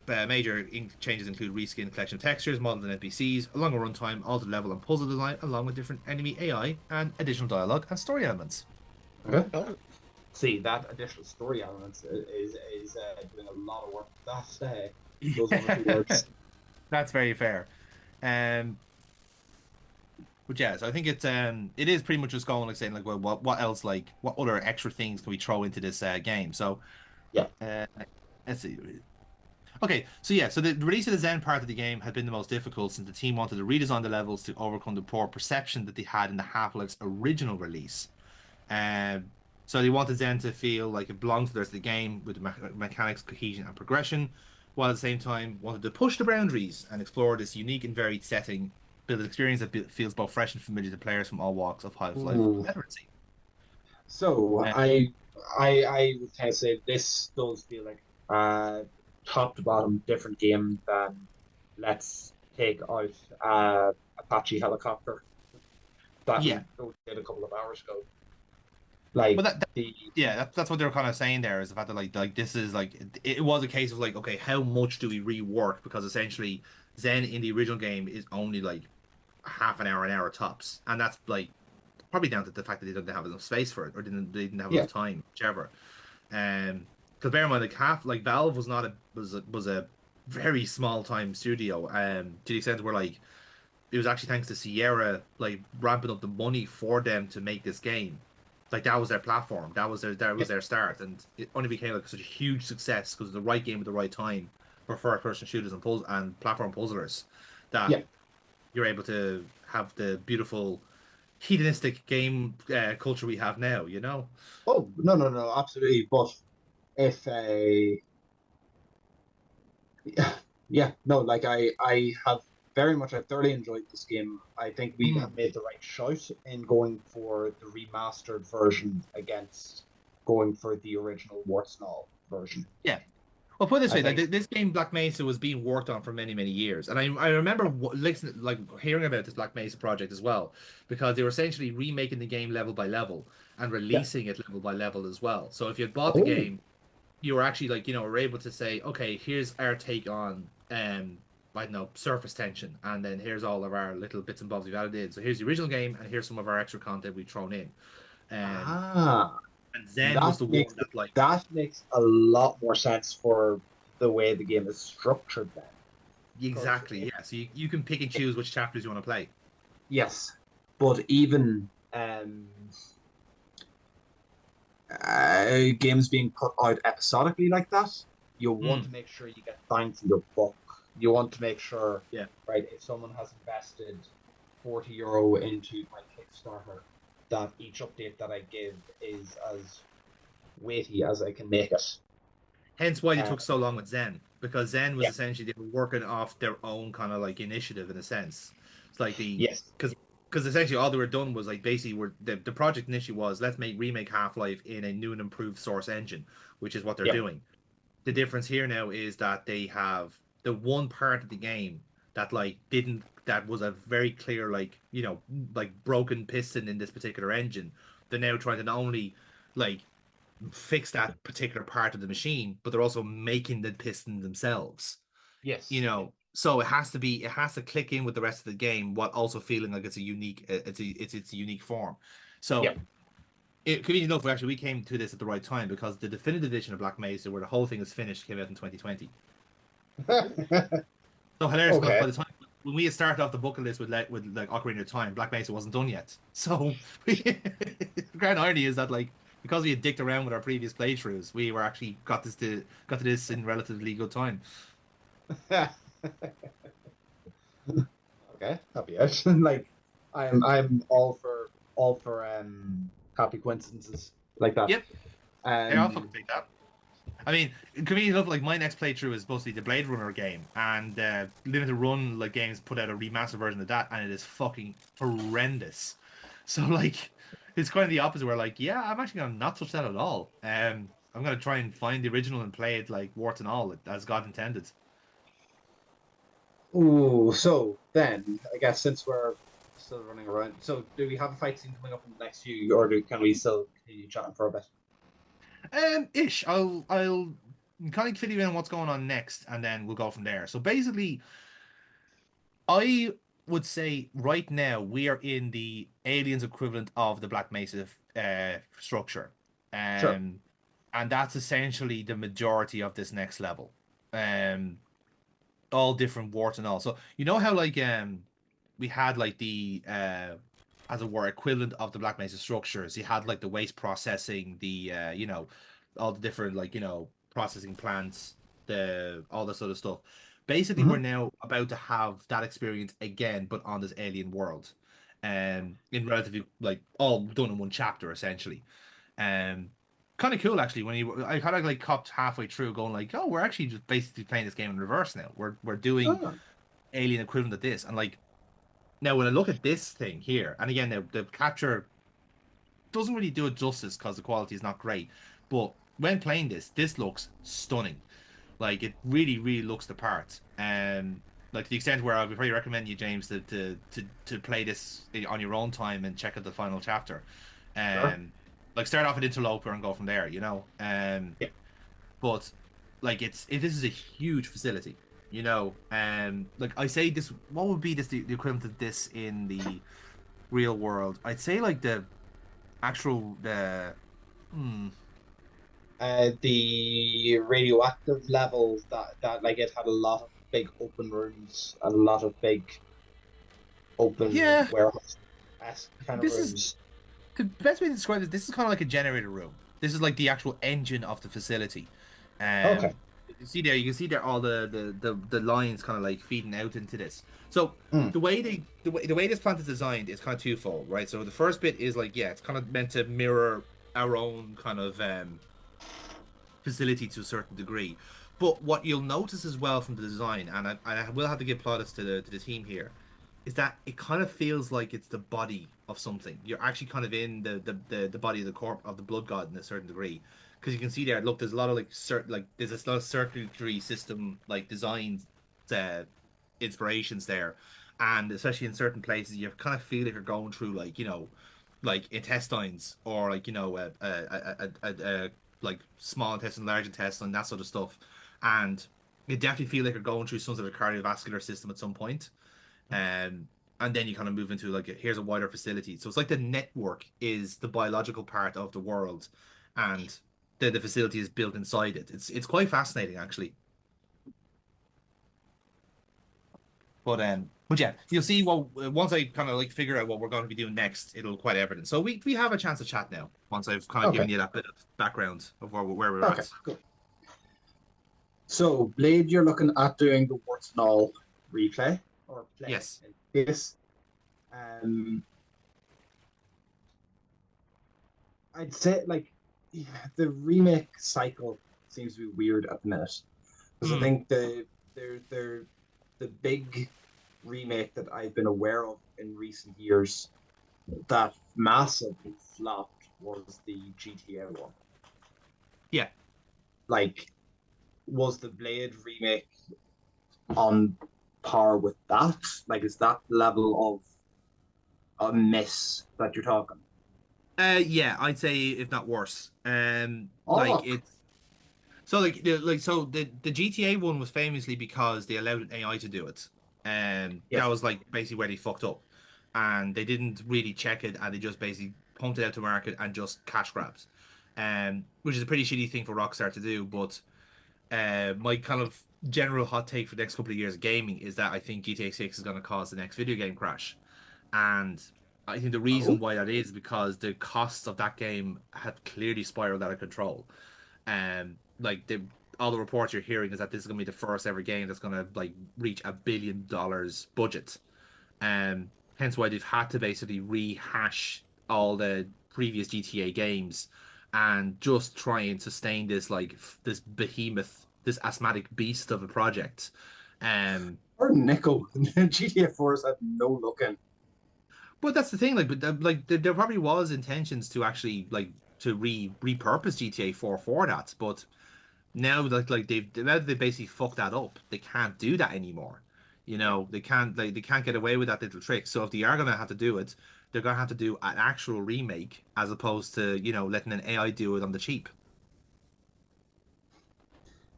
Major changes include reskin collection of textures, models and NPCs, a longer runtime, altered level and puzzle design, along with different enemy AI and additional dialogue and story elements. Okay. Oh. See, that additional story element is doing a lot of work. Those one or two words. That's very fair. But yeah, so I think it is pretty much just going like saying like, well, what else, like what other extra things can we throw into this game? So yeah, let's see. Okay, so yeah, so the release of the Zen part of the game had been the most difficult since the team wanted to redesign the levels to overcome the poor perception that they had in the Half-Life's original release. So they wanted Zen to feel like it belonged to the rest of the game with mechanics, cohesion, and progression, while at the same time wanted to push the boundaries and explore this unique and varied setting, build an experience that feels both fresh and familiar to players from all walks of Half-Life veterancy. So I would kind of say this does feel like top to bottom different game than let's take out Apache helicopter that we did a couple of hours ago. Like, but that's what they're kind of saying there is the fact that like this is like it was a case of like, okay, how much do we rework, because essentially Zen in the original game is only like half an hour tops, and that's like probably down to the fact that they didn't have enough space for it or they didn't have enough time, whichever. Because bear in mind, like Valve was not was a very small time studio, to the extent where like it was actually thanks to Sierra like ramping up the money for them to make this game. Like that was their platform, that was their start, and it only became like such a huge success because of the right game at the right time for first-person shooters and platform puzzlers that you're able to have the beautiful hedonistic game culture we have now. You know? Oh no, absolutely. But if like I have I thoroughly enjoyed this game. I think we have made the right choice in going for the remastered version against going for the original Wartsnall version. Yeah. Well, put it this way, like this game Black Mesa was being worked on for many years, and I remember hearing about this Black Mesa project as well, because they were essentially remaking the game level by level and releasing it level by level as well. So if you had bought the game, you were actually like were able to say, okay, here's our take on I don't know, surface tension, and then here's all of our little bits and bobs we've added in. So here's the original game, and here's some of our extra content we've thrown in. And Zen was the one that like that makes a lot more sense for the way the game is structured then. Exactly, yeah. So you can pick and choose which chapters you want to play. Yes, but even games being put out episodically like that, you want to make sure you get bang for your buck you want to make sure, Yeah. right, if someone has invested €40 into my Kickstarter, that each update that I give is as weighty as I can make it. Hence why they Uh, took so long with Zen, because Zen was yeah. essentially they were working off their own kind of like initiative in a sense. It's like Yes. because essentially all they were done was like basically were the project initially was let's remake Half-Life in a new and improved source engine, which is what they're Yeah. doing. The difference here now is that they have the one part of the game that like didn't that was a very clear like like broken piston in this particular engine. They're now trying to not only like fix that particular part of the machine, but they're also making the piston themselves. Yes. So it has to click in with the rest of the game while also feeling like it's a unique it's a unique form. So Yeah. convenient enough, we came to this at the right time because the definitive edition of Black Mesa, where the whole thing is finished, came out in 2020. So hilarious enough, by Okay. the time when we had started off the bucket list with like Ocarina of Time, Black Mesa wasn't done yet. So the grand irony is that like because we had dicked around with our previous playthroughs, we were actually got to this in relatively good time. Okay, happy out. Like, I'm all for happy coincidences like that. Yep, yeah, I'll fucking take that. I mean, convenient enough, like my next playthrough is supposed to be the Blade Runner game, and Limited Run like games put out a remastered version of that, and it is fucking horrendous. So like, it's kind of the opposite. Where like, yeah, I'm actually gonna not touch that at all. I'm gonna try and find the original and play it like warts and all, as God intended. Ooh, so then I guess since we're still running around, so do we have a fight scene coming up in the next few, or can we still continue chatting for a bit? Ish. I'll kind of fill you in on what's going on next, and then we'll go from there. So basically, I would say right now we are in the aliens equivalent of the Black Mesa structure, Sure. and that's essentially the majority of this next level. Um, all different warts and all. So you know how like we had like the as it were equivalent of the Black Mesa structures. You had like the waste processing, the all the different like processing plants, the all this sort of stuff. Basically, we're Hmm. now about to have that experience again, but on this alien world, in relatively like all done in one chapter essentially. Um, Kind of cool actually. I kind of like copped halfway through, going like, "Oh, we're actually just basically playing this game in reverse now. We're doing Ah, alien equivalent of this." And like now, when I look at this thing here, and again, the capture doesn't really do it justice because the quality is not great. But when playing this looks stunning. Like it really, really looks the part. Like to the extent where I would probably recommend you, James, to play this on your own time and check out the final chapter. sure. Like start off at Interloper and go from there, you know. Yeah. But like this is a huge facility, you know. Like I say this, what would be the equivalent of this in the real world? I'd say like the actual the hmm, The radioactive levels that like it had a lot of big open rooms and a lot of big open yeah. warehouse kind of This is rooms. the best way to describe this is kind of like a generator room. This is like the actual engine of the facility. Okay. You can see there all the lines kind of like feeding out into this. So Mm. the way this plant is designed is kind of twofold, right? So the first bit is like, yeah, it's kind of meant to mirror our own kind of facility to a certain degree. But what you'll notice as well from the design, and I will have to give plaudits to the team here, is that it kind of feels like it's the body of something. You're actually kind of in the body of the corp of the blood god in a certain degree, because you can see there. Look, there's a lot of there's a lot of circuitry system like design uh, inspirations there, and especially in certain places, you kind of feel like you're going through like like intestines or like like small intestine, large intestine, that sort of stuff, and you definitely feel like you're going through some sort of cardiovascular system at some point. And then you kind of move into like here's a wider facility. So it's like the network is the biological part of the world, and the facility is built inside it. It's quite fascinating actually. But yeah, you'll see. Well, once I kind of like figure out what we're going to be doing next, it'll quite evident. So we have a chance to chat now. Once I've kind of Okay. given you that bit of background of where we're Okay. at. Cool. So, Blade, you're looking at doing the warts and all replay or play Yes. in this. Um, I'd say like the remake cycle seems to be weird at the minute because I Mm. think the big remake that I've been aware of in recent years that massively flopped was the GTA one. Yeah. Like, was the Blade remake on par with that? Like, is that level of a miss that you're talking? Yeah, I'd say if not worse. Like Oh, it's so the GTA one was famously because they allowed an AI to do it. That yes. was like basically where they fucked up, and they didn't really check it, and they just basically pumped it out to market and just cash grabs, which is a pretty shitty thing for Rockstar to do. But my kind of general hot take for the next couple of years of gaming is that I think GTA 6 is going to cause the next video game crash. And I think the reason Oh, why that is because the costs of that game have clearly spiraled out of control. Like all the reports you're hearing is that this is going to be the first ever game that's going to like reach $1 billion budget. Hence why they've had to basically rehash all the previous GTA games and just try and sustain this like this behemoth, this asthmatic beast of a project. Um, or Nico. GTA 4 has had no look in. but that's the thing, like, there probably was intentions to actually like to repurpose GTA 4 for that, but now they basically fucked that up. They can't do that anymore. Yeah. They can't get away with that little trick. So if they are gonna have to do it, they're gonna have to do an actual remake as opposed to, letting an AI do it on the cheap.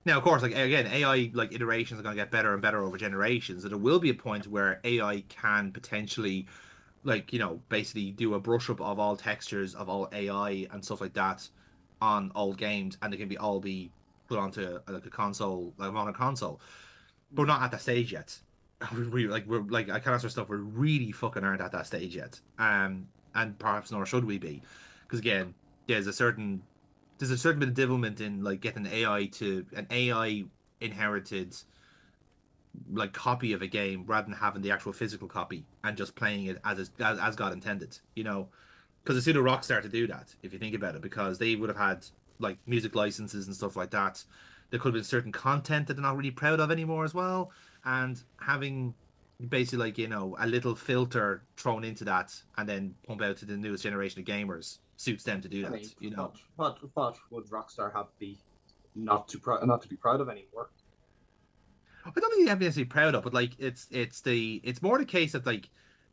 Now, of course, like again, AI like iterations are gonna get better and better over generations. And there will be a point where AI can potentially basically do a brush up of all textures of all AI and stuff like that on old games, and they can be put onto like a console, like on a console. But we're not at that stage yet. We're like I can't answer stuff. We really fucking aren't at that stage yet. And perhaps nor should we be, because again, there's a certain there's a certain bit of devilment in like getting an AI inherited like copy of a game rather than having the actual physical copy and just playing it as God intended, because it's suited Rockstar to do that if you think about it, because they would have had like music licenses and stuff like that. There could have been certain content that they're not really proud of anymore as well, and having basically like a little filter thrown into that and then pump out to the newest generation of gamers suits them to do I that. mean, what would Rockstar have to be not to be proud of anymore? I don't think they have anything to be proud of, but like it's more the case that like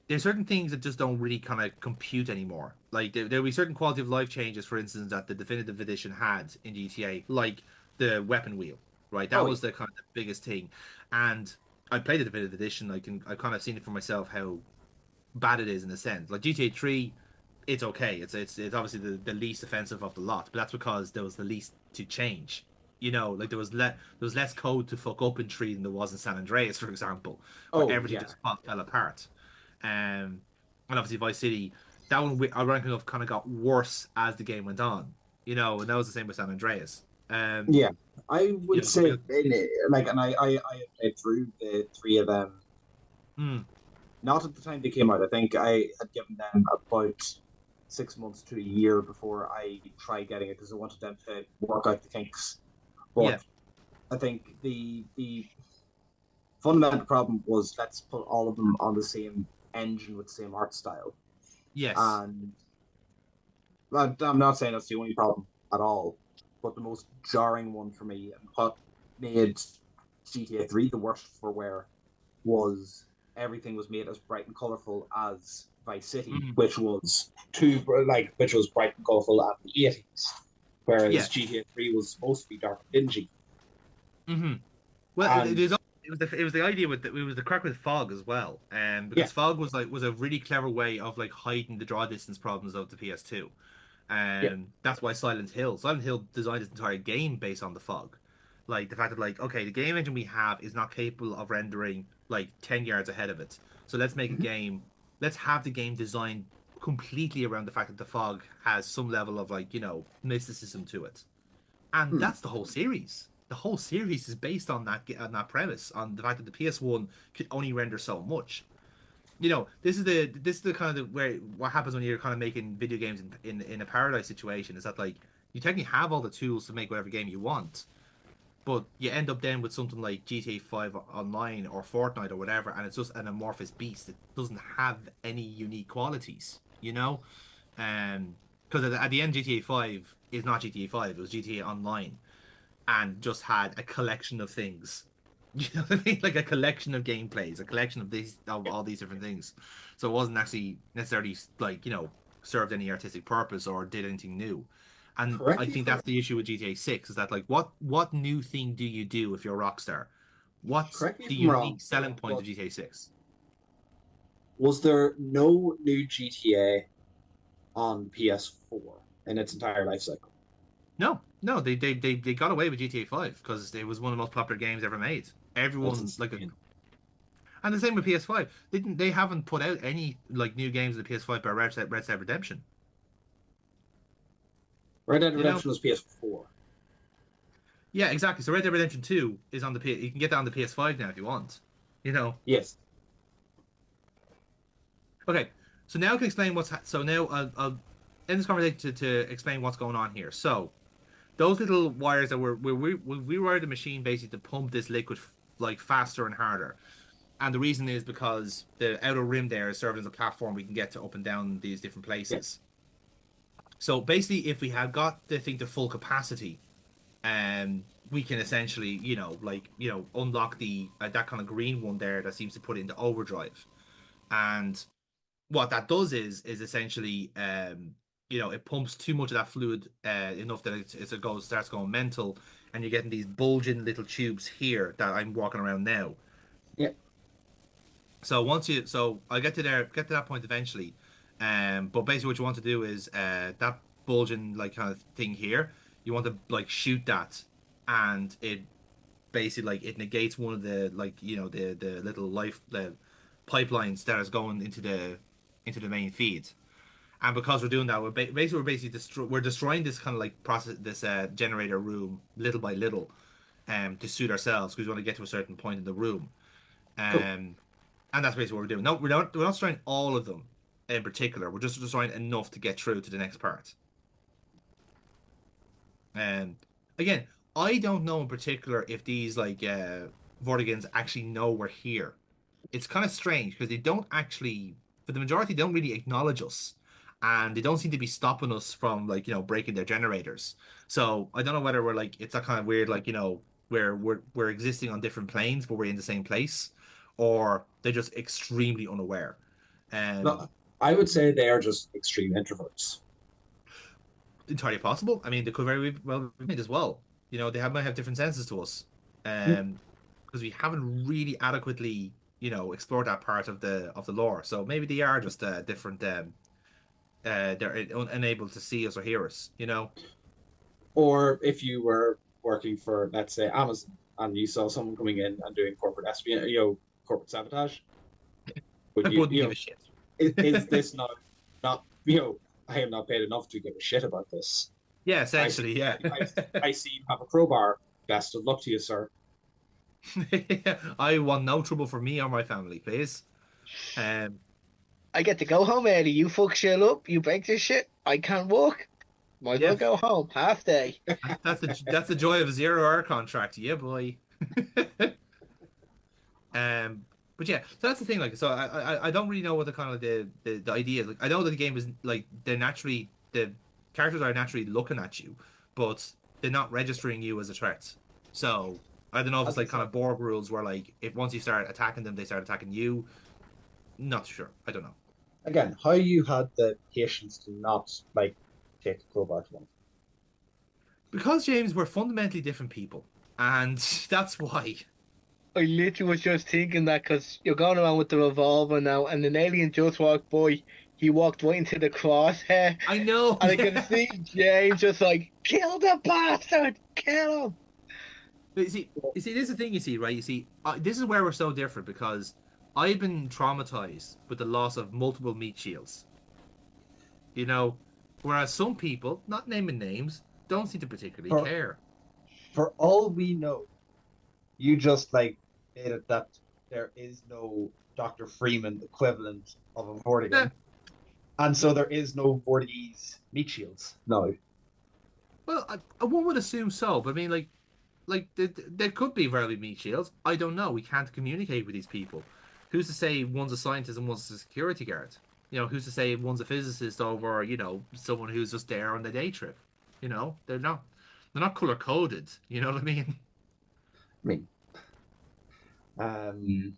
there's certain things that just don't really kind of compute anymore. Like there'll be certain quality of life changes, for instance, that the definitive edition had in GTA, like the weapon wheel, right? That Oh yeah. was the kind of the biggest thing. And I played the definitive edition. I've kind of seen it for myself how bad it is in a sense. Like GTA 3, it's okay. It's obviously the least offensive of the lot, but that's because there was the least to change. Like there was less code to fuck up in 3 than there was in San Andreas, for example, where Oh everything yeah. just fell apart. And obviously Vice City, that one ironically enough kind of got worse as the game went on. And that was the same with San Andreas. Um, Yeah. I would say because, like, and I had played through the three of them. mm, Not at the time they came out. I think I had given them about 6 months to a year before I tried getting it because I wanted them to work out the kinks. yeah, But I think the fundamental problem was let's put all of them on the same engine with the same art style. yes, And I'm not saying that's the only problem at all, but the most jarring one for me and what made GTA 3 the worst for wear was everything was made as bright and colorful as Vice City, mm, which was bright and colorful at the 80s, whereas yeah. GTA 3 was supposed to be dark and dingy. Hmm. Well, And it was the idea it was the crack with fog as well, yeah, because fog was a really clever way of like hiding the draw distance problems of the PS2, yeah. and that's why Silent Hill designed its entire game based on the fog, like the fact that like okay, the game engine we have is not capable of rendering like 10 yards ahead of it, so Mhm. let's have the game designed completely around the fact that the fog has some level of like mysticism to it, and Hmm. that's the whole series. the whole series is based on that premise, on the fact that the PS1 could only render so much. This is the kind of where what happens when you're kind of making video games in a paradise situation is that like you technically have all the tools to make whatever game you want, but you end up then with something like GTA 5 Online or Fortnite or whatever, and it's just an amorphous beast. It doesn't have any unique qualities, because at the end GTA 5 is not GTA 5, it was GTA Online, and just had a collection of things. You know what I mean? Like a collection of gameplays, a collection of all these different things. So it wasn't actually necessarily like, served any artistic purpose or did anything new. And Correct I me think if that's the issue with GTA 6 is that like what new thing do you do if you're a Rockstar? What's correct me the if I'm wrong, unique selling point but of GTA 6? was there no new GTA on PS4 in its entire life cycle? No, they got away with GTA 5 because it was one of the most popular games ever made. That's Everyone like insane. and the same with PS5. They haven't put out any like new games on the PS5 by Red Dead Redemption. Red Dead You know? Redemption was PS4. Yeah, exactly. So Red Dead Redemption 2 is on the P. You can get that on the PS5 now if you want. You know. Yes. Okay. So now I can explain so now I'll end this conversation to explain what's going on here. So those little wires that we wired the machine basically to pump this liquid like faster and harder. And the reason is because the outer rim there is serving as a platform we can get to up and down these different Yeah. places. So basically, if we have got the thing to full capacity, we can essentially, unlock the that kind of green one there that seems to put it into overdrive. And what that does is essentially, it pumps too much of that fluid enough that it starts going mental, and you're getting these bulging little tubes here that I'm walking around now. Yeah. So I'll get to that point eventually. But basically what you want to do is that bulging like kind of thing here, you want to like shoot that, and it basically like it negates one of the like the little the pipelines that is going into the main feed. And because we're doing that, we're basically we're destroying this kind of like process this generator room little by little, to suit ourselves because we want to get to a certain point in the room. Cool. Um, and that's basically what we're doing. No, we're not destroying all of them in particular. We're just destroying enough to get through to the next part. And again, I don't know in particular if these like Vortigaunts actually know we're here. It's kind of strange because they don't actually, for the majority, they don't really acknowledge us, and they don't seem to be stopping us from like breaking their generators. So I don't know whether we're like it's that kind of weird like where we're existing on different planes but we're in the same place, or they're just extremely unaware. Um, No, I would say they are just extreme introverts. Entirely possible. I mean, they could very well be made as well. Might have different senses to us, Hmm. because we haven't really adequately, explored that part of the lore. So maybe they are just different. They're unable to see us or hear us. Or if you were working for, let's say, Amazon, and you saw someone coming in and doing corporate espionage, corporate sabotage, I would wouldn't give a shit. is this not I am not paid enough to give a shit about this. Yeah, I see essentially, yeah. I see you have a crowbar. Best of luck to you, sir. I want no trouble for me or my family, please. Um, I get to go home early. You fuck shit up. You break this shit. I can't walk. Might as well yeah, go home. Half day. that's the joy of a 0 hour contract, yeah, boy. But yeah, so that's the thing. Like, so I don't really know what the kind of the idea is. Like, I know that the game is like the characters are naturally looking at you, but they're not registering you as a threat. So I don't know if it's As I like kind said, of Borg rules where like if once you start attacking them, they start attacking you. Not sure. I don't know. again, how you had the patience to not like take the crowbar to one. Because James, we're fundamentally different people, and that's why. I literally was just thinking that because you're going around with the revolver now, and an alien just walked by. He walked right into the crosshair, I know. and I can Yeah. see James just like, kill the bastard, kill him. But this is the thing. You see, right? You see, this is where we're so different because I've been traumatized with the loss of multiple meat shields. You know, whereas some people, not naming names, don't seem to particularly Or care. For all we know, you just like stated that there is no Dr. Freeman equivalent of a Yeah. Vortigern, and so there is no Vortigese meat shields. No. Well, one would assume so, but I mean, there could be very meat shields. I don't know. We can't communicate with these people. Who's to say one's a scientist and one's a security guard? Who's to say one's a physicist over, someone who's just there on the day trip? They're not color coded. You know what I mean? I mean, um, Maybe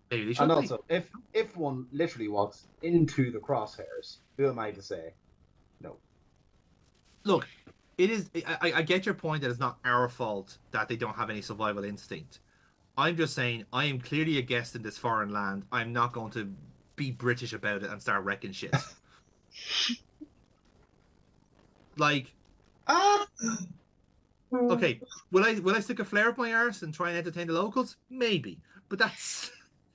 they and should be. also if one literally walks into the crosshairs, who am I to say no? Look, it is. I get your point that it's not our fault that they don't have any survival instinct. I'm just saying I am clearly a guest in this foreign land. I'm not going to be British about it and start wrecking shit. Like, Ah. okay, will I stick a flare up my arse and try and entertain the locals? Maybe, but that's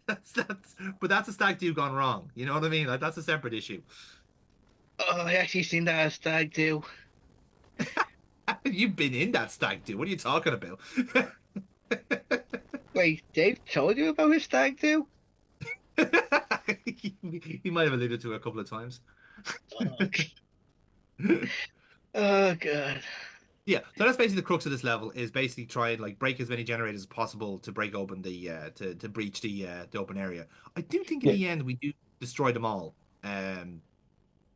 a stag do gone wrong. You know what I mean? Like that's a separate issue. Oh, I actually seen that as stag do. You've been in that stag do. What are you talking about? Wait, Dave told you about his stag do? He might have alluded to it a couple of times. Oh god. Yeah, so that's basically the crux of this level is basically try and like break as many generators as possible to break open the to breach the open area. I do think in Yeah. the end we do destroy them all. Um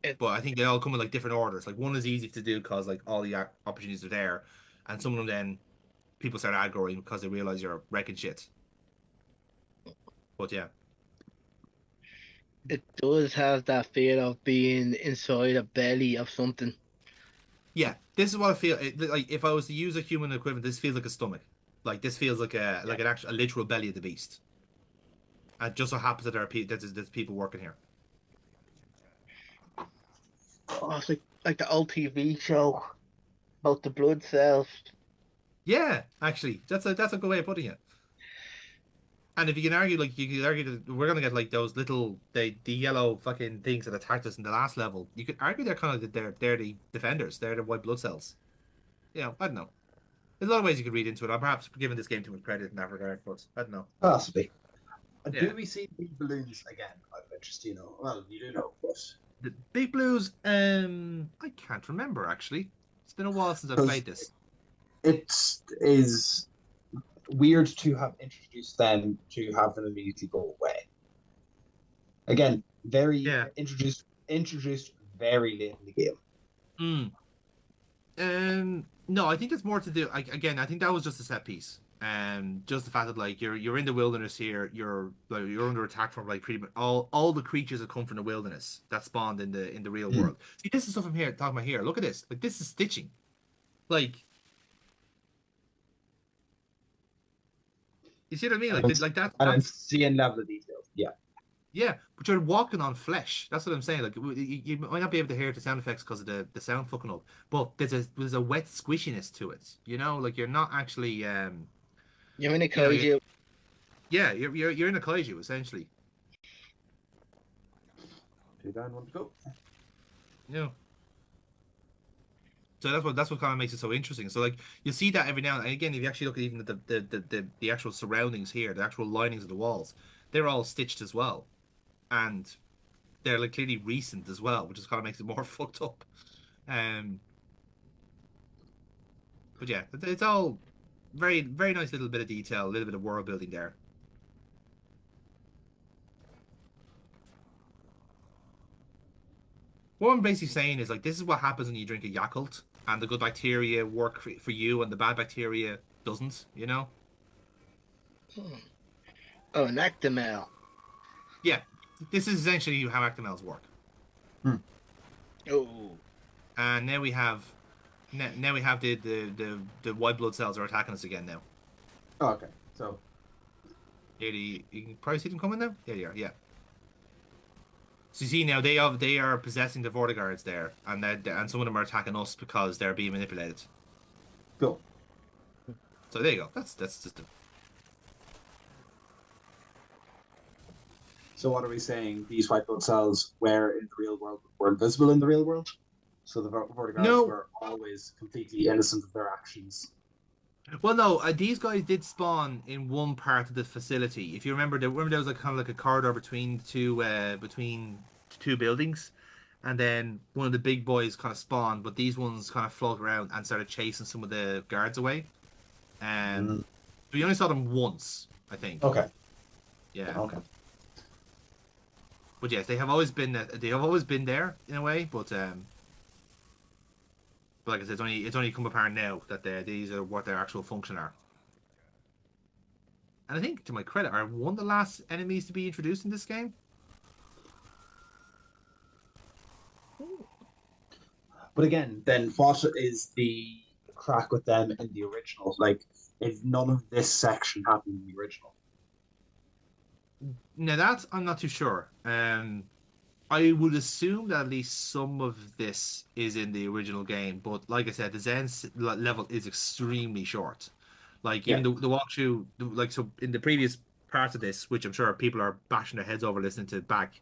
It, but I think they all come in like different orders. Like one is easy to do because like all the opportunities are there, and some of them then people start aggroing because they realize you're wrecking shit. But yeah. it does have that feel of being inside a belly of something. Yeah, this is what I feel like if I was to use a human equivalent, this feels like a stomach. Like this feels like an actual a literal belly of the beast. And it just so happens that there's people working here. Oh, it's like the old TV show about the blood cells. Yeah, actually, that's a good way of putting it. And if you can argue, like you could argue that we're gonna get like those little the yellow fucking things that attacked us in the last level. You could argue they're kind of they're the defenders. They're the white blood cells. I don't know. There's a lot of ways you could read into it. I'm perhaps giving this game too much credit in that regard, but I don't know. Possibly. Yeah. Do we see the balloons again? Out of interest, Well, you do know, but The Big Blues, I can't remember actually. It's been a while since I played this. it is weird to have introduced them to have them immediately go away. Again, very introduced very late in the game. No, I think it's more to do. Again, I think that was just a set piece. Just the fact that like you're in the wilderness here, you're under attack from like pretty much all the creatures that come from the wilderness that spawned in the real world. See, this is stuff I'm talking about here. Look at this. Like this is stitching. Like, you see what I mean? That's And it's seeing level of detail. Yeah. Yeah, but you're walking on flesh. That's what I'm saying. Like you might not be able to hear the sound effects because of the sound fucking up, but there's a wet squishiness to it. Like you're not actually You're in a kaiju. You're in a kaiju essentially. Two down, one to go. Yeah. So that's what kind of makes it so interesting. So like you see that every now and again, if you actually look at even the actual surroundings here, the actual linings of the walls, they're all stitched as well. And they're like clearly recent as well, which just kind of makes it more fucked up. But yeah, it's all very, very nice little bit of detail, a little bit of world building there. What I'm basically saying is like this is what happens when you drink a Yakult, and the good bacteria work for you, and the bad bacteria doesn't. Oh, an Actimel. Yeah, this is essentially how Actimels work. Oh. And now we have the white blood cells are attacking us again now. Oh, okay, so You can probably see them coming now. There you are. Yeah. So you see now they are possessing the Vortigards there, and some of them are attacking us because they're being manipulated. cool. So there you go. That's just. So what are we saying? These white blood cells were in the real world, were invisible in the real world? So the Vortigards No. were always completely innocent of their actions. Well, no, these guys did spawn in one part of the facility. If you remember, there was like kind of like a corridor between two buildings, and then one of the big boys kind of spawned, but these ones kind of floated around and started chasing some of the guards away. Mm, We only saw them once, I think. okay. Yeah, Okay. but yes, they have always been there in a way, but like I said, it's only come apparent now that these are what their actual function are. And I think, to my credit, are one of the last enemies to be introduced in this game. But again, then what is the crack with them in the original? Like, if none of this section happened in the original. Now that I'm not too sure. I would assume that at least some of this is in the original game, but like I said, the level is extremely short. Like even Yeah. the walkthrough, like so in the previous parts of this, which I'm sure people are bashing their heads over listening to back,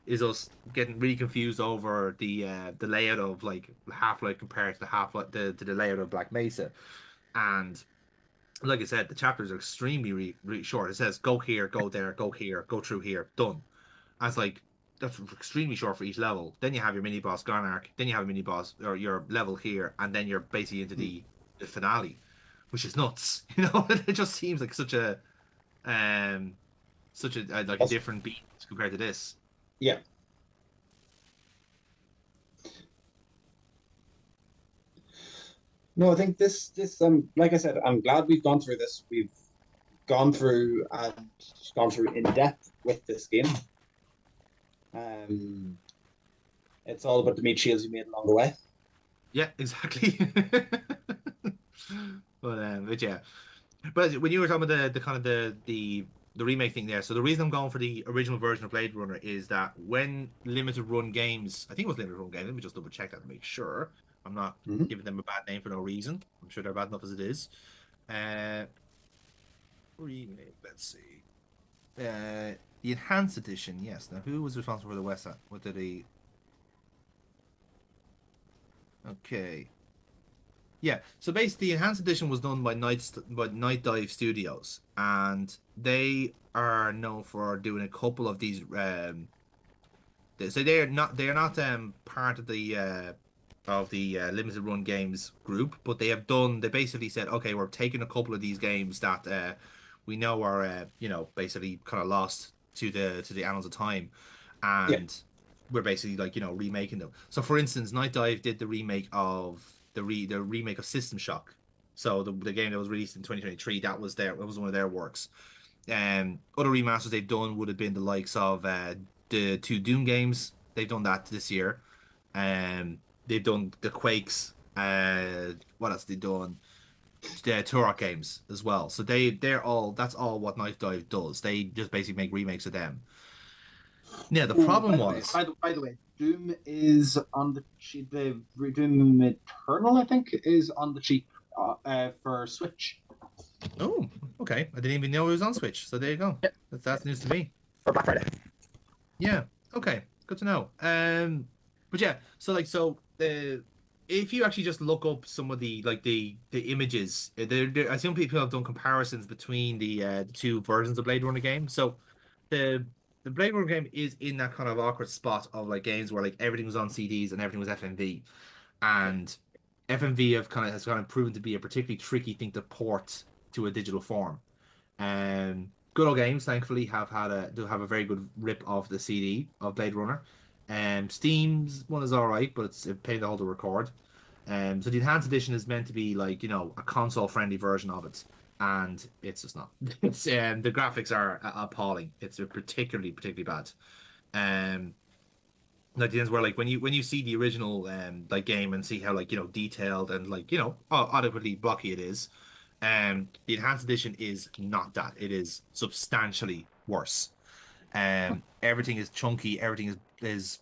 is us getting really confused over the layout of like Half-Life compared to the Half-Life to the layout of Black Mesa, and like I said, the chapters are extremely really short. It says go here, go there, go here, go through here, done. And it's like that's extremely short for each level. Then you have your mini boss Garnark, then you have a mini boss or your level here, and then you're basically into the finale, which is nuts. You know, it just seems like um such a like a That's, different beat compared to this. yeah. No, I think this like I said, I'm glad we've gone through this. We've gone through and gone through in depth with this game. Um, it's all about the meat shields you made along the way. Yeah, exactly. But yeah. But when you were talking about the kind of the remake thing there, so the reason I'm going for the original version of Blade Runner is that when limited run games, I think it was limited run games. Let me just double check that to make sure I'm not Hmm. giving them a bad name for no reason. I'm sure they're bad enough as it is. Uh, remake. Let's see. The enhanced edition. Yes. Now, who was responsible for the West? What did he? Okay. Yeah, so basically, the enhanced edition was done by Night Dive Studios, and they are known for doing a couple of these. So they are not part of the limited run games group, but they have done. They basically said, okay, we're taking a couple of these games that we know are basically kind of lost to the annals of time, Yeah. and we're basically like remaking them. So for instance, Night Dive did the remake of the remake of System Shock. So the game that was released in 2023, that was one of their works. Other remasters they've done would have been the likes of the two Doom games. They've done that this year. They've done the Quakes. What else have they done? The Turok games as well. So they're all that's all what Night Dive does. They just basically make remakes of them. Yeah, the Oh, problem was. by the way, Doom is on the cheap. The Doom Eternal, I think, is on the cheap for Switch Oh, okay. I didn't even know it was on Switch. So there you go. yeah, That's news to me. for Black Friday. Yeah. Okay. Good to know. But yeah. If you actually just look up some of the images, I assume people have done comparisons between the two versions of Blade Runner game. So the the Blade Runner game is in that kind of awkward spot of like games where like everything was on CDs and everything was FMV, Yeah, and FMV has kind of proven to be a particularly tricky thing to port to a digital form. Good old games, thankfully, do have a very good rip of the CD of Blade Runner. Steam's one is all right, but it's a pain to hold to record. So the enhanced edition is meant to be like a console friendly version of it, and it's just not. It's the graphics are appalling. It's particularly bad. Um, like the ends where like when you see the original like game and see how like detailed and like adequately blocky it is, the enhanced edition is not that. It is substantially worse. Everything is chunky. Everything is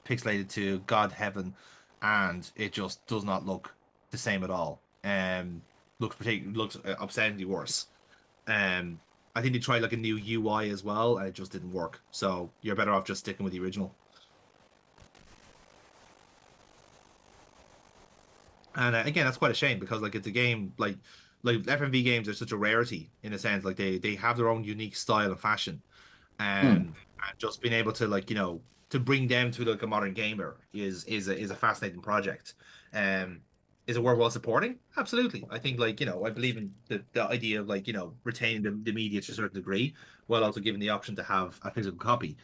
pixelated to God heaven, and it just does not look the same at all. Looks upsettingly worse. I think they tried like a new UI as well, and it just didn't work. So you're better off just sticking with the original. And again, that's quite a shame because like it's a game like FMV games are such a rarity in a sense. Like they have their own unique style and fashion, and just being able to like to bring them to like a modern gamer is a fascinating project. Um, is it worthwhile supporting? Absolutely. I think like I believe in the idea of like retaining the media to a certain degree while also giving the option to have a physical copy.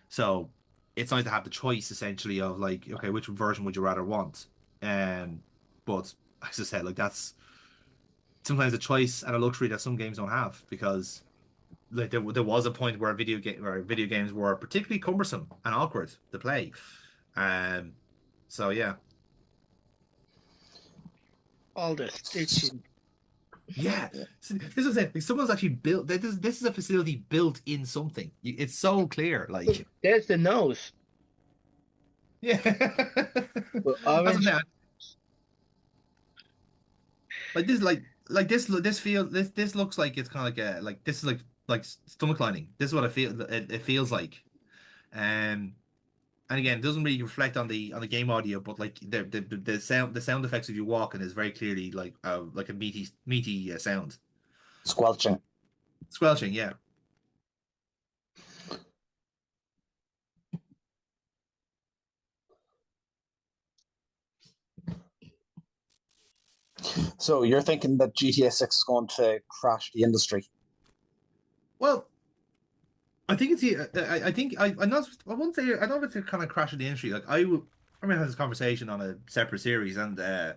So it's nice to have the choice essentially of like okay, which version would you rather want? But as I said, like that's sometimes a choice and a luxury that some games don't have because like there was a point where video games were particularly cumbersome and awkward to play. Um, so yeah, All the stitching. yeah. So, this is it. Like, someone's actually built. This is a facility built in something. It's so clear. Like There's the nose. yeah, With that's what I'm orange. saying. Like this feel this looks like it's kind of like this is like stomach lining. This is what it feels like. Um, and again, it doesn't really reflect on the game audio, but like the sound effects of you walking is very clearly like a meaty sound. Squelching. Squelching, yeah. So you're thinking that GTA 6 is going to crash the industry? Well, I think I think I'm not. I wouldn't say. I don't know if it's kind of crashing the industry. Like I remember had this conversation on a separate series, and I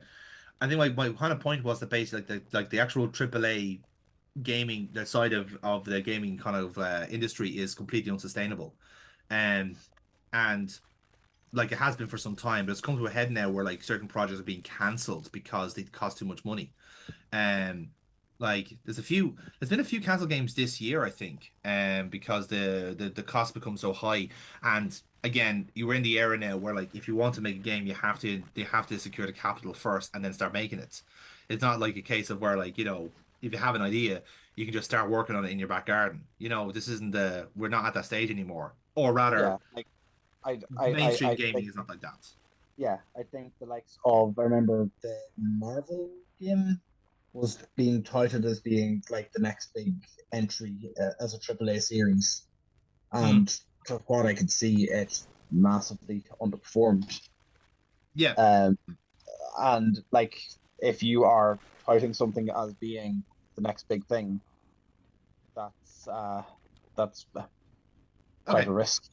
think my kind of point was that basically the actual AAA gaming, the side of the gaming kind of industry is completely unsustainable, and and like it has been for some time, but it's come to a head now where like certain projects are being cancelled because they cost too much money. Um, like there's been a few cancel games this year, I think, because the cost becomes so high. And again, you were in the era now where like if you want to make a game, you have to secure the capital first and then start making it. It's not like a case of where like if you have an idea, you can just start working on it in your back garden. This isn't we're not at that stage anymore. Or rather, Yeah, like I mainstream gaming think, is not like that. yeah, I think the likes of, I remember the Marvel game was being touted as being like the next big entry as a AAA series, Hmm. and to what I could see, it massively underperformed. Yeah. Um, and like if you are touting something as being the next big thing, that's quite Okay. a risk.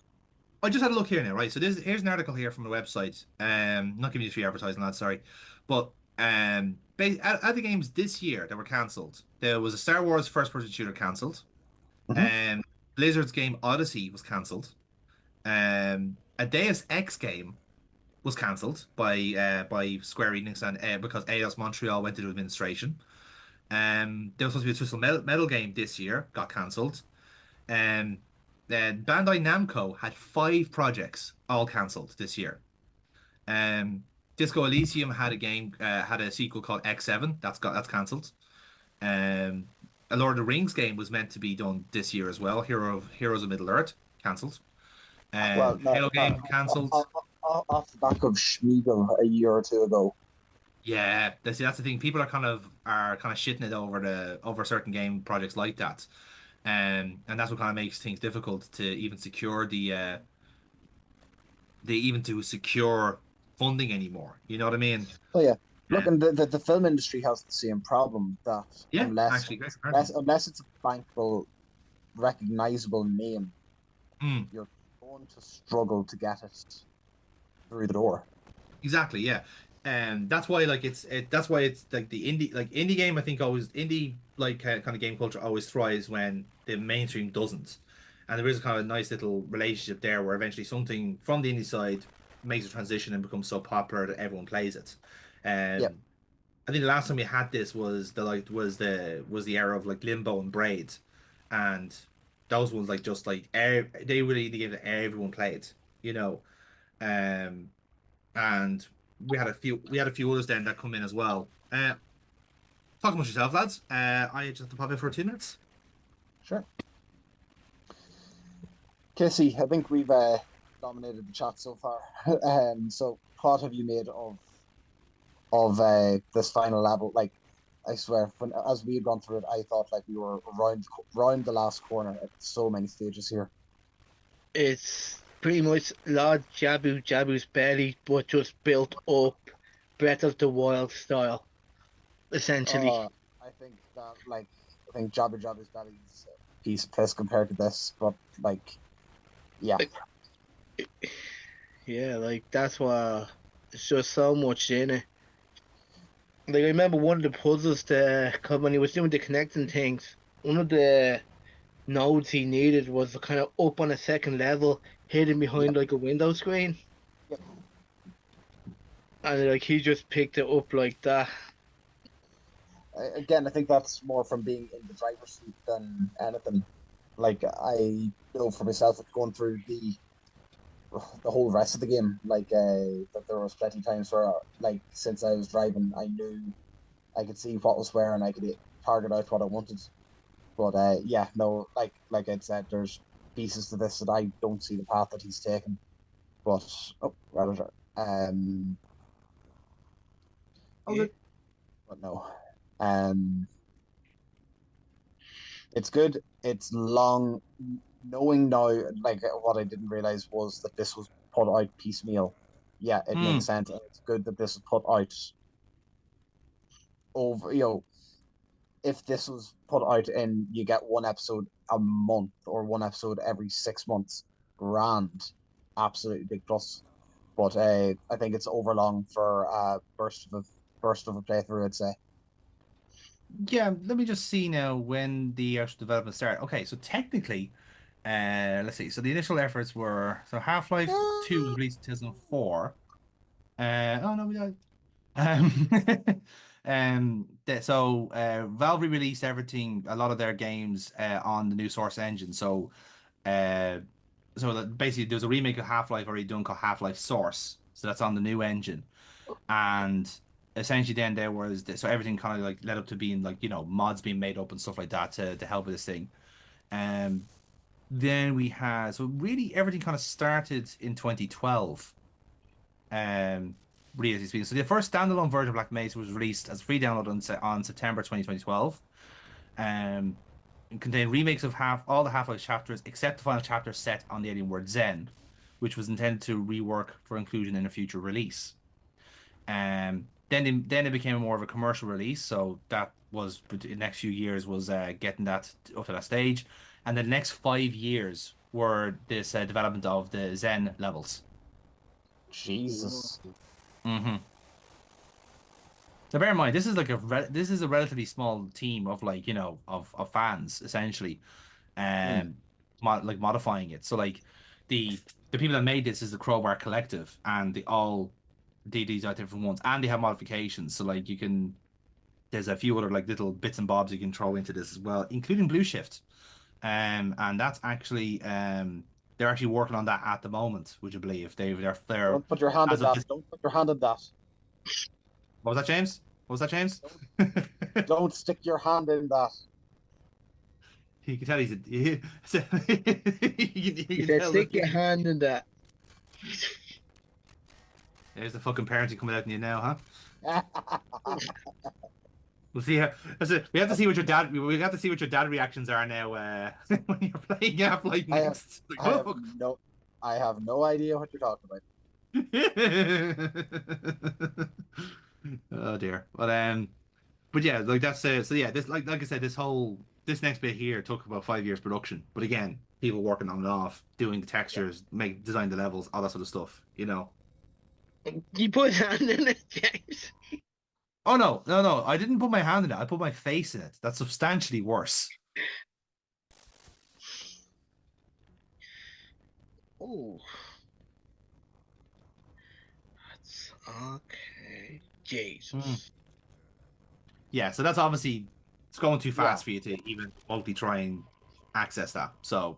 I just had a look here now, right? So here's an article here from the website. Not giving you free advertising, lads, sorry. But at the games this year that were cancelled, there was a Star Wars first person shooter cancelled. Mhm. Um Blizzard's game Odyssey was cancelled. A Deus Ex game was cancelled by Square Enix and because Eidos Montreal went into administration. There was supposed to be a Twisted Metal game this year, got cancelled. Um, Bandai Namco had 5 projects all cancelled this year. Um, Disco Elysium had a sequel called X7 that's cancelled. Um, a Lord of the Rings game was meant to be done this year as well. Heroes of Middle Earth cancelled. Well, no, Halo game cancelled. off the back of Schmiegel a year or two ago. Yeah, that's the thing. People are kind of shitting it over certain game projects like that. And that's what kind of makes things difficult to even secure to secure funding anymore. You know what I mean? So yeah, look, Uh, and the film industry has the same problem that yeah, actually, great unless comparison. unless it's a bankable, recognizable name, Mm, you're going to struggle to get it through the door. exactly, yeah. And that's why it's like the indie game. I think always indie kind of game culture always thrives when the mainstream doesn't. And there is a kind of nice little relationship there where eventually something from the indie side makes a transition and becomes so popular that everyone plays it. Yeah. Um, I think the last time we had this was the era of like Limbo and Braid, and those ones like just like they really gave it everyone played, you know. Um, and we had a few others then that come in as well. Talk amongst yourself, lads. I just have to pop in for 2 minutes. Sure. Casey, I think we've dominated the chat so far. So what have you made of this final level? Like, I swear, as we had gone through it, I thought like we were round the last corner at so many stages here. It's pretty much Lord Jabu's belly, but just built up Breath of the Wild style, essentially. I think Jabba Jabba's belly's a piece of piss compared to this, but like, yeah, Yeah, like that's why it's just so much in it. Like I remember one of the puzzles cause when he was doing the connecting things, one of the nodes he needed was kind of up on a second level, hidden behind yep, like a window screen, yep. and like he just picked it up like that. Again, I think that's more from being in the driver's seat than anything. Like I know for myself, with going through the whole rest of the game, like that there was plenty of times where, like, since I was driving, I knew I could see what was where and I could target out what I wanted. But yeah, no, like I'd said, there's pieces to this that I don't see the path that he's taken. But oh, rather, Yeah. okay, but no, um, it's good. It's long. Knowing now, like what I didn't realize was that this was put out piecemeal. Yeah, it Hmm. makes sense. And it's good that this is put out over. If this was put out in, you get one episode a month or one episode every 6 months, grand, absolutely big plus. But I think it's overlong for a burst of a playthrough. I'd say. Yeah, let me just see now when the actual development started. Okay, so technically, let's see. So the initial efforts were so Half-Life 2 was released in 2004. Oh no, we died. Um, Valve released everything, a lot of their games on the new Source engine. Uh, so that basically there was a remake of Half-Life already done called Half-Life Source. So that's on the new engine, and essentially then there was so everything kind of like led up to being like mods being made up and stuff like that to help with this thing. Um, then we had so really everything kind of started in 2012. Um, Really speaking. So the first standalone version of Black Mesa was released as a free download on September 2012. Um, it contained remakes of all the Half-Life chapters except the final chapter set on the alien world Zen, which was intended to rework for inclusion in a future release. Then it became more of a commercial release, so that was the next few years was getting that up to that stage, and the next 5 years were this development of the Zen levels. Jesus. Hmm. Now, bear in mind, this is like this is a relatively small team of like of fans essentially, Hmm. like modifying it. So like the the people that made this is the Crowbar Collective, and they all did these are different ones, and they have modifications. So like there's a few other like little bits and bobs you can throw into this as well, including Blue Shift. And that's actually they're actually working on that at the moment. Would you believe they're Don't put your hand in as of that. this? Don't put your hand in that. What was that, James? What was that, James? Don't don't stick your hand in that. You can tell he's a, He you can said, tell that "Stick your hand in that." there's the fucking parenting coming out in you now, huh? We'll see how. We have to see what your dad. We have to see what your dad reactions are now when you're playing Half-Life I have next. Like, I oh have fuck. no I have no idea what you're talking about. Oh dear. But yeah, like that's so yeah. This like I said, this next bit here took about 5 years production. But again, people working on and off, doing the Yeah. textures, design the levels, all that sort of stuff. You put his hand in it, James. Oh no, no, no! I didn't put my hand in it. I put my face in it. That's substantially worse. Oh, that's okay. Mm. Jesus. Yeah, so that's obviously it's going too Yeah. fast for you to even remotely try and access that. So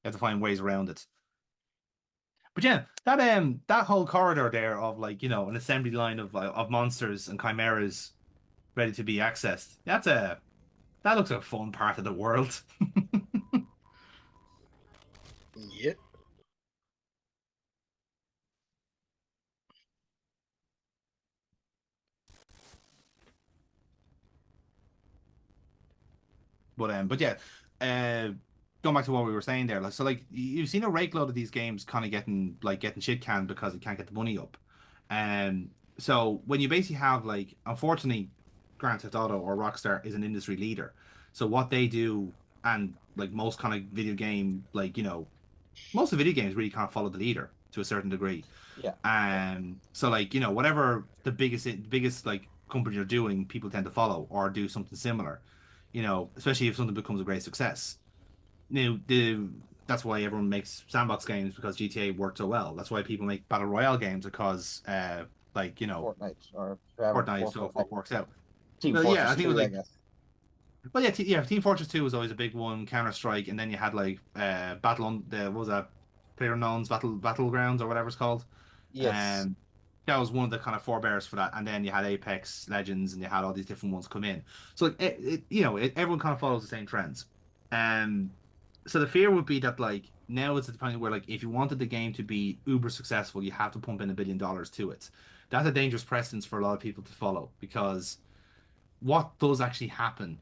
you have to find ways around it. But yeah, that whole corridor there of like an assembly line of monsters and chimeras ready to be accessed. That looks like a fun part of the world. Yep. But yeah, uh, going back to what we were saying there, like so, like you've seen a rake load of these games kind of getting shit canned because it can't get the money up, and so when you basically have like, unfortunately, Grand Theft Auto or Rockstar is an industry leader, so what they do, and like most kind of video game, like most of video games really kind of follow the leader to a certain degree. Yeah. So like, whatever the biggest like company are doing, people tend to follow or do something similar. Especially if something becomes a great success. That's why everyone makes sandbox games because GTA worked so well. That's why people make battle royale games because like, Fortnite or whatever. Fortnite so Fortnite. works out. Team Well, yeah, I Fortress think it was 2, I like, guess. well, yeah, yeah, Team Fortress 2 was always a big one, Counter Strike, and then you had like Battle on the what was that, PlayerUnknown's Battlegrounds or whatever it's called. Yes. Um, that was one of the kind of forebears for that, and then you had Apex Legends, and you had all these different ones come in. So like everyone kind of follows the same trends. Um, so the fear would be that like now it's at the point where like if you wanted the game to be uber successful, you have to pump in $1 billion to it. That's a dangerous precedence for a lot of people to follow because what does actually happen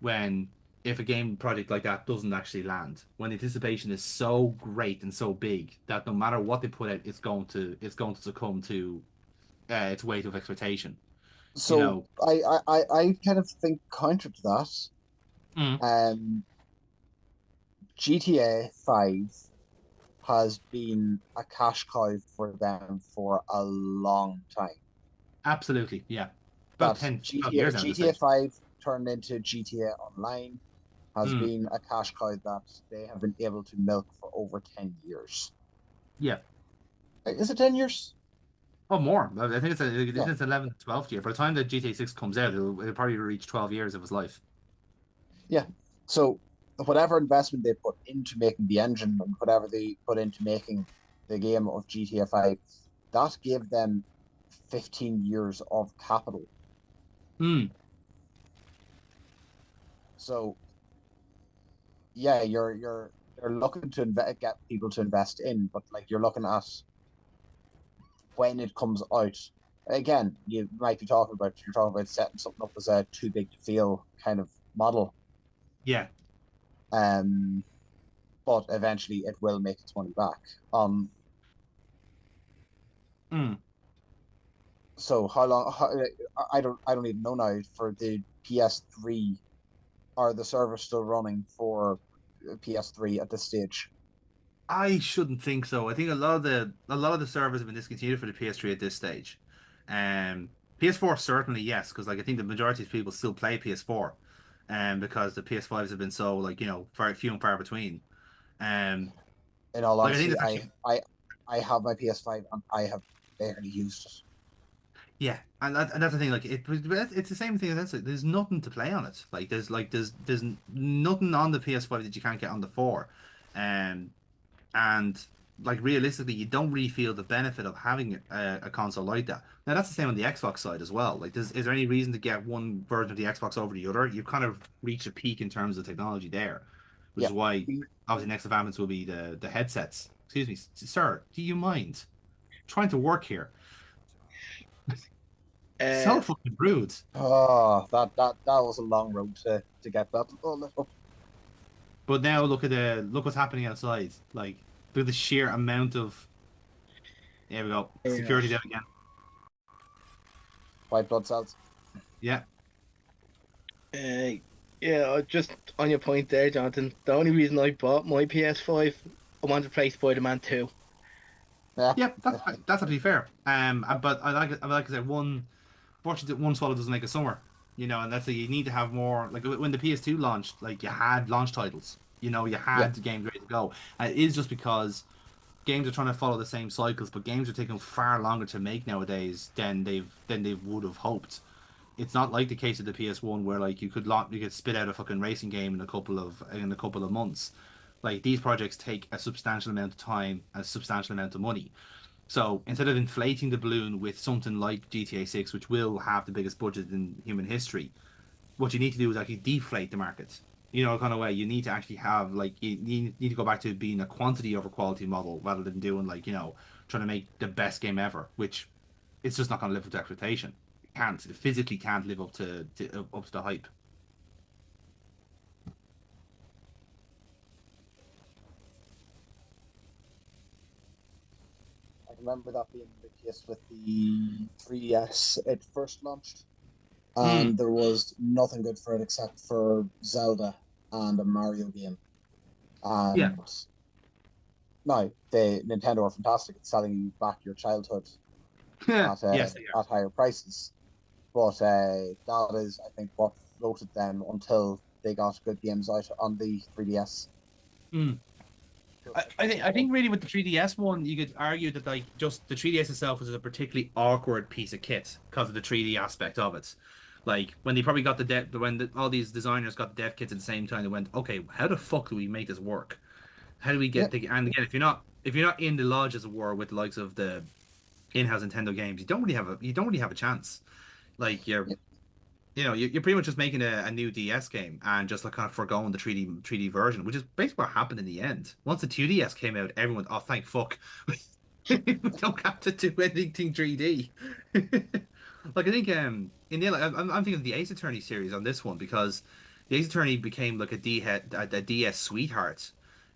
when if a game project like that doesn't actually land, when the anticipation is so great and so big that no matter what they put out, it's going to succumb to its weight of expectation. You So know. I kind of think counter to that. Mm, Um, GTA 5 has been a cash cow for them for a long time. absolutely, yeah. About That 10, 12 GTA years now at this GTA stage. 5 turned into GTA Online has Mm, been a cash cow that they have been able to milk for over 10 years. yeah. Is it 10 years? Oh, more. I think Yeah. it's 11th, 12th year. By the time that GTA 6 comes out, it'll probably reach 12 years of his life. Yeah. So whatever investment they put into making the engine and whatever they put into making the game of GTA 5, that gave them 15 years of capital. Mm, So yeah, you're looking to get people to invest in, but like you're looking at when it comes out. Again, you're talking about setting something up as a too big to fail kind of model. yeah. Um, but eventually it will make its money back. Mm. So how long? I don't even know now for the PS3. Are the servers still running for PS3 at this stage? I shouldn't think so. I think a lot of the servers have been discontinued for the PS3 at this stage. PS4 certainly yes, because like I think the majority of people still play PS4, because the PS5s have been so like far few and far between. Um, In all like I think honesty, that's actually I have my PS5 and I have barely used it. yeah, and that's the thing. Like it's the same thing. That's like, there's nothing to play on it. Like there's nothing on the PS5 that you can't get on the four, um, and like realistically, you don't really feel the benefit of having a console like that. Now that's the same on the Xbox side as well. Like, is there any reason to get one version of the Xbox over the other? You've kind of reached a peak in terms of technology there, which Yeah. is why obviously next advancements will be the headsets. Excuse me, sir, do you mind trying to work here? So Uh, fucking rude. Oh, that was a long road to get that all lit up. But now look what's happening outside. Like look at the sheer amount of there we go. yeah. Security's out again. White blood cells. Yeah. Uh, yeah, just on your point there, Jonathan. The only reason I bought my PS5, I wanted to play Spider-Man 2. Yeah. Yeah, that's actually fair. But I like I said, fortunately one swallow doesn't make a summer. And that's you need to have more like when the PS2 launched, like you had launch titles. You Yeah. had the games ready to go. And it is just because games are trying to follow the same cycles, but games are taking far longer to make nowadays than they would have hoped. It's not like the case of the PS1 where like you could spit out a fucking racing game in a couple of months. Like these projects take a substantial amount of time, a substantial amount of money. So instead of inflating the balloon with something like GTA 6, which will have the biggest budget in human history, what you need to do is actually deflate the market. Kind of way you need to actually have like you need to go back to being a quantity over quality model rather than doing like trying to make the best game ever, which it's just not going to live up to expectation. It physically can't live up to the hype. remember that being the case with the 3DS. It first launched, Mm. and there was nothing good for it except for Zelda and a Mario game. Yeah. And no, the Nintendo are fantastic at selling you back your childhood Yes, they are. at higher prices. But that is, I think, what floated them until they got good games out on the 3DS. Mm. Just like I Pokemon. think really with the 3DS one, you could argue that like just the 3DS itself was a particularly awkward piece of kit because of the 3D aspect of it. Like when they probably got all these designers got the dev kits at the same time, they went, okay, how the fuck do we make this work? How do we Yeah, get the and again if you're not in the lodge as it were with the likes of the in-house Nintendo games, you don't really have a chance. Like yeah, you're pretty much just making a new DS game and just like kind of foregoing the 3D version, which is basically what happened in the end. Once the 2DS came out, everyone, oh thank fuck, we don't have to do anything 3D. Like I think in the end, like, I'm thinking of the Ace Attorney series on this one because the Ace Attorney became like a DS sweetheart,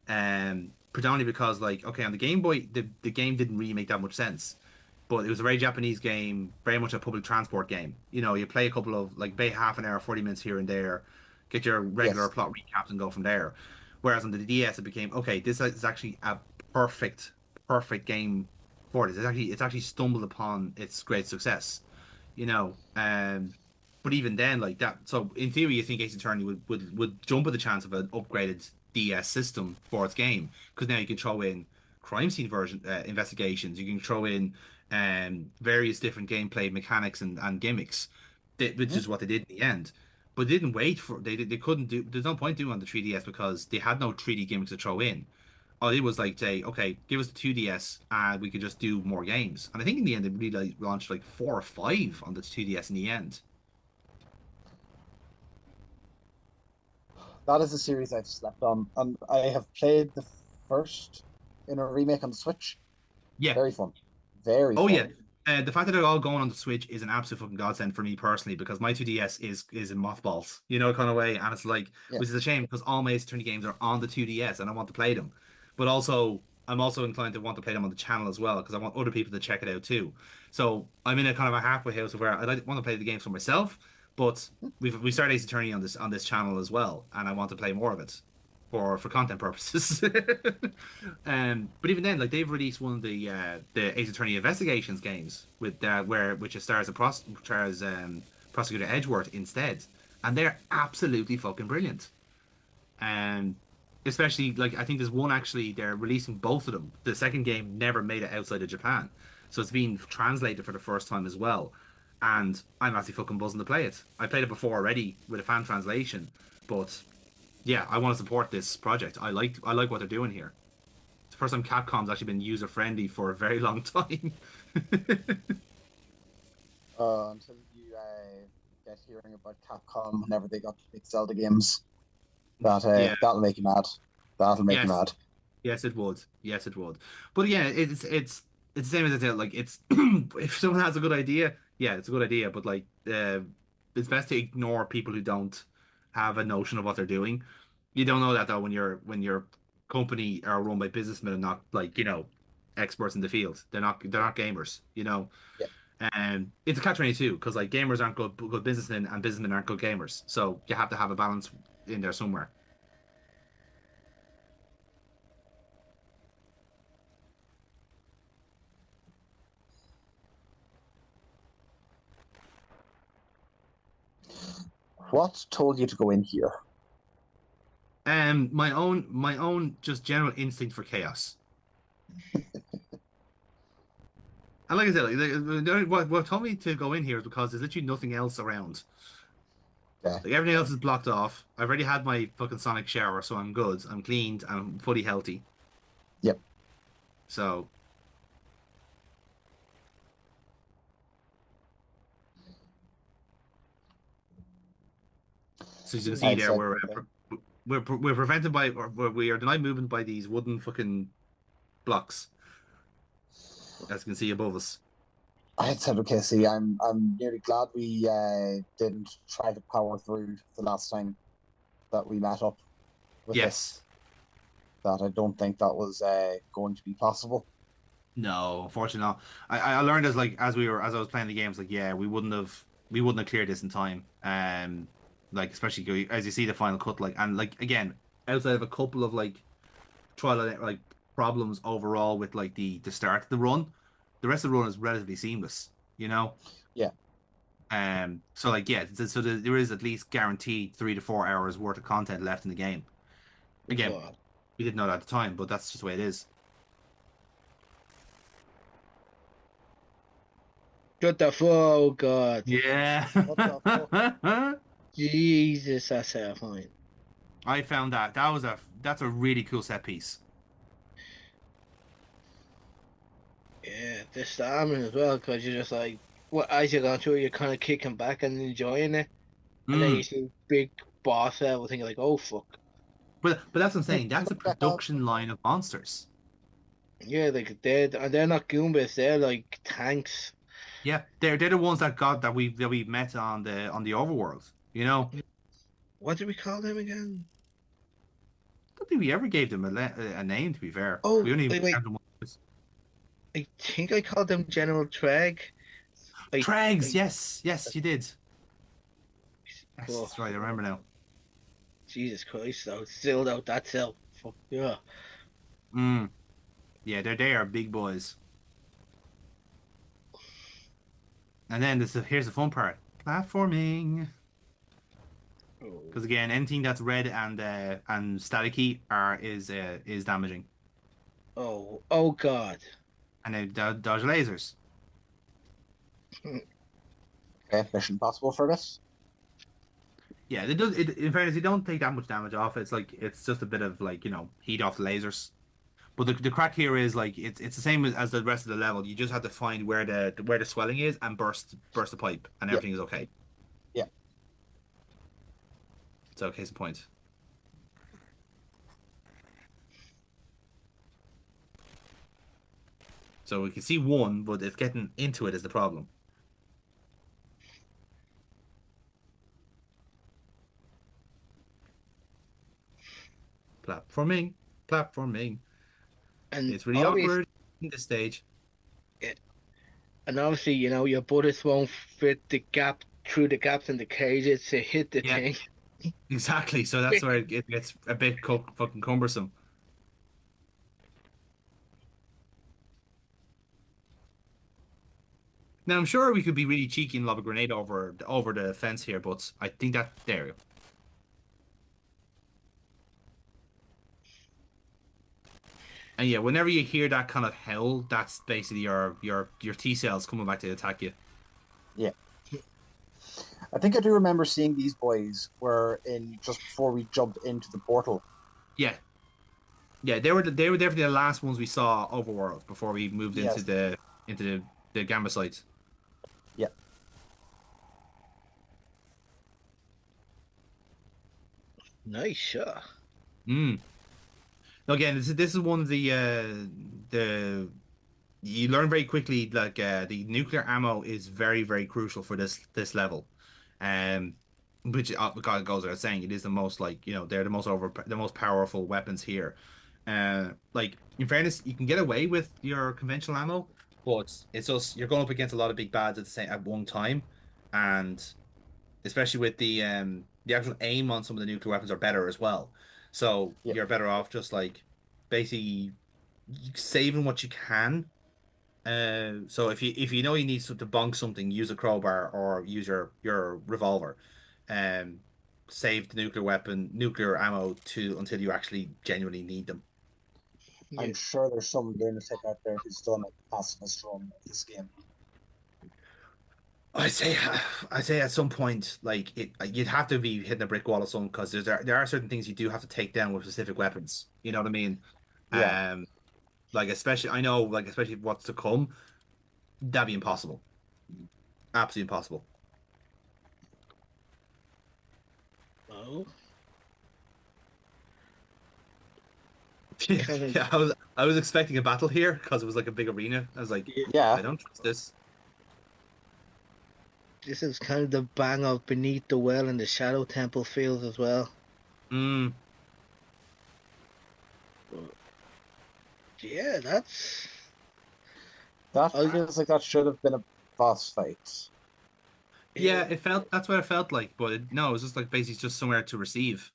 predominantly because like okay on the Game Boy the game didn't really make that much sense. But it was a very Japanese game, very much a public transport game. You play a couple of like pay half an hour, 40 minutes here and there, get your regular yes. plot recaps and go from there. Whereas on the DS it became, okay, this is actually a perfect, perfect game for this. It's actually stumbled upon its great success. You know. But even then, like that, so in theory, you think Ace Attorney would jump at the chance of an upgraded DS system for its game because now you can throw in crime scene version investigations. You can throw in various different gameplay mechanics and gimmicks, which Mhm. is what they did in the end. But they didn't wait for they couldn't do. There's no point doing it on the 3DS because they had no 3D gimmicks to throw in. All it was like say, okay, give us the 2DS and we could just do more games. And I think in the end they really like, launched like 4 or 5 on the 2DS in the end. That is a series I've slept on, and I have played the first in a remake on the Switch. Yeah. Very fun. Very Oh yeah. fun. The fact that they're all going on the Switch is an absolute fucking godsend for me personally because my 2DS is in mothballs, kind of way, and it's like, Yeah. which is a shame because all my Ace Attorney games are on the 2DS and I want to play them, but also I'm also inclined to want to play them on the channel as well because I want other people to check it out too. So I'm in a kind of a halfway house where want to play the games for myself, but we started Ace Attorney on this channel as well, and I want to play more of it for content purposes. But even then, like they've released one of the Ace Attorney Investigations games with which stars Prosecutor Edgeworth instead, and they're absolutely fucking brilliant. And especially like I think there's one actually they're releasing both of them. The second game never made it outside of Japan, so it's being translated for the first time as well. And I'm actually fucking buzzing to play it. I played it before already with a fan translation, but yeah, I want to support this project. I like what they're doing here. It's the first time Capcom's actually been user friendly for a very long time. Until you get hearing about Capcom whenever they got to make Zelda games, Yeah. that'll make you mad. That'll make you Yes. mad. Yes, it would. Yes, it would. But yeah, it's the same as I said. Like it's if someone has a good idea, yeah, it's a good idea. But like, it's best to ignore people who don't have a notion of what they're doing. You don't know that though when your company are run by businessmen and not like experts in the field. They're not gamers. Yeah. And it's a catch-22 because like gamers aren't good businessmen and businessmen aren't good gamers. So you have to have a balance in there somewhere. What told you to go in here? My own just general instinct for chaos. And like I said, what told me to go in here is because there's literally nothing else around. Yeah. Like everything else is blocked off. I've already had my fucking sonic shower, so I'm good. I'm cleaned. I'm fully healthy. Yep. So you can see I'd there, said the same. we're prevented by, or we are denied movement by these wooden fucking blocks, as you can see above us. I had said, okay, see, I'm nearly glad we didn't try to power through the last time that we met up with this. Yes. That I don't think that was going to be possible. No, unfortunately not. I learned as I was playing the games, like yeah, we wouldn't have cleared this in time. Like especially as you see the final cut, like and like again, outside of a couple of like trial and like problems overall with like the start of the run, the rest of the run is relatively seamless, you know? Yeah. So like yeah, so there is at least guaranteed 3 to 4 hours worth of content left in the game. Again, God. we didn't know that at the time, but that's just the way it is. Shut the fuck. Oh God. Yeah. What the fuck? Jesus, that's terrifying. I found that's a really cool set piece. Yeah, the stamina as well, because you're just like, well, as you're going through, you're kind of kicking back and enjoying it, and then you Mm. see big boss level, thinking like, oh fuck, But that's what I'm Hey, saying. That's a look back out. production line of monsters. yeah, like they're not Goombas, they're like tanks. Yeah, they're the ones that we met on the overworld. You know, What did we call them again? I don't think we ever gave them a name. To be fair, we Oh, only wait, had them once. I think I called them General Treg. Trags. I Yes, yes, you did. Yes, oh, that's right. I remember now. Jesus Christ, though, still though, that's still fuck yeah. Mm. Yeah, they are big boys. And then here's the fun part: platforming. Oh, Because again, anything that's red and staticky is damaging, oh God. and they dodge lasers. Okay, Mission Impossible for this. Yeah, it does. In fairness, you don't take that much damage off. It's like it's just a bit of like heat off the lasers. But the crack here is like it's the same as the rest of the level. You just have to find where the swelling is and burst the pipe, and Yeah, everything is okay. yeah. So case in point. So we can see one, but it's getting into it is the problem. Platforming, platforming. And It's really obviously, awkward in this stage. you know, your bullets won't fit the gap through the gaps in the cages to hit the Yeah, thing. exactly. So that's where it gets a bit fucking cumbersome. Now I'm sure we could be really cheeky and lob a grenade over the fence here, but I think that there. We go. And yeah, whenever you hear that kind of hell, that's basically your T cells coming back to attack you. Yeah. I think I do remember seeing these boys were in just before we jumped into the portal. Yeah, yeah, they were definitely the last ones we saw overworld before we moved into Yes. the gamma sites. Yeah. Nice shot. Mm. Again, this is one of the you learn very quickly like the nuclear ammo is very very crucial for this level, um, which goes without saying it is the most like they're the most powerful weapons here. Like in fairness, you can get away with your conventional ammo, but it's just you're going up against a lot of big bads at one time, and especially with the actual aim on some of the nuclear weapons are better as well. So Yeah. you're better off just like basically saving what you can. So if you know you need to bonk something, use a crowbar or use your revolver. Um, Save the nuclear ammo to until you actually genuinely need them. Yeah. I'm sure there's some lunatic out there who's done a pacifist run of this game. I'd say I'd say at some point like you'd have to be hitting a brick wall of some because there are certain things you do have to take down with specific weapons. You know what I mean? Yeah. Um, like especially I know like especially what's to come, that'd be impossible. Absolutely impossible. Oh, kind of. Yeah, I was expecting a battle here because it was like a big arena. I was like, I Yeah. don't trust this. This is kind of the bang of beneath the well and the shadow temple feels as well. Mm, But yeah, that's That I feels like that should have been a boss fight. Yeah, it felt that's what it felt like, but no, it was just like basically just somewhere to receive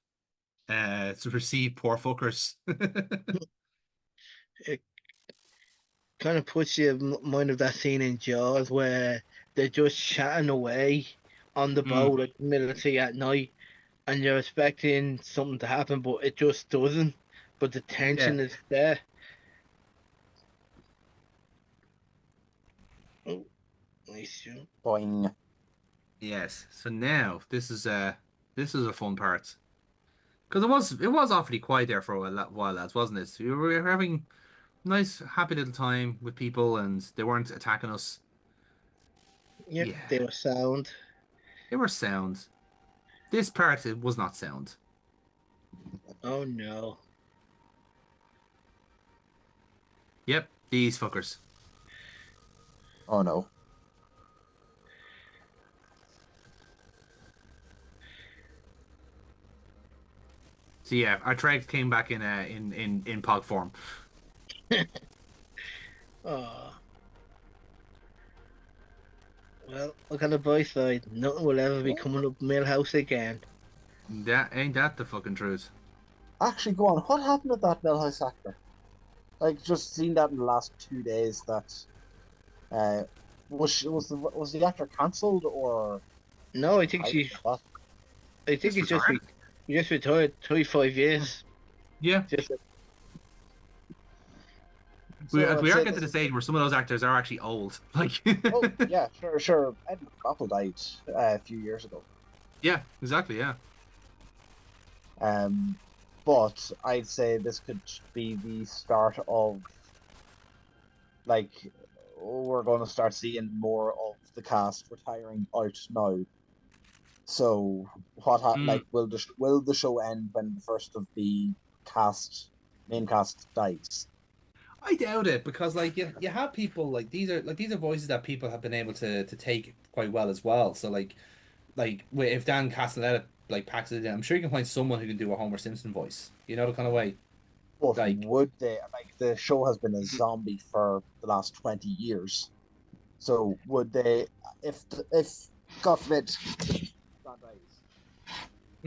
poor fuckers. it kind of puts you in mind of that scene in Jaws where they're just chatting away on the Mm, boat at the middle of the sea at night, and you're expecting something to happen, but it just doesn't. But the yeah. tension is there. Oh, nice shoot. Boing. Yes. So now this is a fun part because it was awfully quiet there for a while, lads, wasn't it? We were having nice, happy little time with people, and they weren't attacking us. Yep, Yeah, they were sound. they were sound. This part it was not sound. Oh no. Yep, these fuckers. Oh no. So yeah, our Tregs came back in Pog form. Oh, well, look on the bright side. Nothing will ever be coming up Millhouse again. That ain't that the fucking truth. Actually, go on. What happened with that Millhouse actor? Like, just seen that in the last 2 days. That uh, was the actor cancelled or No, retired or what? I think Just he's just retired. he just retired 25 years. Yeah, Just we So we I'd are say getting to this the is. stage where some of those actors are actually old. Like, Oh yeah, sure. Ed McCapple died a few years ago. yeah, exactly. Yeah. Um, but I'd say this could be the start of like we're going to start seeing more of the cast retiring out now. So Mm. like will the show end when the first of the cast main cast dies? I doubt it because like you have people these are voices that people have been able to take quite well as well. So if Dan Castellaneta like packs it in, I'm sure you can find someone who can do a Homer Simpson voice. You know the kind of way. But Like would they like the show has been a zombie for the last 20 years? So would they if God forbid Dan dies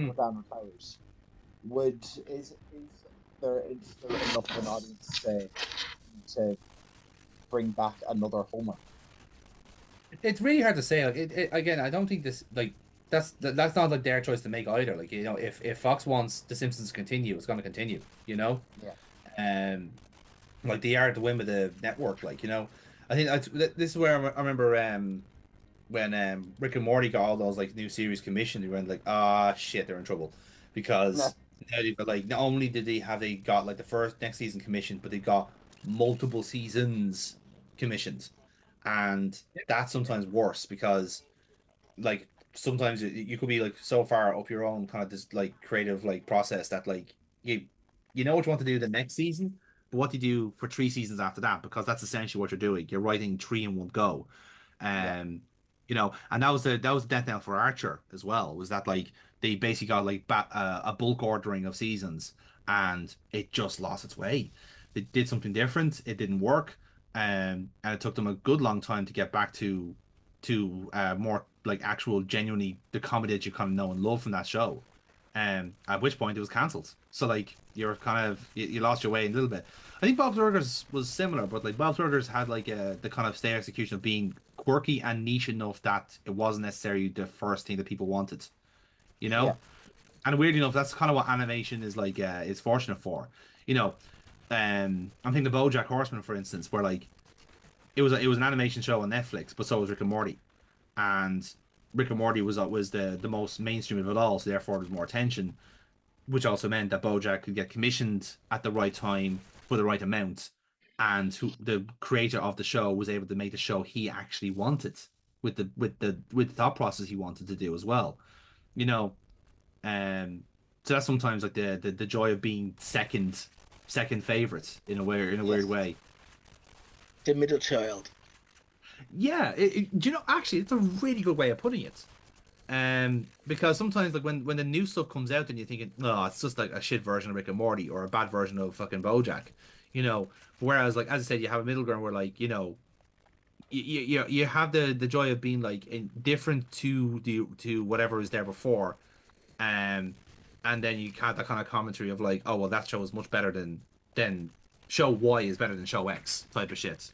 or mm, Dan retires, would is there enough of an audience to bring back another Homer? it's really hard to say. Like again, I don't think this like that's not like their choice to make either. Like if Fox wants The Simpsons to continue, it's going to continue. You know. Yeah. Um, like they are to win with the network. I think this is where I remember when Rick and Morty got all those like new series commissioned. They went like, ah, shit, they're in trouble Nah. because now they've got like not only did they got like the first next season commissioned, but they got multiple seasons commissioned, and that's sometimes worse because like sometimes you could be like so far up your own kind of this like creative like process that like you know what you want to do the next season, but what do you do for 3 seasons after that? Because that's essentially what you're doing. You're writing three in one go. Yeah. Um, and that was the death knell for Archer as well. Was that like they basically got like a bulk ordering of seasons, and it just lost its way. They did something different. It didn't work, and it took them a good long time to get back to more like actual genuinely the comedy that you kind of know and love from that show. At which point it was cancelled. So like you're kind of you lost your way a little bit. I think Bob's Burgers was similar, but like Bob's Burgers had like the kind of stay execution of being quirky and niche enough that it wasn't necessarily the first thing that people wanted, you Yeah. know? And weirdly enough, that's kind of what animation is like is fortunate for. You know, I'm thinking the BoJack Horseman, for instance, where like it was an animation show on Netflix, but so was Rick and Morty. And Rick and Morty was the most mainstream of it all, so therefore there's more attention, which also meant that BoJack could get commissioned at the right time for the right amount, and the creator of the show was able to make the show he actually wanted with the thought process he wanted to do as well. You know, so that's sometimes like the joy of being second favorite in a weird Yes. way. the middle child. Yeah, do you know? Actually, it's a really good way of putting it. Because sometimes like when the new stuff comes out and you're thinking, no, it's just like a shit version of Rick and Morty or a bad version of fucking BoJack, you know. Whereas like as I said, you have a middle ground where like you have the joy of being like indifferent to whatever was there before, um, and then you have that kind of commentary of like, oh well, that show is much better than show Y is better than show X type of shit.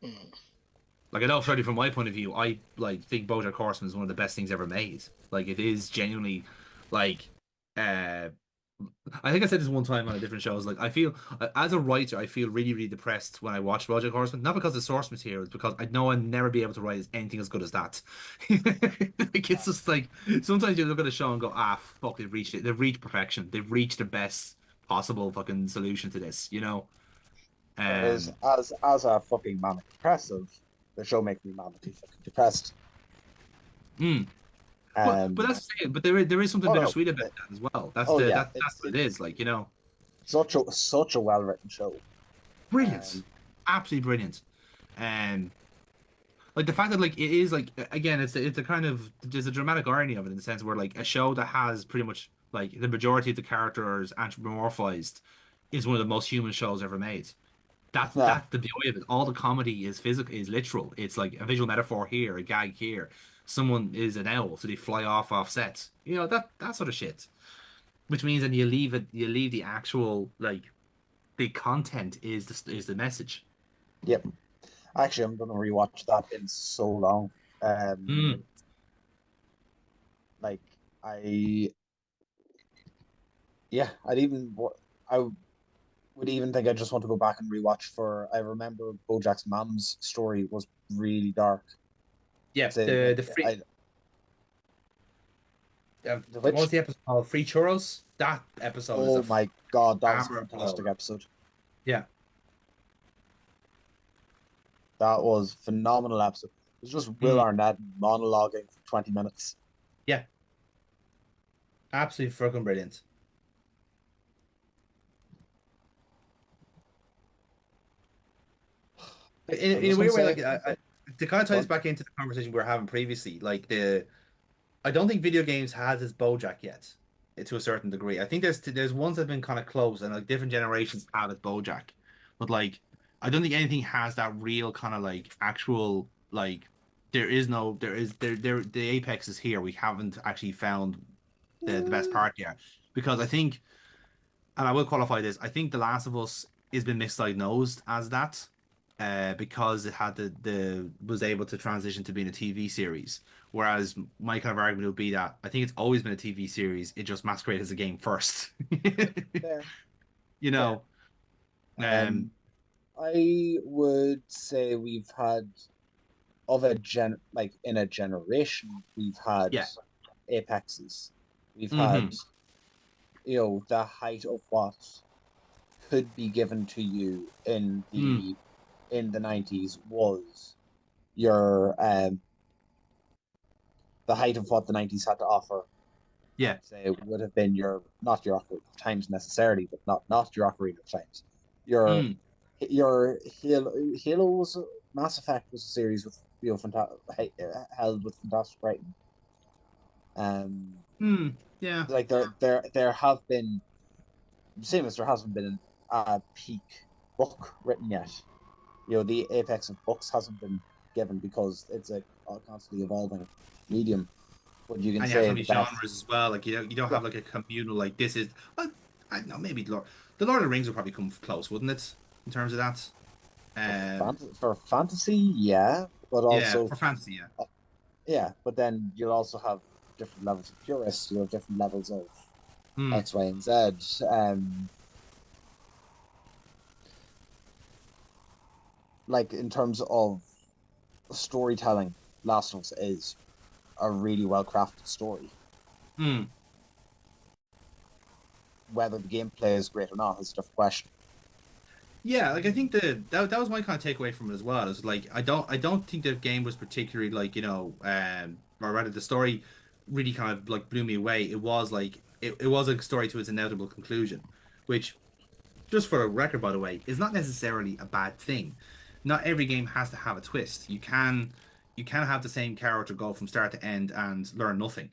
Mm. Like I know, certainly from my point of view, I like think BoJack Horseman is one of the best things ever made. Like it is genuinely, like, uh, I think I said this one time on a different show. I was like, I feel as a writer, I feel really, really depressed when I watch BoJack Horseman. Not because of source material, it's because I know I'll never be able to write anything as good as that. Like it's just like sometimes you look at a show and go, ah, fuck, they've reached it. They've reached perfection. They've reached the best possible fucking solution to this. You know. Whereas Um. as a fucking manic depressive, the show makes me manically fucking depressed. Mm. But Um, that's the thing. But there is something oh no, bittersweet about that as well. That's oh the yeah, that's what it is. Like, you know, such a well written show. brilliant, Um, absolutely brilliant. And like the fact that like it is like again, it's a kind of there's a dramatic irony of it in the sense where like a show that has pretty much like the majority of the characters anthropomorphized is one of the most human shows ever made. yeah, That's the joy of it. All the comedy is physical, is literal. It's like a visual metaphor here, a gag here. Someone is an owl, so they fly off set. You know that sort of shit. Which means that you leave the actual like the content is the message. yep. Actually, I'm gonna rewatch that in so long. Um, Mm. like I, yeah, I would even think I just want to go back and rewatch for. I remember BoJack's mom's story was really dark. Yeah, Say the like free I the what was which the episode called? Free Churros? That episode is oh a my God, that was a hammer fantastic blow. episode. Yeah. That was a phenomenal episode. It was just Will Mm. Arnett monologuing for 20 minutes. Yeah. Absolutely fucking brilliant. I was In a just gonna weird way, say, like to kind of tie this go back into the conversation we were having previously, like the I don't think video games has its BoJack yet, to a certain degree. I think there's ones that have been kind of close, and like different generations have its BoJack, but like I don't think anything has that real kind of like actual like there the apex is here. We haven't actually found the best on. part yet because I think, and I will qualify this. I think The Last of Us has been misdiagnosed as that, because it had the was able to transition to being a TV series. Whereas my kind of argument would be that I think it's always been a TV series. It just masqueraded as a game first. Fair, You fair. know, Um, um, I would say we've had of a gen like in a generation, we've had yeah, apexes. We've had, hmm the height of what could be given to you mm, in the 90s was your the height of what the 90s had to offer. yeah, I'd say it would have been your not your Ocarina of Times necessarily, but not your Ocarina of Times. Your mm, Halo was Mass Effect was a series with held with fantastic writing. Um, yeah, like there have been same as there hasn't been a peak book written yet. The apex of books hasn't been given because it's a constantly evolving medium. But you can and you have so say many the best. genres as well. Like you don't Yeah, have like a communal like this is. Well, I don't know, maybe the Lord of the Rings would probably come close, wouldn't it, in terms of that? for fantasy, yeah, but Yeah, also for fantasy, yeah. uh, yeah, but then you'll also have different levels of purists. You have different levels of Hmm. X, Y, and Z. Like in terms of storytelling, Last of Us is a really well crafted story. Hmm. Whether the gameplay is great or not is a different question. Yeah, like I think that was my kind of takeaway from it as well. Is like I don't think the game was particularly like or rather the story really kind of like blew me away. It was like it was a story to its inevitable conclusion, which just for a record, by the way, is not necessarily a bad thing. Not every game has to have a twist. You can have the same character go from start to end and learn nothing.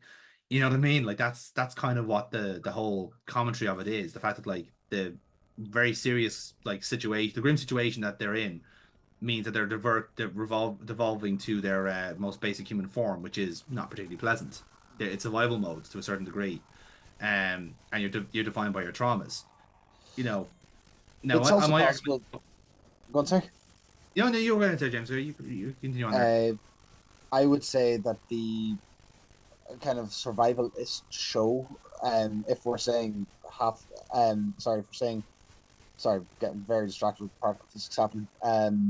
You know what I mean? Like that's kind of what the whole commentary of it is. The fact that like the very serious like situation, the grim situation that they're in, means that they're devolving to their most basic human form, which is not particularly pleasant. It's survival mode to a certain degree, and you're defined by your traumas. You know, no, It's I also my possible. argument. Go on, sorry. No, you were going to say, James. So you continue on there. Uh, I would say that the kind of survivalist show, if we're saying sorry, if we're saying, sorry, getting very distracted with part of this is happening.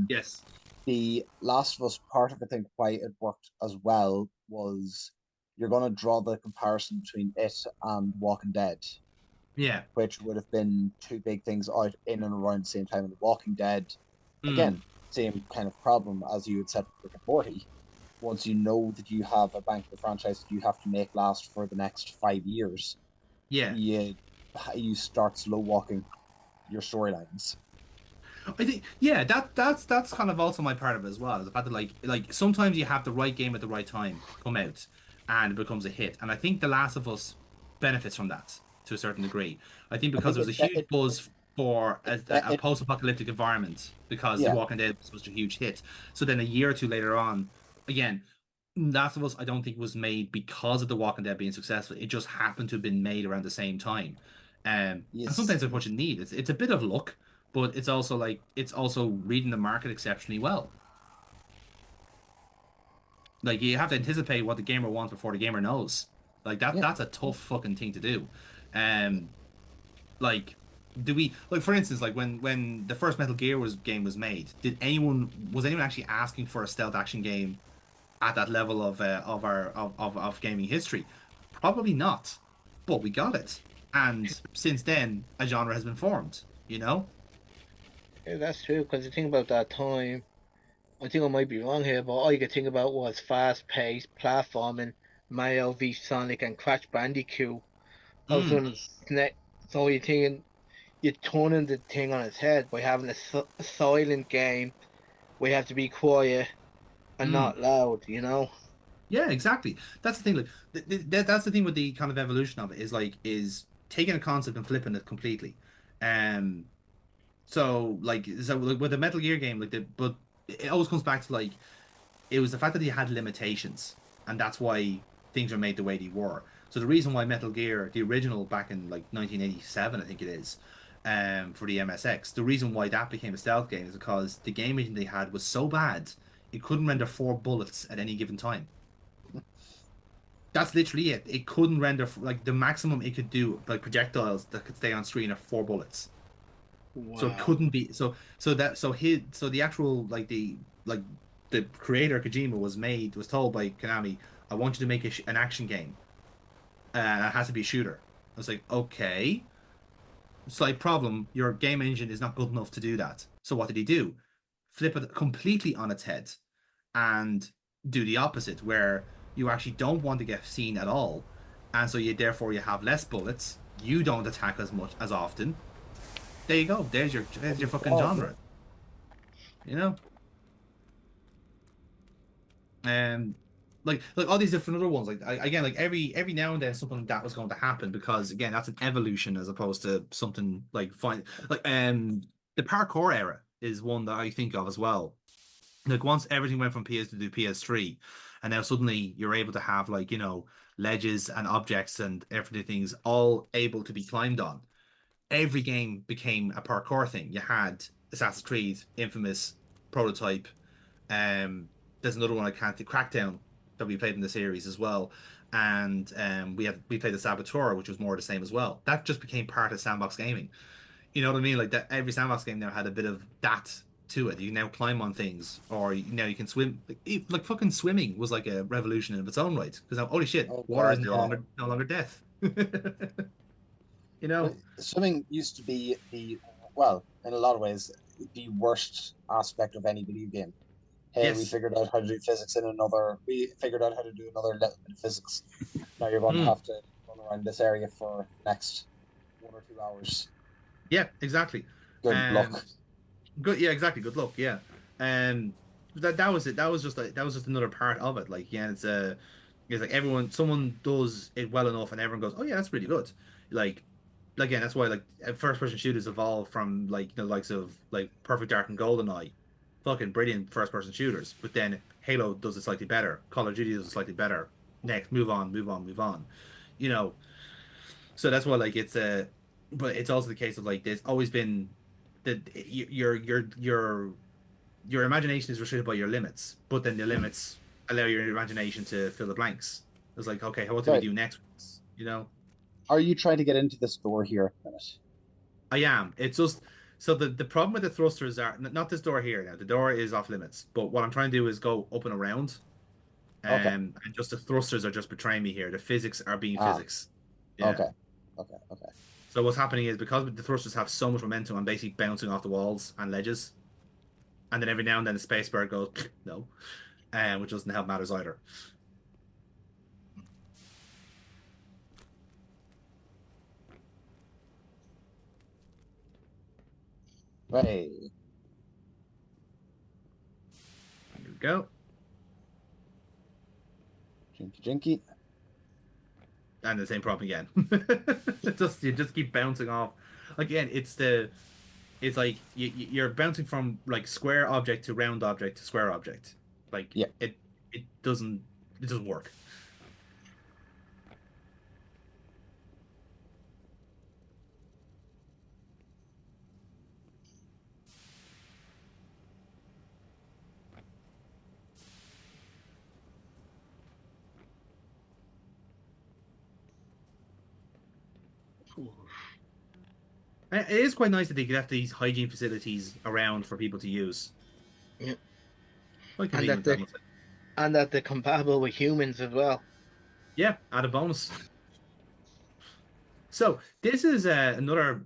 Yes. The Last of Us part of I think why it worked as well was you're going to draw the comparison between it and Walking Dead, Yeah. which would have been two big things out in and around the same time. And The Walking Dead, Mm. again, same kind of problem as you had said with Rick and Morty. Once you know that you have a bank of the franchise that you have to make last for the next 5 years, Yeah. you start slow walking your storylines. I think that's kind of also my part of it as well. Is the fact that like sometimes you have the right game at the right time come out and it becomes a hit. And I think The Last of Us benefits from that to a certain degree. I think I because think there was a huge buzz for a it post-apocalyptic environment because The yeah, Walking Dead was such a huge hit. So then a year or two later on, again, Last of Us I don't think was made because of The Walking Dead being successful. It just happened to have been made around the same time. And yes, sometimes that's what you need. It's a bit of luck, but it's also reading the market exceptionally well. Like you have to anticipate what the gamer wants before the gamer knows. Like yeah. that's a tough fucking thing to do. Um like do we like for instance like when the first Metal Gear was game was made, was anyone actually asking for a stealth action game at that level of gaming history? Probably not. But we got it. And since then a genre has been formed, you know? Yeah, that's true. Because the thing about that time, I think I might be wrong here, but all you could think about was fast-paced platforming, Mario v Sonic, and Crash Bandicoot. All of a Mm, sudden, so you're thinking you're turning the thing on its head by having a silent game where you have to be quiet and mm. not loud. You know? Yeah, exactly. That's the thing. Like that's the thing with the kind of evolution of it is taking a concept and flipping it completely. Um. So like with the Metal Gear game, but it always comes back to like it was the fact that he had limitations, and that's why things are made the way they were. So the reason why Metal Gear, the original back in like 1987, I think it is, for the MSX, the reason why that became a stealth game is because the game engine they had was so bad it couldn't render 4 bullets at any given time. That's literally it. It couldn't render like the maximum it could do, like projectiles that could stay on screen are 4 bullets. So it Wow. couldn't be so the actual like the creator Kojima was told by Konami, I want you to make an action game, and it has to be a shooter. I was like, okay, slight problem. Your game engine is not good enough to do that. So what did he do? Flip it completely on its head and do the opposite, where you actually don't want to get seen at all, and so you have less bullets. You don't attack as much as often. There you go. There's your Problem fucking solved, yeah. genre. You know. And like all these different other ones, again, like every now and then something like that was going to happen because again, that's an evolution as opposed to something like fine. Like the parkour era is one that I think of as well. Like once everything went from PS to do PS3, and now suddenly you're able to have like ledges and objects and everything's all able to be climbed on. Every game became a parkour thing. You had Assassin's Creed, Infamous, Prototype. Um, there's another one I can't think, Crackdown that we played in the series as well, and we played the Saboteur, which was more the same as well. That just became part of sandbox gaming. You know what I mean? Like that, every sandbox game now had a bit of that to it. You can now climb on things, or now you can swim. Like fucking swimming was like a revolution in its own right. Because now, holy shit, Oh water is God, yeah. no longer death. You know? Swimming used to be the well, in a lot of ways, the worst aspect of any video game. Hey, we Yes. figured out how to do physics in another. We figured out how to do another little bit of physics. Now you're going to Mm. have to run around this area for the next 1 or 2 hours. Yeah, exactly. Good Um, luck. Good, yeah, exactly. Good luck, yeah. And that was it. That was just another part of it. Like, yeah, it's like someone does it well enough, and everyone goes, "Oh yeah, that's really good." Like, again, that's why like first person shooters evolved from like the likes of like Perfect Dark and GoldenEye. fucking brilliant first-person shooters, but then Halo does it slightly better, Call of Duty does it slightly better. Next, move on, move on, move on. You know, so that's why like it's a, but it's also the case of like there's always been that your imagination is restricted by your limits, but then the limits allow your imagination to fill the blanks. It's like, okay, what do we Right. do next? You know, Are you trying to get into this door here? I am. It's just so the problem with the thrusters are not this door here now. The door is off limits, but what I'm trying to do is go up and around. Okay. And just the thrusters are just betraying me here. The physics are being Ah. physics. Yeah. Okay. So what's happening is because the thrusters have so much momentum, I'm basically bouncing off the walls and ledges. And then every now and then the spacebar goes no, which doesn't help matters either. Right. There we go. Jinky. And the same problem again. You just keep bouncing off. Again, it's like you're bouncing from like square object to round object to square object. Like Yeah. it doesn't work. It is quite nice that they have these hygiene facilities around for people to use. Yeah. Quite And convenient, I must say. And that they're compatible with humans as well. Yeah, add a bonus. So this is another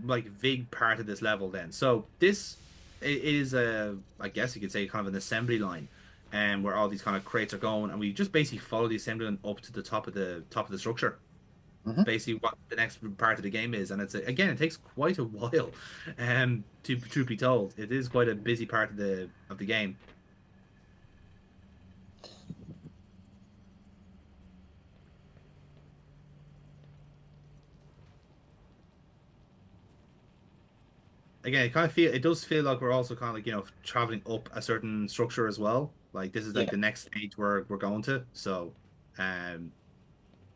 like big part of this level. Then, so this is I guess you could say kind of an assembly line, and where all these kind of crates are going, and we just basically follow the assembly line up to the top of the structure. Mhm. Basically, what the next part of the game is, and it's again, it takes quite a while, to truth be told, it is quite a busy part of the game. Again, it does feel like we're also kind of like traveling up a certain structure as well. Like this is like Yeah. the next stage we're going to. So,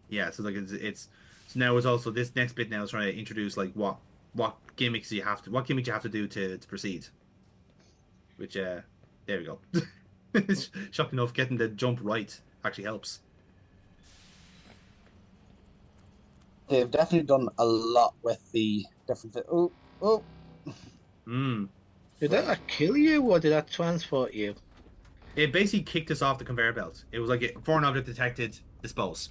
yeah. So like it's so now it's also this next bit now is trying to introduce like what gimmicks you have to do to proceed. Which there we go. It's shocking enough, getting the jump right actually helps. They've definitely done a lot with the different. Oh. Did that not kill you, or did that transport you? It basically kicked us off the conveyor belt. It was like foreign object detected, dispose.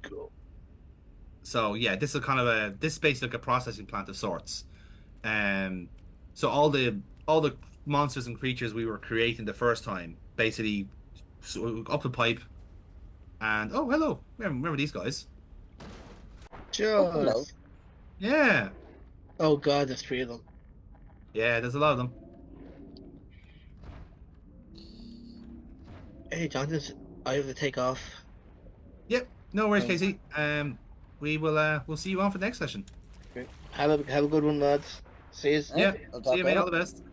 Cool. So yeah, this is kind of this is basically like a processing plant of sorts. So all the monsters and creatures we were creating the first time, basically up the pipe, and oh hello, remember these guys? Sure. hello. Yeah, Oh god, there's 3 of them. yeah, there's a lot of them. Hey, Jonathan, I have to take off. Yep, no worries, Oh. Casey. We will we'll see you on for the next session. Have a good one, lads. See you. Yeah, I'll see you, talk mate. later. All the best.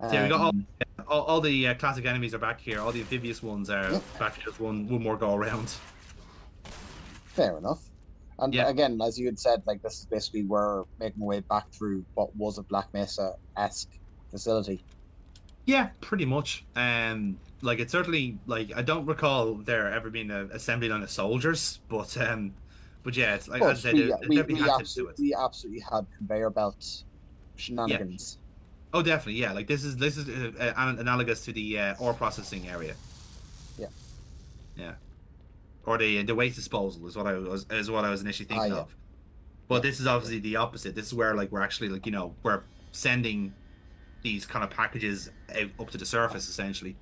So we got all the classic enemies are back here. All the amphibious ones are Yep. back. Just one more go around. Fair enough. And Yeah. again, as you had said, like this is basically we're making our way back through what was a Black Mesa-esque facility. Yeah, pretty much. Like it's certainly like I don't recall there ever being an assembly line of soldiers, but yeah, it's like But as I said, we, there we, definitely we, had to do it. absolutely had conveyor belt shenanigans. Oh, definitely, yeah. Like this is analogous to the ore processing area. Yeah. Yeah. Or the waste disposal is what I was initially thinking yeah. of. But this is obviously the opposite. This is where like we're actually like we're sending these kind of packages up to the surface, essentially.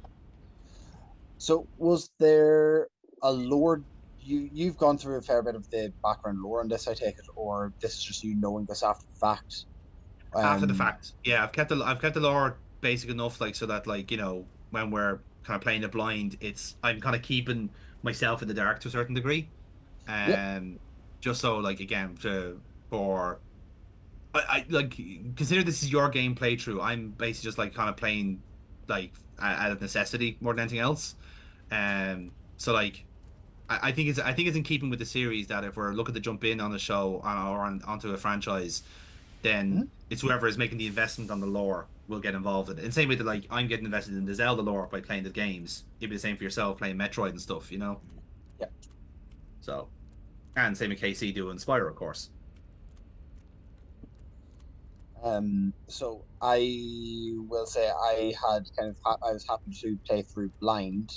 So was there a lore? You've gone through a fair bit of the background lore on this, I take it, or this is just you knowing this after the fact. After the Um, fact, yeah, I've kept the lore basic enough, like so that like when we're kind of playing it blind, I'm kind of keeping myself in the dark to a certain degree, yeah, um, just so like again for I like consider this is your game playthrough. I'm basically just like kind of playing like out of necessity more than anything else. So like I think it's in keeping with the series that if we're looking to jump in on a show onto a franchise, then mhm, it's whoever is making the investment on the lore will get involved in it. In the same way that like I'm getting invested in the Zelda lore by playing the games, it'd be the same for yourself playing Metroid and stuff, you know. yeah. So and same with KC doing Spyro, of course. So I will say I had kind of I was happy to play through blind,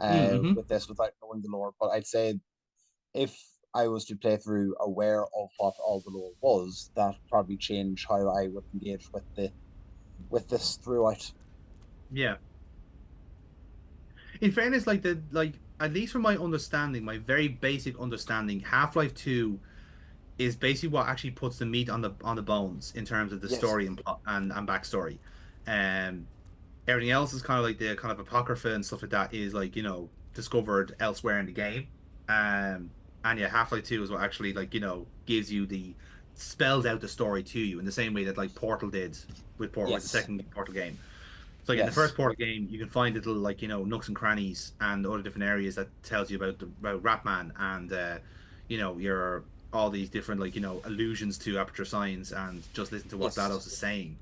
Mm-hmm. with this without knowing the lore. But I'd say if I was to play through aware of what all the lore was, that would probably change how I would engage with this throughout. Yeah. In fairness, like at least from my understanding, my very basic understanding, Half-Life 2 is basically what actually puts the meat on the bones in terms of the Yes, story and plot and backstory. Um Everything else is kind of like the kind of apocrypha and stuff like that is like, discovered elsewhere in the game. And yeah, Half-Life 2 is what actually like, gives you spells out the story to you in the same way that like Portal did with the yes, second Portal game. So like in the first yes, Portal game, you can find little like nooks and crannies and other different areas that tells you about Ratman and your all these different like allusions to Aperture Science and just listen to what yes, GLaDOS is saying.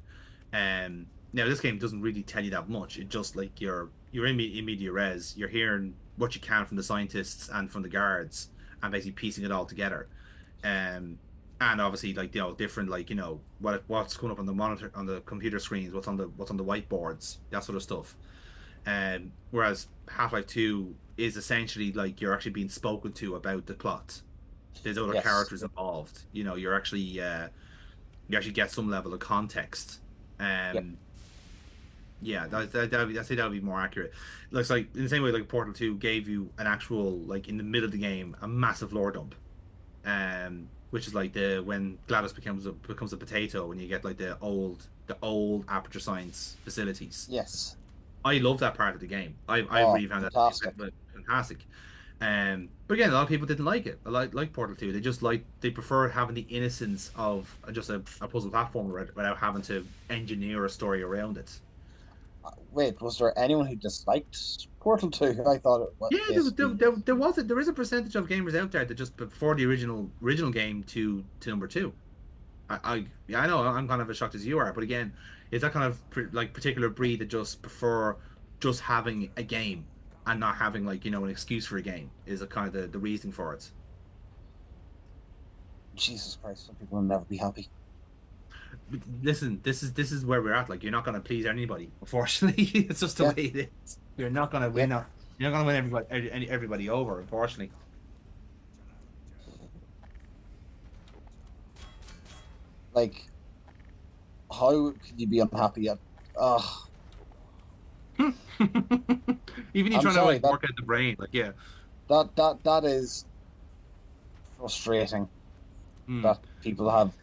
Now this game doesn't really tell you that much. It just like you're in media res. You're hearing what you can from the scientists and from the guards, and basically piecing it all together. Um, and obviously like different like what's coming up on the monitor on the computer screens, what's on the whiteboards, that sort of stuff. Whereas Half-Life 2 is essentially like you're actually being spoken to about the plot. There's other yes. characters involved. You actually get some level of context. Yep. Um, yeah, I'd say that would be more accurate. Looks like in the same way like Portal 2 gave you an actual like in the middle of the game a massive lore dump. Which is like the when GLaDOS becomes a potato and you get like the old Aperture Science facilities. Yes. I love that part of the game. I Oh, really found that to be fantastic. fantastic. But again, a lot of people didn't like it. Like Portal 2. They prefer having the innocence of just a puzzle platformer without having to engineer a story around it. Wait, was there anyone who disliked Portal 2? I thought it was Yeah, basically. there is a percentage of gamers out there that just prefer the original game to number two. Yeah, I know I'm kind of as shocked as you are, but again, it's that kind of particular breed that just prefer just having a game and not having like an excuse for a game is a kind of the reasoning for it. Jesus Christ, some people will never be happy. But listen, this is where we're at. Like you're not gonna please anybody, unfortunately. It's just the Yeah, way it is. You're not gonna yeah. win. You're not gonna win everybody over, unfortunately. Like, how could you be unhappy at? Ugh, Even you I'm trying to sorry like that work out the brain, like yeah. that is frustrating Hmm. that people have.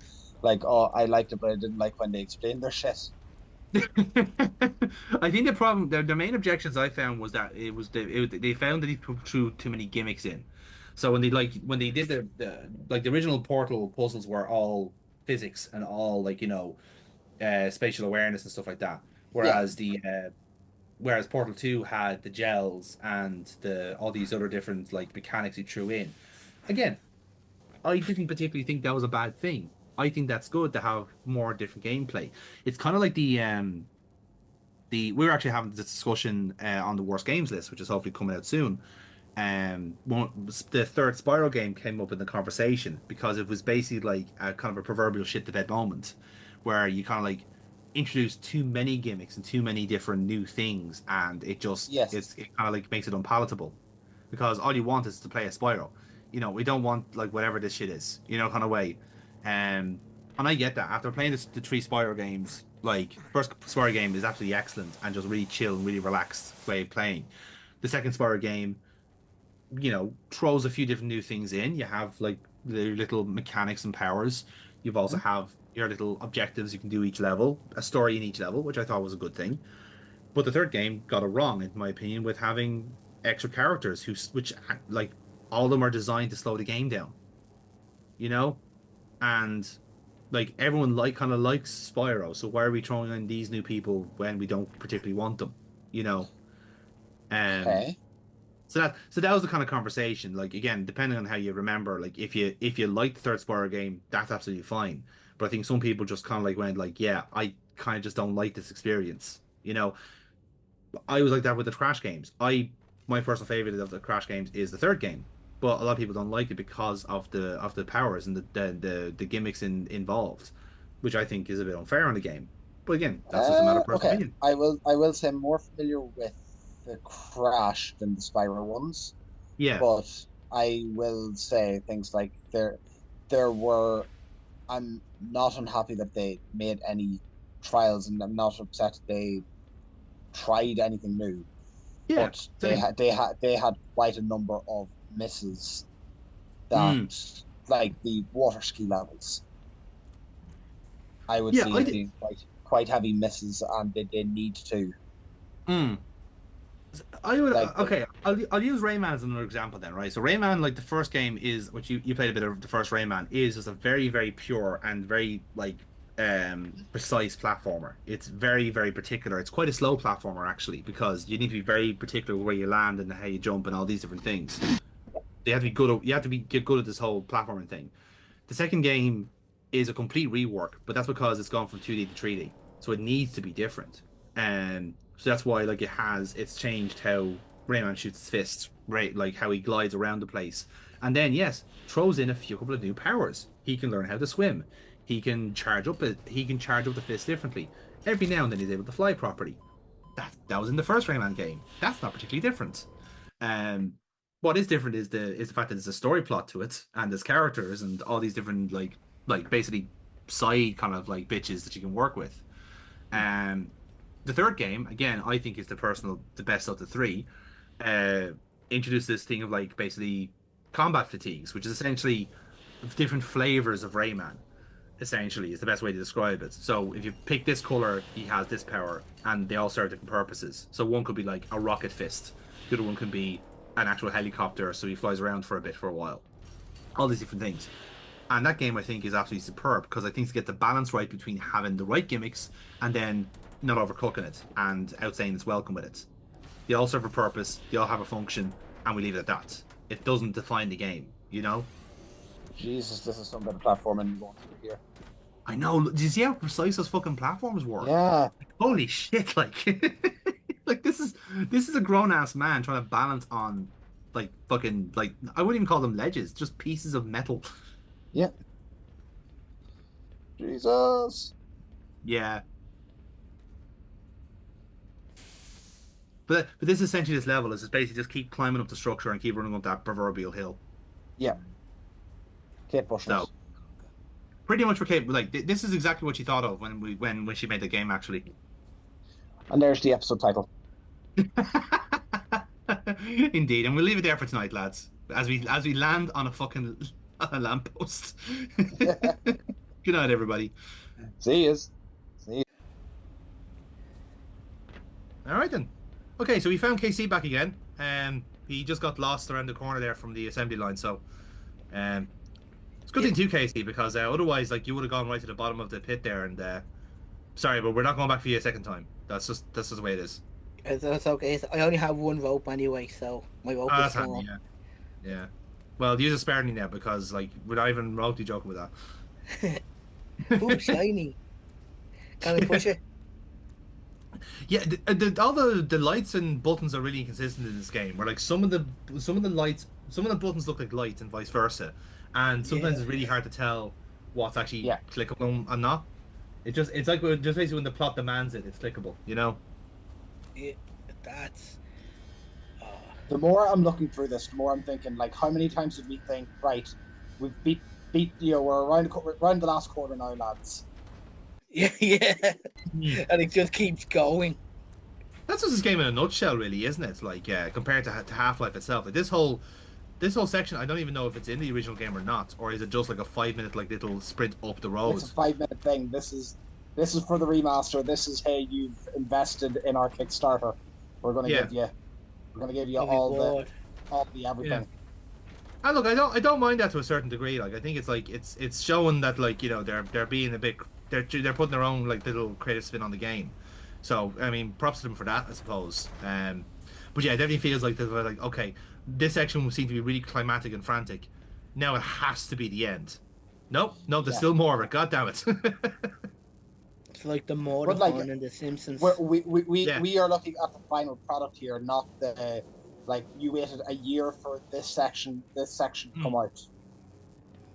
Like, oh, I liked it, but I didn't like when they explained their shit. I think the problem, the main objections I found was that they found that he put through too many gimmicks in. So when they did the original Portal puzzles were all physics and all like spatial awareness and stuff like that. Yeah, Whereas Portal 2 had the gels and the all these other different like mechanics he threw in. Again, I didn't particularly think that was a bad thing. I think that's good to have more different gameplay. It's kind of like the we were actually having this discussion on the worst games list, which is hopefully coming out soon. The third Spiral game came up in the conversation because it was basically like a kind of a proverbial shit the bed moment, where you kind of like introduce too many gimmicks and too many different new things, and yes, it kind of like makes it unpalatable because all you want is to play a Spiral. We don't want like whatever this shit is, kind of way. And I get that after playing the three Spiral games. Like, first Spyro game is absolutely excellent and just really chill and really relaxed way of playing. The second Spyro game, throws a few different new things in. You have like the little mechanics and powers. You've also have your little objectives you can do each level, a story in each level, which I thought was a good thing. But the third game got it wrong, in my opinion, with having extra characters which like all of them are designed to slow the game down, you know, and like everyone kind of likes Spyro, so why are we throwing in these new people when we don't particularly want them, you know? Um, Okay. so that was the kind of conversation. Like again, depending on how you remember, like if you like the third Spyro game, that's absolutely fine. But I think some people just kind of like went like, yeah, I kind of just don't like this experience, you know? I was like that with the Crash games. My personal favorite of the Crash games is the third game, but a lot of people don't like it because of the powers and the gimmicks involved, which I think is a bit unfair on the game. But again, that's just a matter of personal Okay. opinion. I will say I'm more familiar with the Crash than the Spyro ones, Yeah, but I will say things like there were. I'm not unhappy that they made any trials, and I'm not upset they tried anything new. yeah, But same. they had quite a number of misses that, Mm. like the water ski levels, I would Yeah, see I as did. being quite heavy misses, and they need to Mm. I would like the okay. I'll use Rayman as another example then, right? So Rayman, like the first game is, which you played a bit of the first Rayman, is just a very very pure and very like precise platformer. It's very very particular. It's quite a slow platformer actually because you need to be very particular where you land and how you jump and all these different things. You have to be good. You have to get good at this whole platforming thing. The second game is a complete rework, but that's because it's gone from 2D to 3D, so it needs to be different. And so that's why like it's changed how Rayman shoots his fists, right? Like how he glides around the place, and then yes, throws in a few couple of new powers. He can learn how to swim. He can charge up the fist differently. Every now and then he's able to fly properly. That was in the first Rayman game. That's not particularly different. Um, what is different is the fact that there's a story plot to it and there's characters and all these different like basically side kind of like bitches that you can work with. Um, the third game again, I think is the best of the three. Uh, introduced this thing of like basically combat fatigues, which is essentially different flavors of Rayman essentially is the best way to describe it. So if you pick this color, he has this power, and they all serve different purposes. So one could be like a rocket fist, the other one could be an actual helicopter, so he flies around for a bit for a while. All these different things. And that game I think is absolutely superb because I think to get the balance right between having the right gimmicks and then not overcooking it and outstaying its welcome with it. They all serve a purpose, they all have a function, and we leave it at that. It doesn't define the game, you know? Jesus, this is some better platforming going through here. I know. Do you see how precise those fucking platforms were? Yeah, Holy shit! Like, like this is a grown ass man trying to balance on like fucking like I wouldn't even call them ledges, just pieces of metal. yeah. Jesus. Yeah, but this is essentially this level is just basically just keep climbing up the structure and keep running up that proverbial hill. Yeah. Kate So Bushels. pretty much we're capable. Like this is exactly what she thought of when she made the game actually. And there's the episode title. Indeed, and we'll leave it there for tonight, lads. As we land on a fucking on a lamppost. Good night, everybody. See yous. All right then. Okay, so we found KC back again. He just got lost around the corner there from the assembly line. So, it's a good thing too, KC, because otherwise, like you would have gone right to the bottom of the pit there. And sorry, but we're not going back for you a second time. That's just the way it is. That's okay. I only have one rope anyway, so my rope Oh, is that's small. handy. Yeah. Yeah. Well, use it sparingly now because like we're not even remotely joking with that. Ooh, shiny. Can I push it? Yeah, all the lights and buttons are really inconsistent in this game. Where like some of the buttons look like lights and vice versa, and sometimes Yeah. it's really hard to tell what's actually Yeah. clickable and not. It's like just basically when the plot demands it, it's clickable. You know? Yeah, that's. The more I'm looking through this, the more I'm thinking, like, how many times did we think, right, we've beat we're around the last quarter now, lads. Yeah, Hmm. and it just keeps going. That's just this game in a nutshell, really, isn't it? Like, compared to Half-Life itself, like this whole section, I don't even know if it's in the original game or not, or is it just like a 5 minute like little sprint up the road? It's a 5 minute thing. This is for the remaster. This is, hey, you've invested in our Kickstarter. We're gonna Yeah. give you Every all word. the everything. And look, I don't mind that to a certain degree. Like, I think it's like it's showing that, like, you know, they're being a bit, they're putting their own like little creative spin on the game. So I mean, props to them for that, I suppose. But yeah, it definitely feels like they're like, okay, this section seemed to be really climatic and frantic. Now it has to be the end. Nope, no, there's Yeah. still more of it. God damn it. It's like the more But, like, in The Simpsons. Yeah. We are looking at the final product here, not the like you waited a year for this section to come out.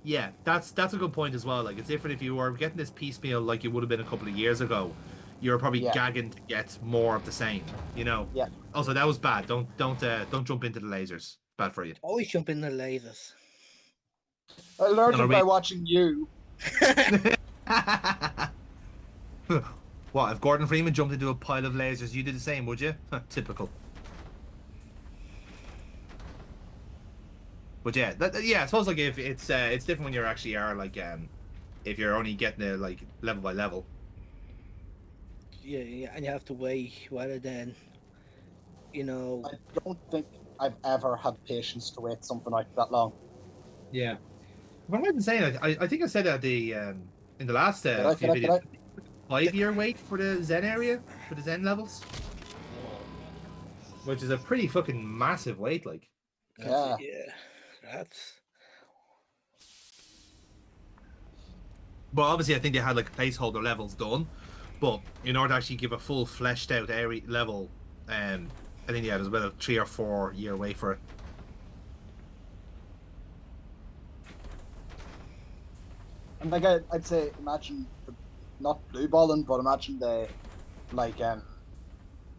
Yeah, that's a good point as well. Like, it's different if you were getting this piecemeal like you would have been a couple of years ago. You're probably Yeah. gagging to get more of the same, you know. Yeah. Also, that was bad. Don't jump into the lasers. Bad for you. Always jump in the lasers. I learned No, it by watching you. What, if Gordan Freeman jumped into a pile of lasers, you did the same, would you? Typical. But yeah, yeah, I suppose like if it's different when you're actually like if you're only getting it like level by level. Yeah, and you have to wait rather than, you know. I don't think I've ever had patience to wait something like that long. Yeah. If I'm right in saying, I think I said at the in the last few Could I? videos, 5 year wait for the Zen area, for the Zen levels, which is a pretty fucking massive wait, like. Yeah. That's. But obviously, I think they had like placeholder levels done, but in order to actually give a full fleshed out area level, I think there's about a 3 or 4 year wait for it. And like I'd say, imagine not blue balling, but imagine the like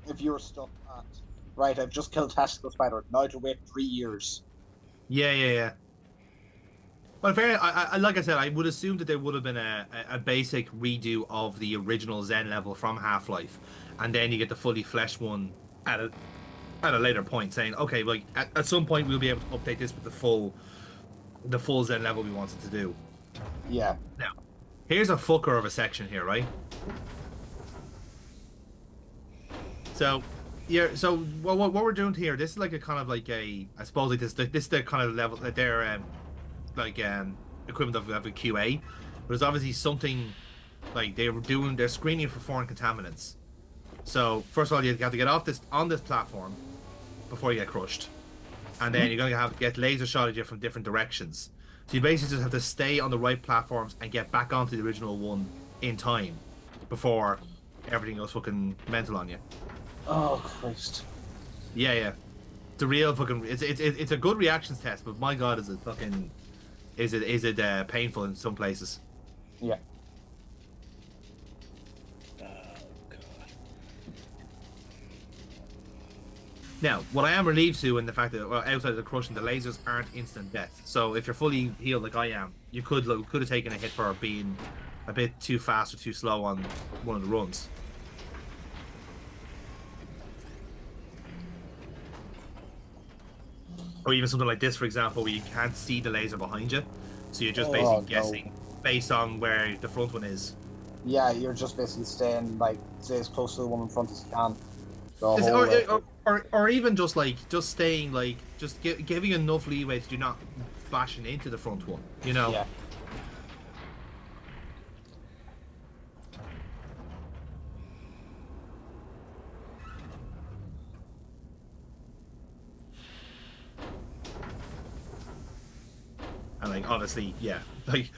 if you were stuck at right, I've just killed Testicle Spider. Now I have to wait 3 years. Yeah. But fair, I like I said, I would assume that there would have been a basic redo of the original Zen level from Half-Life, and then you get the fully fleshed one at a later point, saying, okay, like at some point we'll be able to update this with the full Zen level we wanted to do. Yeah. Now, here's a fucker of a section here, right? So, yeah. So what we're doing here, this is like a kind of like I suppose like this is the kind of level that they're equivalent of a QA, but it's obviously something like they're screening for foreign contaminants. So first of all, you have to get on this platform before you get crushed, and then you're going to have to get laser shot at you from different directions. So you basically just have to stay on the right platforms and get back onto the original one in time before everything goes fucking mental on you. Oh Christ. Yeah. It's a real fucking. It's a good reactions test, but my god, is it painful in some places? Yeah. Now, what I am relieved to in the fact that outside of the crushing, the lasers aren't instant death. So if you're fully healed like I am, you could have taken a hit for being a bit too fast or too slow on one of the runs. Or even something like this, for example, where you can't see the laser behind you, so you're just basically guessing based on where the front one is. Yeah, you're just basically stay as close to the one in front as you can. Or even just staying giving enough leeway to do not bashing into the front one, you know. Yeah. And like obviously, yeah, like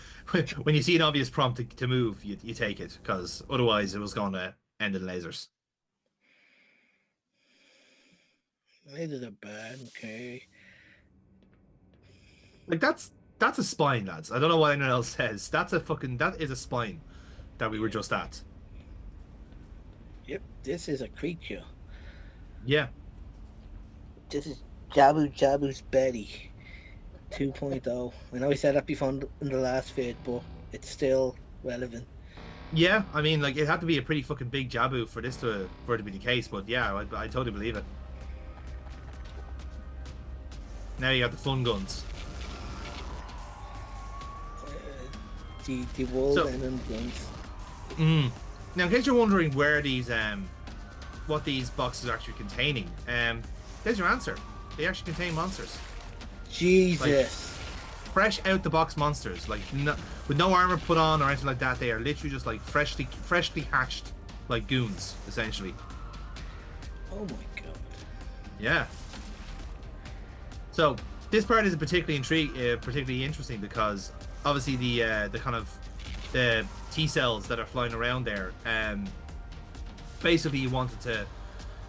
when you see an obvious prompt to move, you take it, because otherwise it was going to end in lasers. Lasers are bad, okay. Like that's a spine, lads. I don't know what anyone else says. That is a spine that we were just at. Yep, this is a creature. Yeah. This is Jabu Jabu's Betty 2.0. I know we said that before in the last vid, but it's still relevant. Yeah, I mean, like, it had to be a pretty fucking big Jabu for it to be the case, but yeah, I totally believe it. Now you have the fun guns. The wall So- and guns. Now, in case you're wondering where these what these boxes are actually containing, there's your answer. They actually contain monsters. Jesus. Fresh out the box monsters, like with no armor put on or anything like that. They are literally just like freshly hatched, like goons, essentially. Oh my god. Yeah. So this part is particularly interesting because obviously the kind of the T cells that are flying around there. Basically, you want to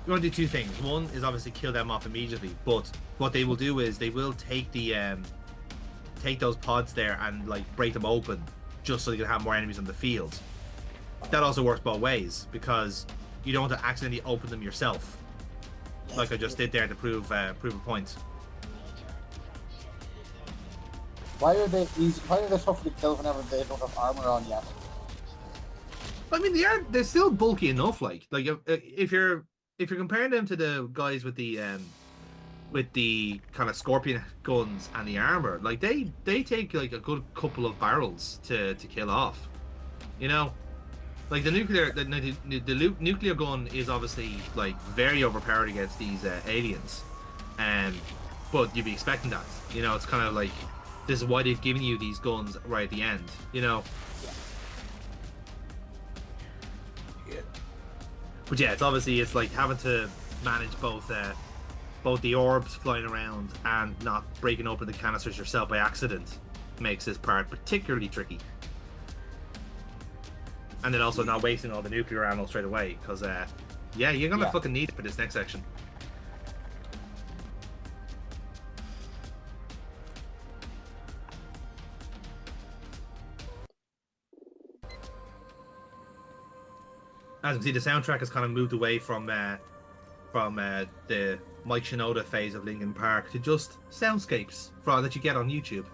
do two things. One is obviously kill them off immediately, but what they will do is they will take those pods there and like break them open just so you can have more enemies on the field. That also works both ways because you don't want to accidentally open them yourself, like I just did there to prove a point. Why are they easy? Why are they tough to kill whenever they don't have armor on yet? I mean, they're still bulky enough. Like if you're comparing them to the guys with the kind of scorpion guns and the armor, like they take like a good couple of barrels to kill off. You know, like the nuclear gun is obviously like very overpowered against these aliens, but you'd be expecting that. You know, it's kind of like this is why they've given you these guns right at the end. You know. But yeah, it's like having to manage both the orbs flying around and not breaking open the canisters yourself by accident makes this part particularly tricky. And then also not wasting all the nuclear ammo straight away, because yeah, you're gonna fucking need it for this next section. As you can see, the soundtrack has kind of moved away from the Mike Shinoda phase of Linkin Park to just soundscapes that you get on YouTube.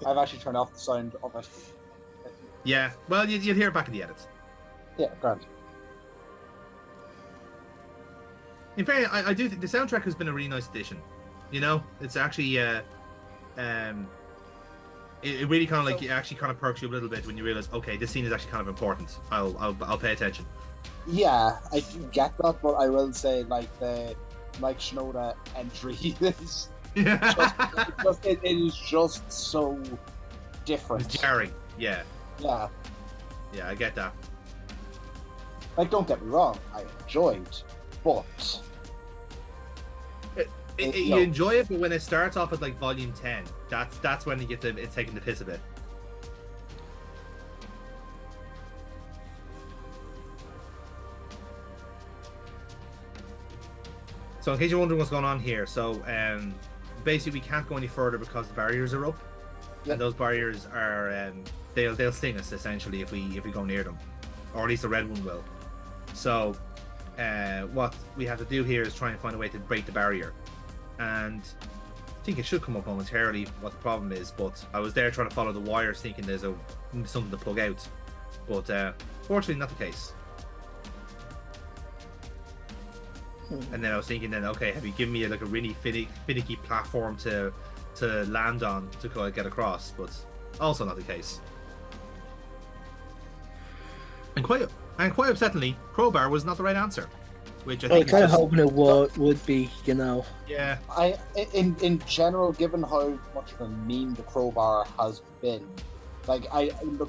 I've actually turned off the sound of it. Yeah, well, you'll hear it back in the edits. Yeah, grand. In fact, I do think the soundtrack has been a really nice addition. You know, it's actually it really kind of like it actually kind of perks you a little bit when you realize, okay, this scene is actually kind of important. I'll pay attention. Yeah, I do get that, but I will say like the Mike Shinoda entry is it is just so different. It's jarring. Yeah. Yeah. Yeah, I get that. Like, don't get me wrong, I enjoyed, but you enjoy it, but when it starts off at like volume 10, that's when you get it's taking the piss a bit. So in case you're wondering what's going on here, so basically we can't go any further because the barriers are up, and those barriers are they'll sting us essentially if we go near them, or at least the red one will. So what we have to do here is try and find a way to break the barrier, and I think it should come up momentarily what the problem is, but I was there trying to follow the wires thinking there's something to plug out, but fortunately not the case. And then I was thinking, okay, have you given me like a really finicky platform to land on to get across? But also not the case. And quite upsettingly, crowbar was not the right answer, which I think. I'm kind of hoping it would be, you know. Yeah. In general, given how much of a meme the crowbar has been, like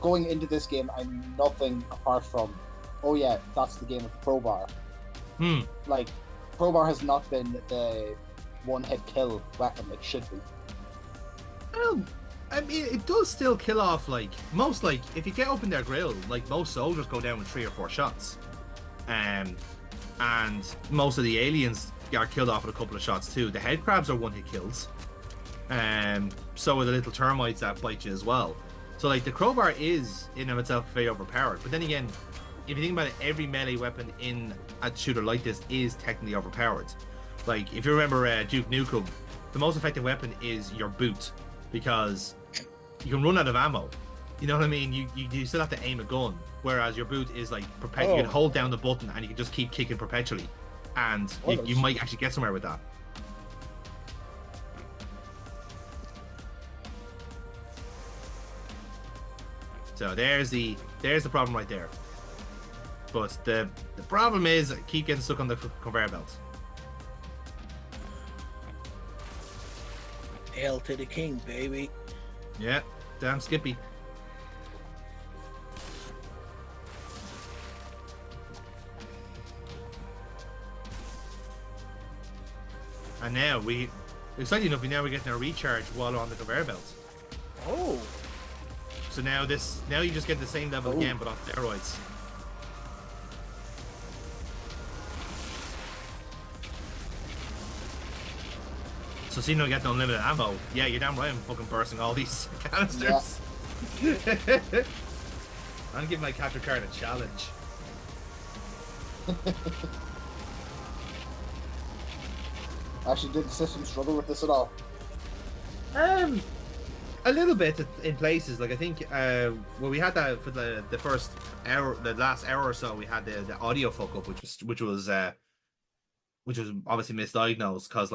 going into this game, I'm nothing apart from, oh yeah, that's the game with the crowbar. Like, crowbar has not been the one-hit kill weapon it should be. Well, I mean, it does still kill off, like, most, like, if you get open their grill, like, most soldiers go down with 3 or 4 shots. And most of the aliens are killed off with a couple of shots, too. The head crabs are one-hit kills. So are the little termites that bite you as well. So, like, the crowbar is, in and of itself, very overpowered. But then again, if you think about it, every melee weapon in a shooter like this is technically overpowered. Like, if you remember Duke Nukem, the most effective weapon is your boot, because you can run out of ammo. You know what I mean? You still have to aim a gun, whereas your boot is like you can hold down the button and you can just keep kicking perpetually, and you might actually get somewhere with that. So there's the problem right there. But the problem is I keep getting stuck on the conveyor belt. Hail to the king, baby. Yeah, damn Skippy. And now exciting enough, we're getting a recharge while on the conveyor belt. Oh. So now you just get the same level again, but on steroids. So see, no getting unlimited ammo. Yeah, you're damn right. I'm fucking bursting all these canisters. Yeah. I'm giving my capture card a challenge. Actually, did the system struggle with this at all? A little bit in places. Like I think, we had that for the first hour, the last hour or so. We had the audio fuck up, which was obviously misdiagnosed because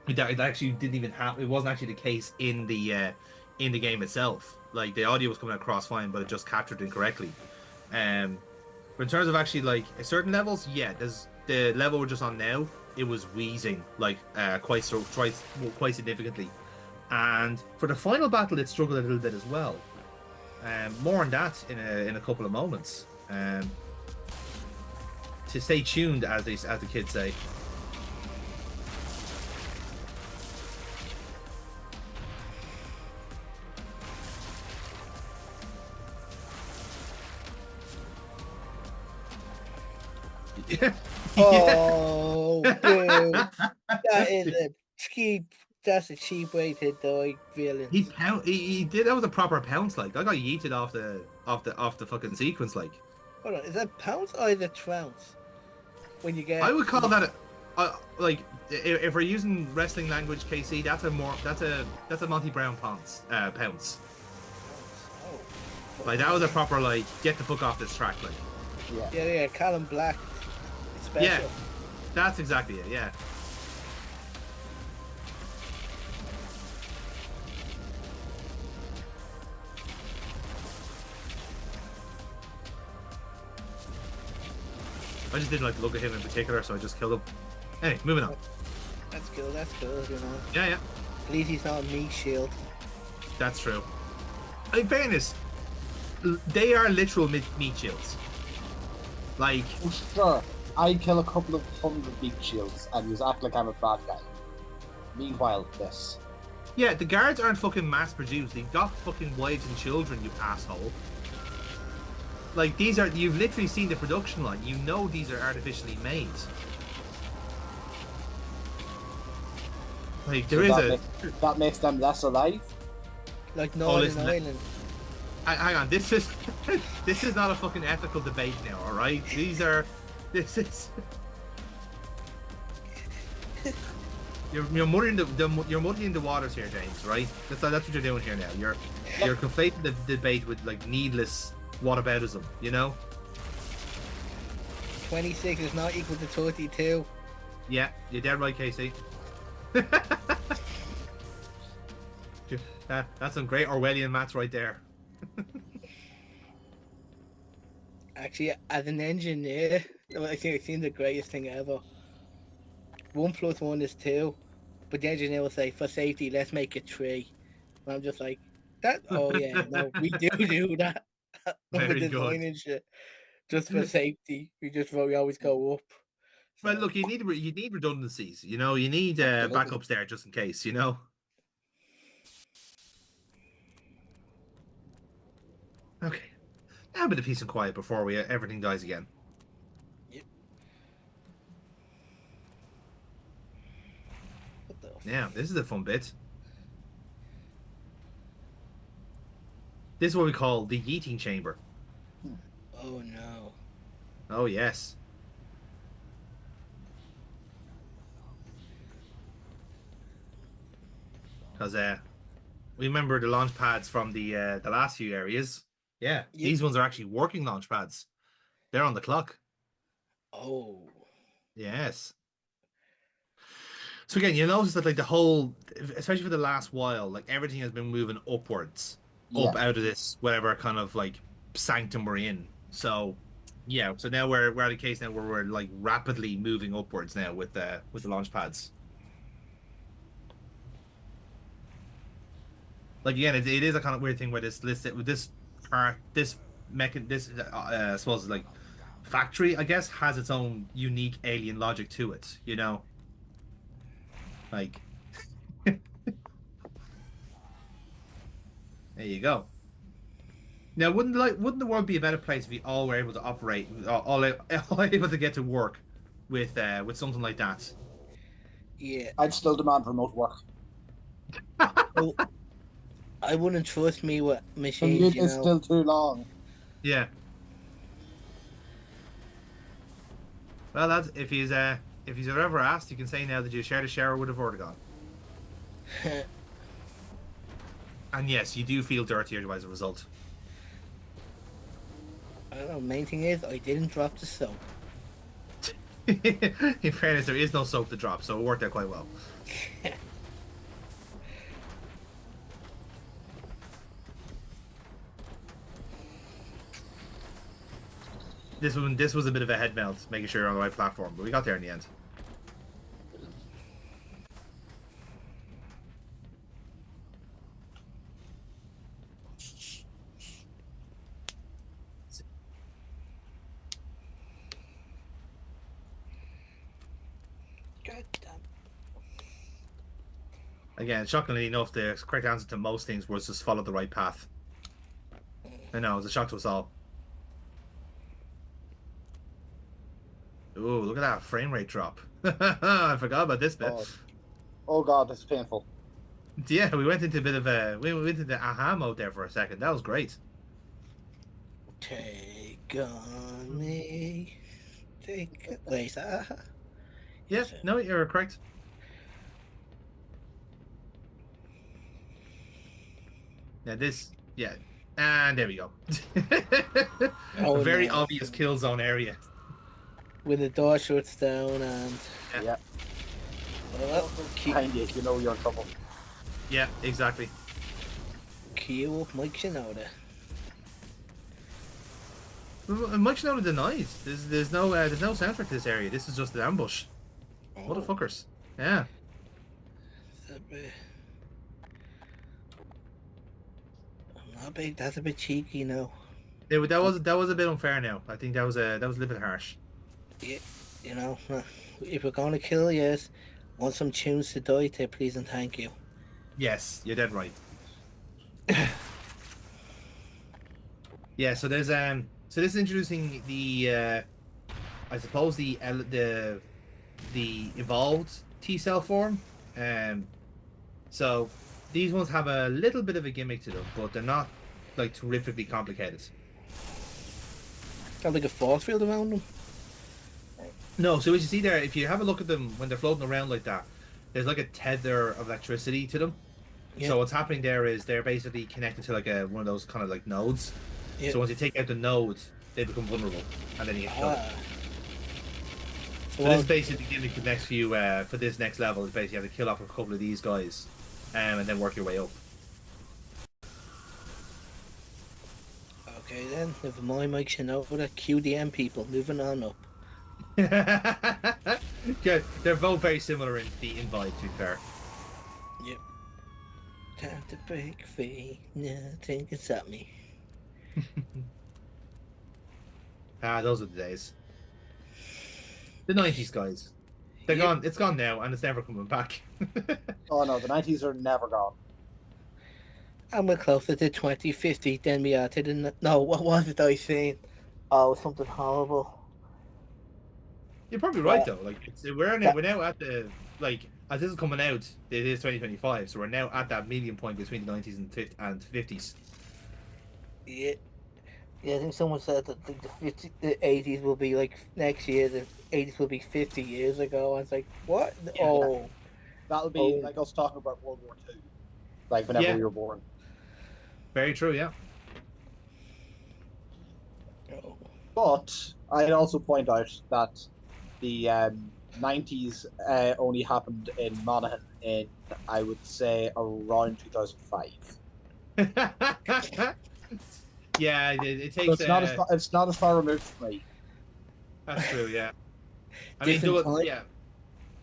it actually didn't even happen. It wasn't actually the case in the game itself. Like the audio was coming across fine, but it just captured incorrectly. But in terms of actually like certain levels, yeah, there's the level we're just on now. It was wheezing quite significantly, and for the final battle, it struggled a little bit as well. More on that in a couple of moments. To stay tuned, as the kids say. Oh, boo. That's a cheap way to die, villain. He did. That was a proper pounce. Like I got yeeted off the fucking sequence. Like, hold on, is that pounce or is it trounce? When you get, I would call that like if we're using wrestling language, KC, that's a Monty Brown pounce. Pounce. Oh, like that was a proper like get the fuck off this track. Like, yeah, Callum Black. Special. Yeah, that's exactly it. Yeah. I just didn't like to look at him in particular, so I just killed him. Anyway, moving on. That's cool, you know. Yeah. At least he's not a meat shield. That's true. In fairness, they are literal meat shields. Like, sure, I kill a couple of 100 meat shields and you act like I'm a bad guy. Meanwhile, this. Yeah, the guards aren't fucking mass produced. They've got fucking wives and children, you asshole. Like, you've literally seen the production line. You know these are artificially made. Like, that makes them less alive? Like Northern Ireland. Hang on, this is not a fucking ethical debate now, alright? This is... You're muddying the waters here, James, right? That's what you're doing here now. You're conflating the debate with, like, needless whataboutism, you know? 26 is not equal to 32. Yeah, you're dead right, Casey. That's some great Orwellian maths right there. Actually, as an engineer, I think it's the greatest thing ever. 1 + 1 is 2, but the engineer will say, for safety, let's make it 3. And I'm just like, that? Oh yeah, no, we do that. Very With good. design and shit. Just for safety, we always go up. Well, look, you need redundancies. You know, you need backups there just in case. You know. Okay, now a bit of peace and quiet before everything dies again. Yep. Yeah, this is a fun bit. This is what we call the yeeting chamber. Oh no. Oh yes. Because we remember the launch pads from the last few areas. Yeah, Yep. these ones are actually working launch pads. They're on the clock. Oh. Yes. So again, you notice that like the whole, especially for the last while, like everything has been moving upwards, Yeah. up out of this whatever kind of like sanctum we're in. So yeah, so now we're at a case now where we're like rapidly moving upwards now with the launch pads. Like again, it is a kind of weird thing where this part this I suppose like factory I guess has its own unique alien logic to it. You know, like there you go. Now, wouldn't the world be a better place if we all were able to operate, all able to get to work with something like that? Yeah. I'd still demand remote work. Well, I wouldn't trust me with machines, Commute you is know. still too long. Yeah. Well, that's if he's ever asked, you can say now that you shared a shower with a vertigon. And yes, you do feel dirtier as a result. I don't know. Main thing is, I didn't drop the soap. In fairness, there is no soap to drop, so it worked out quite well. This was a bit of a head melt, making sure you're on the right platform, but we got there in the end. God damn. Again, shockingly enough, the correct answer to most things was just follow the right path. I know, it was a shock to us all. Ooh, look at that frame rate drop. I forgot about this bit. Oh God, this is painful. Yeah, we went into a bit of we went into the aha mode there for a second. That was great. Take on me. Wait, Yeah, yes, no, you're correct. Yeah, yeah, and there we go. Oh, A very no. obvious kill zone area. When the door shuts down and Yeah. well, Behind you, you know you're in trouble. Yeah, exactly. queue up Mike Shinoda. Mike Shinoda denies. There's no soundtrack to this area. This is just an ambush. Motherfuckers. Yeah. Not big. That's a bit cheeky, now. That was a bit unfair. Now I think that was a little bit harsh. Yeah, you know, if we're gonna kill you, want some tunes to die to, please and thank you. Yes, you're dead right. Yeah, so there's so this is introducing the I suppose the evolved T cell form. So these ones have a little bit of a gimmick to them, but they're not like terrifically complicated. Got like a force field around them. No, so as you see there, if you have a look at them when they're floating around like that, there's like a tether of electricity to them. Yeah. So what's happening there is they're basically connected to like one of those kind of like nodes. Yeah. So once you take out the nodes, they become vulnerable, and then you get killed. So Well, this is basically giving the next few for this next level is basically you have to kill off a couple of these guys, and then work your way up. okay then, never mind Mike Shinoda, QDM people, moving on up. Yeah, they're both very similar in vibe, to be fair. Yep. Time to break free, nothing can stop me. Those are the days. The 90s guys. They're Yep. gone. It's gone now, and it's never coming back. Oh no, the 90s are never gone. And we're closer to 2050 than we are to the... No, what was it I saying? Oh, something horrible. You're probably right though. Like we're now at the like as this is coming out, it is 2025, so we're now at that medium point between the 90s and 50s. Yeah. Yeah, I think someone said that the 80s will be like next year, the 80s will be 50 years ago. I was like, what? Yeah. Oh. That'll be Oh. like us talking about World War II, like whenever Yeah. we were born. Very true, yeah. Oh. But I'd also point out that the 90s only happened in Monaghan in, I would say, around 2005. Yeah, it So takes it's not as far removed from me. That's true. Yeah, I mean, Different time, yeah, it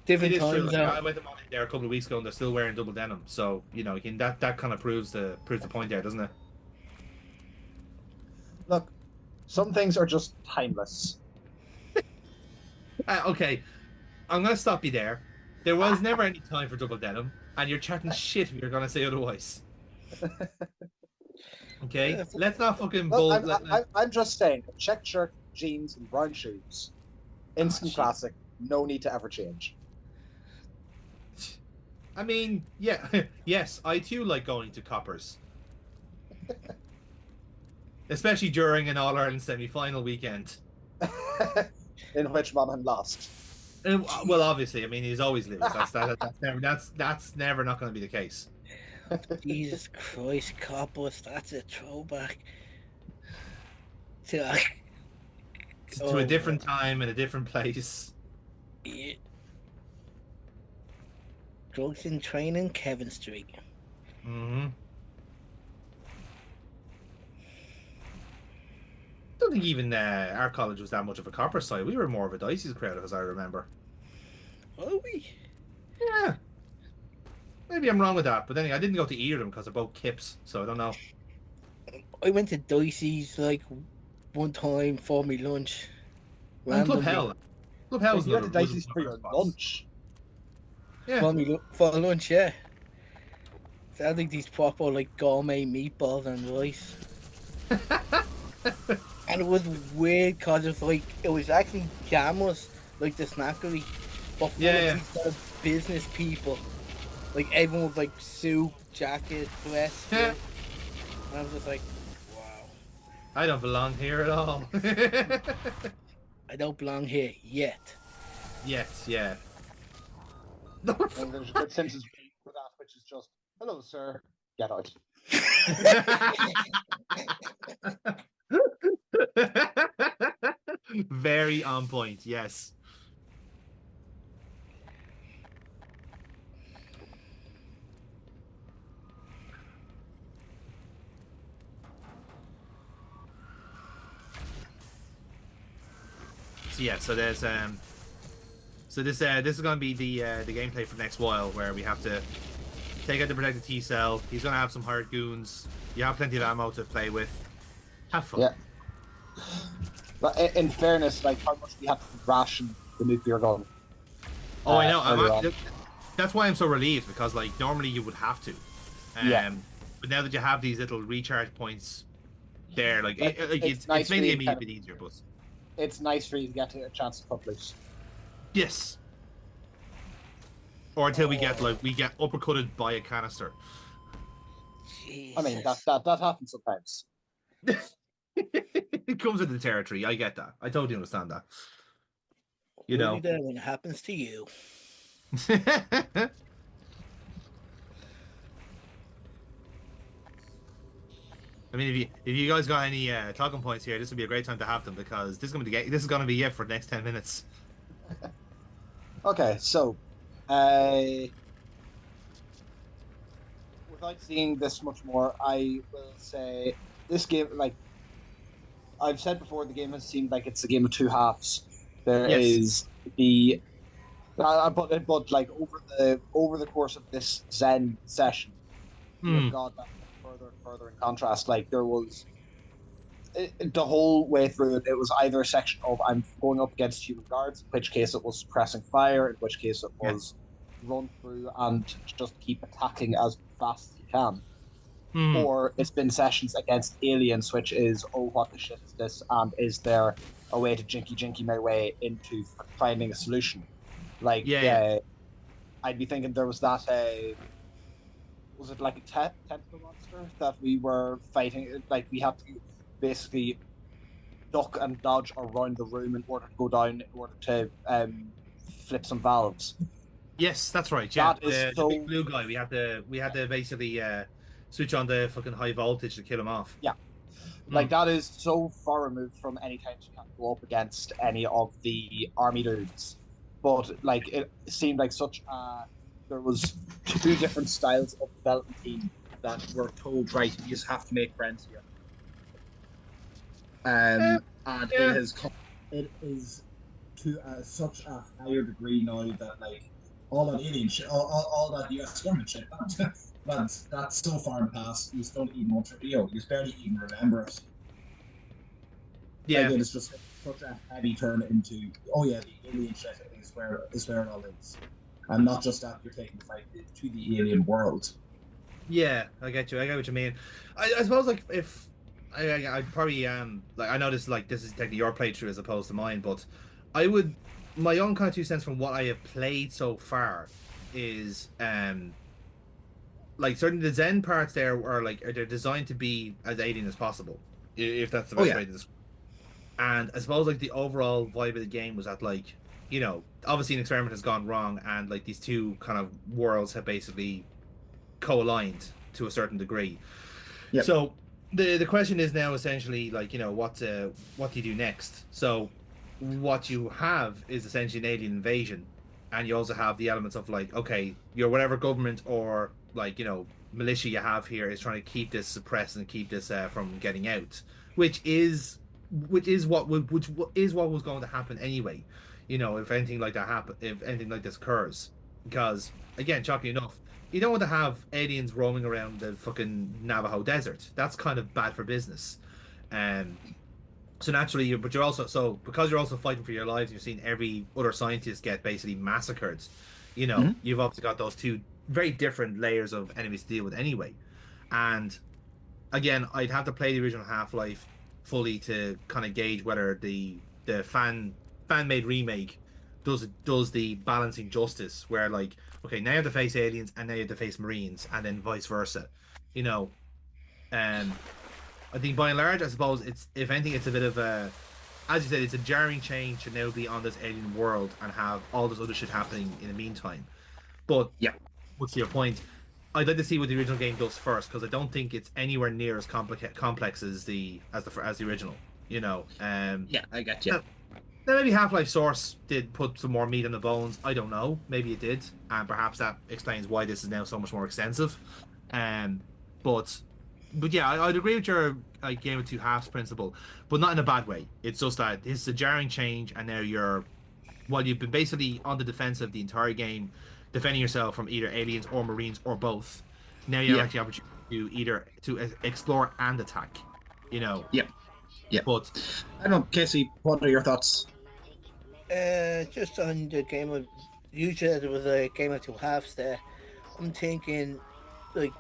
different is true. time Like, zone. I went to Monaghan there a couple of weeks ago, and they're still wearing double denim. So that kind of proves the point there, doesn't it? Look, some things are just timeless. Okay, I'm gonna stop you there. There was never any time for double denim, and you're chatting shit if you're gonna say otherwise. Okay, let's not fucking Look, bull. I'm just saying, check shirt, jeans, and brown shoes. Instant shit. classic. No need to ever change. I mean, yeah, yes, I too like going to Coppers, especially during an All Ireland semi-final weekend. In which Monaghan lost. Well, obviously, I mean, he's always lose. That's never not going to be the case. Jesus Christ, Coppers, that's a throwback. To, To a different time and a different place. Yeah. Drugs in training, Kevin Street. Mm-hmm. I don't think even our college was that much of a copper side. We were more of a Dicey's crowd, as I remember. Were we? Yeah. Maybe I'm wrong with that, but then I didn't go to either of them because they're both Kips, so I don't know. I went to Dicey's like one time for me lunch. And Club Hell. Club Hell was You went to another Dicey's for your lunch. Yeah. For lunch, yeah. They had like these proper like gourmet meatballs and rice. And it was weird because it was actually Jammers, like the snackery, but full of these sort of business people. Like everyone was like suit, jacket, vest. And I was just like, wow. I don't belong here at all. I don't belong here yet. Yet, yeah. And there's a good Simpsons for that, which is just, hello, sir, get out. Very on point, yes. So yeah, so there's so this is gonna be the gameplay for next while, where we have to take out the protected T cell. He's gonna have some hired goons. You have plenty of ammo to play with. Have fun. Yeah. But in fairness, like how much we have to ration the nuclear gun. Oh, I know. That's why I'm so relieved, because like normally you would have to. But now that you have these little recharge points there, like it's nice mainly for you a bit easier, but it's nice for you to get a chance to cut loose. yes. Or until we get uppercutted by a canister. Jesus. I mean that happens sometimes. It comes with the territory. I get that. I totally understand that. You know. There when it happens to you. I mean, if you guys got any talking points here, this would be a great time to have them, because this is gonna be it for the next 10 minutes. Okay, so without seeing this much more, I will say this game, like I've said before, the game has seemed like it's a game of two halves. There is the but like over the course of this Zen session, you've got that further and further in contrast. Like there was the whole way through it, it was either a section of I'm going up against human guards, in which case it was suppressing fire, in which case it was run through and just keep attacking as fast as you can. Or it's been sessions against aliens, which is, oh, what the shit is this? And is there a way to jinky my way into finding a solution? Like, I'd be thinking there was that, was it like a tentacle monster that we were fighting? Like, we had to basically duck and dodge around the room in order to go down, in order to flip some valves. Yes, that's right. Yeah, that is the big blue guy. We had to basically switch on the fucking high voltage to kill him off. Yeah, Like that is so far removed from any time you can go up against any of the army dudes. But like it seemed like there was two different styles of development team that were told, right, you just have to make friends here. And it Yeah. has come, it is to such a higher degree now that like all that alien shit, all that US government shit, that's so far in the past. You don't even want to, you barely even remember it. Like Yeah. it is just such a heavy turn into, oh yeah, the alien shit is where it all is, and not just that you're taking the fight to the alien world. Yeah, I get you. I get what you mean. I suppose like if I probably like I know this is technically your playthrough as opposed to mine, but I would my own kind of 2 cents from what I have played so far is like certain the Zen parts there are they're designed to be as alien as possible, if that's the Oh best yeah, way to describe. And I suppose like the overall vibe of the game was that like obviously an experiment has gone wrong and like these two kind of worlds have basically co-aligned to a certain degree. yep, So the question is now essentially like what do you do next? So what you have is essentially an alien invasion, and you also have the elements of like okay, your whatever government or like militia you have here is trying to keep this suppressed and keep this from getting out, which is which is what was going to happen anyway. If anything like that happen, if anything like this occurs, because again, shocking enough, you don't want to have aliens roaming around the fucking Navajo desert. That's kind of bad for business. Um, so naturally, you're also because you're also fighting for your lives. You're seeing every other scientist get basically massacred. mm-hmm. You've obviously got those two very different layers of enemies to deal with anyway. And again, I'd have to play the original Half-Life fully to kind of gauge whether the fan made remake does the balancing justice where like okay now you have to face aliens and now you have to face Marines and then vice versa. You know, um I think by and large I suppose it's if anything it's a bit of a as you said it's a jarring change to now be on this alien world and have all this other shit happening in the meantime. But Yeah, what's your point? I'd like to see what the original game does first because I don't think it's anywhere near as complex as the original. yeah, I get you. Now, maybe Half-Life Source did put some more meat on the bones. I don't know. Maybe it did, and perhaps that explains why this is now so much more extensive. Um, but yeah, I'd agree with your like game of two halves principle, but not in a bad way. It's just that this is a jarring change, and now while you've been basically on the defensive the entire game, defending yourself from either aliens or Marines or both. Now you have Yeah, actually opportunity to either explore and attack. You know, yeah, yeah. but I don't know, Casey. What are your thoughts? Just on the game of, you said it was a game of two halves there. I'm thinking, like,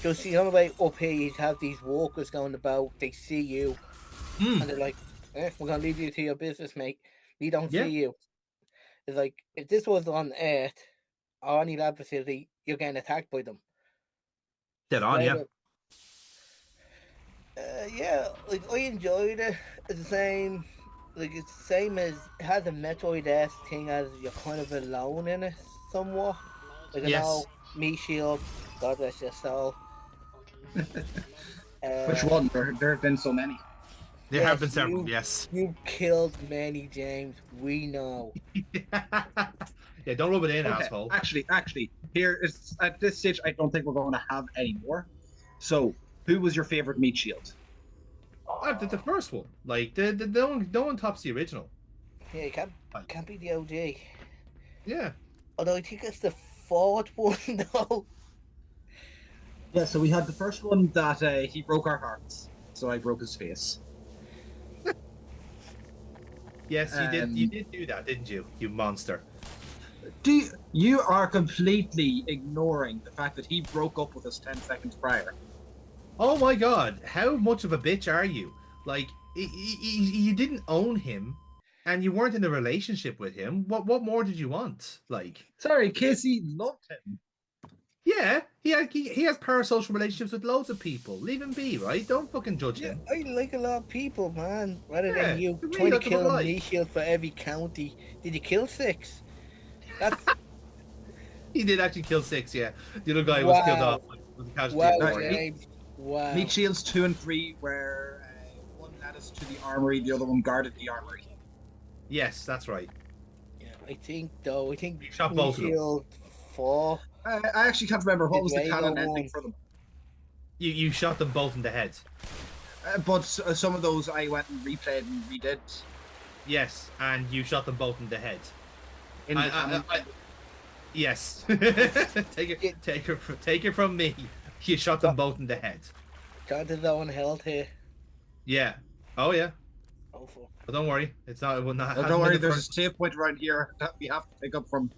just the only way up here you have these walkers going about, they see you, mm, and they're like, we're gonna leave you to your business, mate. We don't yeah, see you. It's like, if this was on Earth or any lab facility, you're getting attacked by them. dead on, Straight yeah. up. Yeah, like, I enjoyed it. It's the same, like, it's the same as, it has a Metroid-esque thing as you're kind of alone in it, somewhat. Like, I Yes. know, me Shield, God bless your soul. Which Uh, one? There have been so many. There have been yes, several, yes. you killed many, James. We know. Yeah, don't rub it in, Okay, asshole. actually, here is at this stage. I don't think we're going to have any more. So, who was your favorite meat shield? The first one, like the no one tops the original. Yeah, you can't be the OG. Yeah, Although I think it's the fourth one, though. Yeah, so we had the first one that he broke our hearts, so I broke his face. yes, you did. You did do that, didn't you? You monster. You are completely ignoring the fact that he broke up with us 10 seconds prior. Oh my god, how much of a bitch are you? Like, you didn't own him, and you weren't in a relationship with him. What more did you want? Like, Sorry, Casey loved him. yeah, he has parasocial relationships with loads of people. Leave him be, right? Don't fucking judge Yeah, him. I like a lot of people, man. Rather Yeah, than you you really trying to got to kill a lie. me shield for every county. Did you kill 6? That's He did actually kill 6. Yeah, the other guy was killed wow. off. Was a casualty Wow, of the war, yeah. James. Wow. Meat shields 2 and 3, where one led us to the armory, the other one guarded the armory. Yes, that's right. Yeah, I think though. I think You shot both of them. Shield 4. I actually can't remember what was the Drago canon ending one. for them. You shot them both in the head. But some of those I went and replayed and redid. Yes, and you shot them both in the head. In the canon. Yes. take it from me. You shot them both in the head. Got his own health here. Yeah. Oh yeah. Oh fuck. But don't worry, it's not. It will not. Oh, don't worry, there's a save point around here that we have to pick up from.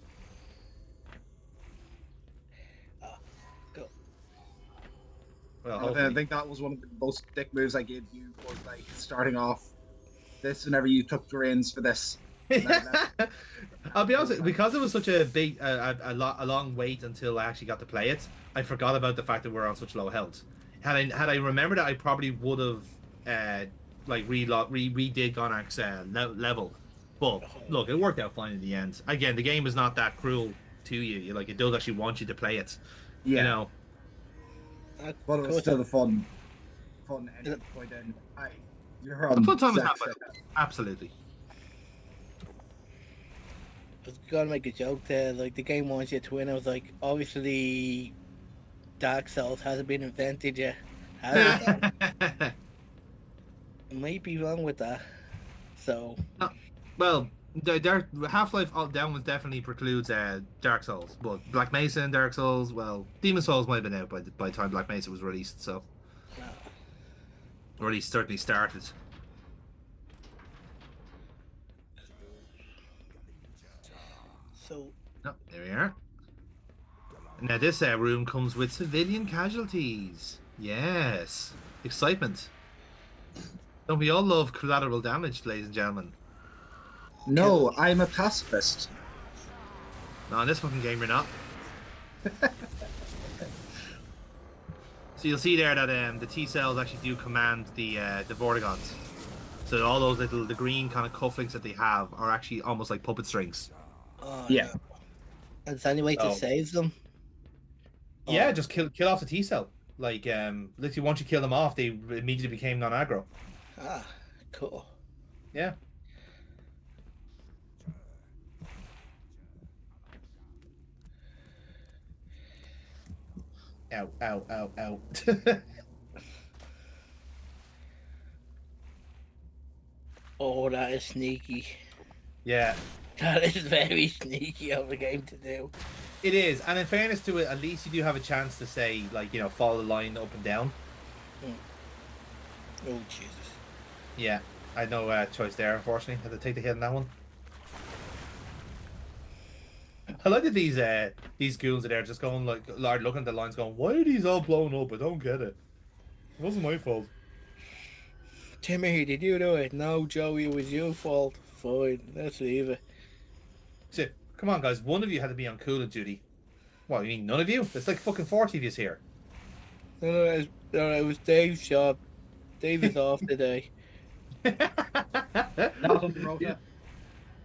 Go. Well, I think that was one of the most dick moves I gave you, was like starting off this whenever you took the reins for this. I'll be honest, because it was such a big, a long wait until I actually got to play it, I forgot about the fact that we're on such low health. Had I remembered it, I probably would have like redid Gonak's level. But look, it worked out fine in the end. Again, the game is not that cruel to you. Like, it does actually want you to play it. Yeah. You know. But it was still a fun ending point in. You're on Fun time was sex. happening. Absolutely. I was gonna make a joke there, like the game wants you to win. I was like, obviously, Dark Souls hasn't been invented yet. Has it? I might be wrong with that. So. Well, Half-Life Downwards definitely precludes Dark Souls, but Black Mesa and Dark Souls, well, Demon Souls might have been out by the time Black Mesa was released, so. Or at least certainly started. So. Oh, there we are. Now this room comes with civilian casualties. Yes. Excitement. Don't we all love collateral damage, ladies and gentlemen? No, I'm a pacifist. No, in this fucking game you're not. So you'll see there that the T cells actually do command the Vortigons. So all those the green kind of cufflinks that they have are actually almost like puppet strings. Yeah. No. Is there any way to save them? Yeah, just kill off the T cell. Like, literally once you kill them off, they immediately became non-aggro. Ah, cool. Yeah. Ow, ow, ow, ow. Oh, that is sneaky. Yeah. That is very sneaky of a game to do. It is, and in fairness to it, at least you do have a chance to say, like, follow the line up and down. Oh, Jesus. Yeah, I had no choice there, unfortunately. Had to take the hit on that one. I like that these goons are there just going, like, looking at the lines going, why are these all blown up? I don't get it. It wasn't my fault. Timmy, did you do it? No, Joey, it was your fault. Fine, let's leave it. So, come on, guys. One of you had to be on coolant duty. What, you mean none of you? There's like fucking 40 of you here. No, it was Dave's job. Dave is off today. Not on the rota.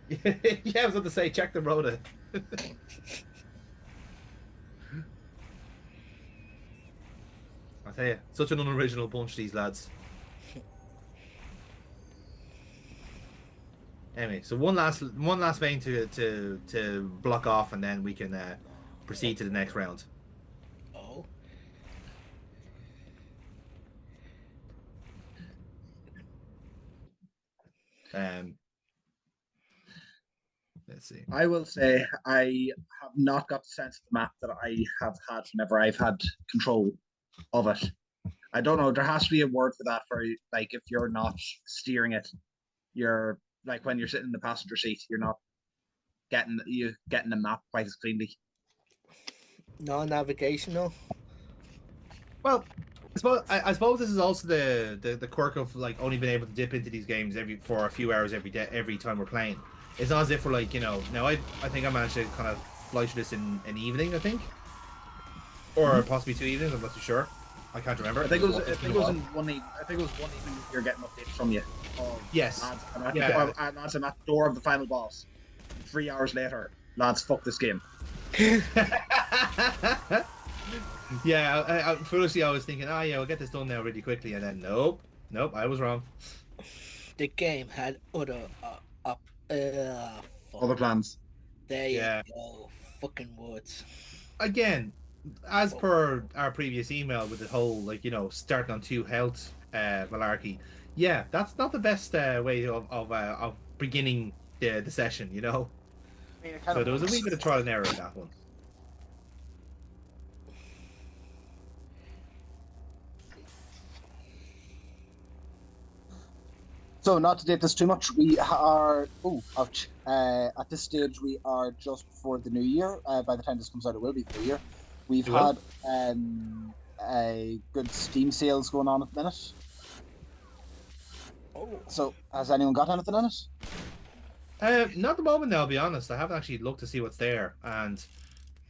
Yeah, I was about to say, check the rota. I tell you, such an unoriginal bunch, these lads. Anyway, so one last vein to block off, and then we can proceed to the next round. Oh. Let's see. I will say I have not got the sense of the map that I have had whenever I've had control of it. I don't know. There has to be a word for that. For like, if you're not steering it, you're like when you're sitting in the passenger seat, you're not getting the map quite as cleanly. Non-navigational. Well, I suppose this is also the quirk of like only being able to dip into these games for a few hours every time we're playing. It's not as if we're like, now I think I managed to kind of fly through this in an evening, I think, or possibly 2 evenings. I'm not too sure. I can't remember. I think it was in one evening. I think it was one evening. You're getting updates from you. Yes. Lads, I'm at the door of the final boss. 3 hours later, lads, fuck this game. Yeah, foolishly I was thinking, oh yeah, we'll get this done now really quickly, and then nope, I was wrong. The game had other Other fuck. plans. There you Yeah. go. Fucking words. Again, as per our previous email with the whole starting on 2 health malarkey, yeah, that's not the best way of beginning the session, I mean, it kind So of there was a works. wee bit of trial and error in that one. So, not to date this too much, we are. Oh, ouch. At this stage, we are just before the new year. By the time this comes out, it will be the new year. We've It will? had a good Steam sales going on at the minute. Oh. So, has anyone got anything on it? Not at the moment, now, I'll be honest. I haven't actually looked to see what's there, and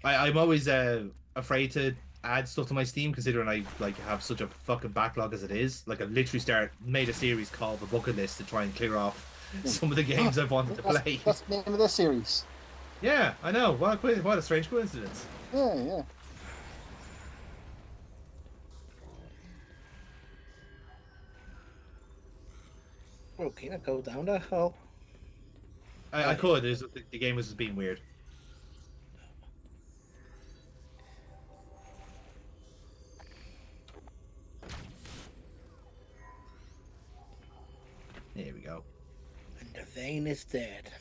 I'm always afraid to add stuff to my Steam, considering I have such a fucking backlog as it is. Like, I literally made a series called the Bucket List to try and clear off some of the games I've wanted to play. That's the name of this series. Yeah, I know. What a strange coincidence. Yeah. Oh, can I go down that hole? I could. The game was just being weird. There we go. And the vein is dead.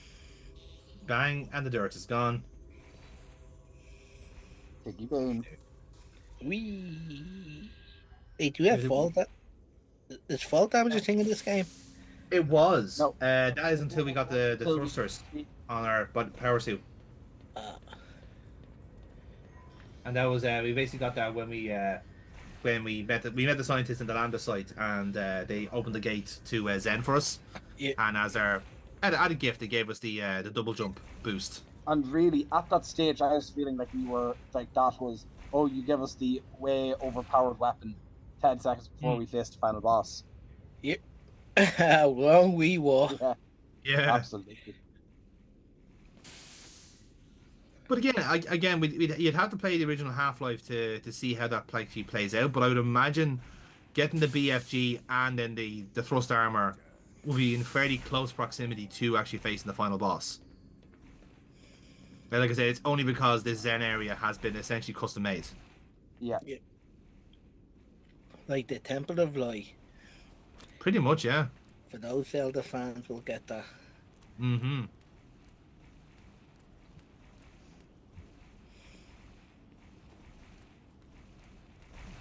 Bang, and the dirt is gone. Piggy Bone. Wee. Hey, do you have fall that? Is fall damage a thing in this game? It was. No. That is until we got the thrusters on our power suit. And that was we basically got that when we met the scientists in the Lambda site, and they opened the gate to Zen for us. Yeah. And as our added gift, they gave us the double jump boost. And really, at that stage, I was feeling like we were like that was. Oh, you give us the way overpowered weapon 10 seconds before we faced the final boss. Yep. How wrong we were. Yeah. Absolutely. But again, you'd have to play the original Half-Life to see how that actually plays out. But I would imagine getting the BFG and then the thrust armor will be in fairly close proximity to actually facing the final boss. Like I said, it's only because this Zen area has been essentially custom made. Yeah. Like the Temple of Light. Pretty much, yeah. For those Zelda fans, will get that. Mm-hmm.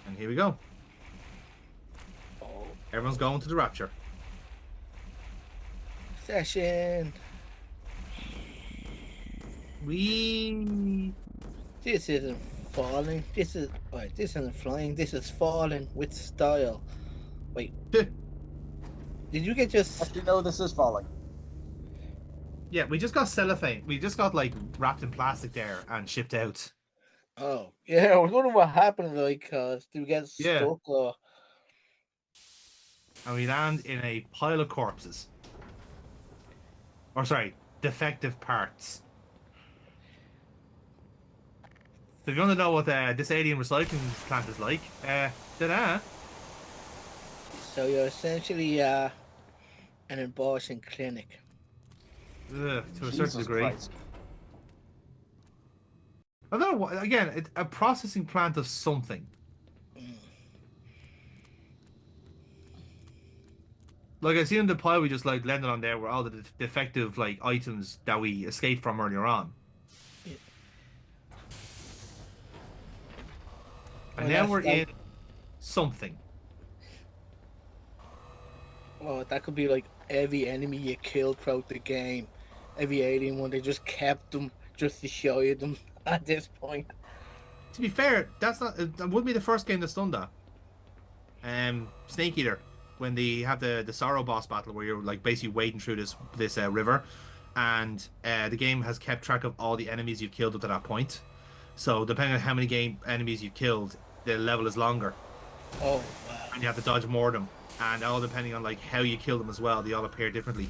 And here we go. Oh. Everyone's going to the Rapture. Session. Wee. This isn't falling. This isn't flying. This is falling with style. Wait. Did you get just? Actually, no, this is falling. Yeah, we just got cellophane. We just got wrapped in plastic there and shipped out. Oh, yeah. I was wondering what happened. Did we get stuck or? And we land in a pile of corpses. Or sorry, defective parts. So if you want to know what this alien recycling plant is like, ta-da! So you're essentially an abortion clinic. To a certain Jesus degree. Christ. I don't know what. Again, it's a processing plant of something. Like I see in the pile we just landed on there were all the defective items that we escaped from earlier on. Yeah. And now we're in something. Oh, that could be every enemy you killed throughout the game. Every alien one, they just kept them just to show you them at this point. To be fair, that wouldn't be the first game that's done that. Snake Eater, when they have the Sorrow boss battle where you're basically wading through this river, and the game has kept track of all the enemies you've killed up to that point. So depending on how many enemies you've killed, the level is longer. Oh wow! And you have to dodge more of them, and all depending on how you kill them as well, they all appear differently.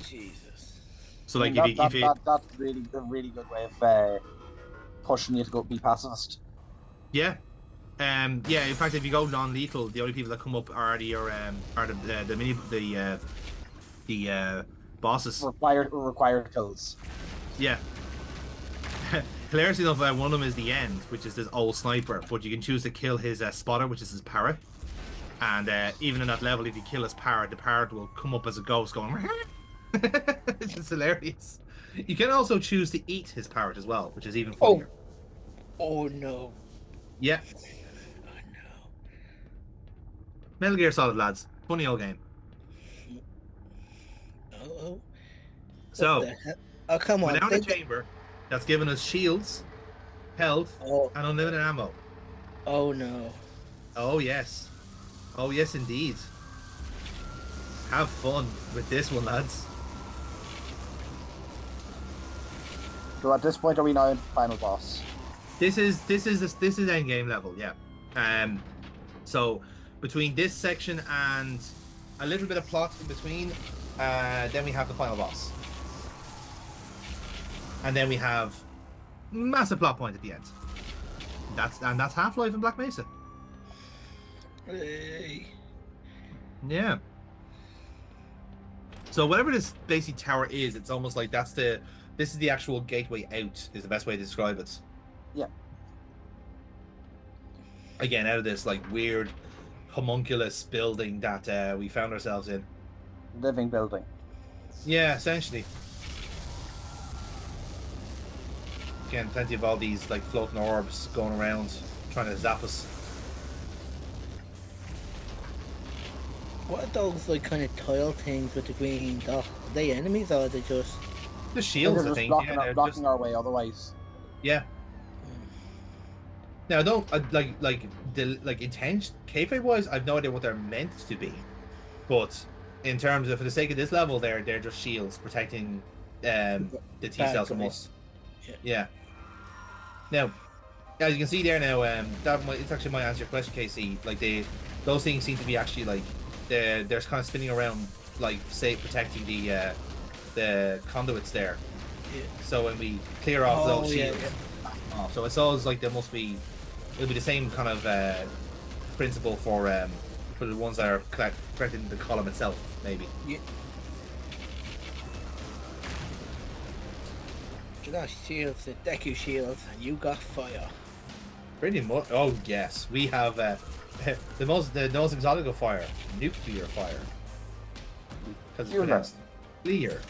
Jesus. So that's really a really good way of pushing you to go be pacifist. Yeah. Yeah. In fact, if you go non-lethal, the only people that come up are the bosses. Required kills. Yeah. Hilariously enough, one of them is the end, which is this old sniper, but you can choose to kill his spotter, which is his parrot. And even in that level, if you kill his parrot, the parrot will come up as a ghost going. It's just hilarious. You can also choose to eat his parrot as well, which is even funnier. Oh no. Yeah. Oh no. Metal Gear Solid, lads. Funny old game. Oh. What So, the hell? Oh, come we're on. now in a chamber that's given us shields, health, Oh. and unlimited ammo. Oh no. Oh, yes. Oh, yes, indeed. Have fun with this one, lads. So at this point, are we now in final boss? This is end game level, yeah. So between this section and a little bit of plot in between, then we have the final boss, and then we have massive plot point at the end. That's Half-Life in Black Mesa. Hey. Yeah. So whatever this basic tower is, it's almost like this is the actual gateway out, is the best way to describe it. Yeah. Again, out of this like weird homunculus building that we found ourselves in. Living building. Yeah, essentially. Again, plenty of all these like floating orbs going around trying to zap us. What are those like kind of tile things with the green dot? Are they enemies or are they just The shields, They're I just think. blocking, Yeah, blocking our way otherwise. yeah. Now, I don't like intention kayfabe wise. I've no idea what they're meant to be, but in terms of for the sake of this level, they're just shields protecting the T cells from us. Yeah. Now, as you can see there now, it's actually might answer your question, Casey. Like those things seem to be actually like they're kind of spinning around, like say protecting the conduits there. Yeah. So when we clear off those shields, yeah. so it's always like it'll be the same kind of principle for the ones that are correcting the column itself, maybe. Yeah. You got shields, the Deku shields, and you got fire. Pretty much. Oh yes, we have the most exotic of fire, nuclear fire, because it's pronounced clear.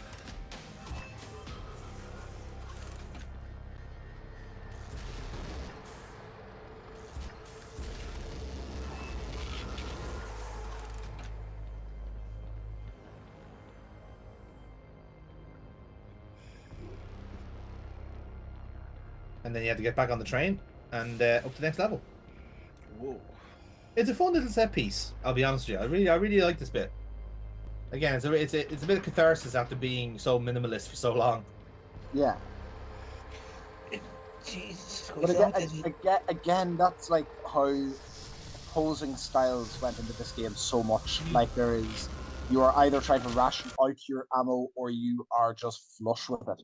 And then you have to get back on the train and up to the next level. Whoa. It's a fun little set piece. I'll be honest with you. I really like this bit. Again, it's a bit of catharsis after being so minimalist for so long. Yeah. Jesus. But again, that's like how opposing styles went into this game so much. Like you are either trying to ration out your ammo or you are just flush with it.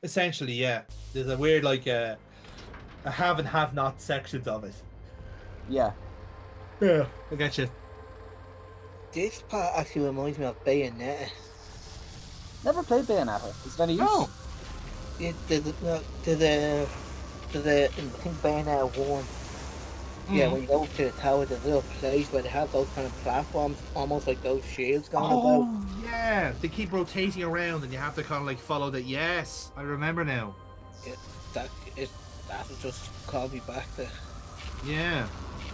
Essentially, yeah. There's a weird like a have and have not sections of it. Yeah. Yeah, I get you. This part actually reminds me of Bayonetta. Never played Bayonetta. Is it any use? No. There's a I think Bayonetta 1. Yeah, when you go to the tower, there's a little place where they have those kind of platforms, almost like those shields going about. Oh, yeah. They keep rotating around and you have to kind of like follow that. Yes, I remember now. Yeah, that will just call me back there. Yeah.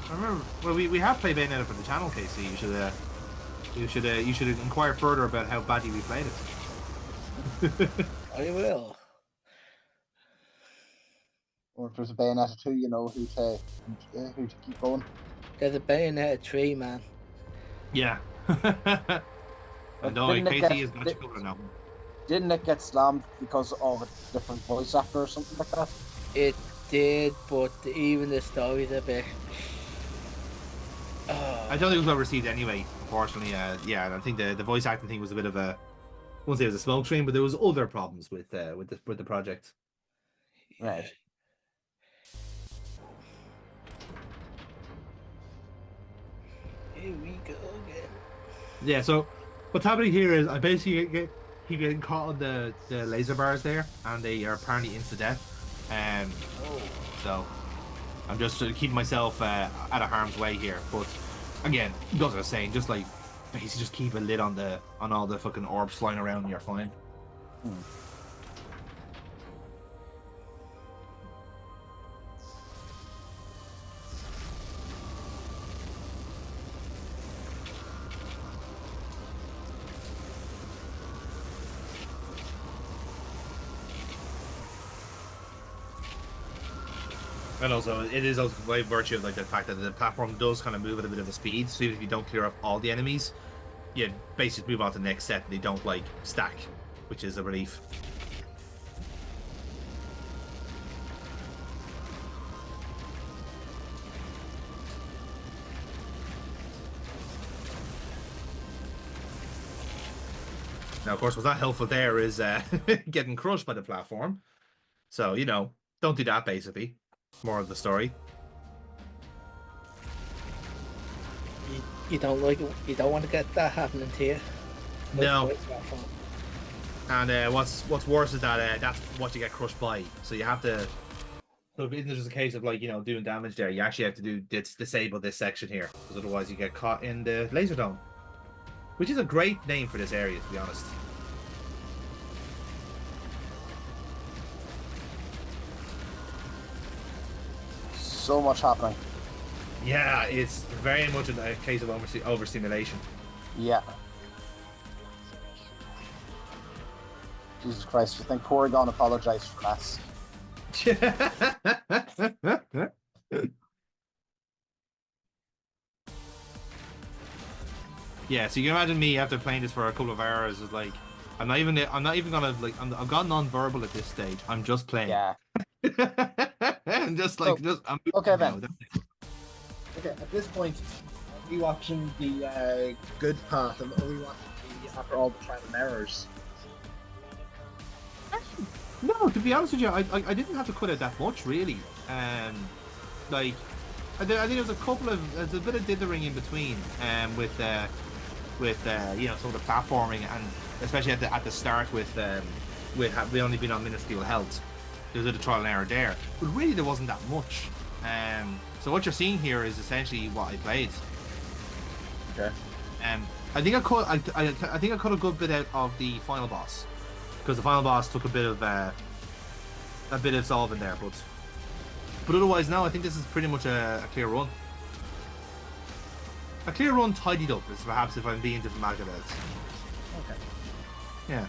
I remember. Well, we have played Bayonetta for the channel, Casey. You should inquire further about how badly we played it. I will. Or if there's a Bayonetta 2, you know who to keep going. There's a Bayonetta 3, man. Yeah. I know, Casey is got you covered now. Didn't it get slammed because of a different voice actor or something like that? It did, but even the story's a bit... I don't think it was well received anyway, unfortunately. Yeah, and I think the voice acting thing was a bit of a... I won't say it was a smoke screen, but there was other problems with the project. Right. Here we go again. Yeah, so what's happening here is I basically keep getting caught on the laser bars there, and they are apparently insta death. So I'm just sort of keeping myself out of harm's way here. But again, goes without saying, just like basically just keep a lid on all the fucking orbs flying around, and you're fine. And also, it is also by virtue of like the fact that the platform does kind of move at a bit of a speed. So even if you don't clear off all the enemies, you basically move on to the next set. And they don't like stack, which is a relief. Now, of course, what's not helpful there is getting crushed by the platform. So don't do that. Basically, more of the story. You don't like it. You don't want to get that happening to you. No. And what's worse is that that's what you get crushed by. So you have to. So if it's just a case of like doing damage there, you actually have to disable this section here, because otherwise you get caught in the laser dome, which is a great name for this area, to be honest. So much happening. Yeah, it's very much a case of overstimulation. Yeah. Jesus Christ, you think Porygon apologized for that? Yeah, so you can imagine me after playing this for a couple of hours is like, I'm not even gonna like, I've gone non-verbal at this stage. I'm just playing. Yeah. And just like, I'm okay then. now. Okay, at this point, are we watching the good path, and are we watching the after all the trial and errors? No, to be honest with you, I didn't have to cut it that much, really. Like, I think there's a bit of dithering in between, with some of the platforming, and especially at the start with we only been on minuscule health. There's a bit of trial and error there, but really there wasn't that much. So what you're seeing here is essentially what I played. Okay. I think I cut a good bit out of the final boss, because the final boss took a bit of solving there, but otherwise, no, I think this is pretty much a clear run. A clear run tidied up is perhaps, if I'm being diplomatic about it. Okay. Yeah.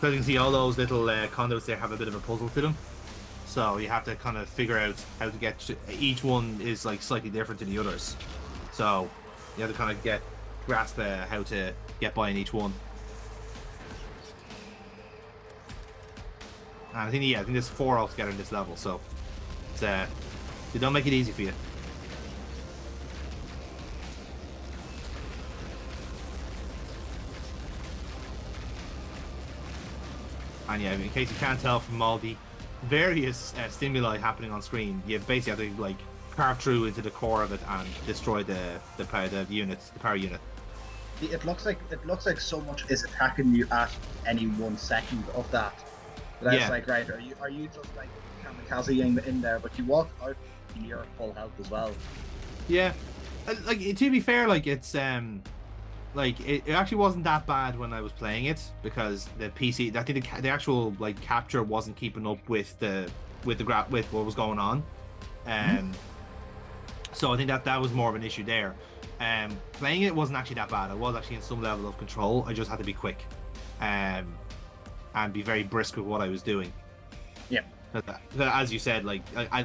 So you can see all those little conduits there have a bit of a puzzle to them. So you have to kind of figure out how to get to, each one is like slightly different to the others. So you have to kind of grasp how to get by in each one. And I think there's 4 altogether in this level, so it's they don't make it easy for you. And yeah, in case you can't tell from all the various stimuli happening on screen, you basically have to like carve through into the core of it and destroy the power unit. It looks like so much is attacking you at any 1 second of that. But that's like, right, are you just like kamikazeing in there, but you walk out and you're at full health as well. Yeah, like to be fair, like it's like it actually wasn't that bad when I was playing it, because the PC, I think the actual like capture wasn't keeping up with what was going on, so I think that was more of an issue there. Playing it wasn't actually that bad. I was actually in some level of control. I just had to be quick, and be very brisk with what I was doing. Yeah. As you said, like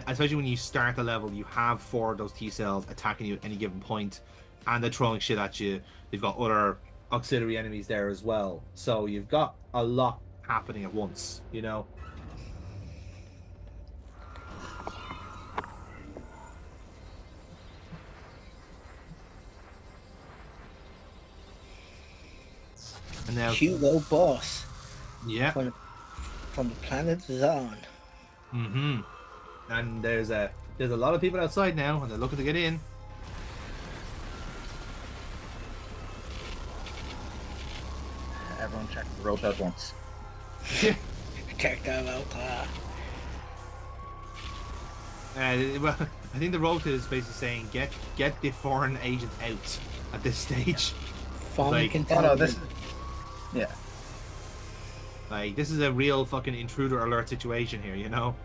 especially when you start the level, you have 4 of those T cells attacking you at any given point, and they're throwing shit at you. They've got other auxiliary enemies there as well, so you've got a lot happening at once, And now, Hugo Boss yeah. from the planet Zon. Mm-hmm. And there's a lot of people outside now, and they're looking to get in. Everyone check the road at once. Check that out. Well, I think the rota is basically saying get the foreign agent out at this stage. Foreign Like, containment. Oh no, this is yeah. Like, this is a real fucking intruder alert situation here, you know?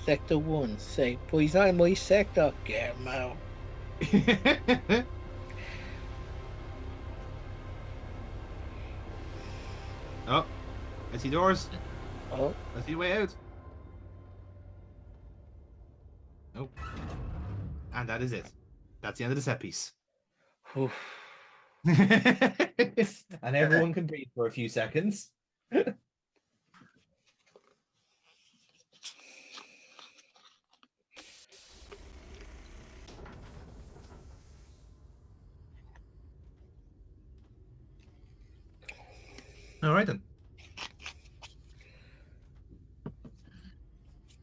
Sector 1, say, but he's not in my sector. Get him out. Oh, I see doors. Oh, I see a way out. Oh. And that is it. That's the end of the set piece. oof. And everyone can breathe for a few seconds. All right then.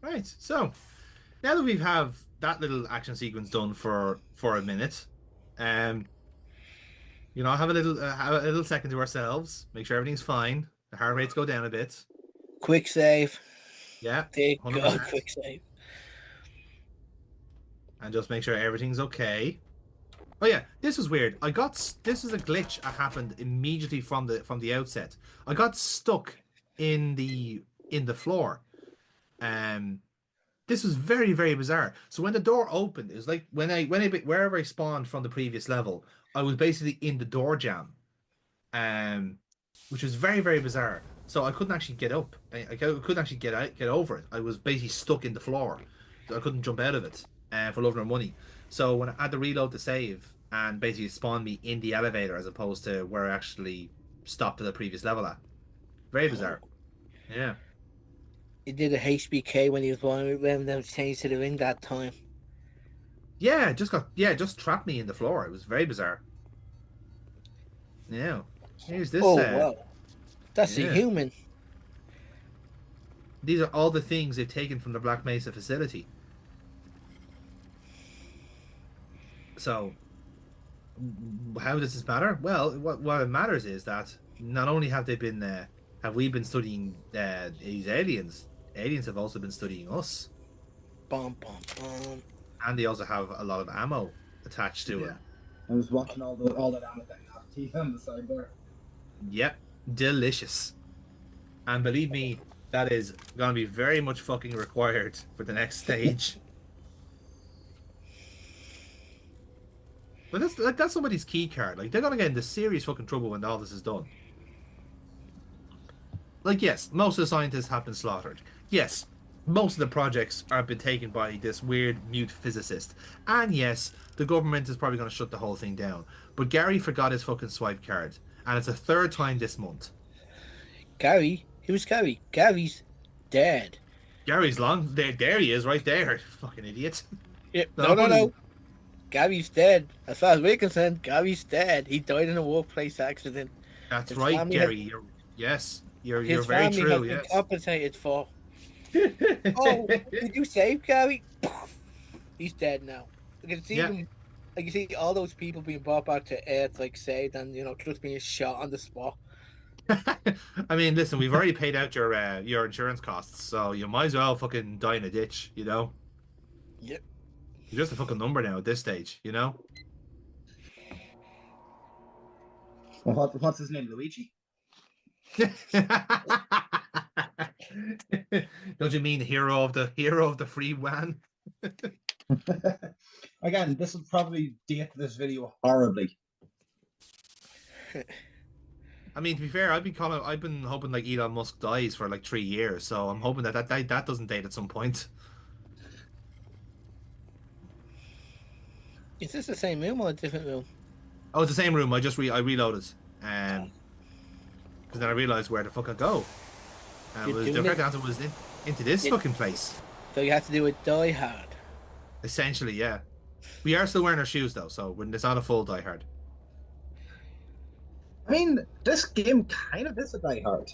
Right. So now that we have that little action sequence done for a minute, you know, have a little second to ourselves. Make sure everything's fine. The heart rates go down a bit. Quick save. Yeah. Thank 100%. God, quick save. And just make sure everything's okay. Oh yeah, this was weird. This is a glitch that happened immediately from the outset. I got stuck in the floor. This was very, very bizarre. So when the door opened, it was like wherever I spawned from the previous level, I was basically in the door jam. Which was very, very bizarre. So I couldn't actually get up. I couldn't actually get over it. I was basically stuck in the floor. So I couldn't jump out of it for love nor money. So when I had to reload the save and basically spawn me in the elevator as opposed to where I actually stopped at the previous level at. Very bizarre. Yeah. He did a HBK when he was when them changed to the ring that time. Yeah, just trapped me in the floor. It was very bizarre. Yeah. Here's this. Oh wow, that's yeah. a human. These are all the things they've taken from the Black Mesa facility. So, how does this matter? Well, what it matters is that not only have we been studying these aliens have also been studying us. Bum, bum, bum. And they also have a lot of ammo attached to it. I was watching all that ammo thing off TV on the side there. Yep, delicious. And believe me, that is gonna be very much fucking required for the next stage. But that's somebody's key card. Like, they're gonna get into serious fucking trouble when all this is done. Like, yes, most of the scientists have been slaughtered. Yes, most of the projects have been taken by this weird mute physicist. And yes, the government is probably going to shut the whole thing down. But Gary forgot his fucking swipe card. And it's the third time this month. Gary? Who's Gary? Gary's dead. Gary's long. There he is, right there. Fucking idiot. Yeah, no. Gary's dead. As far as we're concerned, Gary's dead. He died in a workplace accident. That's right, Gary. You're his very family true. has Yes. been compensated for. Oh, did you save Gary? He's dead now. I can see him. I can see all those people being brought back to Earth, like saved, and just being shot on the spot. I mean, listen, we've already paid out your insurance costs, so you might as well fucking die in a ditch, you know? Yep. You're just a fucking number now at this stage, you know? Well, what's his name, Luigi? Don't you mean hero of the free one? Again, this will probably date this video horribly. I mean, to be fair, I've been hoping like Elon Musk dies for like 3 years, so I'm hoping that doesn't date at some point. Is this the same room or a different room? Oh, it's the same room. I reloaded, because then I realized where the fuck I go. And the correct answer was into this fucking place. So you have to do a Die Hard. Essentially, yeah. We are still wearing our shoes though, so it's not a full Die Hard. I mean, this game kind of is a Die Hard.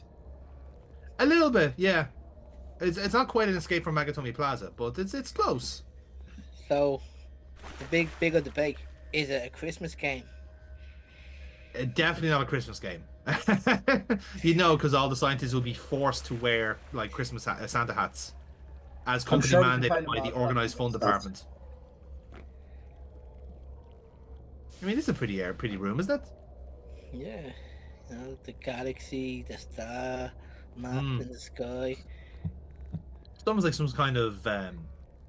A little bit, yeah. It's not quite an Escape from Magatomi Plaza, but it's close. So, the bigger debate, is it a Christmas game? Definitely not a Christmas game. You know, because all the scientists will be forced to wear like Christmas Santa hats as I'm company sure we can mandated find by the out organized fund stuff. department. I mean, this is a pretty room, isn't it? Yeah. You know, the galaxy, the star, map in the sky. It's almost like some kind of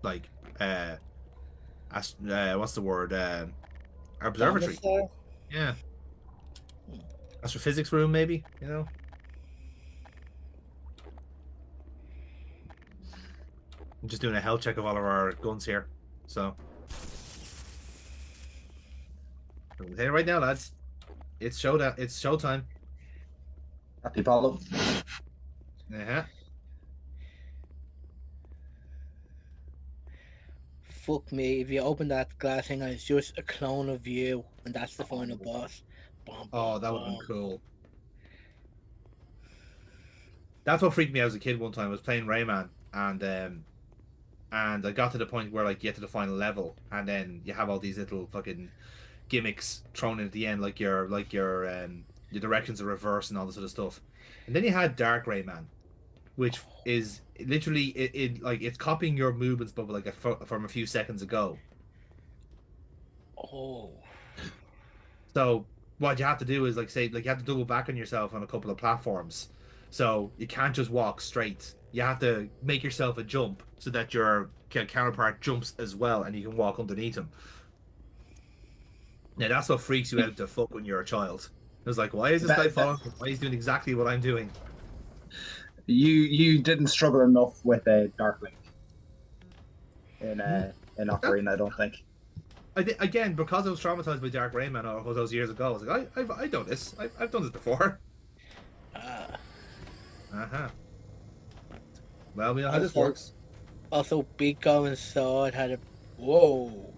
like uh, what's the word? Observatory. Domicile? Yeah. Astrophysics room, maybe. You know. I'm just doing a health check of all of our guns here. So, hey, right now, lads, it's showdown. It's showtime. Happy Apollo. Yeah. Fuck me, if you open that glass thing and it's just a clone of you, and that's the final boss. Bum, Oh, bum, that would have been bum. cool. That's what freaked me out as a kid. One time I was playing Rayman, and I got to the point where like you get to the final level, and then you have all these little fucking gimmicks thrown in at the end, like your directions are reversed and all this sort of stuff. And then you had Dark Rayman, which is literally it like it's copying your movements, but like from a few seconds ago. Oh. So what you have to do is like say like you have to double back on yourself on a couple of platforms. So you can't just walk straight. You have to make yourself a jump so that your counterpart jumps as well, and you can walk underneath him. Now that's what freaks you out to fuck when you're a child. It was like, why is this guy following me? Why is he doing exactly what I'm doing? You didn't struggle enough with a Dark Link in Ocarina, I don't think. Again, because I was traumatized by Dark Rayman all those years ago, I was like, I've done this. I've done this before. Uh-huh. Well, we know how this works. Also, Big Going Sword had a. Whoa.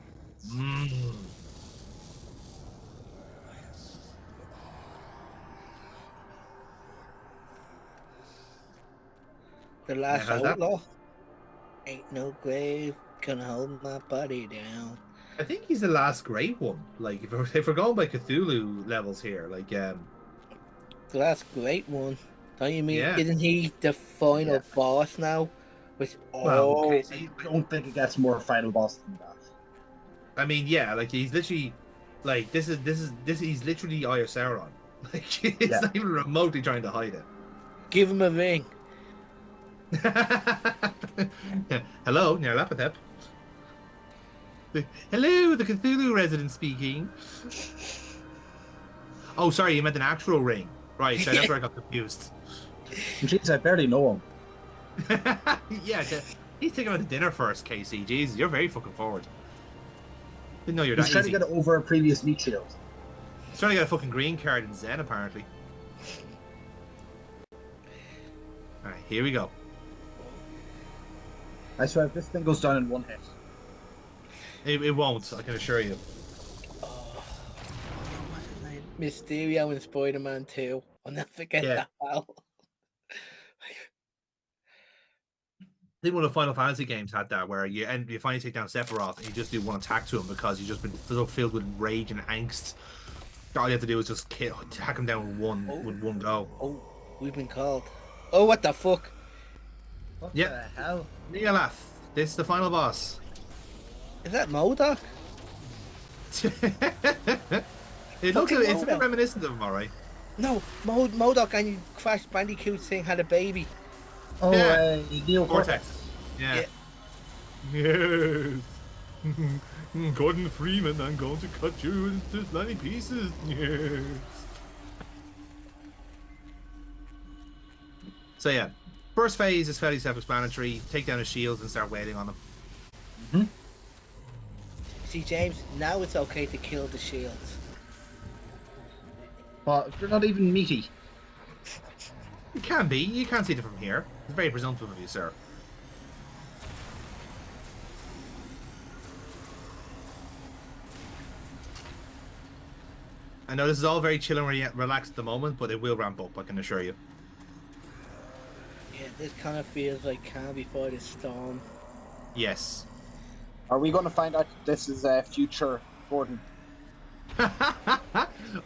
The last how's that? outlaw. Ain't no grave gonna hold my body down. I think he's the last great one. Like, if we're going by Cthulhu levels here, like, The last great one. Don't you mean? Yeah. Isn't he the final boss now? Which I don't think it gets more final boss than that. I mean, yeah, like he's literally, like this is he's literally Eye of Sauron. Like he's not even remotely trying to hide it. Give him a ring. Hello, Nyarlathotep. Hello, the Cthulhu resident speaking. Oh, sorry, you meant an actual ring. Right, so that's where I got confused. Jeez, I barely know him. Yeah, he's taking out to dinner first, Casey. Jeez, you're very fucking forward. Didn't know you're that He's trying easy. to get over a previous meat shield. He's trying to get a fucking green card in Zen, apparently. Alright, here we go. I swear, if this thing goes down in one hit. It won't, I can assure you. What's his name? Mysterio in Spider-Man 2. I'll never forget that battle. I think one of the Final Fantasy games had that, where you finally take down Sephiroth and you just do one attack to him because you've just been so filled with rage and angst. All you have to do is just hack him down with one go. Oh, we've been called. Oh, what the fuck? What the hell? Nyarlath, this is the final boss. Is that MODOK? It's a bit reminiscent of him, alright. No, MODOK and Crash Bandicoot thing had a baby. Oh, Neo Cortex. Yeah. Yes. Gordan Freeman, I'm going to cut you into tiny pieces. Yes. So yeah, first phase is fairly self-explanatory. Take down his shields and start waiting on them. See, James, now it's okay to kill the shields. But they're not even meaty. It can be. You can't see them from here. It's very presumptive of you, sir. I know this is all very chill and relaxed at the moment, but it will ramp up, I can assure you. Yeah, this kind of feels like calm before the storm. Yes. Are we going to find out this is a future Gordon?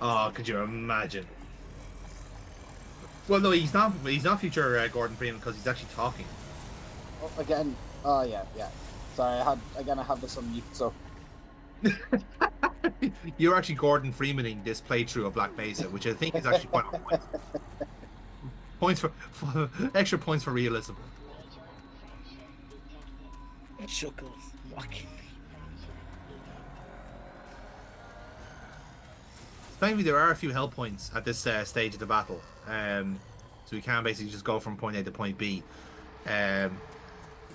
Oh, could you imagine? Well, no, he's not. He's not future Gordon Freeman because he's actually talking. Oh, again. Oh yeah. Sorry, I have this on mute. So You're actually Gordon Freemaning this playthrough of Black Mesa, which I think is actually quite on point. Points for extra points for realism. Chuckles. Mocking. Thankfully, there are a few health points at this stage of the battle, so we can basically just go from point A to point B.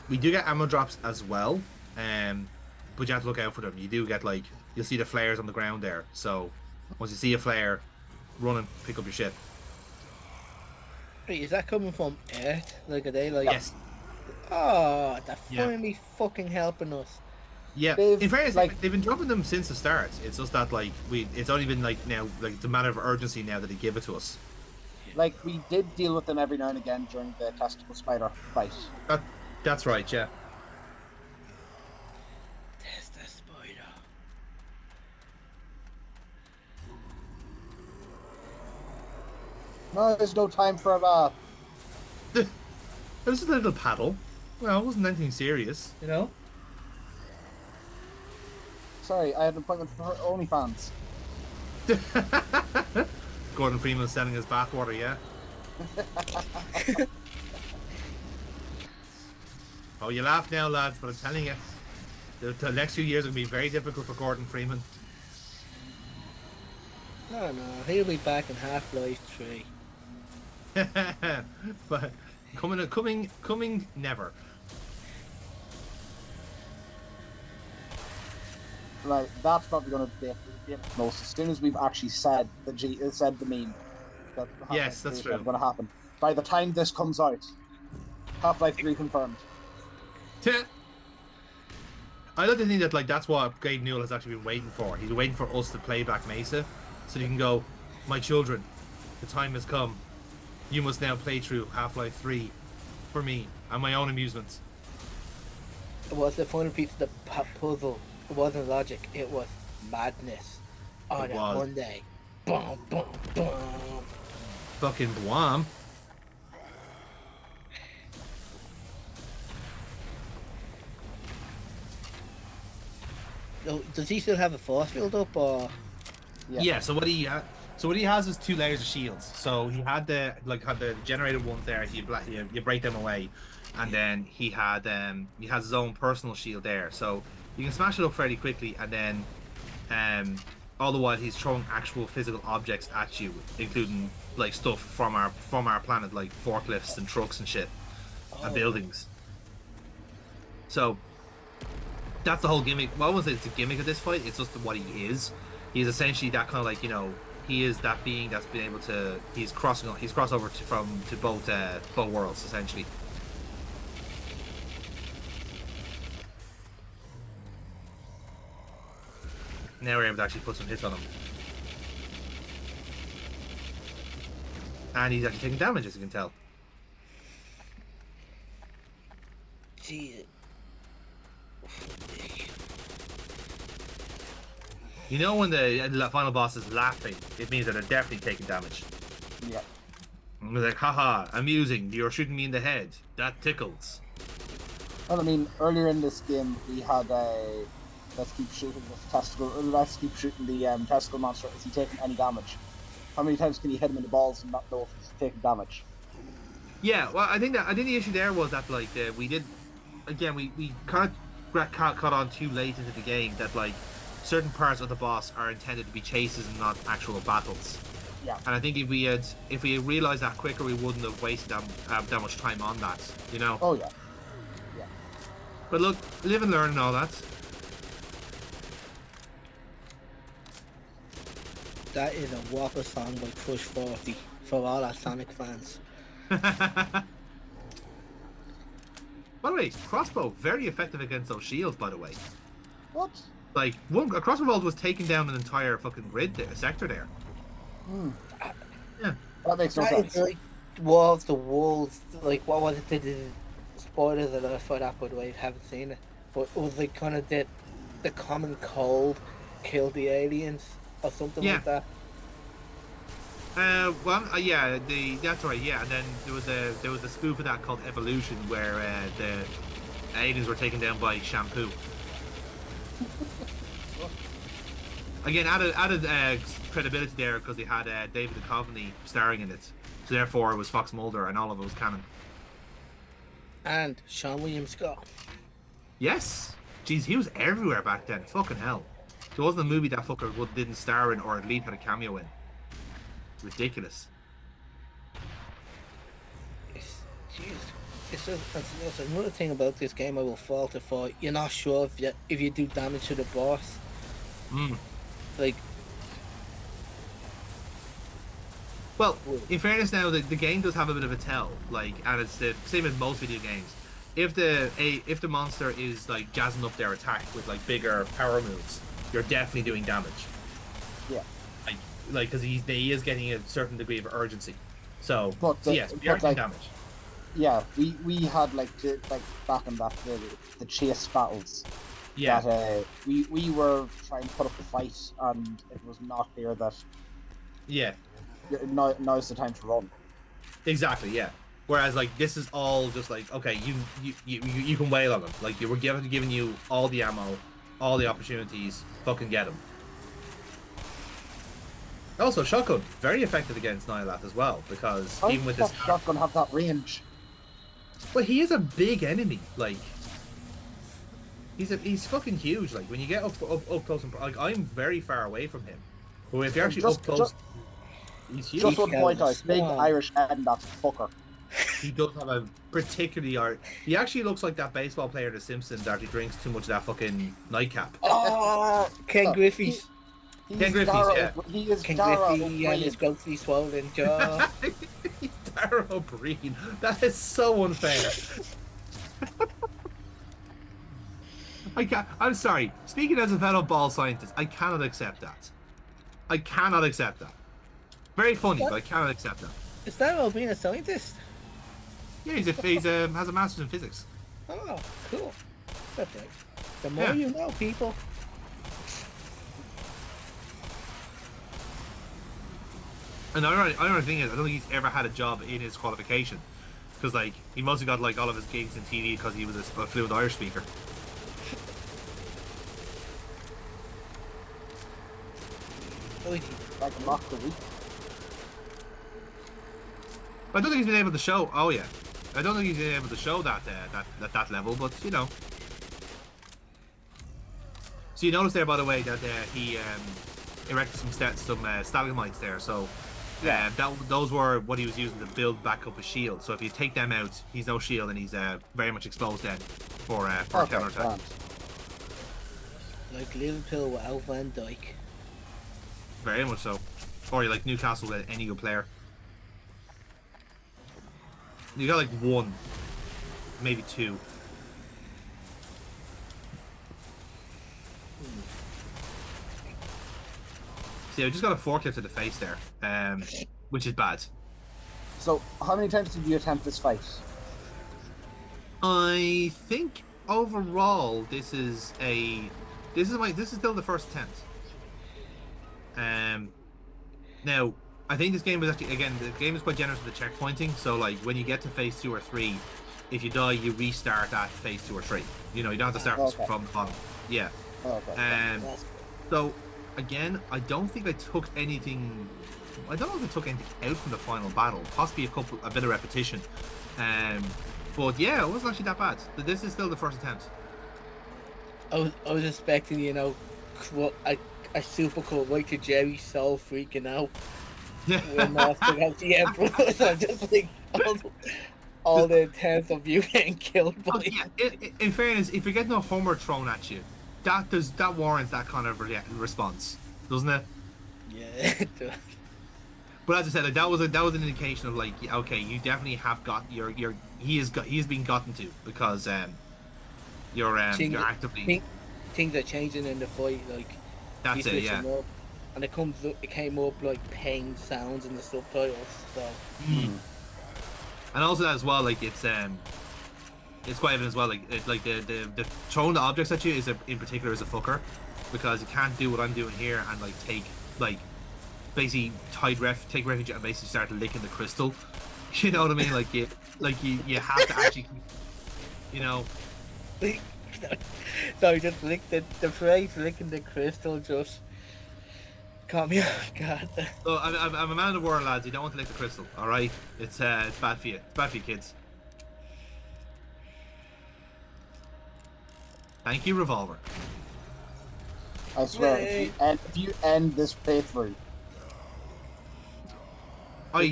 We do get ammo drops as well, but you have to look out for them. You do get you'll see the flares on the ground there. So once you see a flare, run and pick up your shit. Wait, is that coming from Earth? Like, are they like? Yes. Oh, they're Yeah. finally fucking helping us. Yeah. In fairness, they've been dropping them since the start. It's just that it's only been now it's a matter of urgency now that they give it to us. like we did deal with them every now and again during the testicle spider fight. That's right. Yeah. There's the spider. No, there's no time for that. It was just a little paddle. Well, it wasn't anything serious, you know. Sorry, I had an appointment for OnlyFans. Gordon Freeman selling his bathwater, yeah. Oh, you laugh now, lads, but I'm telling you, the next few years are going to be very difficult for Gordon Freeman. No, he'll be back in Half-Life 3. But coming never. Right, that's probably going to be it most as soon as we've actually said the meme. Yes, that's true. Going to happen. By the time this comes out, Half-Life 3 confirmed. I like to think that that's what Gabe Newell has actually been waiting for. He's waiting for us to play Black Mesa, so he can go, my children, the time has come. You must now play through Half-Life 3 for me and my own amusement. It was the final piece of the puzzle. It wasn't logic. It was madness. On that one day. Boom, boom, boom. Fucking Bwam. Oh, does he still have a force field up, or? Yeah. So what he has is 2 layers of shields. So he had the generated ones there. You break them away, and then he has his own personal shield there. So you can smash it up fairly quickly, and then all the while he's throwing actual physical objects at you, including stuff from our planet, like forklifts and trucks and shit, and buildings. So that's the whole gimmick. Well, I wouldn't say it's a gimmick of this fight. It's just what he is. He's essentially that kind of he is that being that's been able to. He's crossover to both worlds essentially. Now we're able to actually put some hits on him. And he's actually taking damage, as you can tell. Gee. You know when the final boss is laughing, it means that they're definitely taking damage. Yeah. And they're like, haha, amusing, you're shooting me in the head. That tickles. Well, I mean, earlier in this game, we had let's keep shooting the testicle monster. Is he taking any damage? How many times can you hit him in the balls and not know if he's taking damage? Yeah, well, I think the issue there was that we kind of caught on too late into the game that certain parts of the boss are intended to be chases and not actual battles. Yeah. And I think if we had realized that quicker, we wouldn't have wasted that much time on that. You know. Oh yeah. Yeah. But look, live and learn and all that. That is a whopper song by Crush 40 for all our Sonic fans. By the way, crossbow very effective against those shields. By the way. What? Like, one across the world was taking down an entire fucking grid there, sector there. Yeah. That makes no sense. Like War of the Wolves, like what was it? The spoilers alert for that, by the way, if you haven't seen it. But it was like kind of the common cold killed the aliens or something like that. Yeah, that's right. Yeah, and then there was a spoof of that called Evolution, where the aliens were taken down by shampoo. Again, added credibility there because they had David Duchovny starring in it, so therefore it was Fox Mulder and all of it was canon. And Sean William Scott. Yes, jeez, he was everywhere back then. Fucking hell, there wasn't a movie that fucker didn't star in or at least had a cameo in. Ridiculous. It's another thing about this game I will falter for. You're not sure if you do damage to the boss. Like, well, in fairness, now the game does have a bit of a tell, like, and it's the same as most video games. If the monster is like jazzing up their attack with like bigger power moves, you're definitely doing damage. Yeah. Like, because he is getting a certain degree of urgency. So, yes, we are doing like, damage. Yeah, we had like back in that the chase battles. Yeah. That we were trying to put up the fight, and it was not clear that. Yeah. Now's the time to run. Exactly. Yeah. Whereas like this is all just like, okay, you can wail on them. Like we're giving you all the ammo, all the opportunities. Fucking get them. Also, shotgun very effective against Nylath as well, because even with this shotgun have that range. Well, he is a big enemy. Like he's fucking huge. Like when you get up close and like I'm very far away from him. But if you're actually up close, he's huge. Just one point out, big Irish head and that fucker. He does have a particularly he actually looks like that baseball player in The Simpsons that he drinks too much of that fucking nightcap. Oh, Ken Griffey's. Ken Griffey's, yeah. He is Ken Griffey and his ghostly swollen jaw. He's Dara O'Brien. That is so unfair. I'm sorry. Speaking as a fellow ball scientist, I cannot accept that. I cannot accept that. Very funny, but I cannot accept that. Is that about being a scientist? Yeah, he's has a master's in physics. Oh, cool. That's right. The more you know, people. And the ironic thing is, I don't think he's ever had a job in his qualification, because like he mostly got like all of his gigs in TV because he was a fluent Irish speaker. Like a mockery. I don't think he's been able to show. Oh yeah, I don't think he's been able to show that that level. But you know, so you notice there, by the way, that he erected some stalagmites there. So those were what he was using to build back up a shield. So if you take them out, he's no shield and he's very much exposed then for a counter attack. Like Liverpool without Van Dijk. Very much so. Or you like Newcastle with any good player. You got like one, maybe two. See, I just got a forklift to the face there, which is bad. So, how many times did you attempt this fight? I think overall this is still the first attempt. Now I think this game was actually, again, the game is quite generous with the checkpointing. So like when you get to phase 2 or 3, if you die, you restart at phase 2 or 3. You know, you don't have to start from the bottom. Yeah. So again, I don't think I took anything. I don't know if I took anything out from the final battle. Possibly a bit of repetition. But yeah, it wasn't actually that bad. This is still the first attempt. I was expecting, you know, a super cool like to Jerry Soul freaking out. When Austin out the Emperor. So just like all the attempts of you getting killed by in fairness, if you're getting a Homer thrown at you, that warrants that kind of response, doesn't it? Yeah, it does. But as I said, like, that was an indication of like, okay, you definitely have got he has been gotten to because you're actively things are changing in the fight. Like That's you it, switch yeah. them up, and it came up like pain sounds in the subtitles. So And also as well, like it's quite evident as well. Like the throwing the objects at you in particular is a fucker, because you can't do what I'm doing here and like take like basically take refuge and basically start licking the crystal. You know what I mean? Like you have to actually keep, you know. Sorry, just lick the phrase "licking the crystal" just caught me off guard. So I'm a man of the world, lads. You don't want to lick the crystal, all right? It's bad for you. It's bad for you, kids. Thank you, Revolver. I swear, if you end this playthrough, I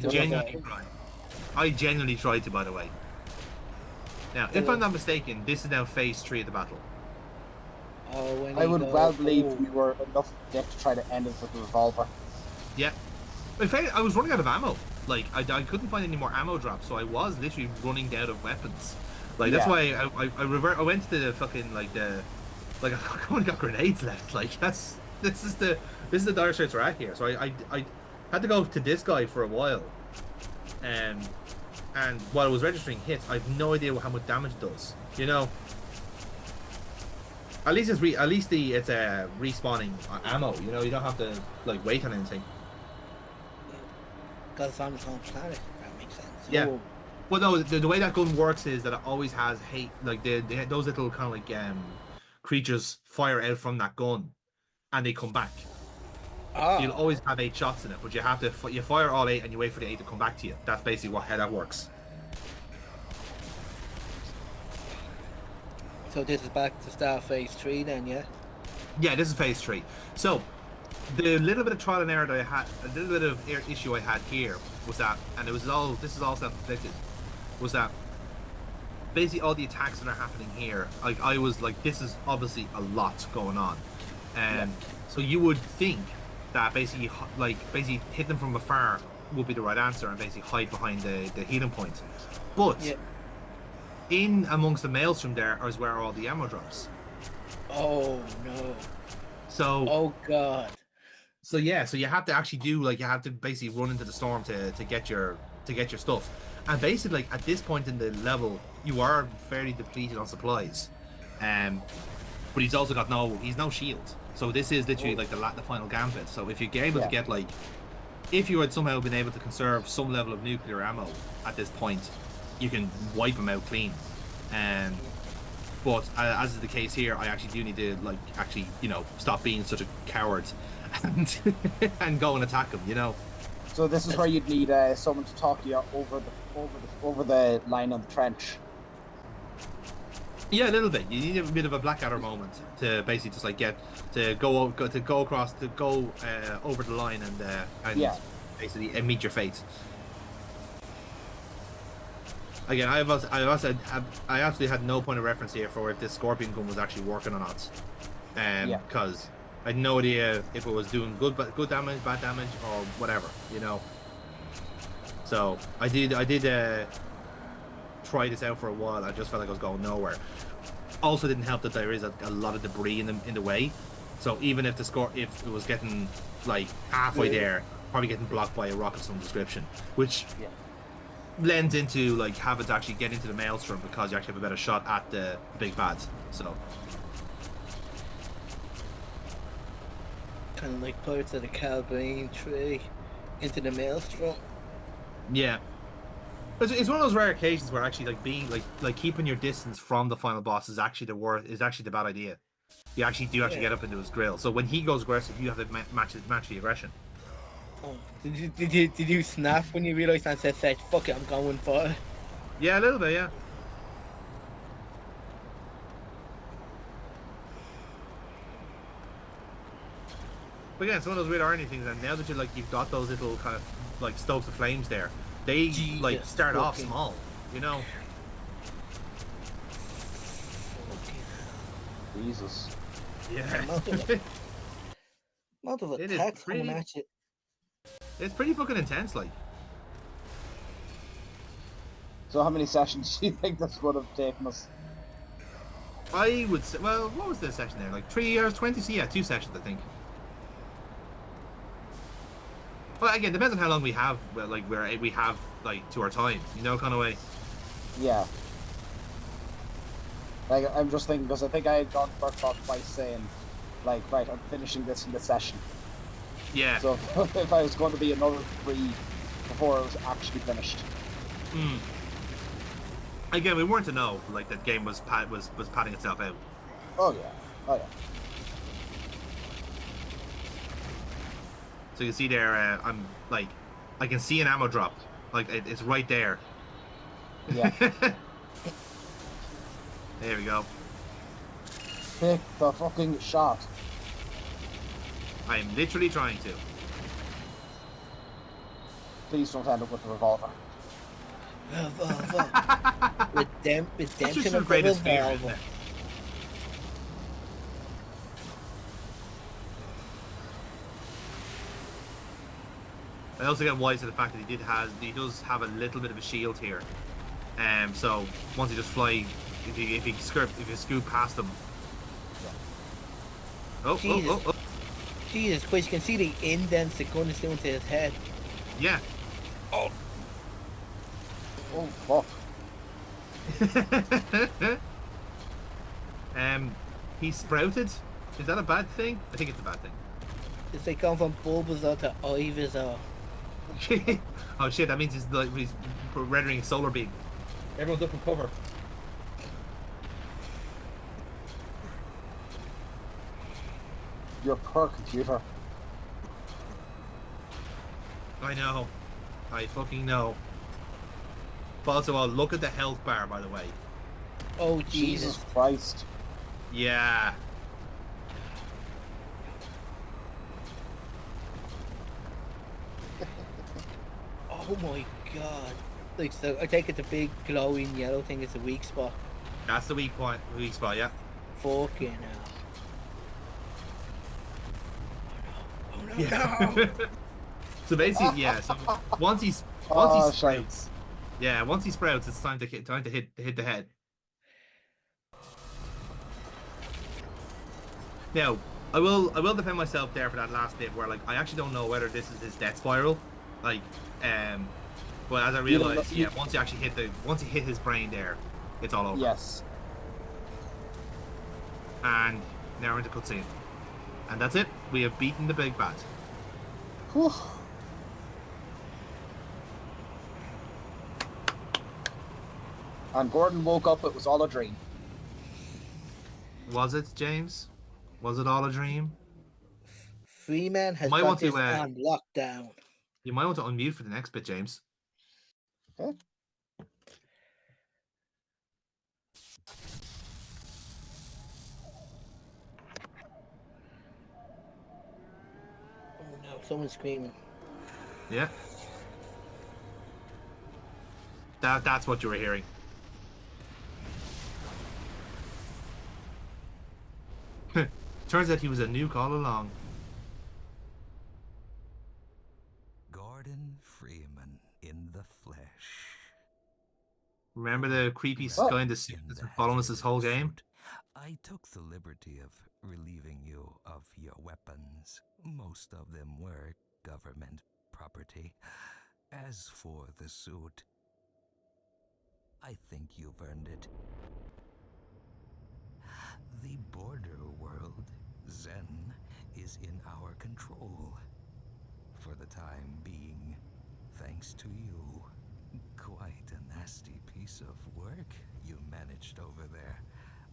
genuinely tried to, by the way. Now, if I'm not mistaken, this is now phase 3 of the battle. Oh, I would well believe we were enough dick to try to end it with the revolver. Yeah. In fact, I was running out of ammo. Like, I couldn't find any more ammo drops, so I was literally running out of weapons. Like, that's why I went to the fucking, like, I've only got grenades left. Like, this is the dire straits we're at here. So I had to go to this guy for a while. And while I was registering hits, I have no idea how much damage it does. You know, at least it's respawning ammo. You know, you don't have to like wait on anything. Because it's on its own planet. That makes sense. Yeah. Oh. Well, no, the way that gun works is that it always has hate. Like those little kind of like creatures fire out from that gun, and they come back. So you'll always have 8 shots in it, but you fire all 8 and you wait for the 8 to come back to you. That's basically how that works. So this is back to start phase 3 then, yeah? Yeah, this is phase 3. So the little bit of trial and error that I had, a little bit of issue I had here was that, and this is all self-inflicted, was that basically all the attacks that are happening here, like I was like, this is obviously a lot going on, and so you would think that basically hit them from afar would be the right answer and basically hide behind the healing point. But in amongst the maelstrom there is where all the ammo drops. Oh no. So oh god. So yeah, so you have to actually you have to basically run into the storm to get your stuff. And basically like, at this point in the level you are fairly depleted on supplies. But he's also got no shield. So this is literally like the final gambit. So if you're able to get if you had somehow been able to conserve some level of nuclear ammo at this point, you can wipe them out clean. But as is the case here, I actually do need to stop being such a coward and go and attack him. You know. So this is where you'd need someone to talk you over the line of the trench. Yeah, a little bit. You need a bit of a Blackadder moment to basically just like go over the line and basically meet your fate. Again, I actually had no point of reference here for if this Scorpion gun was actually working or not, because I had no idea if it was doing good damage, bad damage, or whatever, you know. So I did try this out for a while. I just felt like I was going nowhere. Also, didn't help that there is a lot of debris in the way. So even if if it was getting like halfway there, probably getting blocked by a rock of some description, which lends into like having to actually get into the maelstrom because you actually have a better shot at the big bads. So kind of like Pirates of the Caribbean 3 into the maelstrom. Yeah. It's one of those rare occasions where actually like being like keeping your distance from the final boss is actually the bad idea. You actually get up into his grill. So when he goes aggressive, you have to match the aggression. Oh, did you snap when you realised and said, "Fuck it, I'm going for it"? Yeah, a little bit, yeah. But yeah, it's one of those weird irony things. And now that you've got those little kind of like stokes of flames there, they start off small, you know. Jesus. Yeah. Amount of attacks coming at you. It's pretty fucking intense, like. So how many sessions do you think this would have taken us? I would say, well, what was the session there? Like 3 hours 20? So yeah, 2 sessions, I think. Well, again, depends on how long we have. Well, like we have like to our time, kind of way. Yeah. Like, I'm just thinking, because I think I had gone first off by saying, like, right, I'm finishing this in this session. Yeah. So if I was going to be another 3 before it was actually finished. Again, we weren't to know like that game was padding itself out. Oh yeah. Oh yeah. So you can see there, I'm like, I can see an ammo drop, like it's right there. Yeah. There we go. Pick the fucking shot. I'm literally trying to. Please don't end up with the revolver. Redemption of the greatest fear, isn't revolver. it? I also get wise to the fact that he does have a little bit of a shield here. So once he just fly, if you scoot past him. Oh, Jesus. oh. Jesus Christ, you can see the indents that going down to his head. Yeah. Oh fuck. He sprouted. Is that a bad thing? I think it's a bad thing. It's like going from Bulbasaur to Ivysaur. Oh shit! That means he's rendering a solar beam. Everyone's up and cover. Your poor computer. I know. I fucking know. But also, look at the health bar, by the way. Oh Jesus Christ. Yeah. Oh my god. Like, so I take it the big glowing yellow thing is the weak spot. That's the weak spot, yeah. Fucking hell. Oh no. Yeah. So basically, yeah. So once he sprouts, it's time to hit the head. Now, I will defend myself there for that last bit where, like, I actually don't know whether this is his death spiral, like, but as I realized, once he hit his brain there, it's all over. Yes. And now we're into cutscene, and that's it. We have beaten the big bad. Whew. And Gordon woke up, it was all a dream. Was it, James? Was it all a dream? Freeman has got this on lockdown. You might want to unmute for the next bit, James. Okay. Oh no, someone's screaming. Yeah. That's what you were hearing. Turns out he was a nuke all along. Gordan Freeman in the flesh. Remember the creepy guy in the suit that's been following us this whole game? I took the liberty of relieving you of your weapons. Most of them were government property. As for the suit, I think you've earned it. The border world, Zen, is in our control. For the time being, thanks to you. Quite a nasty piece of work you managed over there.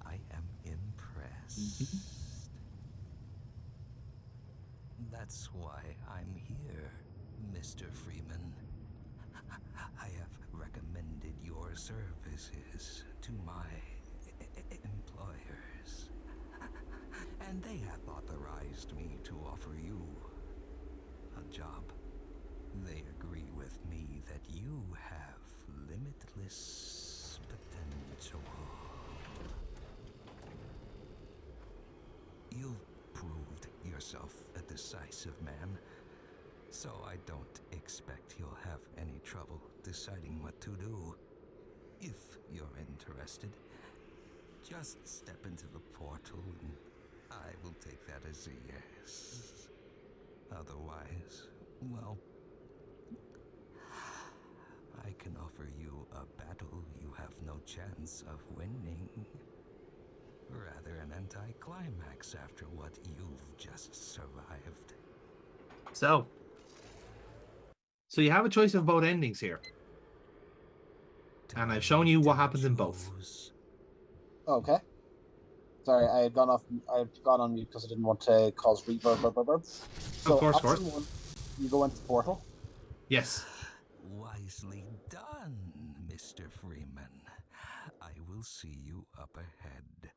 I am impressed. That's why I'm here, Mr. Freeman. I have recommended your services to my employers, and they have authorized me to offer you a job. They agree with me that you have limitless potential. You've proved yourself a decisive man, so I don't expect you'll have any trouble deciding what to do. If you're interested, Just step into the portal and I will take that as a yes. Otherwise, well, I can offer you a battle you have no chance of winning. Rather an anticlimax after what you've just survived. So you have a choice of both endings here. And I've shown you what happens in both. Okay. Sorry, I had gone on mute because I didn't want to cause reverb. So, of course. option 1, you go into the portal. Yes. Wisely done, Mr. Freeman. I will see you up ahead.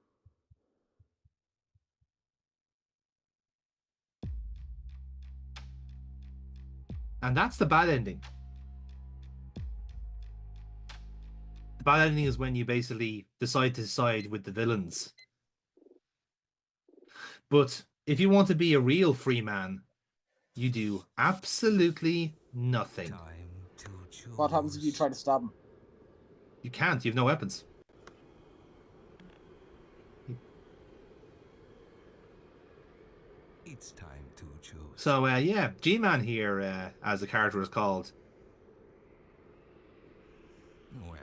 And that's the bad ending. The bad ending is when you basically decide to side with the villains. But if you want to be a real free man, you do absolutely nothing. Time to choose. What happens if you try to stab him? You can't. You have no weapons. It's time to choose. So, yeah, G-Man here, as the character is called. Well,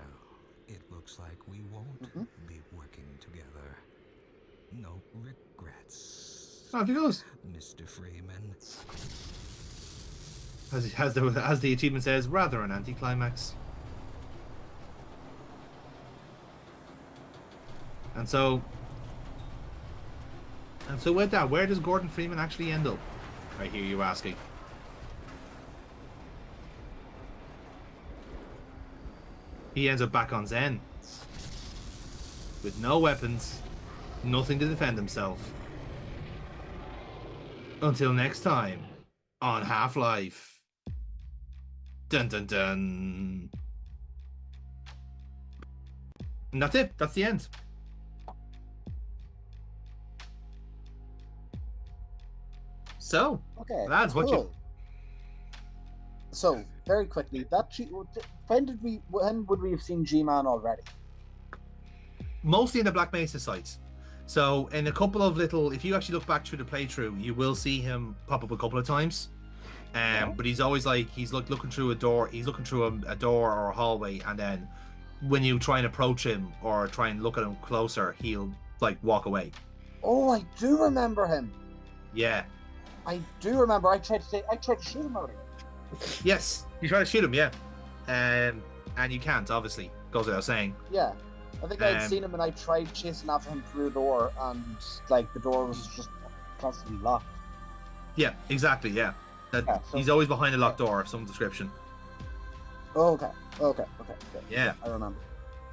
it looks like we won't be working together. No regrets. Off he goes. Mr. Freeman. As the achievement says, rather an anticlimax. And so with that, where does Gordan Freeman actually end up? I hear you asking. He ends up back on Zen. With no weapons, nothing to defend himself. Until next time, on Half-Life. Dun dun dun. And that's it. That's the end. So, okay, lads, what you... So, very quickly, when would we have seen G-Man already? Mostly in the Black Mesa sites. So, in a couple of little... If you actually look back through the playthrough, you will see him pop up a couple of times. But he's always like... He's looking through a door. He's looking through a door or a hallway, and then when you try and approach him or try and look at him closer, he'll, like, walk away. Oh, I do remember him. Yeah. I do remember. I tried to shoot him earlier. Yes, you try to shoot him, yeah. And you can't, obviously. Goes without saying. Yeah. I think I'd seen him and I tried chasing after him through the door, and like the door was just constantly locked. Yeah, exactly, yeah. So he's always behind a locked door of some description. Oh, okay. Yeah. I remember.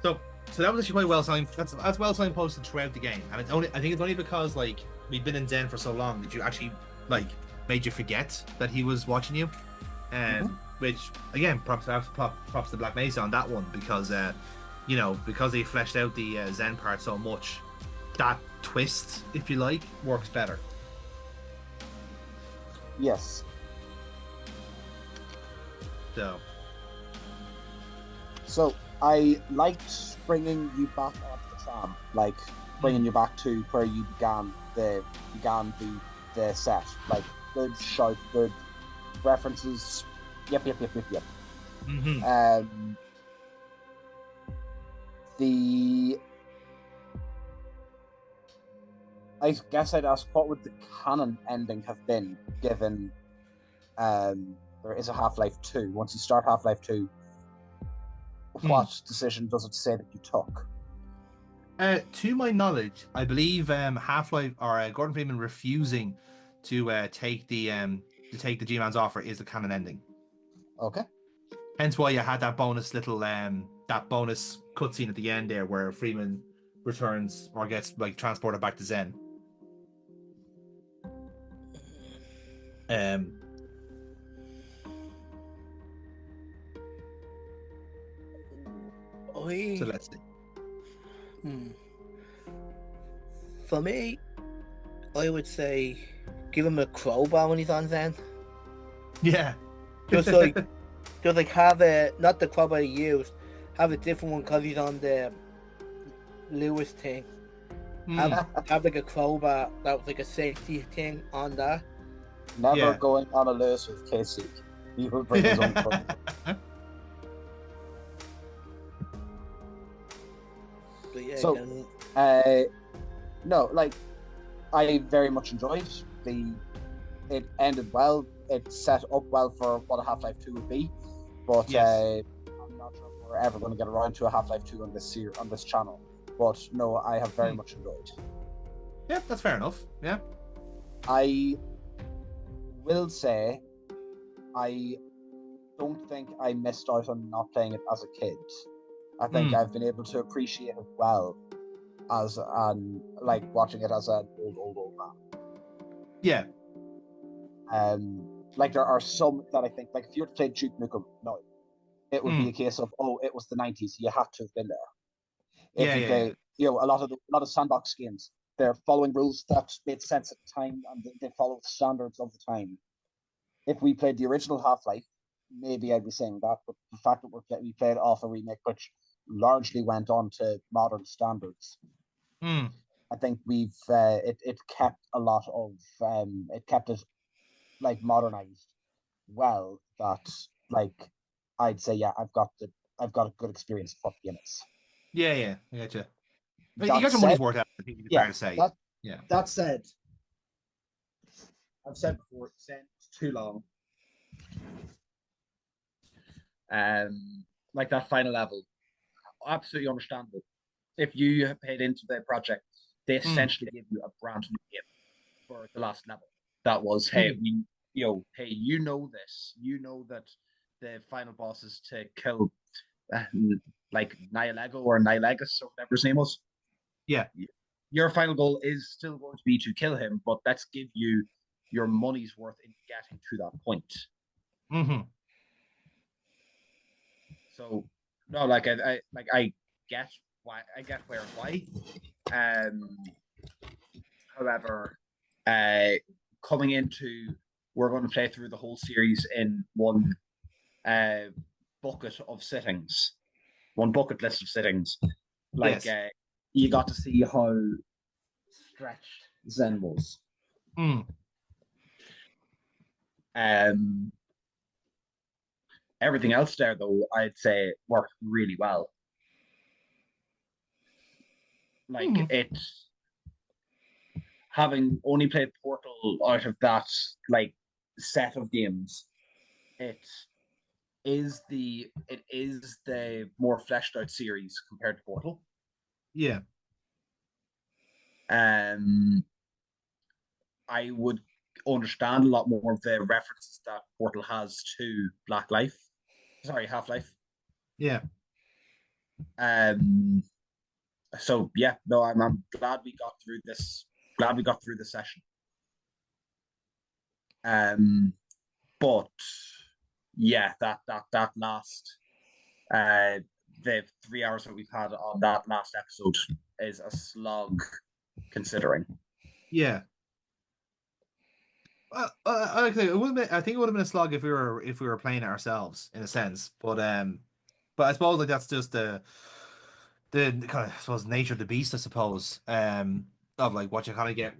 So that was actually quite well signed. That's well signed posted throughout the game. And I think it's only because like we've been in Zen for so long that you actually like made you forget that he was watching you. Which again, props to Black Mesa on that one, because because they fleshed out the Zen part so much, that twist, if you like, works better. Yes. So I liked bringing you back onto the tram, like bringing you back to where you began the set, like good shout, good references. Yep. I guess I'd ask, what would the canon ending have been, given there is a Half-Life 2. Once you start Half-Life 2, what decision does it say that you took? To my knowledge, I believe Half-Life or Gordan Freeman refusing to take the G-Man's offer is the canon ending. Okay. Hence why you had that bonus little that bonus cutscene at the end there where Freeman returns or gets like transported back to Zen. So let's see. For me, I would say give him a crowbar when he's on Zen. Yeah. Just like have a, not the crowbar he used, have a different one because he's on the Lewis thing. have like a crowbar that was like a safety thing on that. Never Yeah. going on a loose with Casey. He will bring his own crowbar. But yeah, So, no, like I very much enjoyed the. It ended well. It set up well for what a Half-Life 2 would be, but Yes. I'm not sure if we're ever going to get around to a Half-Life 2 on this channel. But no, I have very much enjoyed. Yeah, that's fair enough. Yeah. I will say, I don't think I missed out on not playing it as a kid. I think I've been able to appreciate it well as like watching it as an old man. Yeah. Like there are some that I think, like if you were to play Duke Nukem now, it would be a case of, oh, it was the 90s, you had to have been there. If you play, a lot of sandbox games, they're following rules that made sense at the time and they follow the standards of the time. If we played the original Half-Life, maybe I'd be saying that, but the fact that we played off a remake which largely went on to modern standards, I think we've it kept a lot of it kept it like modernized well, that like I'd say, yeah, I've got a good experience of what the game is. Yeah, I gotcha. You That got your said, money's worth out, I think it's fair to say. That said, I've said before, saying it's too long. Like that final level, absolutely understandable. If you paid into the project, they essentially give you a brand new game for the last level. That was, hey, you know this. You know that the final boss is to kill like Nihilego or Nihilegus or whatever his name was. Yeah. Your final goal is still going to be to kill him, but let's give you your money's worth in getting to that point. So no, like I get why, I get where and why. However, coming into, we're going to play through the whole series in one bucket of sittings, one bucket list of sittings. Like you got to see how stretched Zen was. Everything else there, though, I'd say worked really well. Like it, having only played Portal out of that like set of games, it is the more fleshed out series compared to Portal. Yeah. I would understand a lot more of the references that Portal has to Half-Life. Yeah. So yeah, no, I'm glad we got through this. Glad we got through the session. But yeah, that last the 3 hours that we've had on that last episode is a slog, considering. Yeah. I think it would have been a slog if we were playing it ourselves, in a sense. But I suppose like that's just the kind of, I suppose, nature of the beast, I suppose. Of like what you kind of get.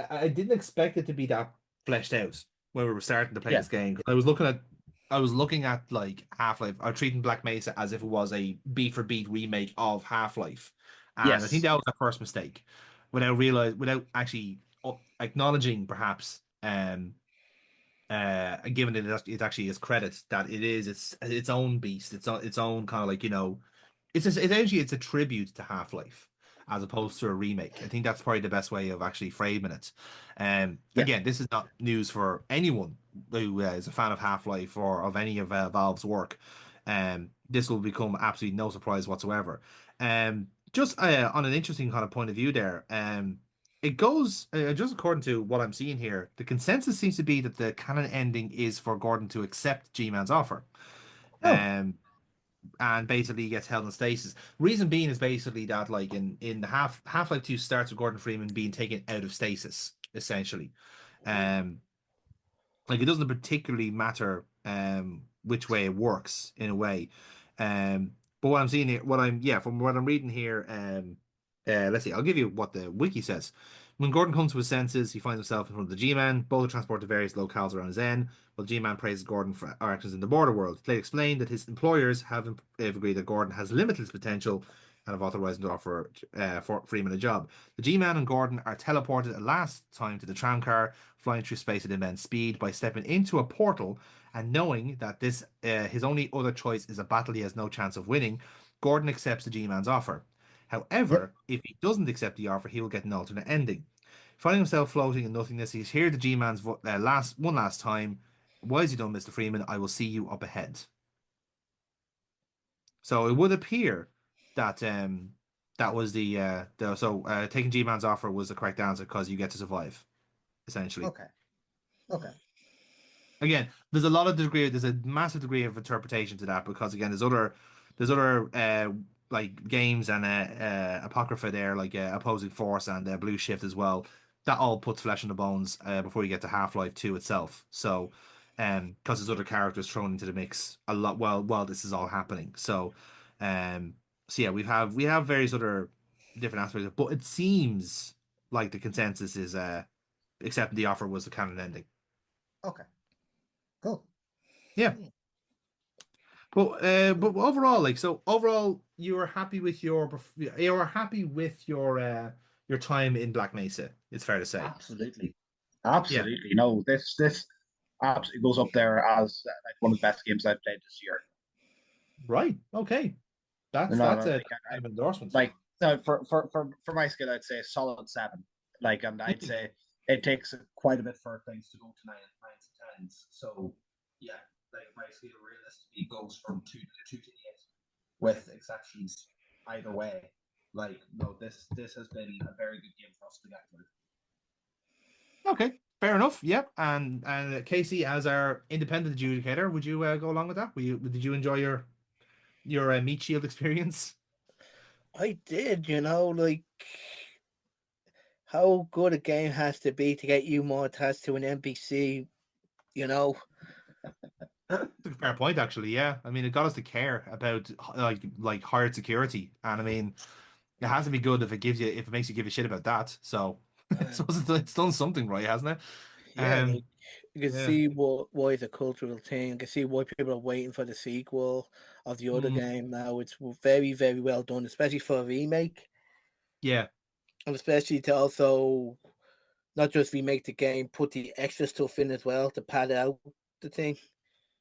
I didn't expect it to be that fleshed out when we were starting to play this game. I was looking at like Half-Life. I was treating Black Mesa as if it was a beat for beat remake of Half-Life, and I think that was our first mistake, without actually acknowledging perhaps given it actually is credit that it is its own beast, its own kind of like, it's a tribute to Half-Life as opposed to a remake. I think that's probably the best way of actually framing it. Again, this is not news for anyone who is a fan of Half-Life or of any of Valve's work. This will become absolutely no surprise whatsoever. Just on an interesting kind of point of view there, it goes, just according to what I'm seeing here, the consensus seems to be that the canon ending is for Gordon to accept G-Man's offer. And basically gets held in stasis. Reason being is basically that, like, in the Half-Life 2 starts with Gordan Freeman being taken out of stasis, essentially. Like, it doesn't particularly matter which way it works, in a way. But what I'm seeing here, from what I'm reading here, let's see. I'll give you what the wiki says. When Gordon comes to his senses, he finds himself in front of the G-Man. Both are transported to various locales around his end. While G-Man praises Gordon for our actions in the border world. They explain that his employers have agreed that Gordon has limitless potential and have authorized him to offer Freeman a job. The G-Man and Gordon are teleported a last time to the tramcar, flying through space at immense speed by stepping into a portal and knowing that this his only other choice is a battle he has no chance of winning. Gordon accepts the G-Man's offer. Yep. However, if he doesn't accept the offer, he will get an alternate ending. Finding himself floating in nothingness, he's heard the G-Man's last time. Why is he done, Mr. Freeman? I will see you up ahead. So it would appear that that was taking G-Man's offer was the correct answer because you get to survive, essentially. Okay. Okay. Again, there's a massive degree of interpretation to that because again, there's other like games and apocrypha there, like Opposing Force and Blue Shift as well. That all puts flesh on the bones before you get to Half-Life 2 itself. So, because there's other characters thrown into the mix a lot while this is all happening. So yeah, we have various other different aspects, but it seems like the consensus is accepting the offer was the canon ending. Okay. Cool. Yeah. But overall, you were happy with your time in Black Mesa. It's fair to say. Absolutely. Absolutely. No, this absolutely goes up there as like one of the best games I've played this year. Right. Okay. That's No, a like, kind of endorsement. like no, for my skill, I'd say a solid 7. Like, and I'd say it takes quite a bit for things to go to 9 and 10s. So yeah, like my skill realistically goes from 2 to 8, with exceptions either way. Like, no, this has been a very good game for us to get through. Okay. Fair enough. Yep. And Casey, as our independent adjudicator, would you go along with that? Did you enjoy your meat shield experience? I did, like how good a game has to be to get you more attached to an NPC, That's a fair point, actually. Yeah, I mean, it got us to care about like hired security, and I mean, it has to be good if it makes you give a shit about that. So I suppose it's done something right, hasn't it? Yeah, like, you can Yeah. see why it's a cultural thing. You can see why people are waiting for the sequel of the other Mm, game now. It's very, very well done, especially for a remake. yeah, And especially to also not just remake the game, put the extra stuff in as well to pad out the thing.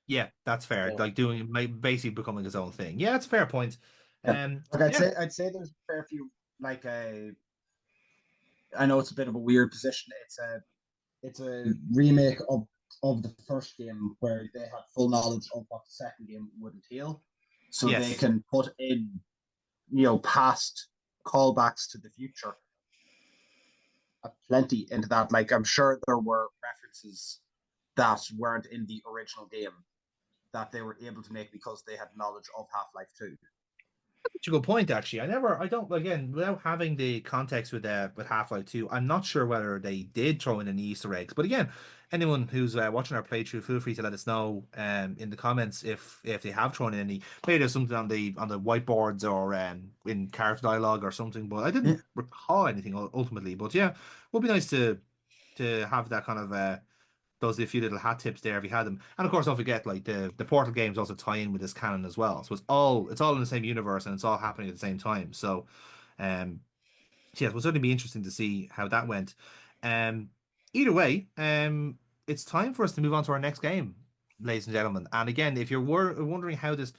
yeah, that's fair. So, Like basically becoming his own thing. Yeah, that's a fair point. Yeah. Like Yeah, I'd say there's a fair few, like I know it's a bit of a weird position. It's a remake of the first game where they had full knowledge of what the second game would entail, so yes. they can put in past callbacks to the future plenty into that. Like, I'm sure there were references that weren't in the original game that they were able to make because they had knowledge of Half-Life 2. That's a good point, actually. I don't, again, without having the context with Half-Life 2, I'm not sure whether they did throw in any Easter eggs. But again, anyone who's watching our playthrough, feel free to let us know in the comments if they have thrown in any. Maybe there's something on the whiteboards or in character dialogue or something. But I didn't recall anything ultimately. But yeah, it would be nice to have that kind of those are a few little hat tips there if you had them. And of course, don't forget, like the Portal games also tie in with this canon as well. So it's all in the same universe and it's all happening at the same time. So yeah, it will certainly be interesting to see how that went. Either way, it's time for us to move on to our next game, ladies and gentlemen. And again, if you're wondering how this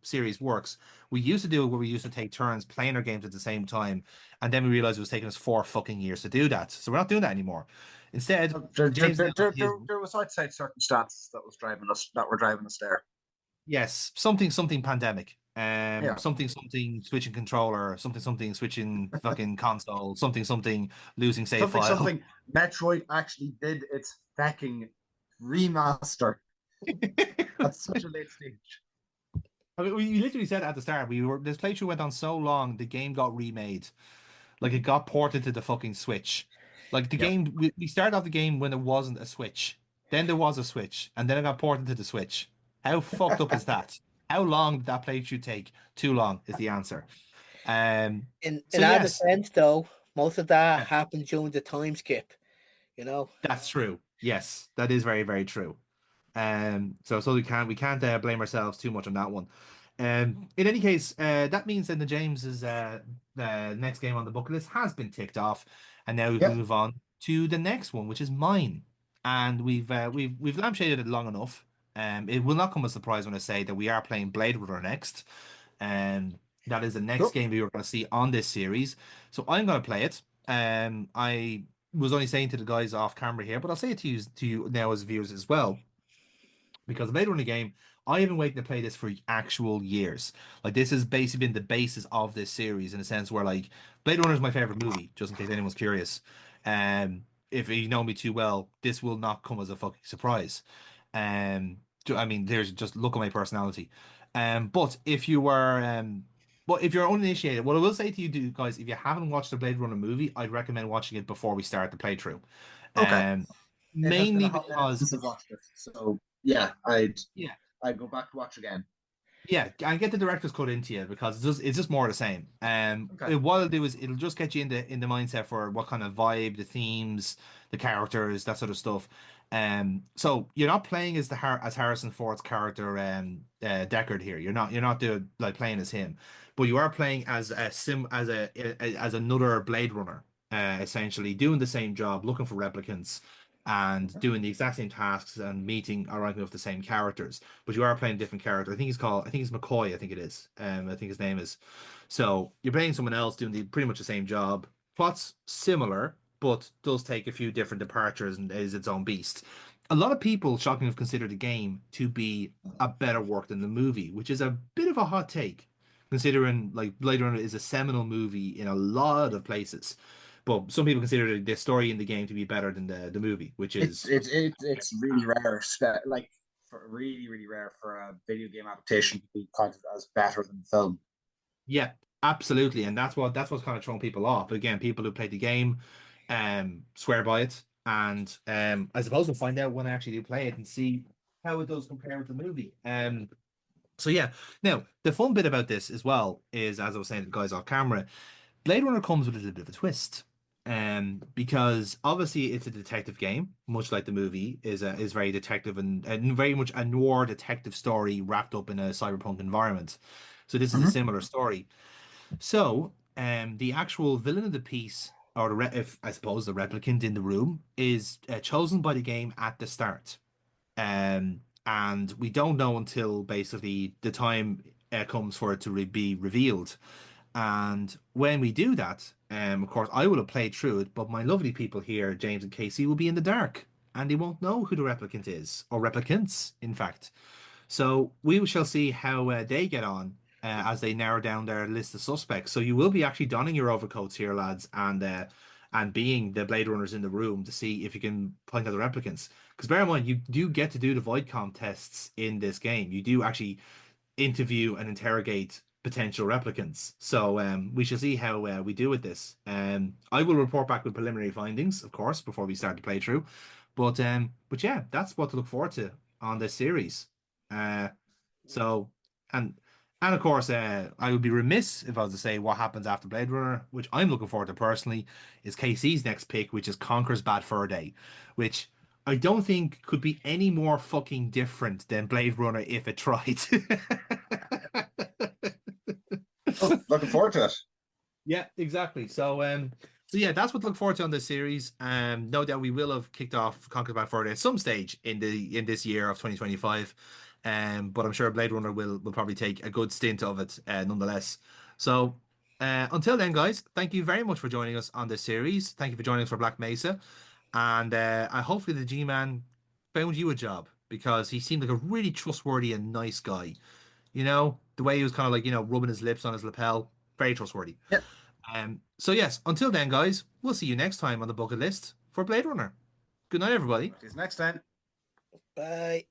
series works, we used to do it where we used to take turns playing our games at the same time, and then we realized it was taking us 4 fucking years to do that. So we're not doing that anymore. Instead, James there was outside circumstances that were driving us there. Yes, something pandemic. Something switching controller, something switching fucking console, something losing save file. Something Metroid actually did its fucking remaster at such a late stage. I mean, we literally said at the start this playthrough went on so long the game got remade, like it got ported to the fucking Switch. Like the game, we started off the game when there wasn't a Switch, then there was a Switch, and then it got ported to the Switch. How fucked up is that? How long did that playthrough take? Too long is the answer. In So our yes, defense, though, most of that yeah. happened during the time skip. You know. That's true. Yes, that is very, very true. So we can't blame ourselves too much on that one. In any case, that means then the James's the next game on the bucket list has been ticked off, and now we can Yep. move on to the next one, which is mine. And we've lampshaded it long enough. It will not come as a surprise when I say that we are playing Blade Runner next. That is the next Cool. game we are going to see on this series. So I'm going to play it. I was only saying to the guys off camera here, but I'll say it to you now as viewers as well, because the Blade Runner game, I have been waiting to play this for actual years. Like this has basically been the basis of this series in a sense where like Blade Runner is my favorite movie, just in case anyone's curious. If you know me too well, this will not come as a fucking surprise. I mean, there's just look at my personality. But if you were but if you're uninitiated, what I will say to you, guys, if you haven't watched the Blade Runner movie, I'd recommend watching it before we start the playthrough. Okay. Um, It has been a Mainly hot minute because since I've watched it, so yeah, yeah, I'd go back to watch again. yeah, and get the director's cut into you because it's just more of the same. Okay. What it'll do is it'll just get you in the mindset for what kind of vibe, the themes, the characters, that sort of stuff. So you're not playing as as Harrison Ford's character, Deckard here. You're not doing like playing as him, but you are playing as as another Blade Runner, essentially doing the same job, looking for replicants. And doing the exact same tasks and meeting or ranking with the same characters, but you are playing a different character. I think he's McCoy. I think it is. I think his name is. So you're playing someone else doing pretty much the same job. Plot's similar, but does take a few different departures and is its own beast. A lot of people shockingly have considered the game to be a better work than the movie, which is a bit of a hot take, considering like Blade Runner is a seminal movie in a lot of places. But some people consider the story in the game to be better than the movie, which It's is it's it's it's really rare, like for really really rare for a video game adaptation to be kind of as better than the film. yeah, absolutely, and that's what's kind of throwing people off. But again, people who played the game swear by it, and I suppose we'll find out when I actually do play it and see how it does compare with the movie. So yeah, now the fun bit about this as well is, as I was saying to the guys off camera, Blade Runner comes with a little bit of a twist. Because obviously it's a detective game, much like the movie is very detective and very much a noir detective story wrapped up in a cyberpunk environment. So this is a Hmm. similar story. So the actual villain of the piece, or if I suppose the replicant in the room, is chosen by the game at the start. And we don't know until basically the time comes for it to be revealed. And when we do that, of course, I will have played through it, but my lovely people here, James and Casey, will be in the dark and they won't know who the replicant is, or replicants, in fact. So we shall see how they get on as they narrow down their list of suspects. So you will be actually donning your overcoats here, lads, and being the Blade Runners in the room to see if you can point out the replicants. Because bear in mind, you do get to do the Voidcom tests in this game. You do actually interview and interrogate potential replicants. So we shall see how we do with this. I will report back with preliminary findings, of course, before we start the playthrough. But yeah, that's what to look forward to on this series. Uh, so and and of course, I would be remiss if I was to say what happens after Blade Runner, which I'm looking forward to personally, is KC's next pick, which is Conker's Bad Fur Day, which I don't think could be any more fucking different than Blade Runner if it tried. Oh, looking forward to it. Yeah, exactly. So yeah, that's what to look forward to on this series. No doubt we will have kicked off Conquer Bad Fur Day at some stage in this year of 2025. But I'm sure Blade Runner will probably take a good stint of it, nonetheless. So until then, guys, thank you very much for joining us on this series. Thank you for joining us for Black Mesa, and I hopefully the G-Man found you a job because he seemed like a really trustworthy and nice guy. You know, the way he was kind of like, rubbing his lips on his lapel, very trustworthy. Yep. So yes, until then, guys, we'll see you next time on the bucket list for Blade Runner. Good night, everybody. See you next time. Bye.